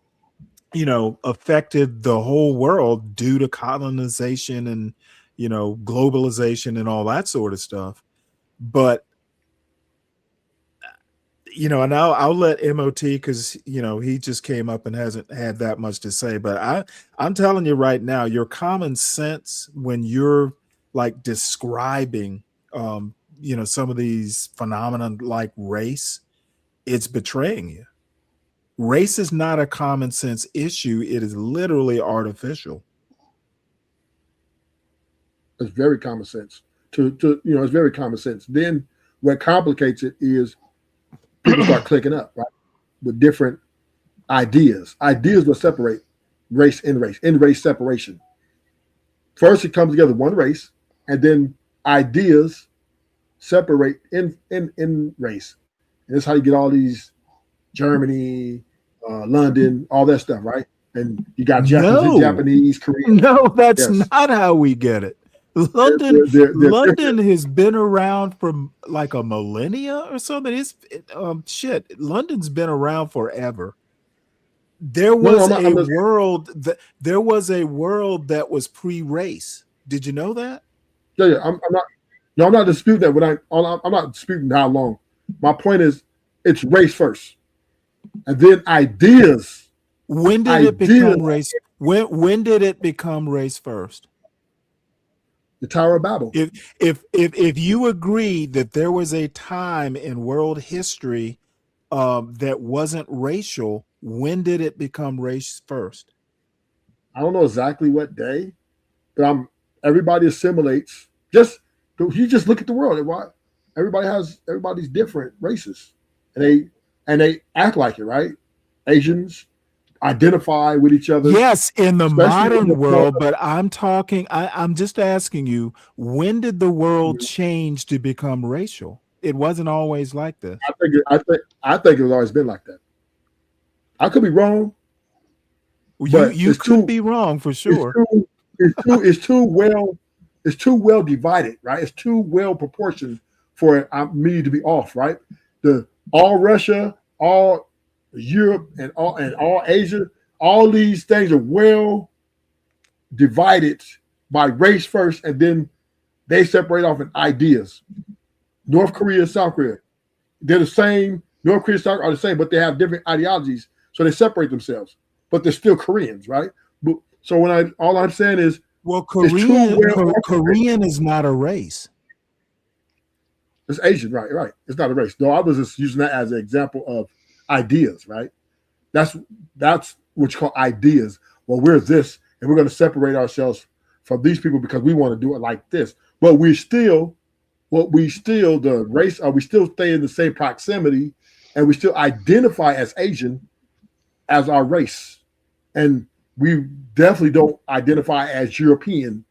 affected the whole world due to colonization and, globalization and all that sort of stuff. But and I'll let MOT, because he just came up and hasn't had that much to say. But I'm telling you right now, your common sense when you're like describing some of these phenomena like race, it's betraying you. Race is not a common sense issue. It is literally artificial. It's very common sense. It's very common sense. Then what complicates it is people start clicking up, right, with different ideas. Ideas will separate race and race separation. First, it comes together one race, and then ideas separate in race. And that's how you get all these Germany, London, all that stuff, right? And you got Japanese, Korean. No, that's not how we get it. London, London has been around for like a millennia or something. London's been around forever. There was there was a world that was pre-race. Did you know that? Yeah. I'm not disputing that. I'm not disputing how long. My point is, it's race first, and then ideas. When did it become race? When did it become race first? The Tower of Babel. If you agree that there was a time in world history that wasn't racial, when did it become race first? I don't know exactly what day, but everybody assimilates. You just look at the world. Everybody's different races, and they act like it, right? Asians identify with each other. Yes, in the modern world, but I'm just asking you, when did the world change to become racial? It wasn't always like this. I think it's always been like that. I could be wrong. You could be wrong for sure. It's too well divided, right? It's too well proportioned for me to be off, right? All Russia, all Europe, and all Asia, all these things are well divided by race first, and then They separate off in ideas. North Korea, South Korea, they're the same. North Korea, South Korea are the same, but they have different ideologies, so they separate themselves. But they're still Koreans, right? But, so all I'm saying is, well, Korean is not a race. It's Asian, right? It's not a race. No, I was just using that as an example of ideas, right? That's what you call ideas. Well, we're this, and we're going to separate ourselves from these people because we want to do it like this. But we still the race, we still stay in the same proximity, and we still identify as Asian as our race. And we definitely don't identify as European,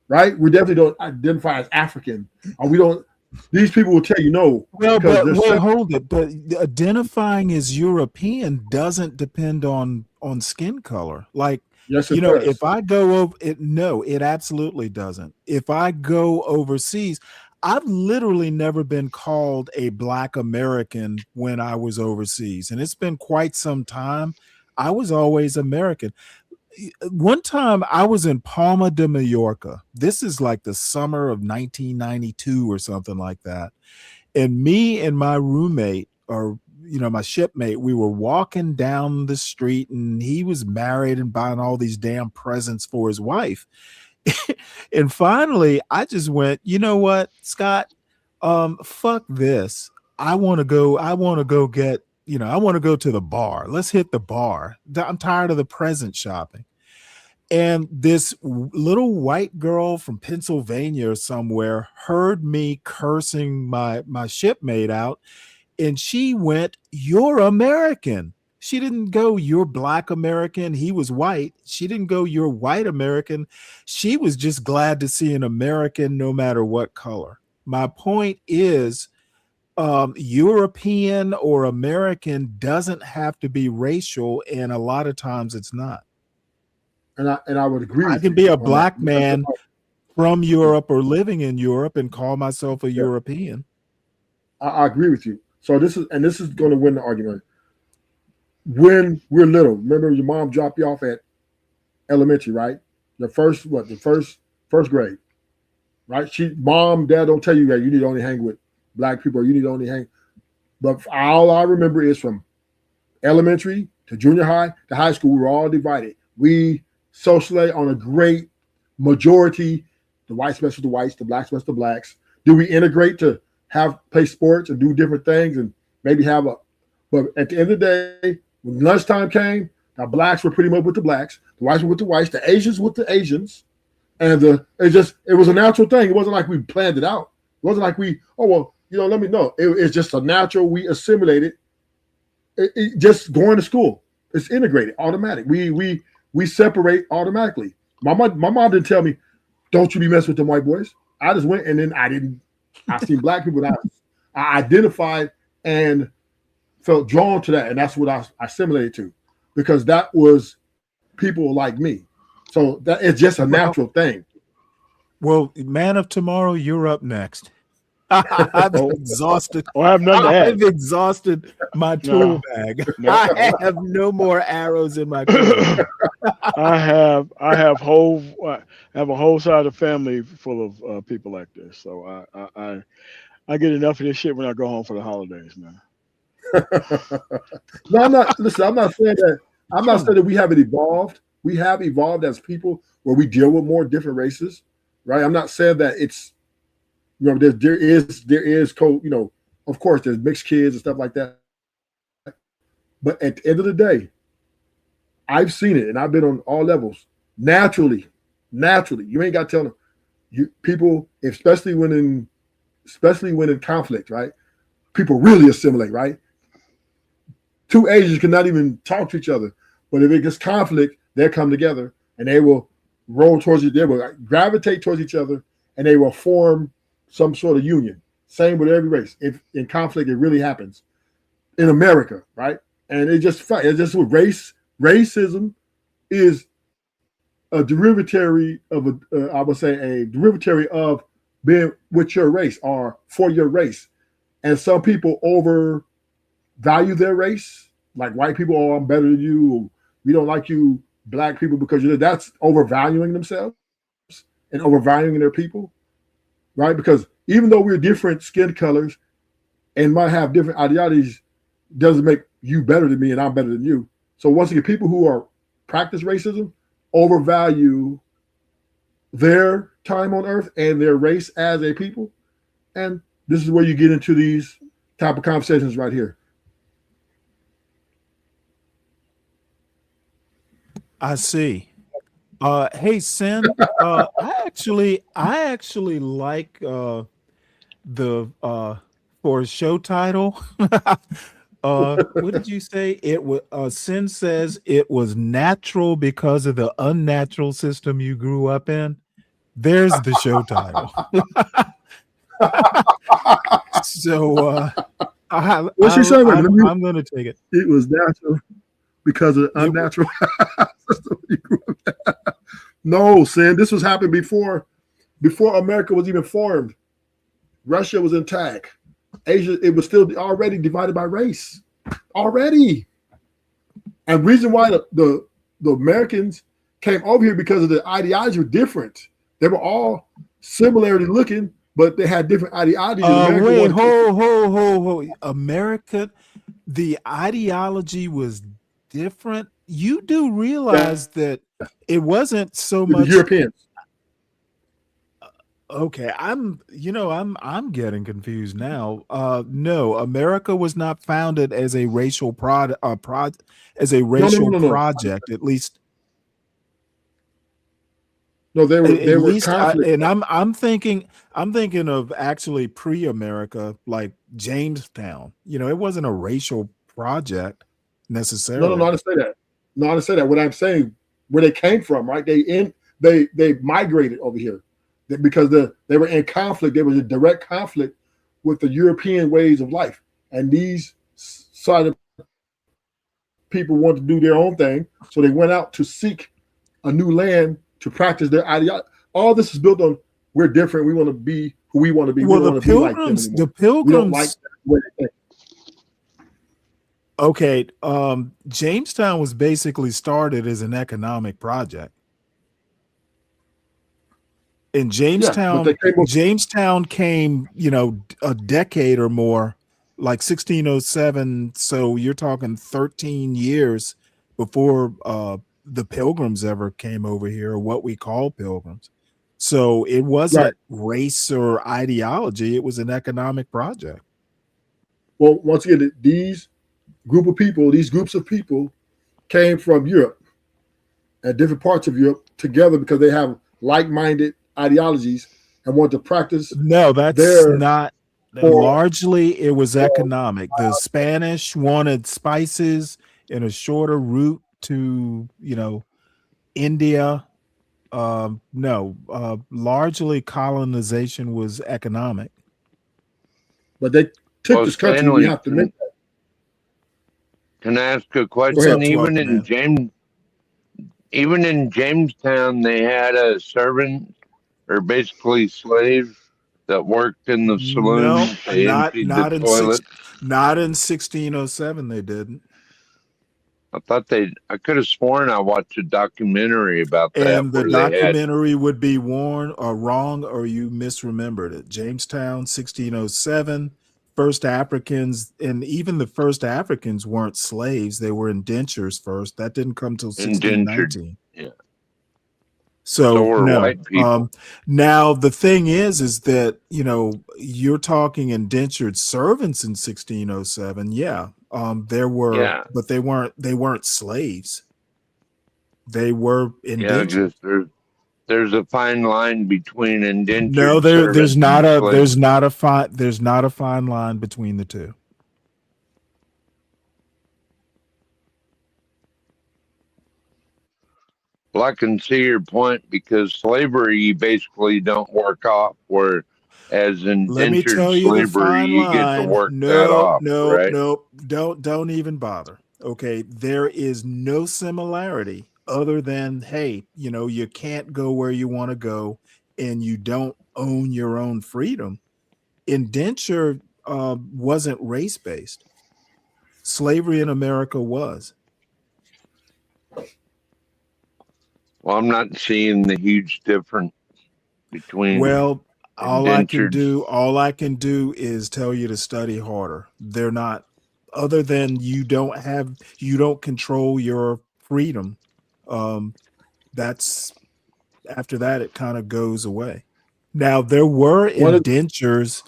right? We definitely don't identify as African, or we don't. These people will tell you no. Well, but hold it. But identifying as European doesn't depend on skin color. Like, yes, you know, does. if I go over it, no, it absolutely doesn't. If I go overseas, I've literally never been called a Black American when I was overseas, and it's been quite some time. I was always American. One time I was in Palma de Mallorca. This is like the summer of 1992 or something like that. And me and my roommate, or my shipmate, we were walking down the street, and he was married and buying all these damn presents for his wife. And finally I just went, you know what, Scott, fuck this. I want to go get, I want to go to the bar. Let's hit the bar. I'm tired of the present shopping. And this little white girl from Pennsylvania or somewhere heard me cursing my shipmate out, and she went, "You're American." She didn't go, "You're Black American." He was white. She didn't go, "You're white American." She was just glad to see an American no matter what color. My point is, European or American doesn't have to be racial, and a lot of times it's not. And I would agree. I can be a Black man from Europe or living in Europe and call myself a European. I agree with you. So this is going to win the argument. When we're little, remember your mom dropped you off at elementary, right? The first grade, right? Mom, dad don't tell you that you need to only hang with Black people, or you need to only hang. But all I remember is from elementary to junior high to high school, we were all divided. We socialize on a great majority. The whites mess with the whites, the Blacks mess with the Blacks. Do we integrate to play sports and do different things and maybe but at the end of the day, when lunchtime came, the Blacks were pretty much with the Blacks, the whites were with the whites, the Asians with the Asians. And it was a natural thing. It wasn't like we planned it out. It wasn't like let me know. It's just a natural, we assimilated. It just going to school. It's integrated, automatic. We separate automatically. My mom didn't tell me, "Don't you be messing with them white boys." I just went, and then I seen Black people that I identified and felt drawn to that, and that's what I assimilated to, because that was people like me. So that it's just a natural thing. Well, man of tomorrow, you're up next. I've exhausted. I've exhausted my tool bag. I have no more arrows in my quiver. I have a whole side of the family full of people like this. So I get enough of this shit when I go home for the holidays, man. No, I'm not. Listen, I'm not saying that. I'm not saying that we haven't evolved. We have evolved as people where we deal with more different races, right? I'm not saying that it's. There is of course there's mixed kids and stuff like that. But at the end of the day, I've seen it, and I've been on all levels. Naturally, you ain't got to tell them. People, especially when in conflict, right? People really assimilate, right? Two Asians cannot even talk to each other, but if it gets conflict, they'll come together and they will roll towards each other, they will gravitate towards each other, and they will form some sort of union. Same with every race. If in conflict, it really happens in America, right? And it's just what racism is a derivative of I would say a derivative of being with your race or for your race. And some people overvalue their race, like white people, "Oh, I'm better than you," or, "We don't like you, Black people, because that's overvaluing themselves and overvaluing their people. right? Because even though we're different skin colors and might have different ideologies, doesn't make you better than me and I'm better than you. So once again, people who are practice racism overvalue their time on earth and their race as a people. And this is where you get into these type of conversations right here. I see. Hey, Sin. I actually like the for a show title. What did you say? It was Sin says it was natural because of the unnatural system you grew up in. There's the show title. So What's she saying? I'm gonna take it. It was natural because of the unnatural system you grew up in. No, Sin, this was happening before America was even formed. Russia was intact. Asia, it was still already divided by race. Already. And reason why the Americans came over here because of the ideologies were different. They were all similarly looking, but they had different ideologies. Wait, ho. America, the ideology was different. You do realize that it wasn't so much Europeans. Okay, I'm getting confused now. No, America was not founded as a racial project, project. At least, no, they were conflict. and I'm thinking of actually pre-America, like Jamestown. It wasn't a racial project necessarily. No, I didn't say that. No, I didn't say that. What I'm saying, where they came from, right? They migrated over here. Because they were in conflict. There was a direct conflict with the European ways of life. And these side of people wanted to do their own thing. So they went out to seek a new land to practice their ideology. All this is built on we're different. We want to be who we want to be. Well, we don't want to be like them anymore. The Pilgrims, we don't like that way they think. Okay, Jamestown was basically started as an economic project. In Jamestown, Jamestown came, a decade or more, like 1607. So you're talking 13 years before the Pilgrims ever came over here, or what we call Pilgrims. So it wasn't race or ideology; it was an economic project. Well, once again, these groups of people came from Europe and different parts of Europe together because they have like-minded ideologies and want to practice. No, that's not. Largely, it was economic. The Spanish wanted spices in a shorter route to, India. Largely colonization was economic. But they took this country. Stanley, We have to make that. Can I ask a question? Even in Jamestown, they had a servant or basically slaves that worked in the saloon. No, not the in toilet. not in 1607. They didn't. I could have sworn I watched a documentary about that. And the documentary would be wrong, or you misremembered it. Jamestown, 1607. First Africans, and even the first Africans weren't slaves. They were indentures first. That didn't come till 1619. Yeah. So no. White people. Now the thing is that you're talking indentured servants in 1607. Yeah, there were, but they weren't slaves. They were indentured. Yeah, there's a fine line between indentured. No, there's not a fine line between the two. Well, I can see your point because slavery you basically don't work off, where as indentured slavery you get to work that off. No, don't even bother. Okay, there is no similarity other than, hey, you can't go where you want to go and you don't own your own freedom. Indenture wasn't race-based. Slavery in America was. Well, I'm not seeing the huge difference between. Well, all I can do is tell you to study harder. They're not, other than you don't control your freedom. That's after that, it kind of goes away. Now, there were indentures,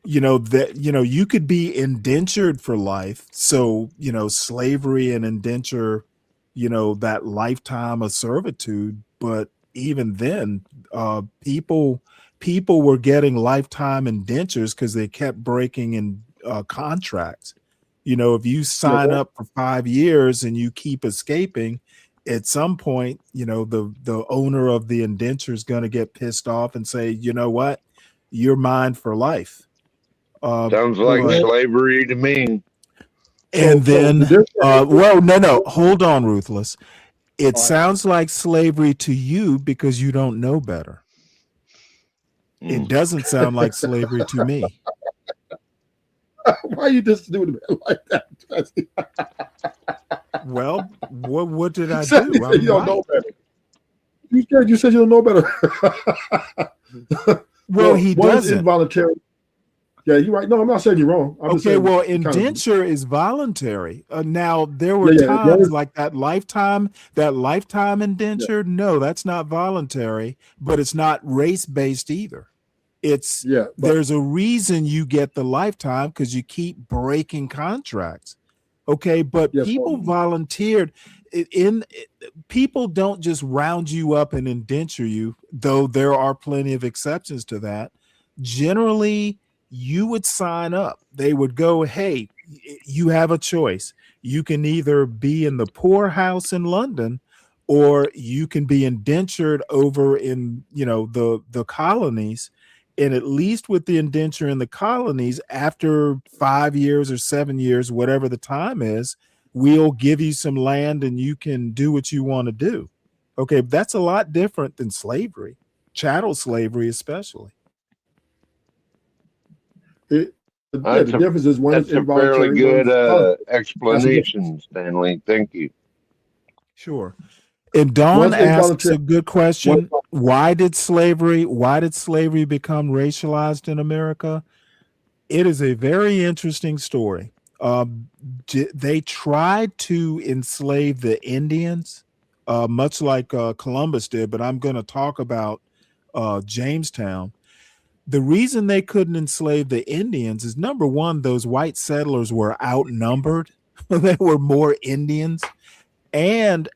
you could be indentured for life. So, slavery and indenture, that lifetime of servitude. But even then, people were getting lifetime indentures because they kept breaking in contracts. If you sign up for 5 years and you keep escaping, at some point, the owner of the indenture is going to get pissed off and say, you know what, you're mine for life. Sounds like slavery to me. And no, hold on, Ruthless. It sounds like slavery to you because you don't know better. It doesn't sound like slavery to me. Why are you just doing it like that? Well, what did I do? You don't know better. You said you don't know better. Well, he doesn't. Involuntary. Yeah, you're right. No, I'm not saying you're wrong. Indenture is voluntary. Now there were times like that lifetime indenture. Yeah. No, that's not voluntary, but it's not race-based either. There's a reason you get the lifetime because you keep breaking contracts. Okay, but people volunteered. People don't just round you up and indenture you, though there are plenty of exceptions to that. Generally, you would sign up. They would go, hey, you have a choice. You can either be in the poorhouse in London, or you can be indentured over in the colonies. And at least with the indenture in the colonies, after 5 years or 7 years, whatever the time is, we'll give you some land and you can do what you want to do. Okay, that's a lot different than slavery, chattel slavery especially. The difference is one is involuntary. That's a fairly good explanation, Stanley. Thank you. Sure. And Dawn asks a good question. Why did slavery become racialized in America? It is a very interesting story. They tried to enslave the Indians, much like Columbus did, but I'm going to talk about Jamestown. The reason they couldn't enslave the Indians is, number one, those white settlers were outnumbered. There were more Indians. And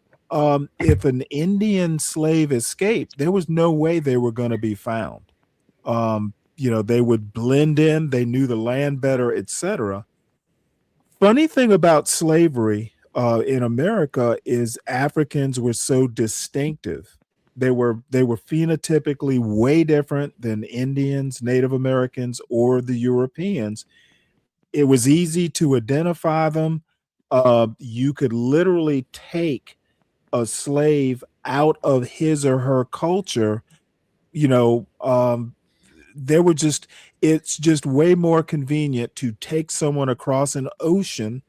if an Indian slave escaped, there was no way they were going to be found. They would blend in, they knew the land better, etc. Funny thing about slavery in America is Africans were so distinctive. They were phenotypically way different than Indians, Native Americans, or the Europeans. It was easy to identify them. You could literally take a slave out of his or her culture. It's just way more convenient to take someone across an ocean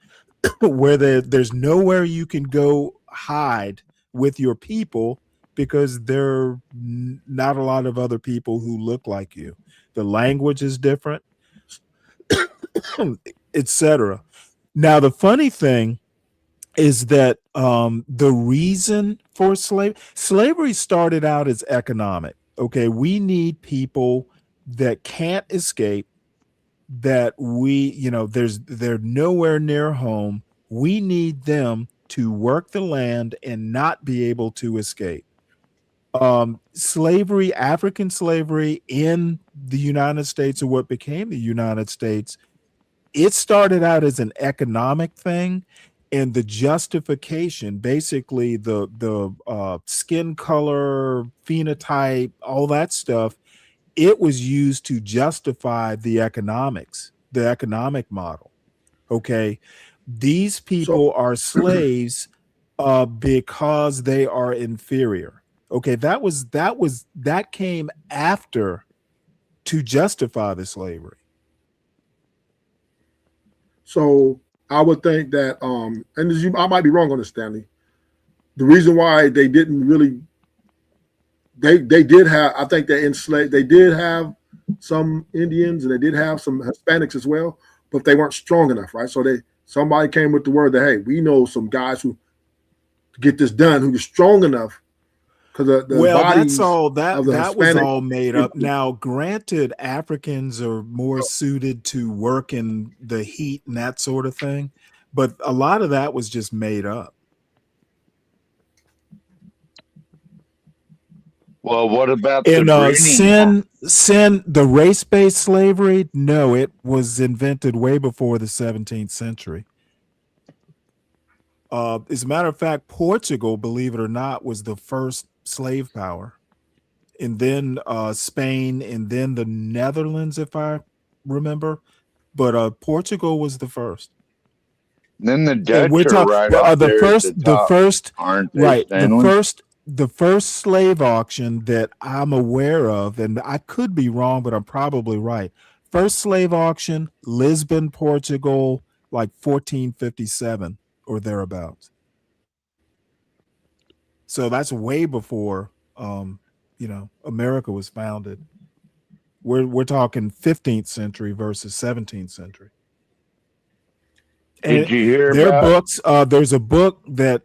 where there's nowhere you can go hide with your people, because there are not a lot of other people who look like you. The language is different, etc. Now, the funny thing is that the reason for slavery started out as economic. Okay, we need people that can't escape, that they're nowhere near home. We need them to work the land and not be able to escape. Slavery, African slavery in the United States, or what became the United States, it started out as an economic thing, and the justification, basically the skin color, phenotype, all that stuff, it was used to justify the economic model. Okay, these people are slaves because they are inferior. Okay, that came after to justify the slavery. So I would think that, I might be wrong on this, Stanley. The reason why they didn't really, they did have, I think they enslaved, they did have some Indians and they did have some Hispanics as well, but they weren't strong enough, right? So somebody came with the word that, hey, we know some guys who get this done who are strong enough, because the Well, bodies that of the that was Hispanic. all made up. Now, granted, Africans are more suited to work in the heat and that sort of thing, but a lot of that was just made up. Well, what about And the breeding? the race-based slavery? No, it was invented way before the 17th century. As a matter of fact, Portugal, believe it or not, was the first slave power, and then Spain, and then the Netherlands, if I remember. But Portugal was the first. Then the And Dutch we're are talking right up the there at the top, aren't they, right, Stanley? the first slave auction that I'm aware of, and I could be wrong, but I'm probably right. First slave auction, Lisbon, Portugal, like 1457 or thereabouts. So that's way before America was founded. We're talking 15th century versus 17th century. Did And you hear their about? books, there's a book that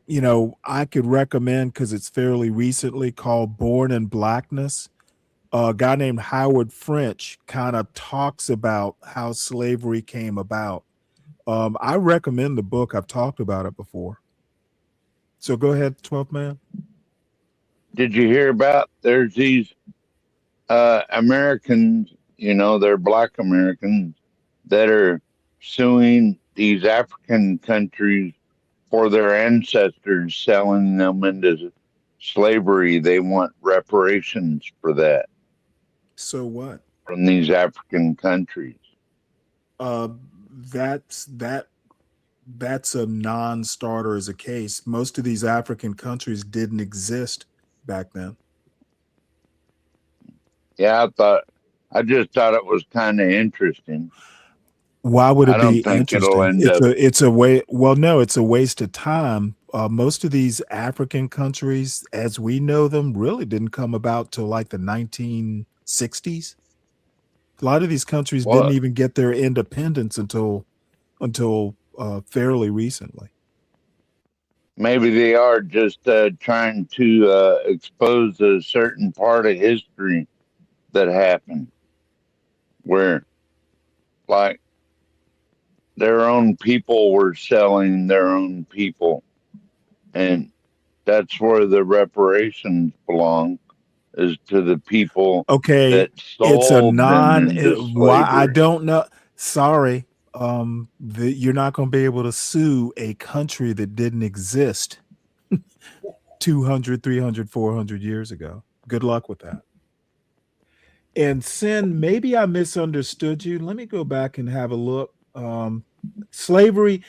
I could recommend because it's fairly recently, called Born in Blackness. A guy named Howard French kind of talks about how slavery came about. I recommend the book. I've talked about it before. So go ahead, 12th man. Did you hear about? There's these Americans, they're Black Americans that are suing these African countries for their ancestors selling them into slavery. They want reparations for that So what? from these African countries. That's a non-starter as a case. Most of these African countries didn't exist back then. Yeah, I just thought it was kind of interesting. Why would I it don't be think it'll interesting? end up. It's a way. Well, no, it's a waste of time. Most of these African countries, as we know them, really didn't come about till like the 1960s. A lot of these countries didn't Well, even get their independence until fairly recently. maybe they are just trying to expose a certain part of history that happened where, like, their own people were selling their own people, and that's where the reparations belong, is to the people Okay, that it's a sold them into why I slavery. don't know. Sorry, you're not going to be able to sue a country that didn't exist 200, 300, 400 years ago. Good luck with that. And Sin, maybe I misunderstood you. Let me go back and have a look. Slavery,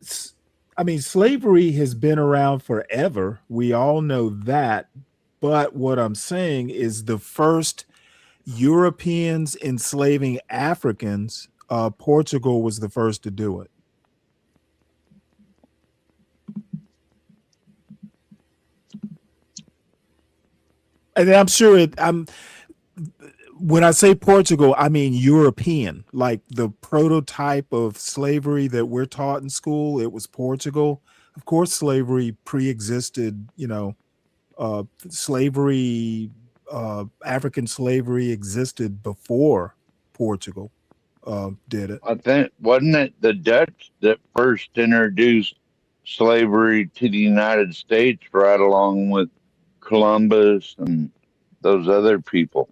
slavery has been around forever. We all know that. But what I'm saying is the first Europeans enslaving Africans, Portugal was the first to do it. And I'm sure when I say Portugal, I mean European, like the prototype of slavery that we're taught in school. It was Portugal. Of course, slavery pre-existed, slavery, African slavery existed before Portugal did it. I think, wasn't it the Dutch that first introduced slavery to the United States, right along with Columbus and those other people?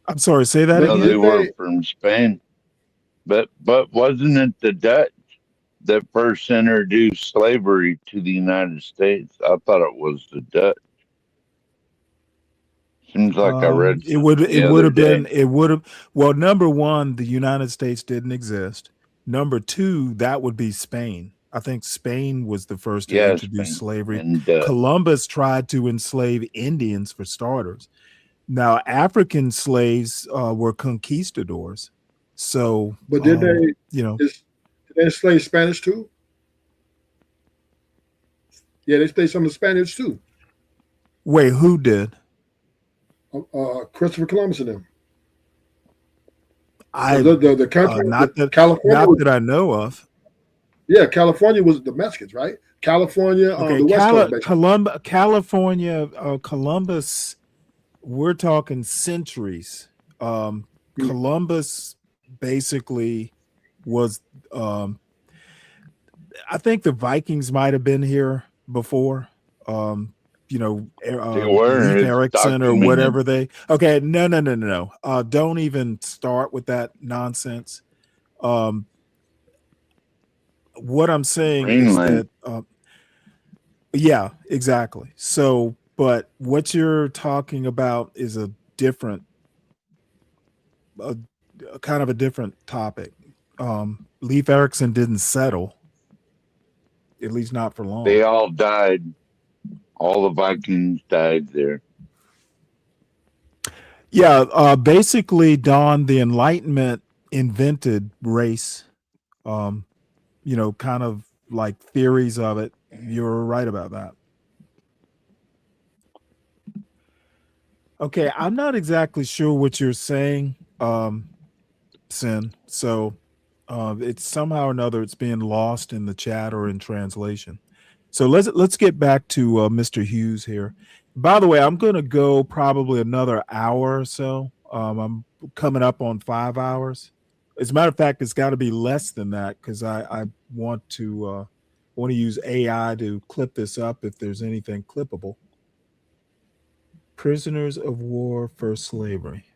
I'm sorry, say that No, again. they were from Spain, but wasn't it the Dutch that first introduced slavery to the United States? I thought it was the Dutch. Seems like I read It something the would other have day. been, well, number one, the United States didn't exist. Number two, that would be Spain. I think Spain was the first to Yeah, introduce Spain slavery. and Dutch. Columbus tried to enslave Indians for starters. Now, African slaves were conquistadors. So, But did they, did they enslave Spanish too? Yeah, they enslaved some of the Spaniards too. Wait, who did? Christopher Columbus and them. I The country, California. Not that I know of. Yeah, California was the Mexicans, right? California, Okay, the West Coast, basically. California, Columbus. We're talking centuries. Columbus basically was. I think the Vikings might have been here before. You know, They were. Leif It's Erikson or documented. whatever they. Okay, no. Don't even start with that nonsense. What I'm saying is Greenland. that, yeah, exactly. So, but what you're talking about is a different, a kind of a different topic. Leif Erikson didn't settle, at least not for long. They all died. All the Vikings died there. Yeah, basically, Don, the Enlightenment invented race. You know, kind of like theories of it. You're right about that. Okay, I'm not exactly sure what you're saying, Sin. So it's somehow or another it's being lost in the chat or in translation. So let's get back to Mr. Hughes here. By the way, I'm going to go probably another hour or so. I'm coming up on 5 hours. As a matter of fact, it's got to be less than that because I want to use AI to clip this up if there's anything clippable. Prisoners of war for slavery.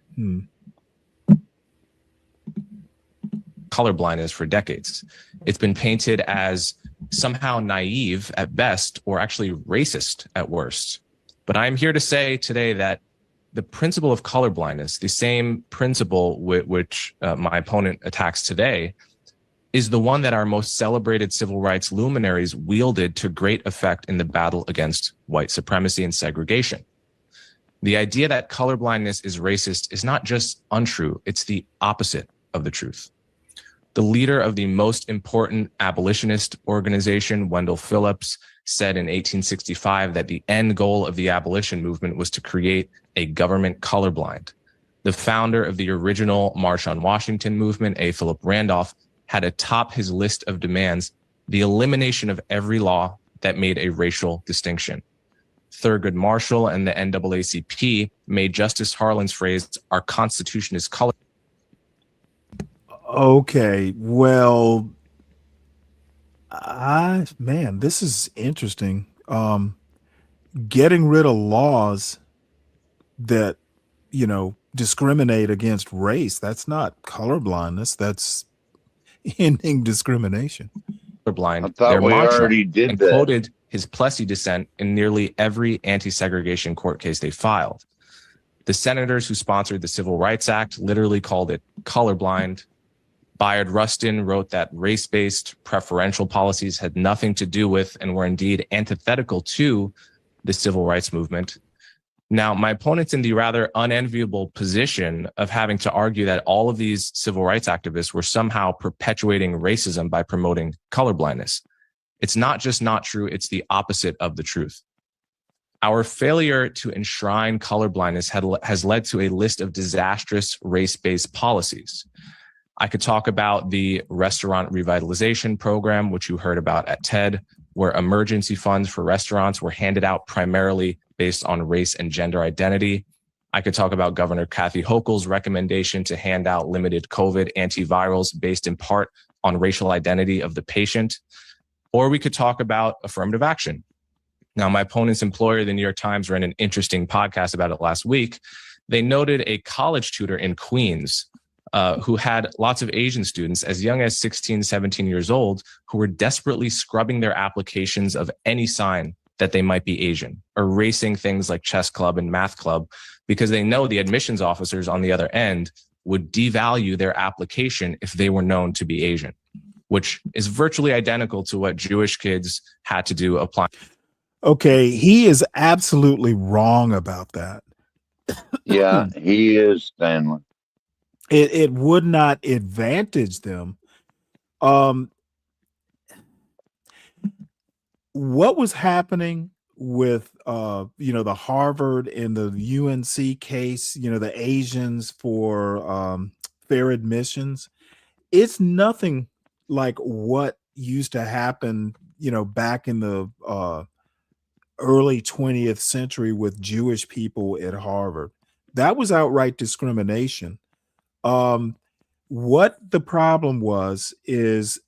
Colorblindness for decades. It's been painted as somehow naive at best or actually racist at worst. But I'm here to say today that the principle of colorblindness, the same principle which my opponent attacks today, is the one that our most celebrated civil rights luminaries wielded to great effect in the battle against white supremacy and segregation. The idea that colorblindness is racist is not just untrue, it's the opposite of the truth. The leader of the most important abolitionist organization, Wendell Phillips, said in 1865 that the end goal of the abolition movement was to create a government colorblind. The founder of the original March on Washington movement, A. Philip Randolph, had atop his list of demands the elimination of every law that made a racial distinction. Thurgood Marshall and the NAACP made Justice Harlan's phrase, "Our Constitution is color." Okay, well, man, this is interesting. Getting rid of laws that, you know, discriminate against race, that's not colorblindness, that's ending discrimination. Colorblind, I thought their we mantra, already did and that. quoted his Plessy dissent in nearly every anti-segregation court case they filed. The senators who sponsored the Civil Rights Act literally called it colorblind. Bayard Rustin wrote that race-based preferential policies had nothing to do with and were indeed antithetical to the civil rights movement. Now, my opponent's in the rather unenviable position of having to argue that all of these civil rights activists were somehow perpetuating racism by promoting colorblindness. It's not just not true, it's the opposite of the truth. Our failure to enshrine colorblindness has led to a list of disastrous race-based policies. I could talk about the restaurant revitalization program, which you heard about at TED, where emergency funds for restaurants were handed out primarily based on race and gender identity. I could talk about Governor Kathy Hochul's recommendation to hand out limited COVID antivirals based in part on racial identity of the patient. Or we could talk about affirmative action. Now, my opponent's employer, the New York Times, ran an interesting podcast about it last week. They noted a college tutor in Queens who had lots of Asian students as young as 16, 17 years old who were desperately scrubbing their applications of any sign that they might be Asian, erasing things like chess club and math club, because they know the admissions officers on the other end would devalue their application if they were known to be Asian, which is virtually identical to what Jewish kids had to do applying. Okay, he is absolutely wrong about that. Yeah, he is, Stanley. It would not advantage them. What was happening with the Harvard and the UNC case, the Asians for fair admissions, it's nothing like what used to happen, back in the early 20th century with Jewish people at Harvard. That was outright discrimination. What the problem was is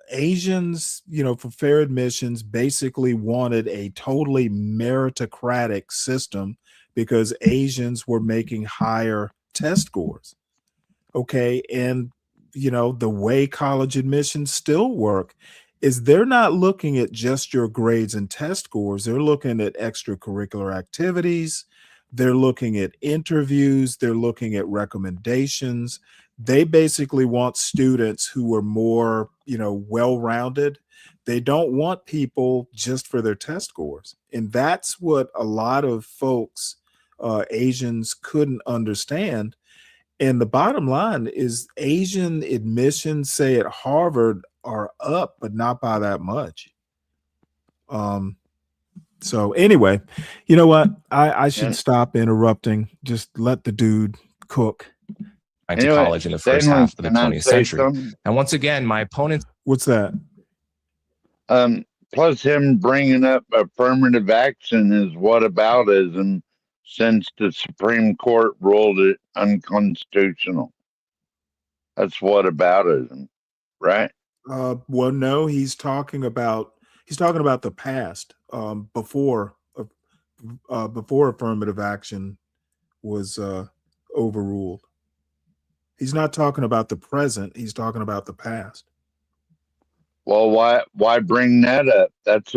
Asians, for fair admissions, basically wanted a totally meritocratic system because Asians were making higher test scores. Okay. And, the way college admissions still work is they're not looking at just your grades and test scores. They're looking at extracurricular activities. They're looking at interviews. They're looking at recommendations. They basically want students who are more, well-rounded. They don't want people just for their test scores. And that's what a lot of folks, Asians, couldn't understand. And the bottom line is Asian admissions, say at Harvard, are up, but not by that much. So anyway, you know what? I should stop interrupting. Just let the dude cook. To college in the first Stanley, half of the can I 20th say century. something? And once again, my opponents. What's that? Plus him bringing up affirmative action is whataboutism since the Supreme Court ruled it unconstitutional. That's whataboutism, right? Well, no, he's talking about the past, before affirmative action was overruled. He's not talking about the present. He's talking about the past. Well, why bring that up? That's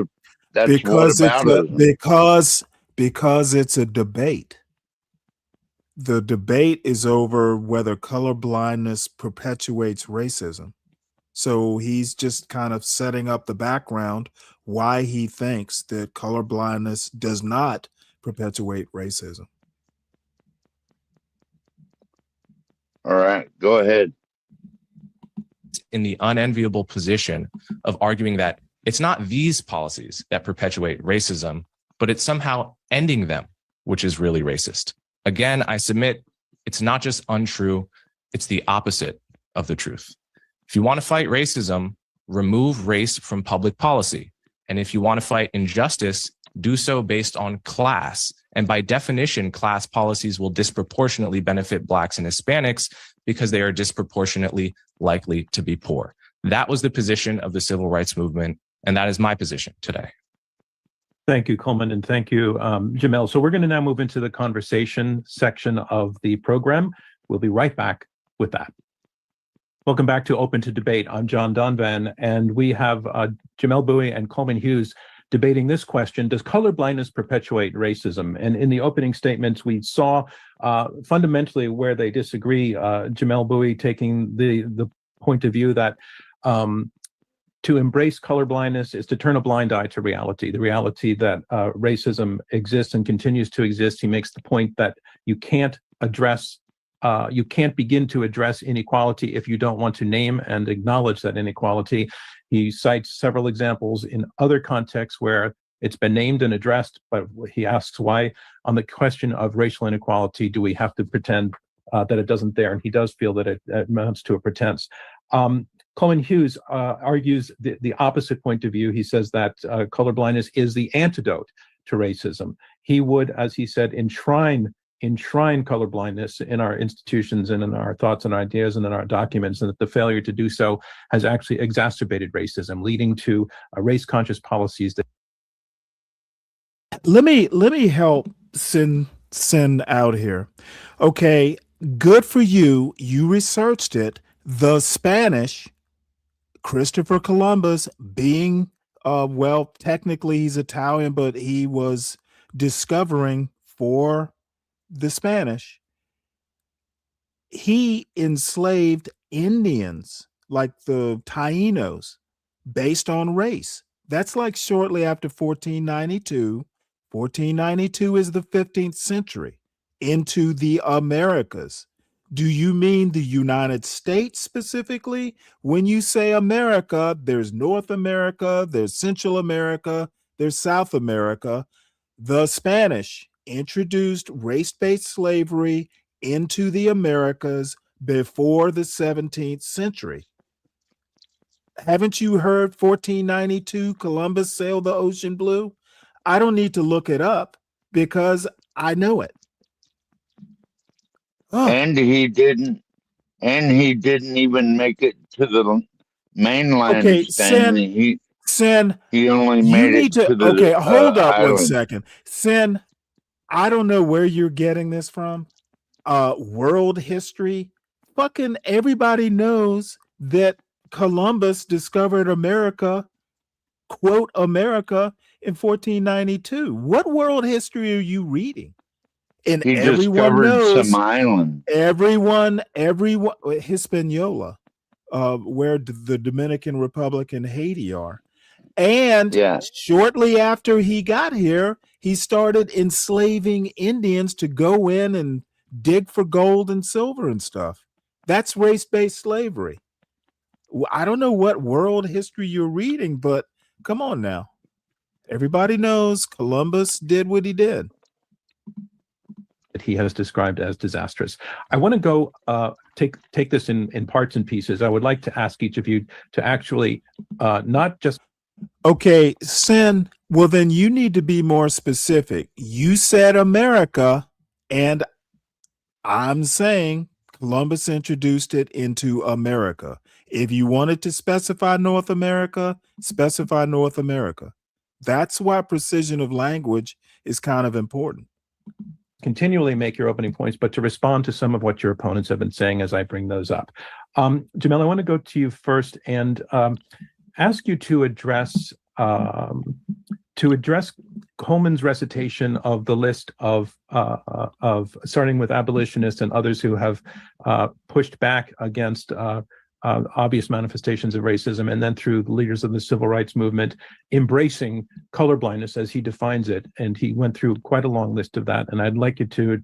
Because whataboutism. because it's a debate. The debate is over whether colorblindness perpetuates racism. So he's just kind of setting up the background why he thinks that colorblindness does not perpetuate racism. All right, go ahead. In the unenviable position of arguing that it's not these policies that perpetuate racism, but it's somehow ending them, which is really racist. Again, I submit it's not just untrue, it's the opposite of the truth. If you want to fight racism, remove race from public policy. And if you want to fight injustice, do so based on class. And by definition, class policies will disproportionately benefit Blacks and Hispanics because they are disproportionately likely to be poor. That was the position of the civil rights movement, and that is my position today. Thank you, Coleman, and thank you, Jamel. So we're going to now move into the conversation section of the program. We'll be right back with that. Welcome back to Open to Debate. I'm John Donvan, and we have Jamel Bowie and Coleman Hughes debating this question: does colorblindness perpetuate racism? And in the opening statements, we saw fundamentally where they disagree. Jamel Bowie taking the point of view that to embrace colorblindness is to turn a blind eye to reality, the reality that racism exists and continues to exist. He makes the point that you can't begin to address inequality if you don't want to name and acknowledge that inequality. He cites several examples in other contexts where it's been named and addressed, but he asks why, on the question of racial inequality, do we have to pretend that it doesn't there? And he does feel that it amounts to a pretense. Coleman Hughes argues the opposite point of view. He says that colorblindness is the antidote to racism. He would, as he said, enshrine colorblindness in our institutions and in our thoughts and ideas and in our documents, and that the failure to do so has actually exacerbated racism, leading to race-conscious policies that. Let me help send out here. Okay, good for you. You researched it. The Spanish, Christopher Columbus, being well, technically he's Italian, but he was discovering for the Spanish. He enslaved Indians like the Tainos based on race. That's like shortly after 1492. 1492 is the 15th century into the Americas. Do you mean the United States specifically? When you say America, there's North America, there's Central America, there's South America. The Spanish introduced race-based slavery into the Americas before the 17th century. Haven't you heard 1492 Columbus sailed the ocean blue? I don't need to look it up because I know it. And he didn't even make it to the mainland. Okay, Stanley. Sin, he only you made need it to, to the okay, hold up one island. second. Sin, I don't know where you're getting this from. World history. Fucking everybody knows that Columbus discovered America, quote, America in 1492. What world history are you reading? And He everyone discovered knows, some island. everyone, Hispaniola, where the Dominican Republic and Haiti are. And shortly after he got here, he started enslaving Indians to go in and dig for gold and silver and stuff. That's race-based slavery. I don't know what world history you're reading, but come on now. Everybody knows Columbus did what he did. That he has described as disastrous. I want to go take this in parts and pieces. I would like to ask each of you to actually not just. Okay, Sin, well then you need to be more specific. You said America, and I'm saying Columbus introduced it into America. If you wanted to specify North America, specify North America. That's why precision of language is kind of important. Continually make your opening points, but to respond to some of what your opponents have been saying as I bring those up. Jamel, I want to go to you first and ask you to address Coleman's recitation of the list of starting with abolitionists and others who have pushed back against obvious manifestations of racism, and then through the leaders of the civil rights movement embracing colorblindness as he defines it. And he went through quite a long list of that. And I'd like you to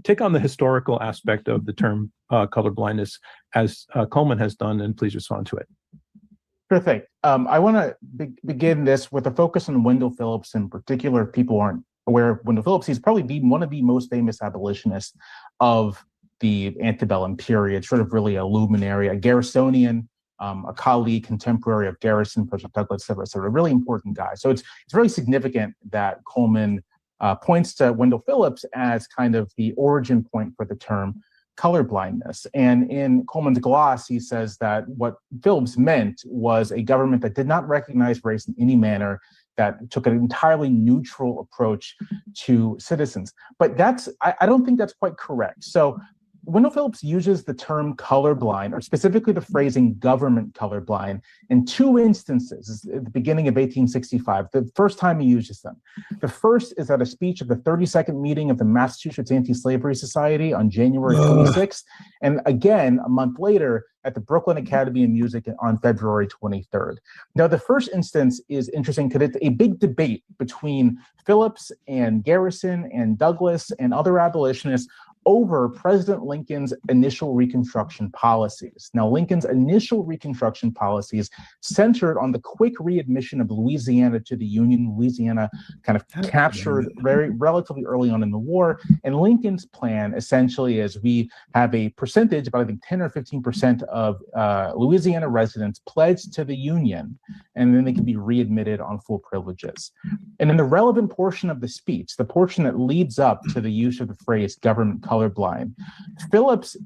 take on the historical aspect of the term colorblindness as Coleman has done, and please respond to it. Sure thing. I want to begin this with a focus on Wendell Phillips in particular. If people aren't aware of Wendell Phillips, he's probably one of the most famous abolitionists of the antebellum period, sort of really a luminary, a Garrisonian, a colleague, contemporary of Garrison, Frederick Douglass, et cetera, a really important guy. So it's really significant that Coleman points to Wendell Phillips as kind of the origin point for the term colorblindness. And in Coleman's gloss, he says that what Phillips meant was a government that did not recognize race in any manner, that took an entirely neutral approach to citizens. But I don't think that's quite correct. So Wendell Phillips uses the term colorblind, or specifically the phrasing government colorblind, in two instances at the beginning of 1865, the first time he uses them. The first is at a speech at the 32nd meeting of the Massachusetts Anti-Slavery Society on January 26th, and again, a month later, at the Brooklyn Academy of Music on February 23rd. Now, the first instance is interesting because it's a big debate between Phillips and Garrison and Douglass and other abolitionists over President Lincoln's initial Reconstruction policies. Now, Lincoln's initial Reconstruction policies centered on the quick readmission of Louisiana to the Union. Louisiana kind of captured relatively early on in the war. And Lincoln's plan essentially is we have a percentage, about I think 10 or 15% of Louisiana residents pledged to the Union, and then they can be readmitted on full privileges. And in the relevant portion of the speech, the portion that leads up to the use of the phrase government colorblind, Phillips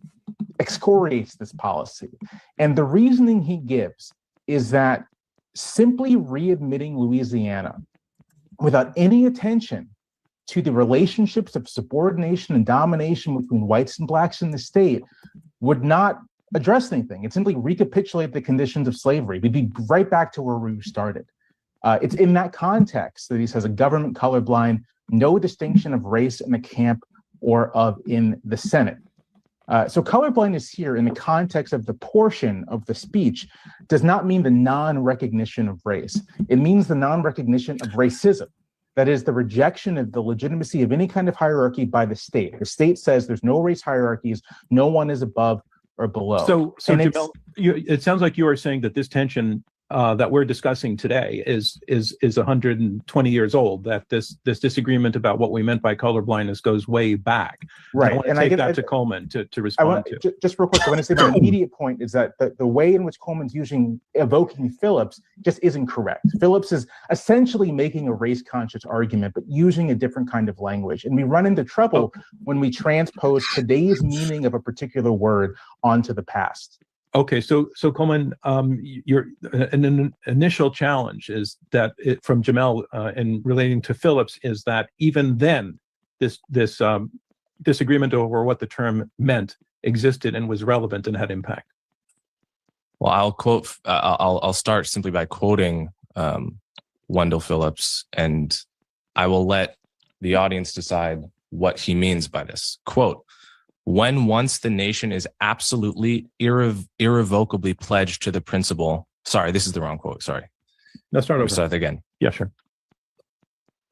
excoriates this policy. And the reasoning he gives is that simply readmitting Louisiana without any attention to the relationships of subordination and domination between whites and blacks in the state would not address anything. It simply recapitulate the conditions of slavery. We'd be right back to where we started. It's in that context that he says a government colorblind, no distinction of race in the camp or of in the Senate. So colorblindness here in the context of the portion of the speech does not mean the non-recognition of race. It means the non-recognition of racism. That is the rejection of the legitimacy of any kind of hierarchy by the state. The state says there's no race hierarchies, no one is above or below. So Jamel, it sounds like you are saying that this tension that we're discussing today is 120 years old. That this disagreement about what we meant by colorblindness goes way back. Right. I want to And take that to Coleman to respond to. Just real quick, I want to say my immediate point is that the way in which Coleman's evoking Phillips just isn't correct. Phillips is essentially making a race-conscious argument, but using a different kind of language. And we run into trouble when we transpose today's meaning of a particular word onto the past. Okay, so Coleman, your an initial challenge is that from Jamel in relating to Phillips is that even then this disagreement over what the term meant existed and was relevant and had impact. Well, I'll quote. I'll start simply by quoting Wendell Phillips, and I will let the audience decide what he means by this. Quote: "When once the nation is absolutely irrevocably pledged to the principle." Sorry, this is the wrong quote. Sorry. Let's start over. Start again. Yeah, sure.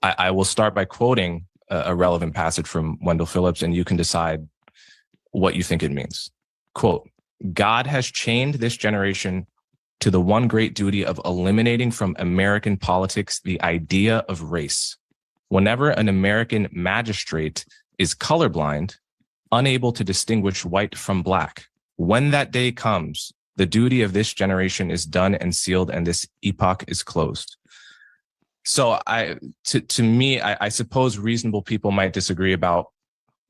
I will start by quoting a relevant passage from Wendell Phillips, and you can decide what you think it means. Quote: "God has chained this generation to the one great duty of eliminating from American politics the idea of race. Whenever an American magistrate is colorblind, unable to distinguish white from black, when that day comes, the duty of this generation is done and sealed, and this epoch is closed." So to me, I suppose reasonable people might disagree about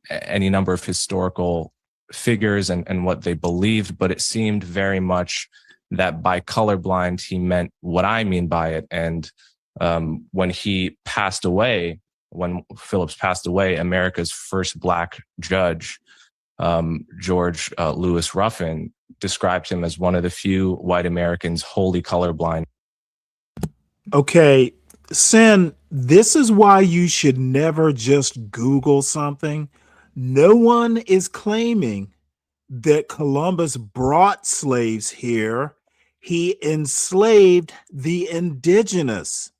any number of historical figures and what they believed, but it seemed very much that by colorblind, he meant what I mean by it. And when he passed away, when Phillips passed away, America's first black judge, George Lewis Ruffin, described him as one of the few white Americans wholly colorblind. Okay, Sin, this is why you should never just Google something. No one is claiming that Columbus brought slaves here. He enslaved the indigenous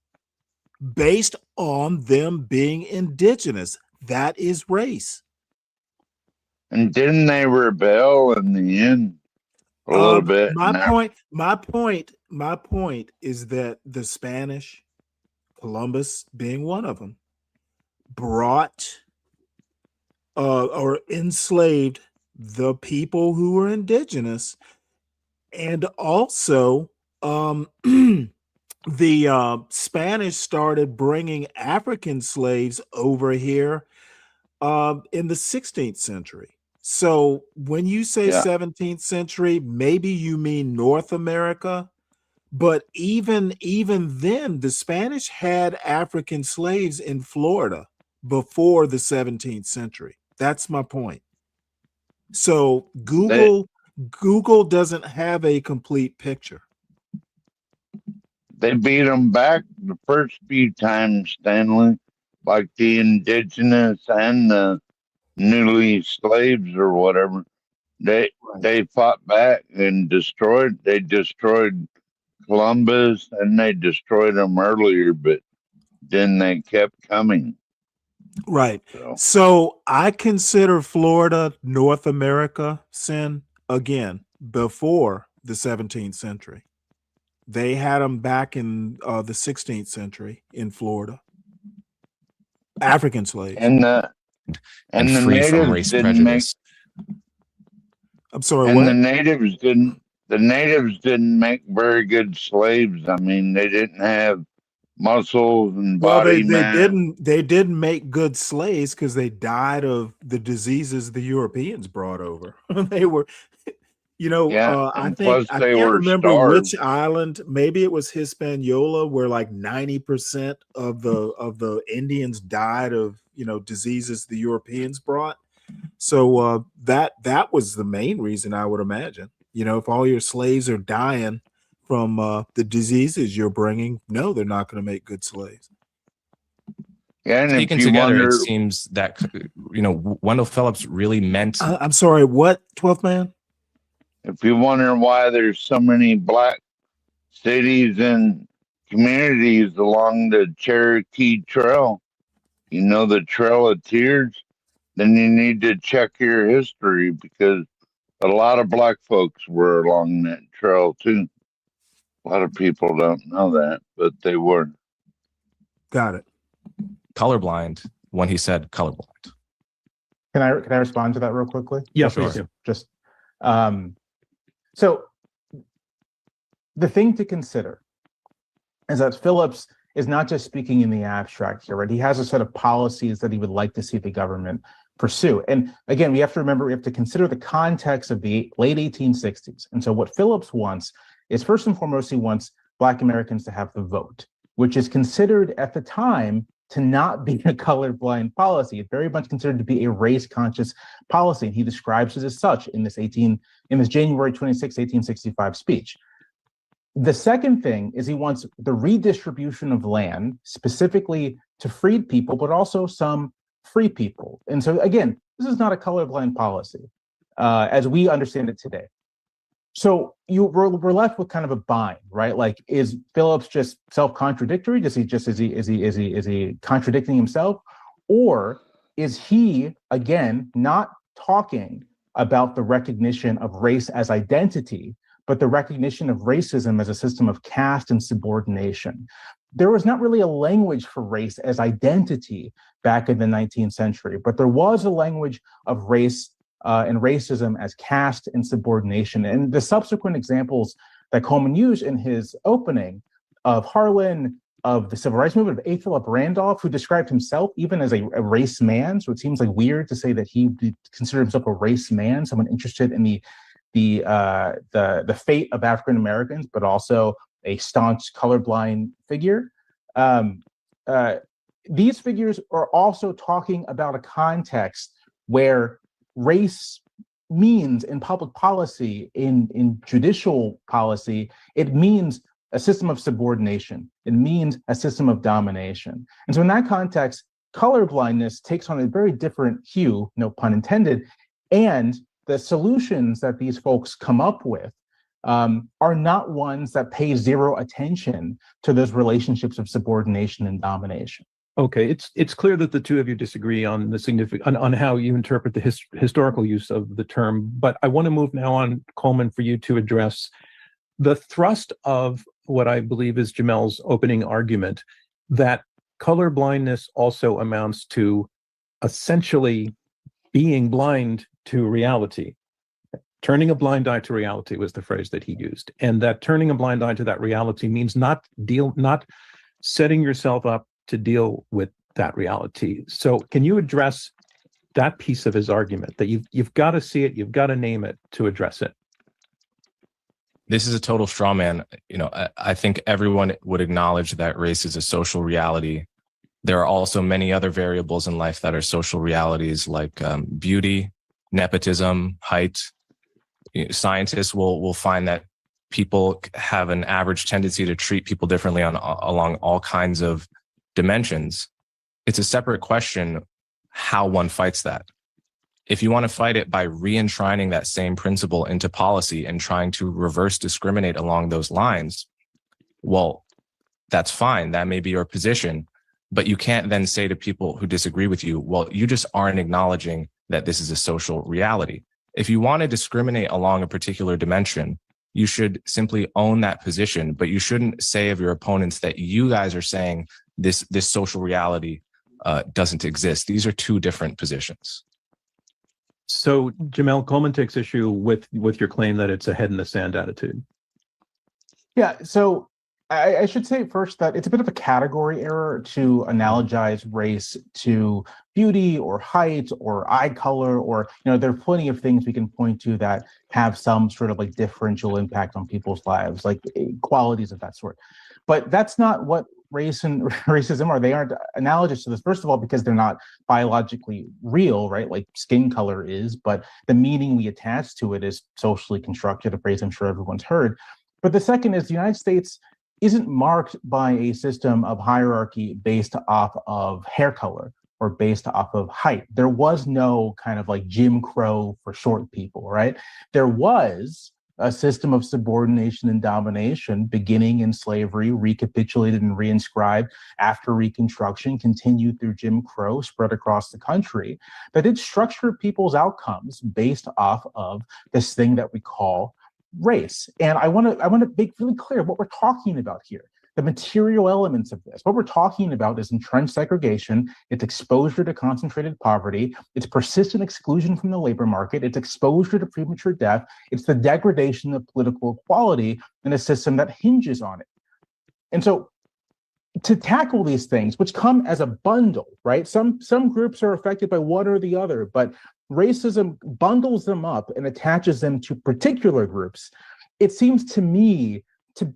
based on them being indigenous. That is race. And didn't they rebel in the end a little bit? My point is that the Spanish, Columbus being one of them, brought or enslaved the people who were indigenous, and also the Spanish started bringing African slaves over here in the 16th century. So when you say 17th century, maybe you mean North America, but even then, the Spanish had African slaves in Florida before the 17th century. That's my point. So Google doesn't have a complete picture. They beat them back the first few times, Stanley, like the indigenous and the newly slaves or whatever. They fought back and destroyed Columbus, and they destroyed them earlier, but then they kept coming. Right. So I consider Florida North America, Sin, again, before the 17th century. They had them back in the 16th century in Florida. African slaves. And the natives didn't make. I'm sorry, and what? the natives didn't make very good slaves. I mean, they didn't have muscles and body mass. They didn't make good slaves because they died of the diseases the Europeans brought over. They were, I can't remember which island. Maybe it was Hispaniola, where like 90% of the Indians died of diseases the Europeans brought. So that was the main reason, I would imagine. If all your slaves are dying from the diseases you're bringing, no, they're not going to make good slaves. Yeah, and taken together, it seems that Wendell Phillips really meant. I'm sorry, what, 12th man? If you wonder why there's so many black cities and communities along the Cherokee Trail, the Trail of Tears, then you need to check your history, because a lot of black folks were along that trail too. A lot of people don't know that, but they were. Got it. Colorblind when he said colorblind. Can I respond to that real quickly? Yeah, Just- please do. Just so the thing to consider is that Phillips is not just speaking in the abstract here, right? He has a set of policies that he would like to see the government pursue. And again, we have to consider the context of the late 1860s. And so what Phillips wants is, first and foremost, he wants Black Americans to have the vote, which is considered at the time to not be a colorblind policy. It's very much considered to be a race-conscious policy. And he describes it as such in this January 26, 1865 speech. The second thing is he wants the redistribution of land, specifically to freed people, but also some free people. And so again, this is not a colorblind policy as we understand it today. So we're left with kind of a bind, right? Like, is Phillips just self-contradictory? Is he contradicting himself? Or is he, again, not talking about the recognition of race as identity, but the recognition of racism as a system of caste and subordination? There was not really a language for race as identity back in the 19th century, but there was a language of race and racism as caste and subordination. And the subsequent examples that Coleman used in his opening of Harlan, of the Civil Rights Movement, of A. Philip Randolph, who described himself even as a race man. So it seems like weird to say that he considered himself a race man, someone interested in the fate of African Americans, but also a staunch colorblind figure. These figures are also talking about a context where race means, in public policy, in judicial policy, it means a system of subordination. It means a system of domination. And so in that context, colorblindness takes on a very different hue, no pun intended, and the solutions that these folks come up with are not ones that pay zero attention to those relationships of subordination and domination. Okay, it's clear that the two of you disagree on the on how you interpret the historical use of the term, but I want to move now on, Coleman, for you to address the thrust of what I believe is Jamel's opening argument, that color blindness also amounts to essentially being blind to reality. Turning a blind eye to reality was the phrase that he used, and that turning a blind eye to that reality means not setting yourself up to deal with that reality. So can you address that piece of his argument, that you've got to see it, you've got to name it to address it? This is a total straw man. I think everyone would acknowledge that race is a social reality. There are also many other variables in life that are social realities, like beauty, nepotism, height. Scientists will find that people have an average tendency to treat people differently along all kinds of dimensions. It's a separate question how one fights that. If you want to fight it by re-enshrining that same principle into policy and trying to reverse discriminate along those lines, well, that's fine. That may be your position, but you can't then say to people who disagree with you, well, you just aren't acknowledging that this is a social reality. If you want to discriminate along a particular dimension, you should simply own that position, but you shouldn't say of your opponents that you guys are saying this social reality doesn't exist. These are two different positions. So Jamel, Coleman takes issue with your claim that it's a head in the sand attitude. Yeah, so I should say first that it's a bit of a category error to analogize race to beauty or height or eye color, or, there are plenty of things we can point to that have some sort of like differential impact on people's lives, like qualities of that sort. But that's not what race and racism are. They aren't analogous to this, first of all, because they're not biologically real, right? Like skin color is, but the meaning we attach to it is socially constructed, a phrase I'm sure everyone's heard. But the second is the United States isn't marked by a system of hierarchy based off of hair color or based off of height. There was no kind of like Jim Crow for short people, right? There was a system of subordination and domination beginning in slavery, recapitulated and reinscribed after Reconstruction, continued through Jim Crow, spread across the country, that did structure people's outcomes based off of this thing that we call race. And I want to make really clear what we're talking about here. The material elements of this. What we're talking about is entrenched segregation, it's exposure to concentrated poverty, it's persistent exclusion from the labor market, it's exposure to premature death, it's the degradation of political equality in a system that hinges on it. And so to tackle these things, which come as a bundle, right? Some groups are affected by one or the other, but racism bundles them up and attaches them to particular groups. It seems to me to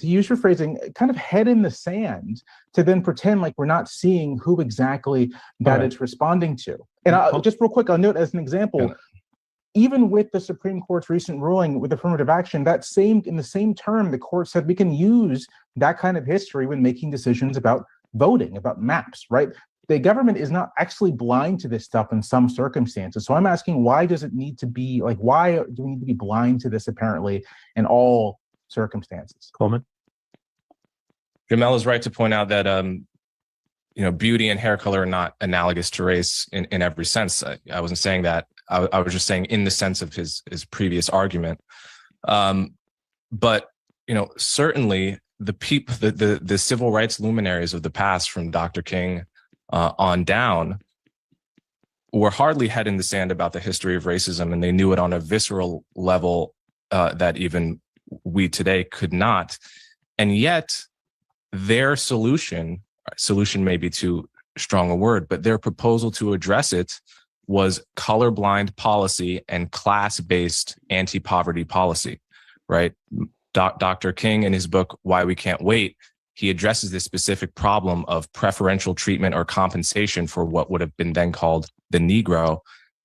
use your phrasing, kind of head in the sand to then pretend like we're not seeing who exactly that it's responding to. And just real quick, I'll note as an example, even with the Supreme Court's recent ruling with affirmative action, in the same term, the court said we can use that kind of history when making decisions about voting, about maps, right? The government is not actually blind to this stuff in some circumstances. So I'm asking, why does it need to be like, why do we need to be blind to this apparently in all circumstances? Coleman? Jamel is right to point out that beauty and hair color are not analogous to race in every sense. I wasn't saying that. I was just saying in the sense of his previous argument. But certainly the civil rights luminaries of the past, from Dr. King on down, were hardly head in the sand about the history of racism, and they knew it on a visceral level that even we today could not. And yet their solution may be too strong a word, but their proposal to address it was colorblind policy and class-based anti-poverty policy, right? Dr. King, in his book, Why We Can't Wait, he addresses this specific problem of preferential treatment or compensation for what would have been then called the Negro.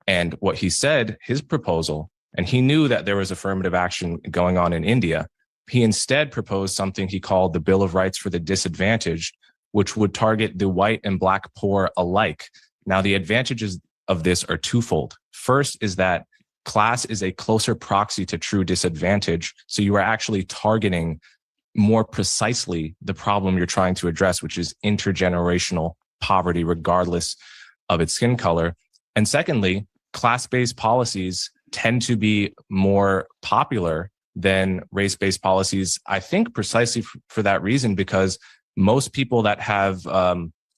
And what he said, his proposal, and he knew that there was affirmative action going on in India, he instead proposed something he called the Bill of Rights for the Disadvantaged, which would target the white and black poor alike. Now, the advantages of this are twofold. First is that class is a closer proxy to true disadvantage. So you are actually targeting more precisely the problem you're trying to address, which is intergenerational poverty, regardless of its skin color. And secondly, class-based policies tend to be more popular than race-based policies, I think precisely for that reason, because most people that have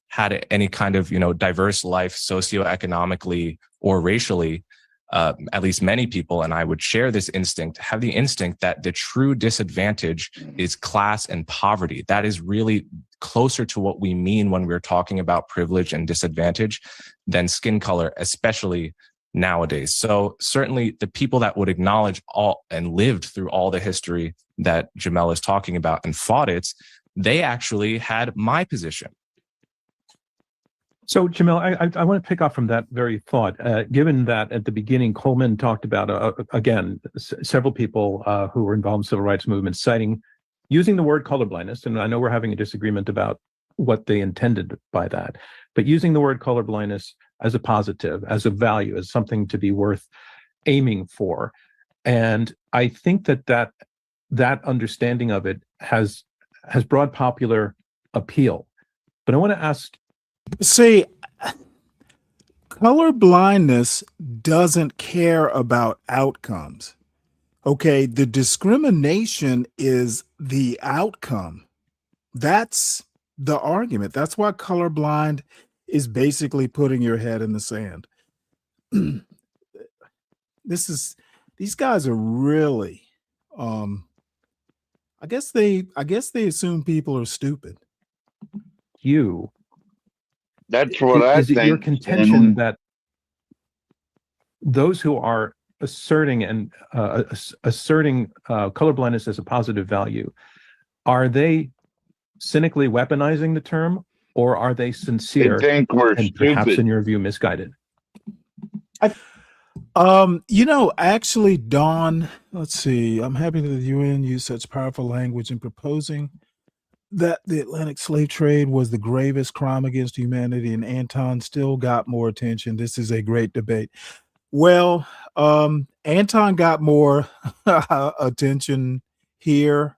had any kind of diverse life socioeconomically or racially, at least many people, and I would share this instinct, have the instinct that the true disadvantage is class and poverty. That is really closer to what we mean when we're talking about privilege and disadvantage than skin color, especially nowadays. So certainly the people that would acknowledge all and lived through all the history that Jamel is talking about and fought it, they actually had my position. So, Jamel, I want to pick up from that very thought. Given that at the beginning, Coleman talked about, again, several people who were involved in civil rights movements using the word colorblindness, and I know we're having a disagreement about what they intended by that, but using the word colorblindness as a positive, as a value, as something to be worth aiming for. And I think that understanding of it has broad popular appeal. But I want to ask, see, color blindness doesn't care about outcomes. Okay, the discrimination is the outcome. That's the argument. That's why colorblind is basically putting your head in the sand. These guys are really, I guess they assume people are stupid. That's what I think. Is it your contention that those who are asserting colorblindness as a positive value, are they cynically weaponizing the term, or are they sincere and perhaps, in your view, misguided? Actually, Dawn, let's see. I'm happy that the UN used such powerful language in proposing that the Atlantic slave trade was the gravest crime against humanity, and Anton still got more attention. This is a great debate. Well, Anton got more attention here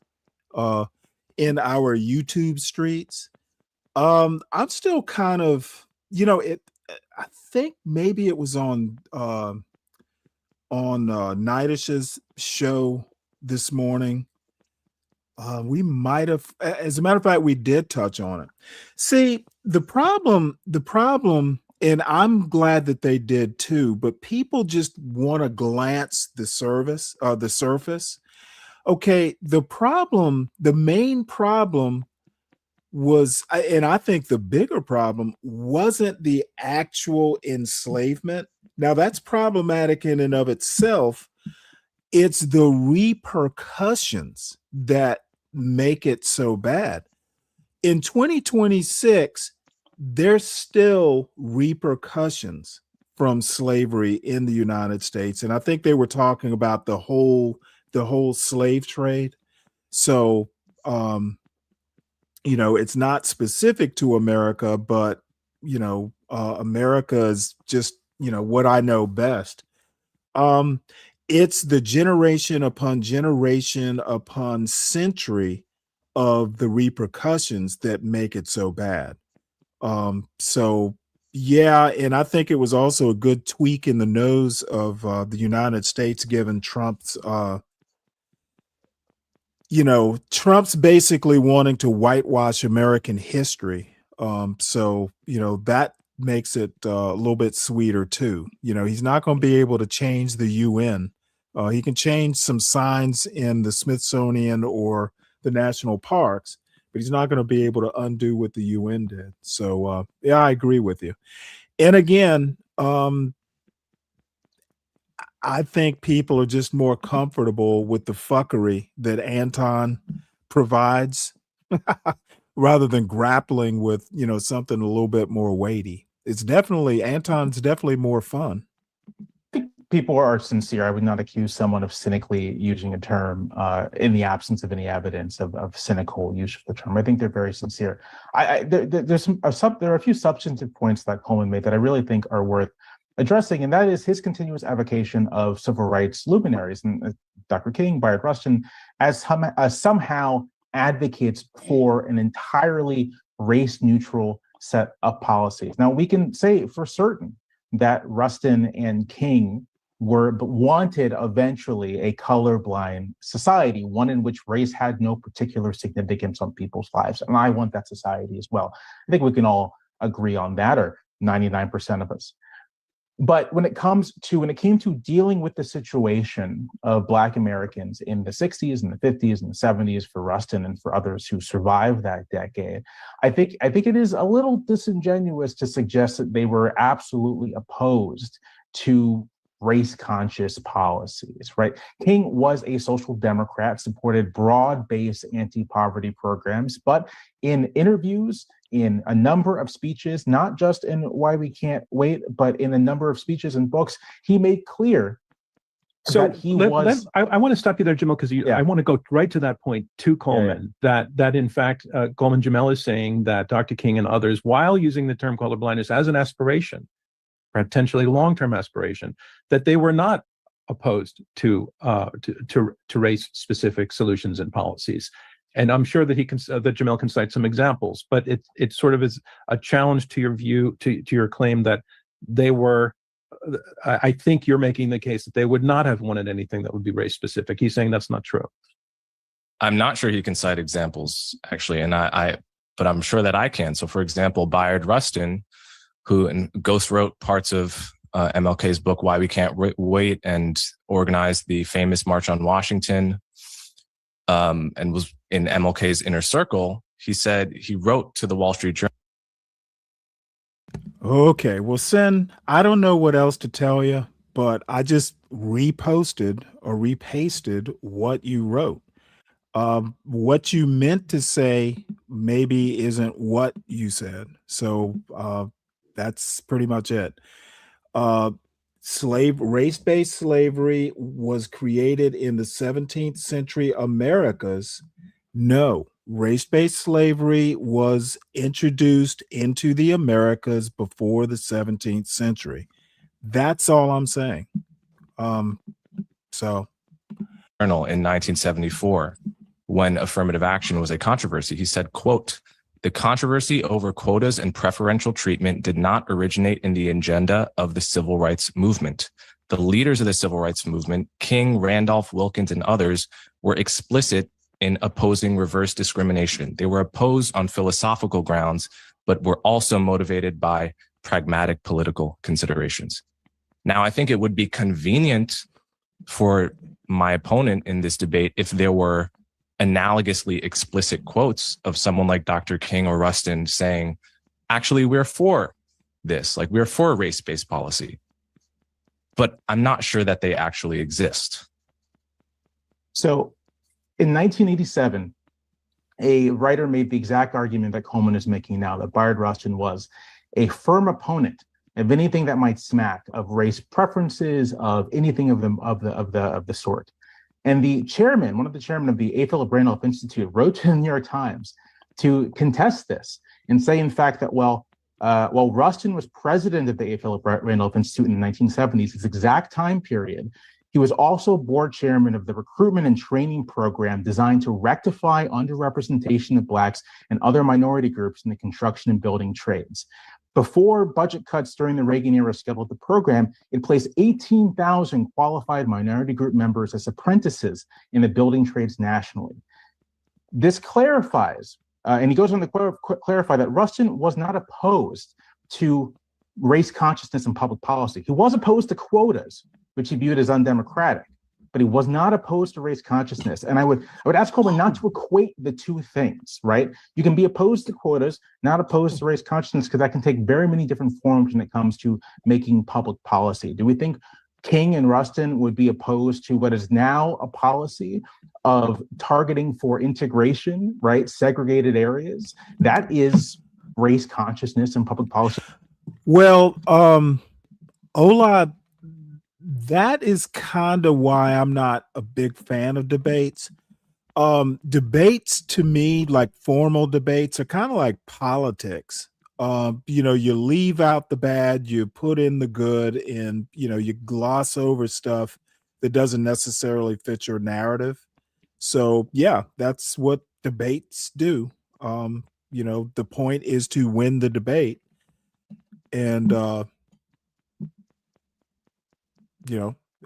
in our YouTube streets. I'm still kind of, I think maybe it was on Nidish's show this morning. We might have, as a matter of fact, we did touch on it. See, the problem, and I'm glad that they did too, but people just want to glance the surface. Okay, the main problem was, and I think the bigger problem wasn't the actual enslavement. Now that's problematic in and of itself. It's the repercussions that make it so bad. In 2026, there's still repercussions from slavery in the United States. And I think they were talking about the whole slave trade. So, it's not specific to America, but, America is just, what I know best. It's the generation upon century of the repercussions that make it so bad. So yeah, and I think it was also a good tweak in the nose of the United States, given Trump's Trump's basically wanting to whitewash American history. So that makes it a little bit sweeter too. He's not going to be able to change the UN. He can change some signs in the Smithsonian or the national parks, but he's not going to be able to undo what the UN did. So yeah, I agree with you. And again, I think people are just more comfortable with the fuckery that Anton provides rather than grappling with, something a little bit more weighty. Anton's definitely more fun. People are sincere. I would not accuse someone of cynically using a term in the absence of any evidence of cynical use of the term. I think they're very sincere. There are a few substantive points that Coleman made that I really think are worth addressing, and that is his continuous avocation of civil rights luminaries, and Dr. King, Bayard Rustin, as somehow advocates for an entirely race-neutral set of policies. Now, we can say for certain that Rustin and King wanted eventually a colorblind society, one in which race had no particular significance on people's lives. And I want that society as well. I think we can all agree on that, or 99% of us. But when it came to dealing with the situation of Black Americans in the 60s and the 50s and the 70s for Rustin and for others who survived that decade, I think it is a little disingenuous to suggest that they were absolutely opposed to race-conscious policies, right? King was a social democrat, supported broad-based anti-poverty programs, but in interviews, in a number of speeches, not just in Why We Can't Wait, but in a number of speeches and books, he made clear that he was... I want to stop you there, Jamil, because I want to go right to that point to Coleman, that in fact, Coleman Jamil is saying that Dr. King and others, while using the term colorblindness as an aspiration, potentially long-term aspiration, that they were not opposed to race-specific solutions and policies. And I'm sure that that Jamil can cite some examples, but it sort of is a challenge to your view, to your claim that they were. I think you're making the case that they would not have wanted anything that would be race-specific. He's saying that's not true. I'm not sure he can cite examples, actually, but I'm sure that I can. So, for example, Bayard Rustin, who ghost wrote parts of MLK's book Why We Can't Wait and organized the famous March on Washington, and was in MLK's inner circle, he said he wrote to the Wall Street Journal. Okay, well, Sen, I don't know what else to tell you, but I just reposted or repasted what you wrote. What you meant to say maybe isn't what you said. So that's pretty much it. Race-based slavery was created in the 17th century Americas. No, race-based slavery was introduced into the Americas before the 17th century. That's all I'm saying. So In 1974, when affirmative action was a controversy, he said, quote, "The controversy over quotas and preferential treatment did not originate in the agenda of the civil rights movement. The leaders of the civil rights movement, King, Randolph, Wilkins, and others, were explicit in opposing reverse discrimination. They were opposed on philosophical grounds, but were also motivated by pragmatic political considerations. Now, I think it would be convenient for my opponent in this debate if there were analogously explicit quotes of someone like Dr. King or Rustin saying, actually, we're for this, like we're for race-based policy. But I'm not sure that they actually exist. So in 1987, a writer made the exact argument that Coleman is making now, that Bayard Rustin was a firm opponent of anything that might smack of race preferences, of anything of the sort. And the chairman, one of the chairmen of the A. Philip Randolph Institute, wrote to the New York Times to contest this and say, in fact, that while Rustin was president of the A. Philip Randolph Institute in the 1970s, this exact time period, he was also board chairman of the recruitment and training program designed to rectify underrepresentation of Blacks and other minority groups in the construction and building trades. Before budget cuts during the Reagan era scheduled the program, it placed 18,000 qualified minority group members as apprentices in the building trades nationally. This clarifies, and he goes on to clarify that Rustin was not opposed to race consciousness in public policy. He was opposed to quotas, which he viewed as undemocratic, but he was not opposed to race consciousness. And I would ask Coleman not to equate the two things, right? You can be opposed to quotas, not opposed to race consciousness, because that can take very many different forms when it comes to making public policy. Do we think King and Rustin would be opposed to what is now a policy of targeting for integration, right? Segregated areas? That is race consciousness in public policy. Well, Ola, that is kind of why I'm not a big fan of debates. Debates to me, like formal debates, are kind of like politics. You leave out the bad, you put in the good, and you gloss over stuff that doesn't necessarily fit your narrative. So yeah, that's what debates do. The point is to win the debate. And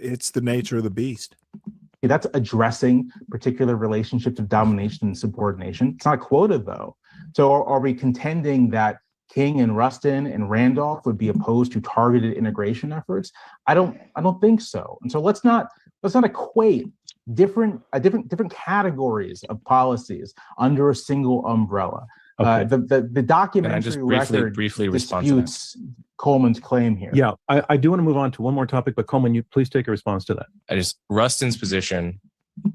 it's the nature of the beast. That's addressing particular relationships of domination and subordination. It's not a quota, though. So are we contending that King and Rustin and Randolph would be opposed to targeted integration efforts? I don't think so. And so let's not equate different categories of policies under a single umbrella. Okay. The documentary just record briefly respond to that? disputes Coleman's claim here. Yeah, I do want to move on to one more topic, but Coleman, you please take a response to that. Rustin's position,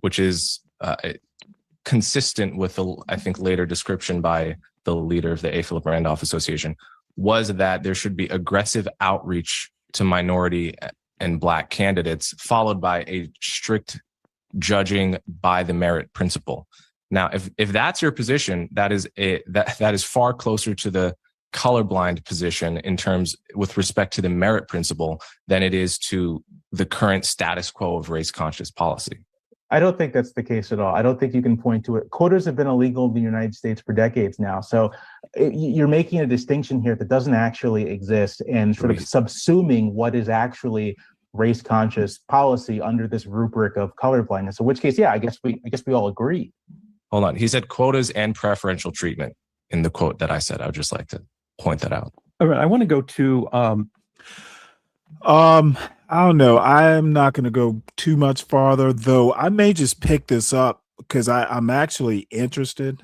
which is consistent with the, I think, later description by the leader of the A. Philip Randolph Association, was that there should be aggressive outreach to minority and Black candidates, followed by a strict judging by the merit principle. Now, if that's your position, that is far closer to the colorblind position in terms with respect to the merit principle than it is to the current status quo of race conscious policy. I don't think that's the case at all. I don't think you can point to it. Quotas have been illegal in the United States for decades now. So you're making a distinction here that doesn't actually exist and sort of subsuming what is actually race conscious policy under this rubric of colorblindness. In which case, yeah, I guess we all agree. Hold on. He said quotas and preferential treatment in the quote that I said. I would just like to point that out. All right. I want to go to I don't know. I'm not going to go too much farther, though. I may just pick this up because I'm actually interested.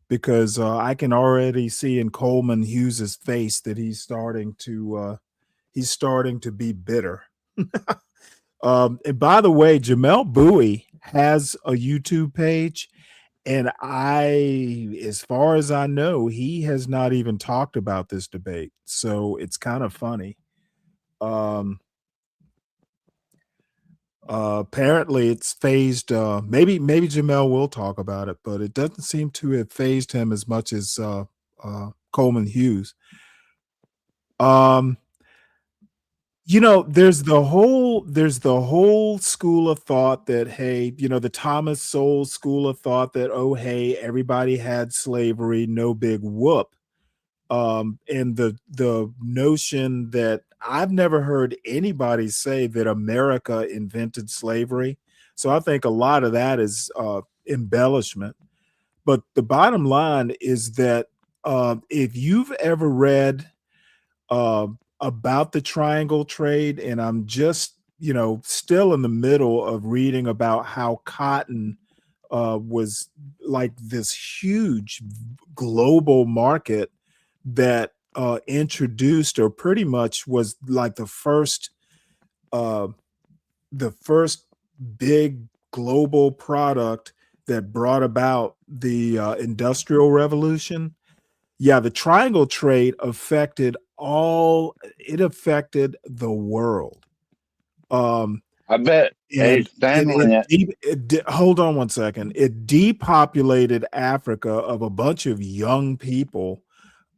Because I can already see in Coleman Hughes's face that he's starting to be bitter. And by the way, Jamel Bowie has a YouTube page, and as far as I know, he has not even talked about this debate. So it's kind of funny. Apparently it's phased. Maybe Jamel will talk about it, but it doesn't seem to have phased him as much as Coleman Hughes. There's the whole school of thought that, hey, the Thomas Sowell school of thought that, oh, hey, everybody had slavery, no big whoop. And the notion that I've never heard anybody say that America invented slavery. So I think a lot of that is embellishment. But the bottom line is that if you've ever read about the triangle trade, and I'm just, still in the middle of reading about how cotton was like this huge global market that introduced, or pretty much was like the first big global product that brought about the industrial revolution. Yeah, the triangle trade affected the world. I bet. Hey, And Stanley, hold on one second. It depopulated Africa of a bunch of young people.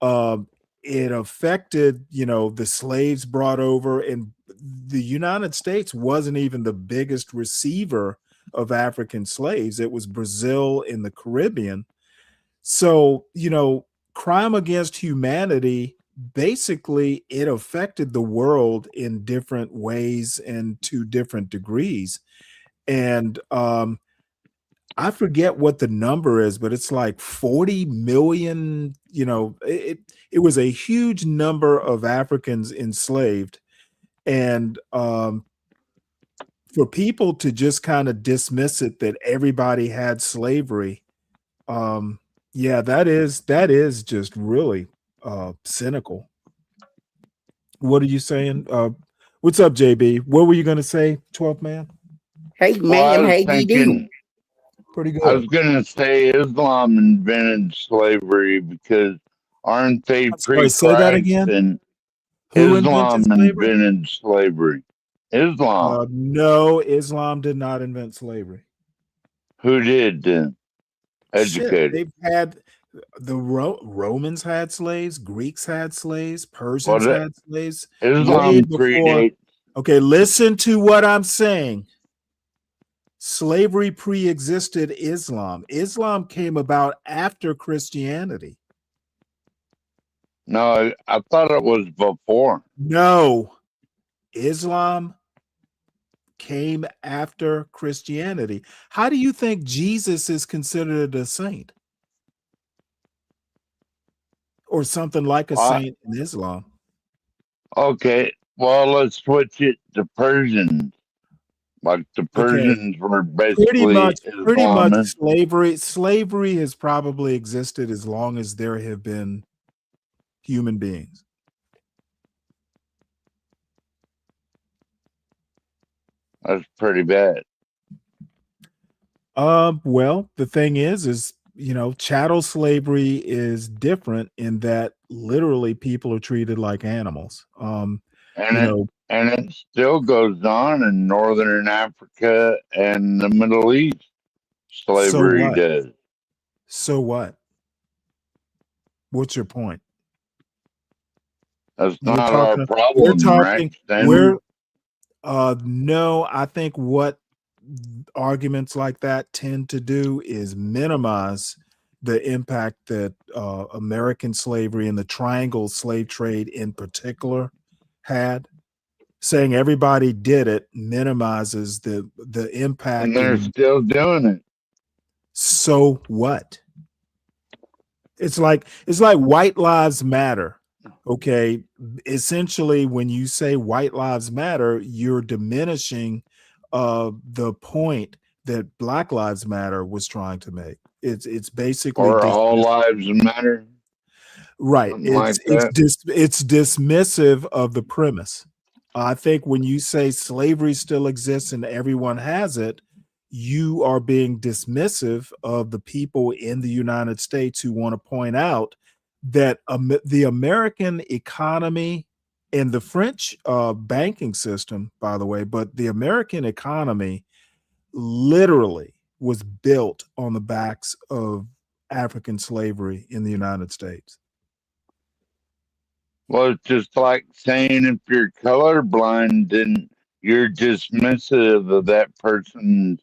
It affected, the slaves brought over, and the United States wasn't even the biggest receiver of African slaves. It was Brazil in the Caribbean. So, crime against humanity, basically it affected the world in different ways and to different degrees. And I forget what the number is, but it's like 40 million, it was a huge number of Africans enslaved. And for people to just kind of dismiss it that everybody had slavery, yeah, that is just really cynical. What are you saying? What's up, JB? What were you going to say, 12th man? Hey, ma'am, how you do? Pretty I good. was going to say Islam invented slavery because aren't they Sorry, say that pre-Christ? again. And Who Islam invented slavery? invented slavery. Islam. No, Islam did not invent slavery. Who did then? Shit, Educated. they've had the Romans had slaves, Greeks had slaves, Persians Well, had slaves Islam way before. predates. Okay, listen to what I'm saying. Slavery pre-existed Islam. Islam came about after Christianity. No, I thought it was before. No, Islam came after Christianity. How do you think Jesus is considered a saint? Or something like a saint in Islam? Okay, well, let's switch it to Persians. Like the Persians were Pretty basically much Islamic. slavery has probably existed as long as there have been human beings. That's pretty bad. Well, the thing is, chattel slavery is different in that literally people are treated like animals. And it still goes on in Northern Africa and the Middle East. Slavery does. So what? What's your point? That's not our problem, right, Stanley? No, I think what arguments like that tend to do is minimize the impact that American slavery and the triangle slave trade in particular had. Saying everybody did it minimizes the impact. And they're still doing it. So what? It's like white lives matter. Okay. Essentially, when you say white lives matter, you're diminishing the point that Black Lives Matter was trying to make. It's basically Or all lives matter. Right. Something like that. It's dismissive of the premise. I think when you say slavery still exists and everyone has it, you are being dismissive of the people in the United States who want to point out that the American economy and the French banking system, by the way, but the American economy literally was built on the backs of African slavery in the United States. Well, it's just like saying if you're colorblind, then you're dismissive of that person's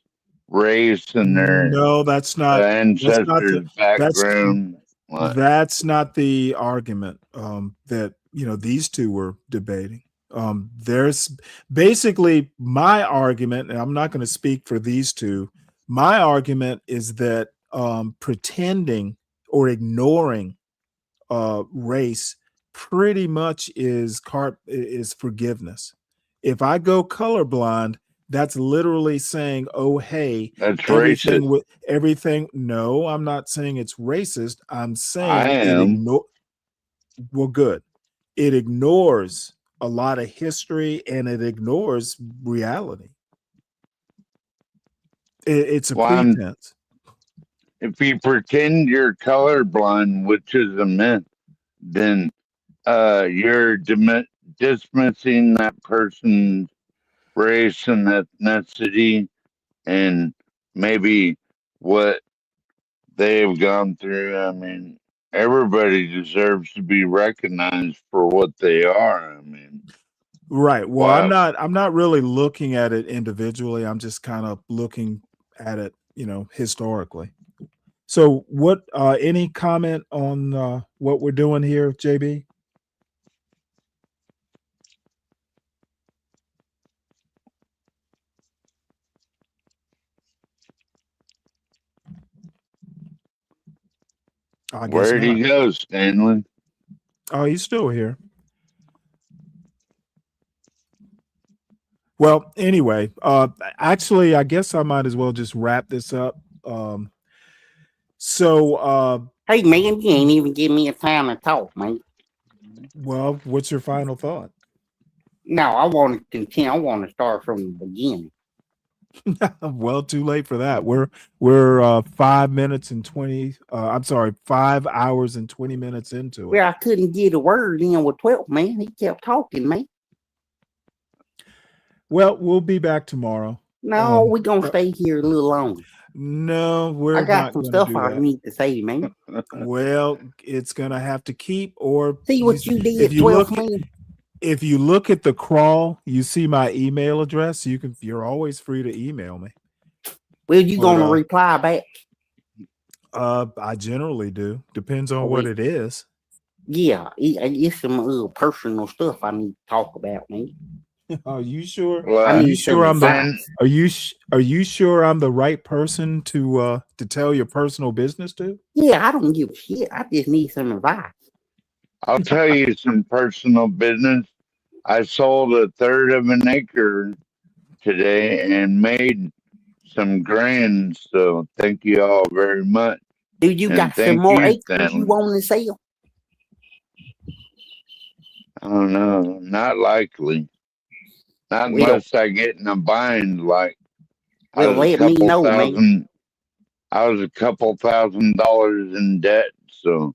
race and their No, that's not ancestors' background. That's not the argument that these two were debating. There's basically my argument, and I'm not going to speak for these two. My argument is that pretending or ignoring race pretty much is forgiveness. If I go colorblind, that's literally saying, "Oh, hey, That's racist. everything." No, I'm not saying it's racist. I'm I saying am. Well, good. It ignores a lot of history and it ignores reality. It's a Well, pretense. if you pretend you're colorblind, which is a myth, then you're dismissing that person's race and ethnicity and maybe what they've gone through. I mean, everybody deserves to be recognized for what they are. I mean, Right. Well, wow. I'm not really looking at it individually. I'm just kind of looking at it, historically. So what any comment on what we're doing here, JB? I guess Where'd not. he go, Stanley? Oh, he's still here. Well, anyway, actually, I guess I might as well just wrap this up. Hey, man, you ain't even give me a time to talk, mate. Well, what's your final thought? No, I want to continue. I want to start from the beginning. Well, too late for that. We're 5 minutes and 20. I'm sorry, 5 hours and 20 minutes into it. Well, I couldn't get a word in with 12, man. He kept talking, man. Well, we'll be back tomorrow. No, we're going to stay here a little longer. No, we're I got not some going to stuff do I that. need to say, man. Well, it's going to have to keep or see what you did, if you 12, look, man. If you look at the crawl, you see my email address. You're always free to email me. Well, you going to reply back? I generally do. Depends on what it is. Yeah, it's some personal stuff I need to talk about, man. Are you sure? Well, Are you sure I'm Are you sure I'm the right person to tell your personal business to? Yeah, I don't give a shit. I just need some advice. I'll tell you some personal business. I sold a third of an acre today and made some grand. So thank you all very much. Do you got some more acres you want to sell? I don't know. Not likely. Not unless I get in a bind. Like well, let me know, man. I was a couple $1,000s in debt, so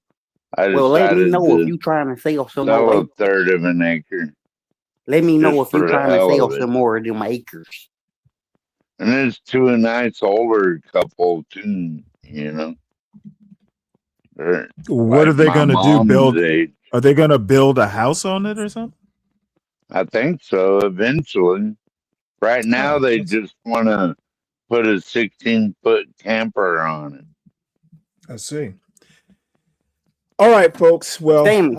I decided let me know if you trying to sell some more. A third of an acre. Let me know if you're trying to sell some more of them acres. And it's to a nice older couple too, you know. What are they going to do? Are they going to build a house on it or something? I think so. Eventually. Right now, they just want to put a 16-foot camper on it. I see. All right, folks. Well, Sam.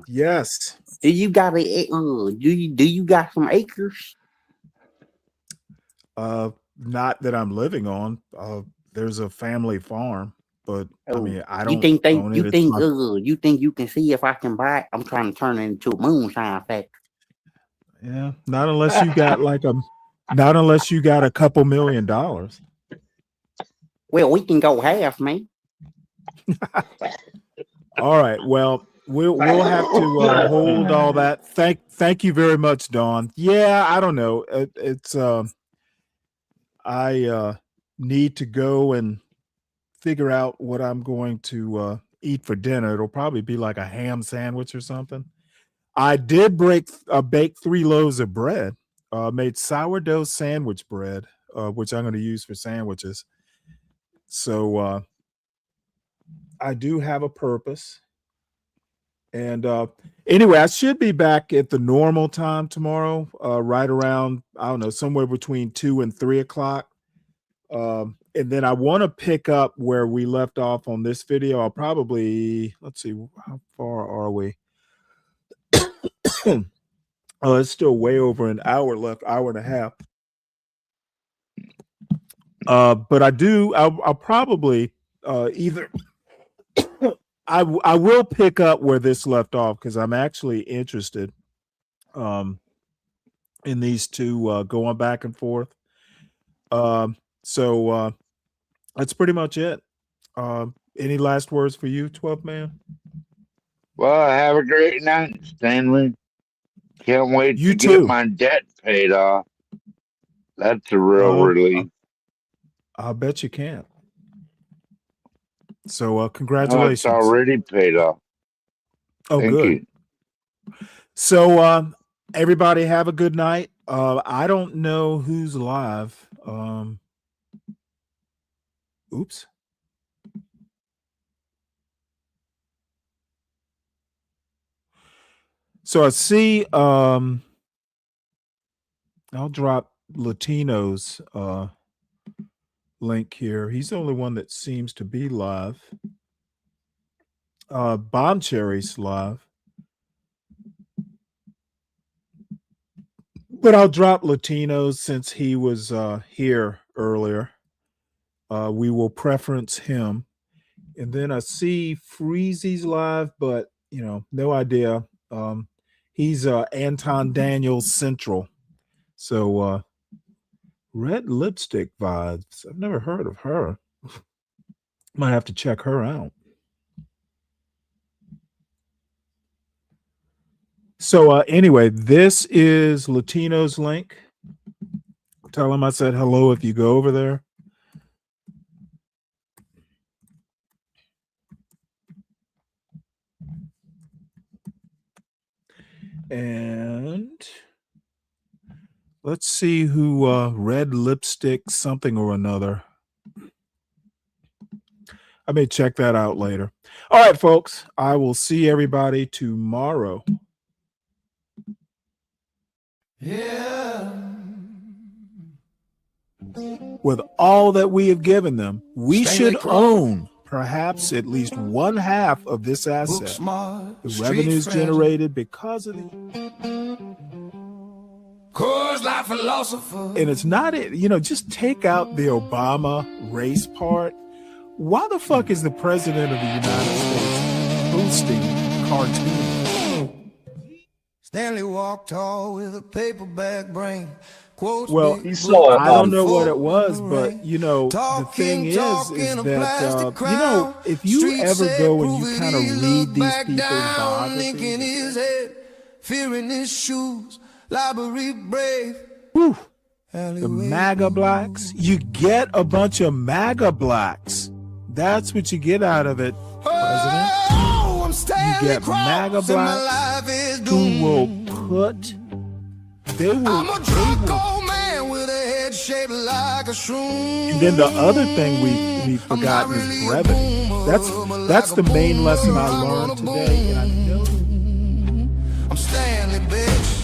Yes. Do you got do you got some acres? Not that I'm living on. There's a family farm, but I mean, I don't. You think you can see if I can buy it? I'm trying to turn it into a moonshine factory. Yeah, not unless you got not unless you got a couple $1 million. Well, we can go half, man. All right. Well, we'll have to hold all that. Thank you very much, Dawn. Yeah, I don't know. I need to go and figure out what I'm going to eat for dinner. It'll probably be like a ham sandwich or something. I did bake 3 loaves of bread. Made sourdough sandwich bread, which I'm going to use for sandwiches. So I do have a purpose. And anyway, I should be back at the normal time tomorrow, right around, I don't know, somewhere between 2 and 3 o'clock. And then I want to pick up where we left off on this video. I'll probably, let's see, how far are we? Oh, it's still way over an hour left, hour and a half. But I'll probably either I will pick up where this left off because I'm actually interested in these two going back and forth. So that's pretty much it. Any last words for you, 12 man? Well, have a great night, Stanley. Can't wait You to too. get my debt paid off. That's a real relief. I'll bet you can. So No, congratulations. it's already paid off. Oh, Thank good. you. So everybody have a good night. I don't know who's live. Oops. So I see I'll drop Latino's link here. He's the only one that seems to be live. Bomb Cherry's live. But I'll drop Latino's since he was here earlier. We will preference him. And then I see Freezy's live, but no idea. He's Anton Daniels Central. So Red Lipstick Vibes. I've never heard of her. Might have to check her out. So anyway, this is Latino's link. Tell him I said hello if you go over there. And let's see who Red Lipstick something or another. I may check that out later. All right, folks. I will see everybody tomorrow. Yeah. With all that we have given them, we Stanley should Crow. own perhaps at least one half of this asset. Smart, The street revenues friendly. generated because of it. Coors Light philosopher. And it's not it, just take out the Obama race part. Why the fuck is the president of the United States hosting cartoons? Stanley walked tall with a paperback brain. Quotes Well, big I don't know what it was, but the thing is talking a that plastic crowd. if you Street ever said, go and prove you it, kind of he read looked these back people's down, Link in biographies, his head, fear in his shoes, library brave. the MAGA blacks, you get a bunch of MAGA blacks. That's what you get out of it, President. Oh, I'm You Stanley get Cross, MAGA and my blacks life is who doomed. will put, they will, I'm a drunk old man with a head shaped like a shroom. and then the other thing we've forgotten is brevity. That's the main lesson I learned today, and I know I'm Stanley, bitch.